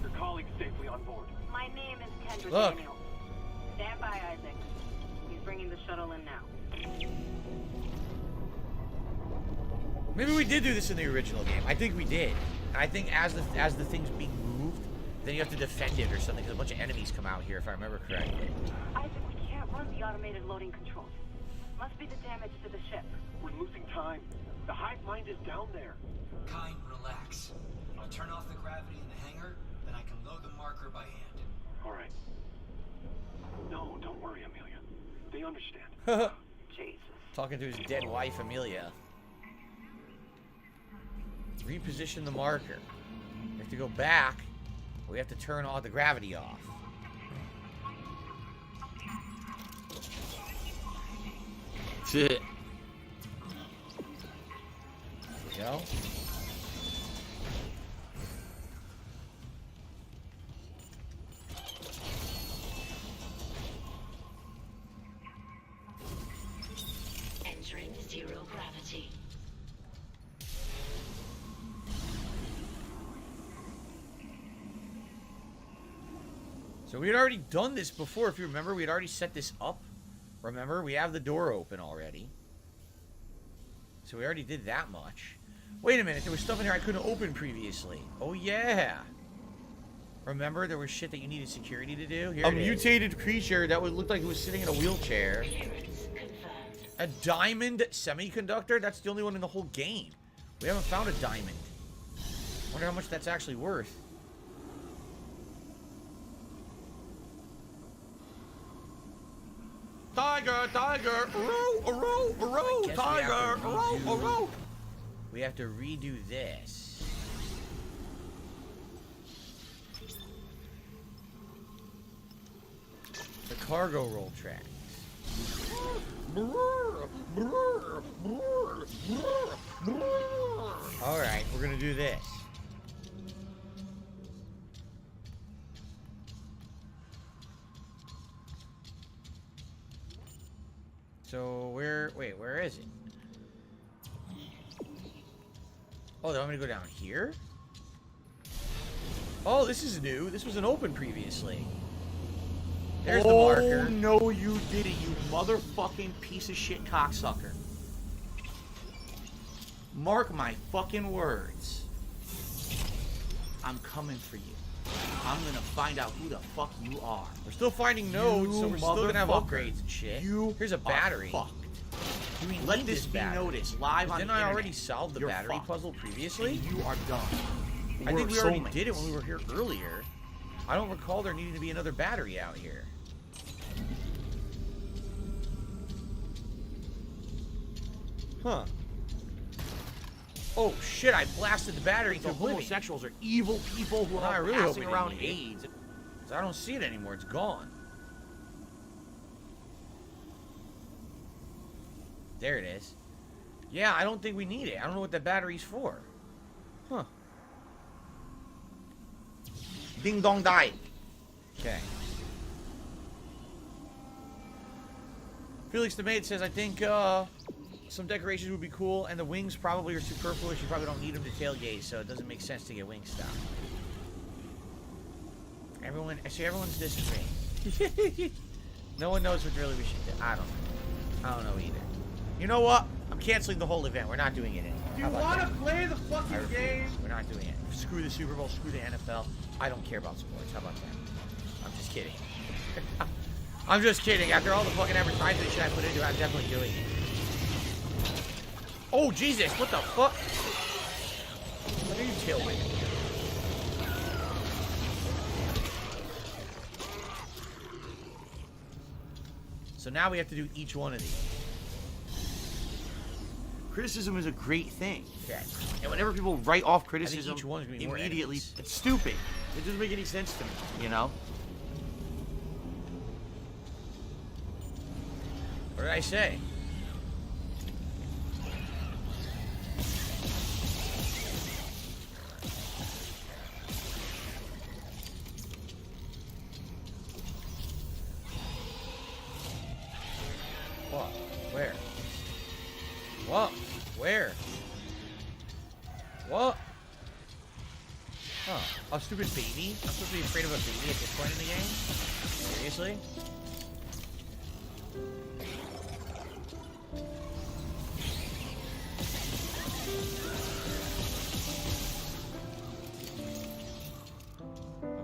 Your colleague's safely on board. My name is Kendra Look. Daniels. Stand by, Isaac. He's bringing the shuttle in now. Maybe we did do this in the original game. I think we did. And I think as the thing's being moved, then you have to defend it or something, because a bunch of enemies come out here, if I remember correctly. Isaac, we can't run the automated loading controls. Must be the damage to the ship. We're losing time. The hive mind is down there. Kind, relax. I'll turn off the gravity in the hangar, then I can load the marker by hand. All right. No, don't worry, Amelia. They understand. Jesus. Talking to his dead wife, Amelia. Reposition the marker. We have to go back. We have to turn all the gravity off. Shit. There we go. Entering zero gravity. So we had already done this before, if you remember. We had already set this up. Remember, we have the door open already. So we already did that much. Wait a minute, there was stuff in here I couldn't open previously. Oh, yeah. Remember, there was shit that you needed security to do? Here A mutated creature that would look like it was sitting in a wheelchair. A diamond semiconductor? That's the only one in the whole game. We haven't found a diamond. Wonder how much that's actually worth. Tiger, tiger, row, tiger, row. We have to redo this. The cargo roll tracks. Alright, we're gonna do this. So, where is it? Oh, they want me to go down here? Oh, this is new. This wasn't open previously. There's the marker. Oh, no, you didn't, you motherfucking piece of shit cocksucker. Mark my fucking words. I'm coming for you. I'm gonna find out who the fuck you are. We're still finding nodes, so we're still gonna have upgrades and shit. Here's a battery. Do we let this be noticed live on the internet? Didn't I already solve the battery puzzle previously? And you are done. I think we already did it when we were here earlier. I don't recall there needing to be another battery out here. Huh. Oh shit, I blasted the battery into oblivion. Homosexuals are evil people who are really passing around AIDS. I don't see it anymore, it's gone. There it is. Yeah, I don't think we need it. I don't know what that battery's for. Huh. Ding dong die. Okay. Felix the Maid says, I think some decorations would be cool, and the wings probably are superfluous. You probably don't need them to tailgate, so it doesn't make sense to get wing stuff. I see everyone's disagreeing. No one knows what really we should do. I don't know either. You know what? I'm canceling the whole event. We're not doing it anymore. Do you want to play the fucking game? We're not doing it. Screw the Super Bowl. Screw the NFL. I don't care about sports. How about that? I'm just kidding. I'm just kidding. After all the fucking advertising shit I put into it, I'm definitely doing it. Oh, Jesus. What the fuck? What are you tailwind? So now we have to do each one of these. Criticism is a great thing. Okay. And whenever people write off criticism, each one's gonna be immediately, it's stupid. It doesn't make any sense to me, you know? What did I say? What? Where? What? Where? What? Huh. A stupid baby? I'm supposed to be afraid of a baby at this point in the game? Seriously?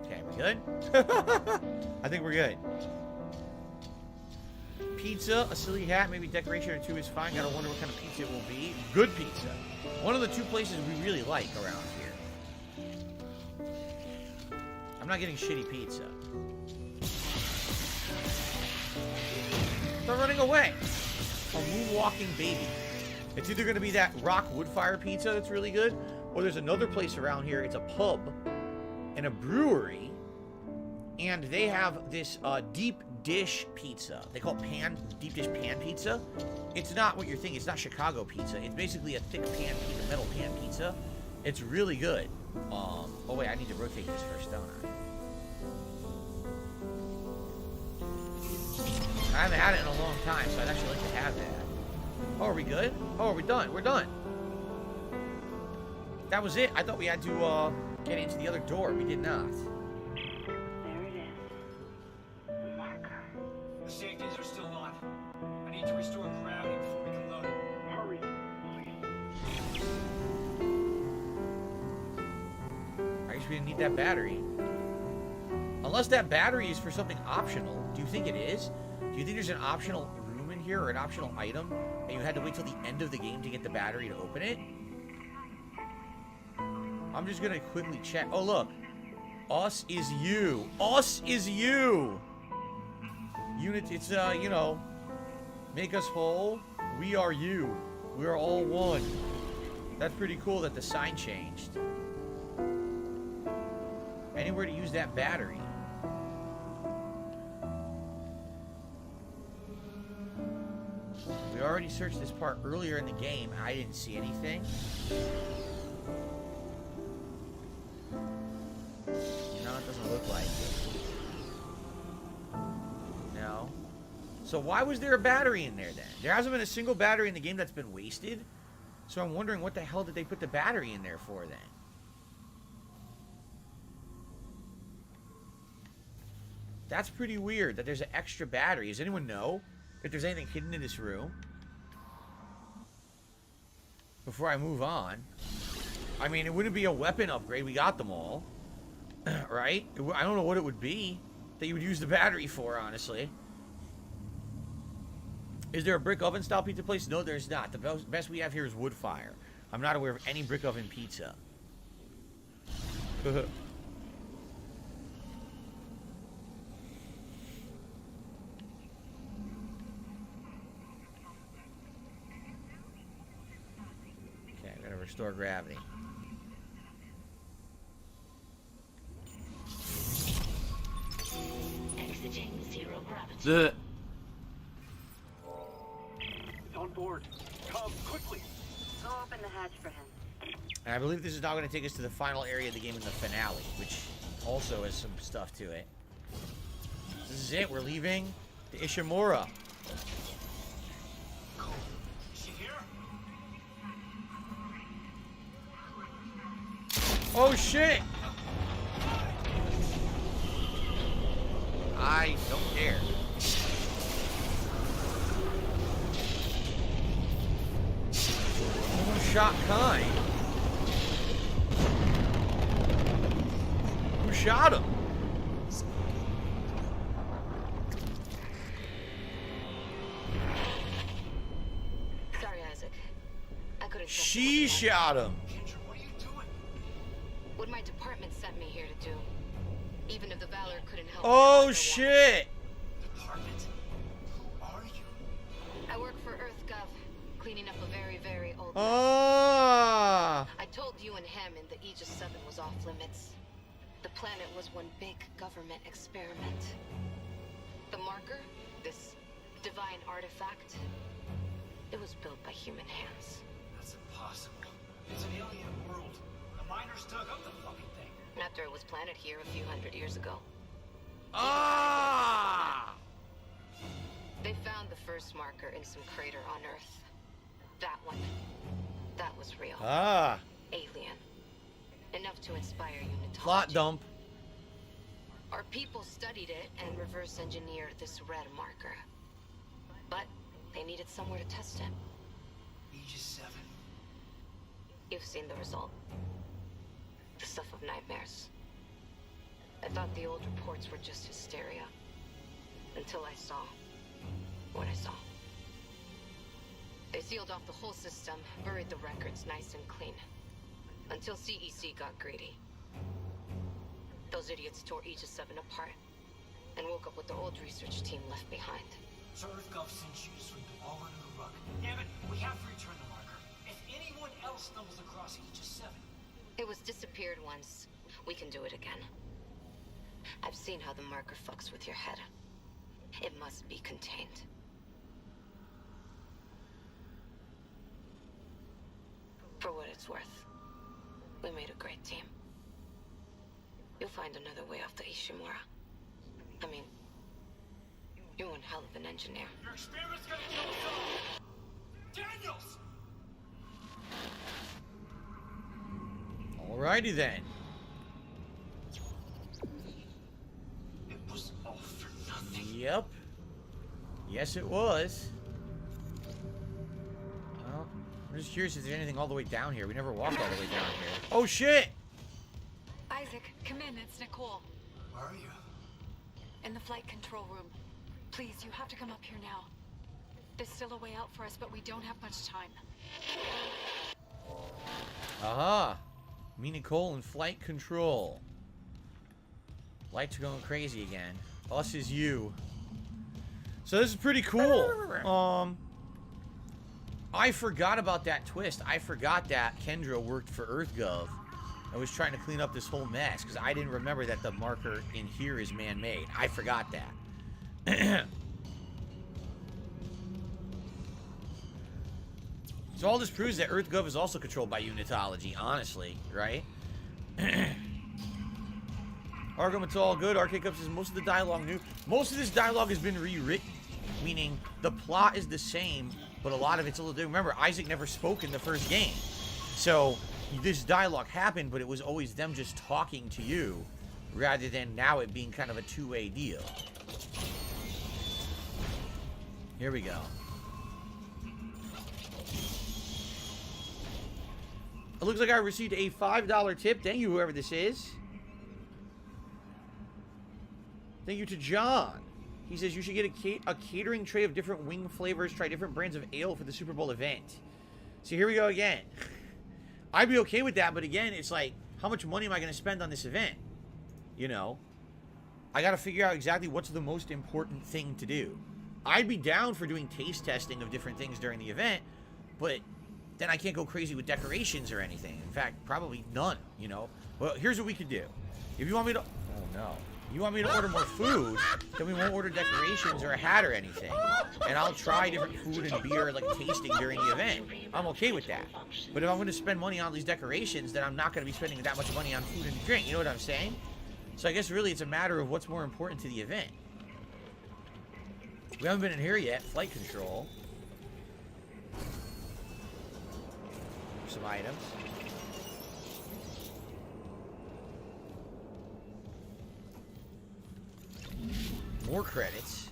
Okay, we good? I think we're good. Pizza, a silly hat, maybe decoration or two is fine. Gotta wonder what kind of pizza it will be. Good pizza. One of the two places we really like around here. I'm not getting shitty pizza. They're running away. A moonwalking baby. It's either going to be that rock wood fire pizza that's really good, or there's another place around here. It's a pub and a brewery, and they have this deep dish pizza. They call it deep dish pan pizza. It's not what you're thinking. It's not Chicago pizza. It's basically a thick pan pizza, metal pan pizza. It's really good. Oh wait, I need to rotate this first, don't I? I haven't had it in a long time, so I'd actually like to have that. Oh, are we good? Oh, are we done? We're done. That was it. I thought we had to get into the other door. We did not. The safeties are still on. I need to restore gravity before we can load it. Hurry, I guess we didn't need that battery. Unless that battery is for something optional. Do you think it is? Do you think there's an optional room in here or an optional item and you had to wait till the end of the game to get the battery to open it? I'm just gonna quickly check. Oh, look. Us is you. Us is you. Unit, it's, you know, make us whole. We are you. We are all one. That's pretty cool that the sign changed. Anywhere to use that battery. We already already searched this part earlier in the game. I didn't see anything. No, it doesn't look like it. No. So why was there a battery in there then? There hasn't been a single battery in the game that's been wasted. So I'm wondering what the hell did they put the battery in there for then? That's pretty weird that there's an extra battery. Does anyone know if there's anything hidden in this room? Before I move on. I mean, it wouldn't be a weapon upgrade. We got them all. Right? I don't know what it would be that you would use the battery for, honestly. Is there a brick oven style pizza place? No, there's not. The best we have here is wood fire. I'm not aware of any brick oven pizza. Okay, I gotta restore gravity. Exiting zero gravity. The It's on board. Come, quickly. Go open the hatch for him. And I believe this is now going to take us to the final area of the game in the finale, which also has some stuff to it. This is it. We're leaving the Ishimura. Oh, shit! I don't care. Who shot Kai? Who shot him? Sorry, Isaac. I couldn't. She shot him. What my department sent me here to do. Even if the Valor couldn't help. Oh shit! Department? Who are you? I work for EarthGov, cleaning up a very, very old mess. Ah! I told you and Hammond that Aegis 7 was off limits. The planet was one big government experiment. The marker, this divine artifact, it was built by human hands. That's impossible. It's an alien world. The miners dug up the fucking thing. After it was planted here a few hundred years ago. Ah! They found the first marker in some crater on Earth. That one. That was real. Ah! Alien. Enough to inspire unitology. Plot dump. Our people studied it and reverse engineered this red marker. But they needed somewhere to test it. Aegis 7. You've seen the result. The stuff of nightmares. I thought the old reports were just hysteria. Until I saw what I saw. They sealed off the whole system, buried the records nice and clean. Until CEC got greedy. Those idiots tore Aegis 7 apart and woke up with the old research team left behind. So EarthGov sent you to sweep the ball under the rug. Damn it, we have to return the marker. If anyone else stumbles across Aegis 7... It was disappeared once. We can do it again. I've seen how the marker fucks with your head. It must be contained. For what it's worth, we made a great team. You'll find another way off the Ishimura. I mean, you're one hell of an engineer. Your experiment's gonna kill us all! Daniels! Alrighty then. It was all for nothing. Yep. Yes, it was. Well, I'm just curious if there's anything all the way down here. We never walked all the way down here. Oh, shit! Isaac, come in. It's Nicole. Where are you? In the flight control room. Please, you have to come up here now. There's still a way out for us, but we don't have much time. Aha! Me, Nicole, in flight control. Lights are going crazy again. Us is you. So this is pretty cool. I forgot about that twist. I forgot that Kendra worked for EarthGov. I was trying to clean up this whole mess because I didn't remember that the marker in here is man-made. I forgot that. So all this proves that EarthGov is also controlled by unitology, honestly, right? Argument's all good. Arcade Cup says most of the dialogue new. Most of this dialogue has been rewritten, meaning the plot is the same, but a lot of it's a little different. Remember, Isaac never spoke in the first game. So this dialogue happened, but it was always them just talking to you, rather than now it being kind of a two-way deal. Here we go. It looks like I received a $5 tip. Thank you, whoever this is. Thank you to John. He says you should get a catering tray of different wing flavors. Try different brands of ale for the Super Bowl event. So here we go again. I'd be okay with that, but again, it's like, how much money am I going to spend on this event? You know? I got to figure out exactly what's the most important thing to do. I'd be down for doing taste testing of different things during the event, but then I can't go crazy with decorations or anything. In fact, probably none, you know? Well, here's what we could do. If you want me to... Oh, no. You want me to order more food, then we won't order decorations or a hat or anything. And I'll try different food and beer, like, tasting during the event. I'm okay with that. But if I'm going to spend money on these decorations, then I'm not going to be spending that much money on food and drink. You know what I'm saying? So I guess really it's a matter of what's more important to the event. We haven't been in here yet. Flight control. Some items. More credits.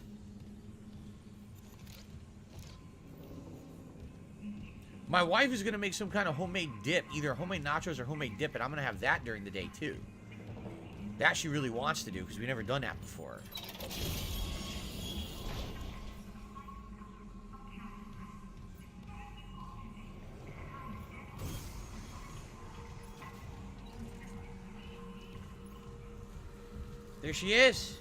My wife is going to make some kind of homemade dip. Either homemade nachos or homemade dip, and I'm going to have that during the day, too. That she really wants to do, because we've never done that before. There she is.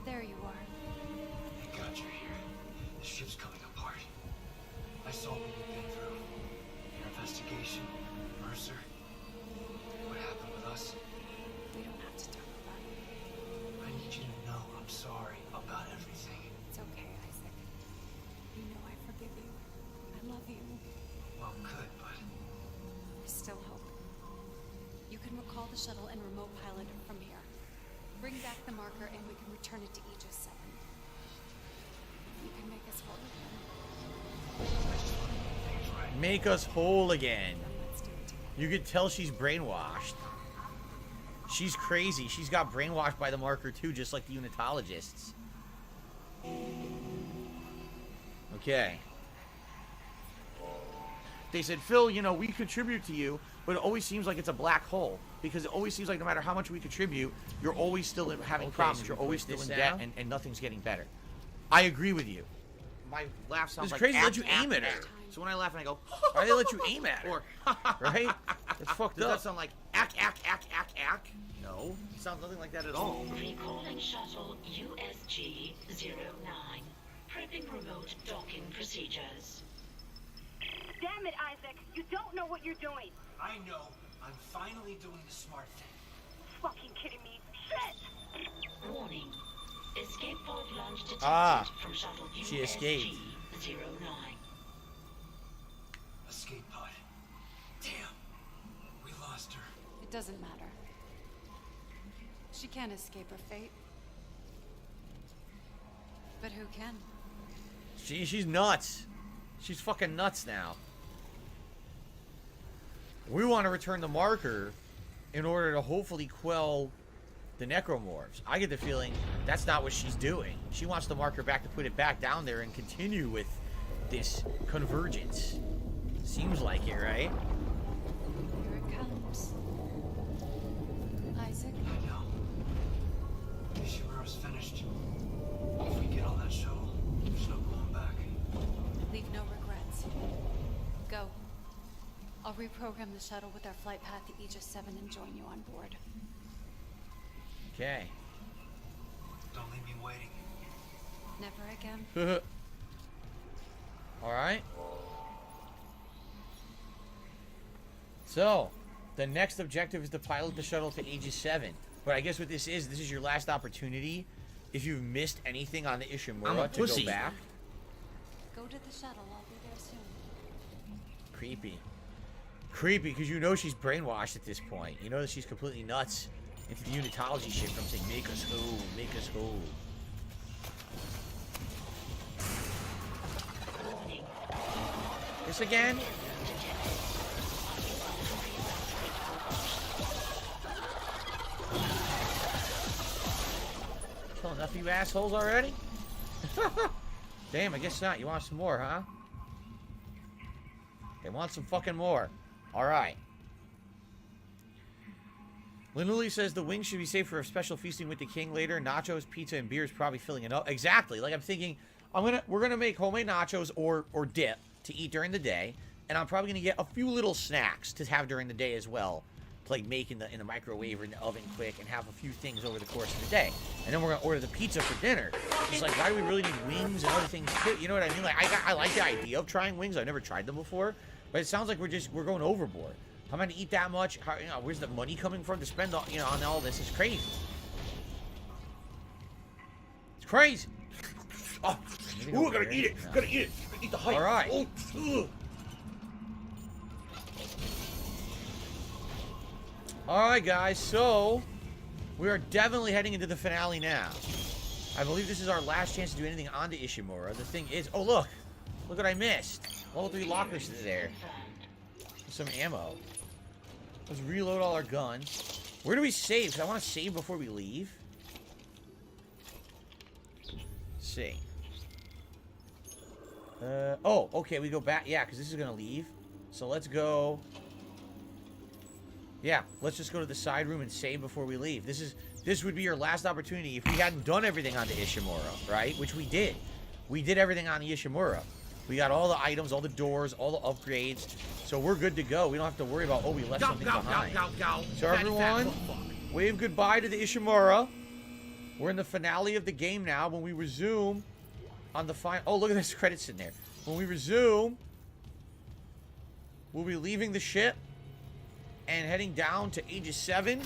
There you are. Thank God you're here. The ship's coming apart. I saw what you've been through. Your investigation, Mercer. What happened with us? We don't have to talk about it. I need you to know I'm sorry about everything. It's okay, Isaac. You know I forgive you. I love you. Well, good, but... There's still hope. You can recall the shuttle and remote pilot it from here. Bring back the marker and we can return it to Aegis 7. You can make us whole again. Make us whole again. You could tell she's brainwashed. She's crazy. She's got brainwashed by the marker too, just like the unitologists. Okay. They said, Phil, you know, we contribute to you, but it always seems like it's a black hole. Because it always seems like no matter how much we contribute, you're always still having problems. So you're always still in debt, and nothing's getting better. I agree with you. My laugh sounds like crazy. Ack, Let you ack, aim at her. ack. So when I laugh and I go, Why do they let you aim at her? Or, right? It's fucked Does up. that sound like ack, ack, ack, ack, ack? No. It sounds nothing like that at all. Recalling shuttle USG-09. Prepping remote docking procedures. Damn it, Isaac. You don't know what you're doing. I know. I'm finally doing the smart thing. Fucking kidding me. Shit! Warning. Escape pod launch detected from shuttle she escaped. USG-09. Escape pod. Damn. We lost her. It doesn't matter. She can't escape her fate. But who can? She's nuts. She's fucking nuts now. We want to return the marker in order to hopefully quell the necromorphs. I get the feeling that's not what she's doing. She wants the marker back to put it back down there and continue with this convergence. Seems like it, right? Here it comes. Isaac? I know. Ishimura's finished. If we get on that shuttle, there's no going back. Leave no regrets. Go. I'll reprogram the shuttle with our flight path to Aegis 7 and join you on board. Okay. Don't leave me waiting. Never again. Alright. So, the next objective is to pilot the shuttle to Aegis 7. But I guess what this is your last opportunity if you've missed anything on the I'm a Ishimura to pussy. go back. Go to the shuttle. I'll be there soon. Creepy. Creepy, because you know she's brainwashed at this point. You know that she's completely nuts into the unitology shit from saying, make us whole, make us whole. This again? Kill enough of you assholes already? Damn, I guess not. You want some more, huh? They want some fucking more. Alright. Linuli says the wings should be saved for a special feasting with the king later. Nachos, pizza, and beer is probably filling it up. Exactly. Like I'm thinking, we're gonna make homemade nachos or dip to eat during the day, and I'm probably gonna get a few little snacks to have during the day as well, to like make in the microwave or in the oven quick, and have a few things over the course of the day. And then we're gonna order the pizza for dinner. It's like, why do we really need wings and other things too? You know what I mean? Like I like the idea of trying wings. I've never tried them before, but it sounds like we're going overboard. How am I gonna eat that much? How, where's the money coming from to spend on, on all this? It's crazy. It's crazy. Oh, Ooh, gotta eat it. No. Gotta eat it. Gotta eat the hype. All right. Oh, All right, guys. So we are definitely heading into the finale now. I believe this is our last chance to do anything on the Ishimura. The thing is, oh look what I missed. Level 3 lockers there. Some ammo. Let's reload all our guns. Where do we save? Because I want to save before we leave. Let's see. Oh, okay, we go back. Yeah, because this is going to leave. So let's go. Yeah, let's just go to the side room and save before we leave. This would be your last opportunity if we hadn't done everything on the Ishimura, right? Which we did. We did everything on the Ishimura. We got all the items, all the doors, all the upgrades. So we're good to go. We don't have to worry about, oh, we left something behind. So everyone, wave goodbye to the Ishimura. We're in the finale of the game now. When we resume on the final... Oh, look at this credit sitting there. When we resume, we'll be leaving the ship and heading down to Aegis 7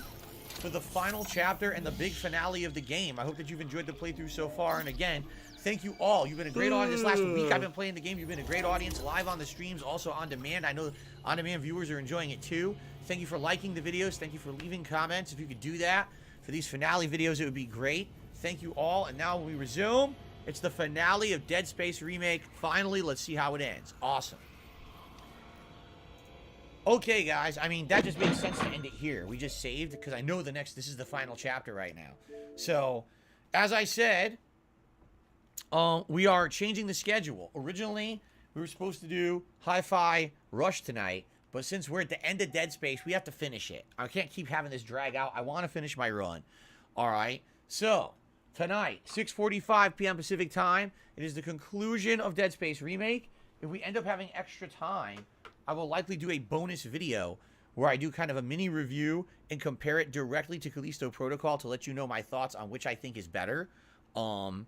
for the final chapter and the big finale of the game. I hope that you've enjoyed the playthrough so far. And again, thank you all. You've been a great audience. Last week I've been playing the game. You've been a great audience live on the streams, also on demand. I know on-demand viewers are enjoying it too. Thank you for liking the videos. Thank you for leaving comments. If you could do that for these finale videos, it would be great. Thank you all. And now when we resume, it's the finale of Dead Space Remake. Finally, let's see how it ends. Awesome. Okay, guys. I mean, that just makes sense to end it here. We just saved because I know this is the final chapter right now. So, as I said, we are changing the schedule. Originally, we were supposed to do Hi-Fi Rush tonight, but since we're at the end of Dead Space, we have to finish it. I can't keep having this drag out. I want to finish my run. All right. So, tonight, 6:45 p.m. Pacific time, it is the conclusion of Dead Space Remake. If we end up having extra time, I will likely do a bonus video where I do kind of a mini review and compare it directly to Callisto Protocol to let you know my thoughts on which I think is better. And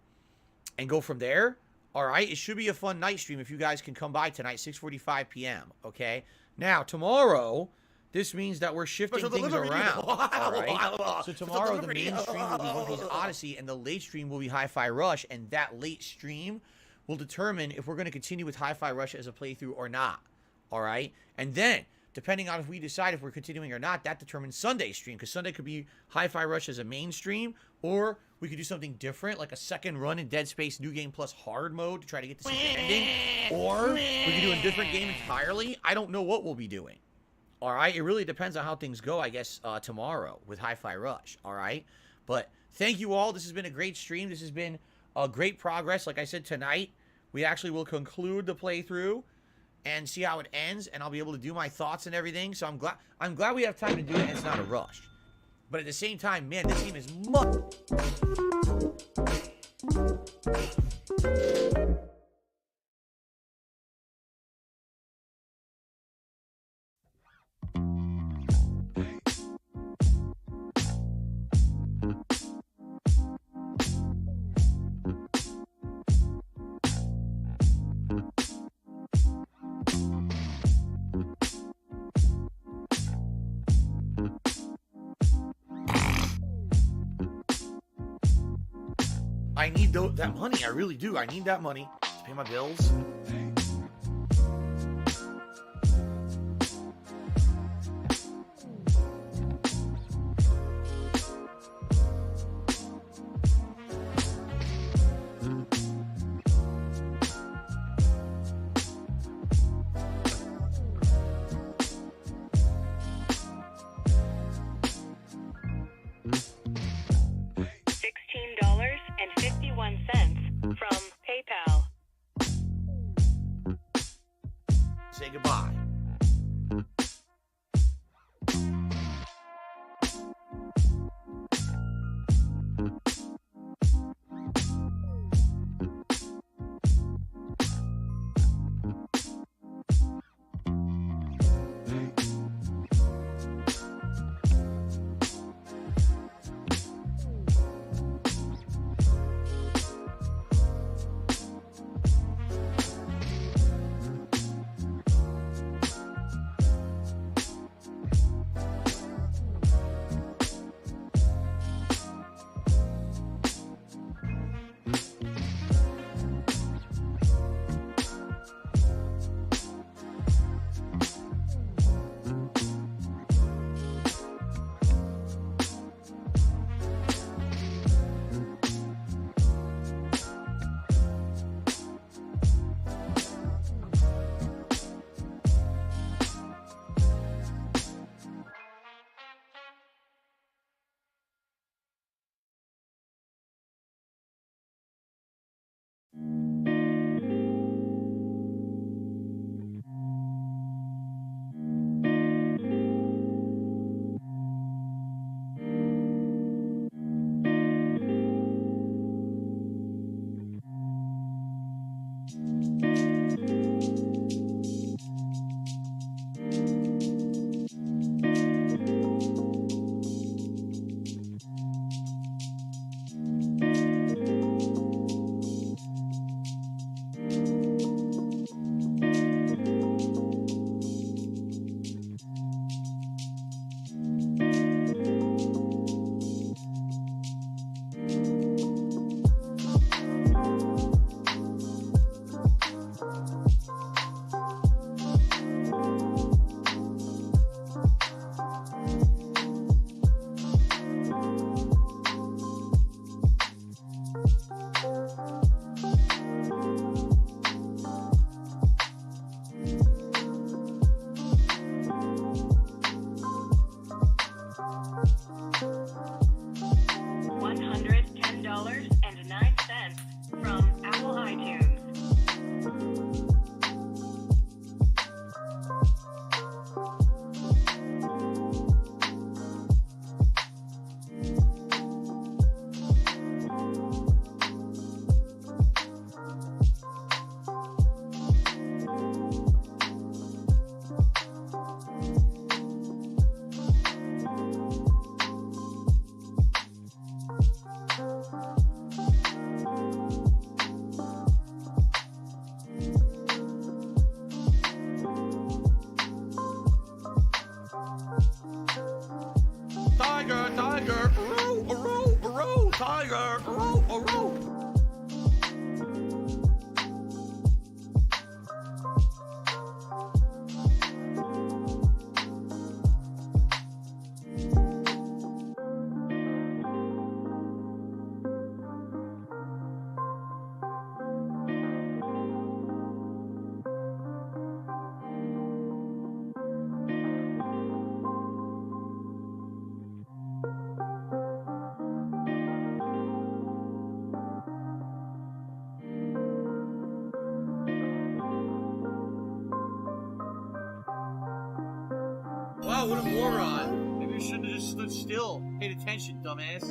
go from there. All right, it should be a fun night stream if you guys can come by tonight, 6:45 p.m., okay? Now, tomorrow, this means that we're shifting things around, all right? So tomorrow, the main stream will be One Piece Odyssey, and the late stream will be Hi-Fi Rush, and that late stream will determine if we're going to continue with Hi-Fi Rush as a playthrough or not, all right? And then, depending on if we decide if we're continuing or not, that determines Sunday's stream, because Sunday could be Hi-Fi Rush as a main stream, or we could do something different, like a second run in Dead Space New Game Plus Hard Mode to try to get the secret ending, or we could do a different game entirely. I don't know what we'll be doing, all right? It really depends on how things go, I guess, tomorrow with Hi-Fi Rush, all right? But thank you all. This has been a great stream. This has been a great progress. Like I said, tonight, we actually will conclude the playthrough and see how it ends, and I'll be able to do my thoughts and everything. So I'm glad we have time to do it, and it's not a rush. But at the same time, man, this game is I need that money. I really do. I need that money to pay my bills. $16.51 from PayPal. Say goodbye. $110.09 from Apple iTunes. Tiger, tiger, row, row, row, tiger, row, row. Wow, what a moron. Maybe you shouldn't have just stood still. Paid attention, dumbass.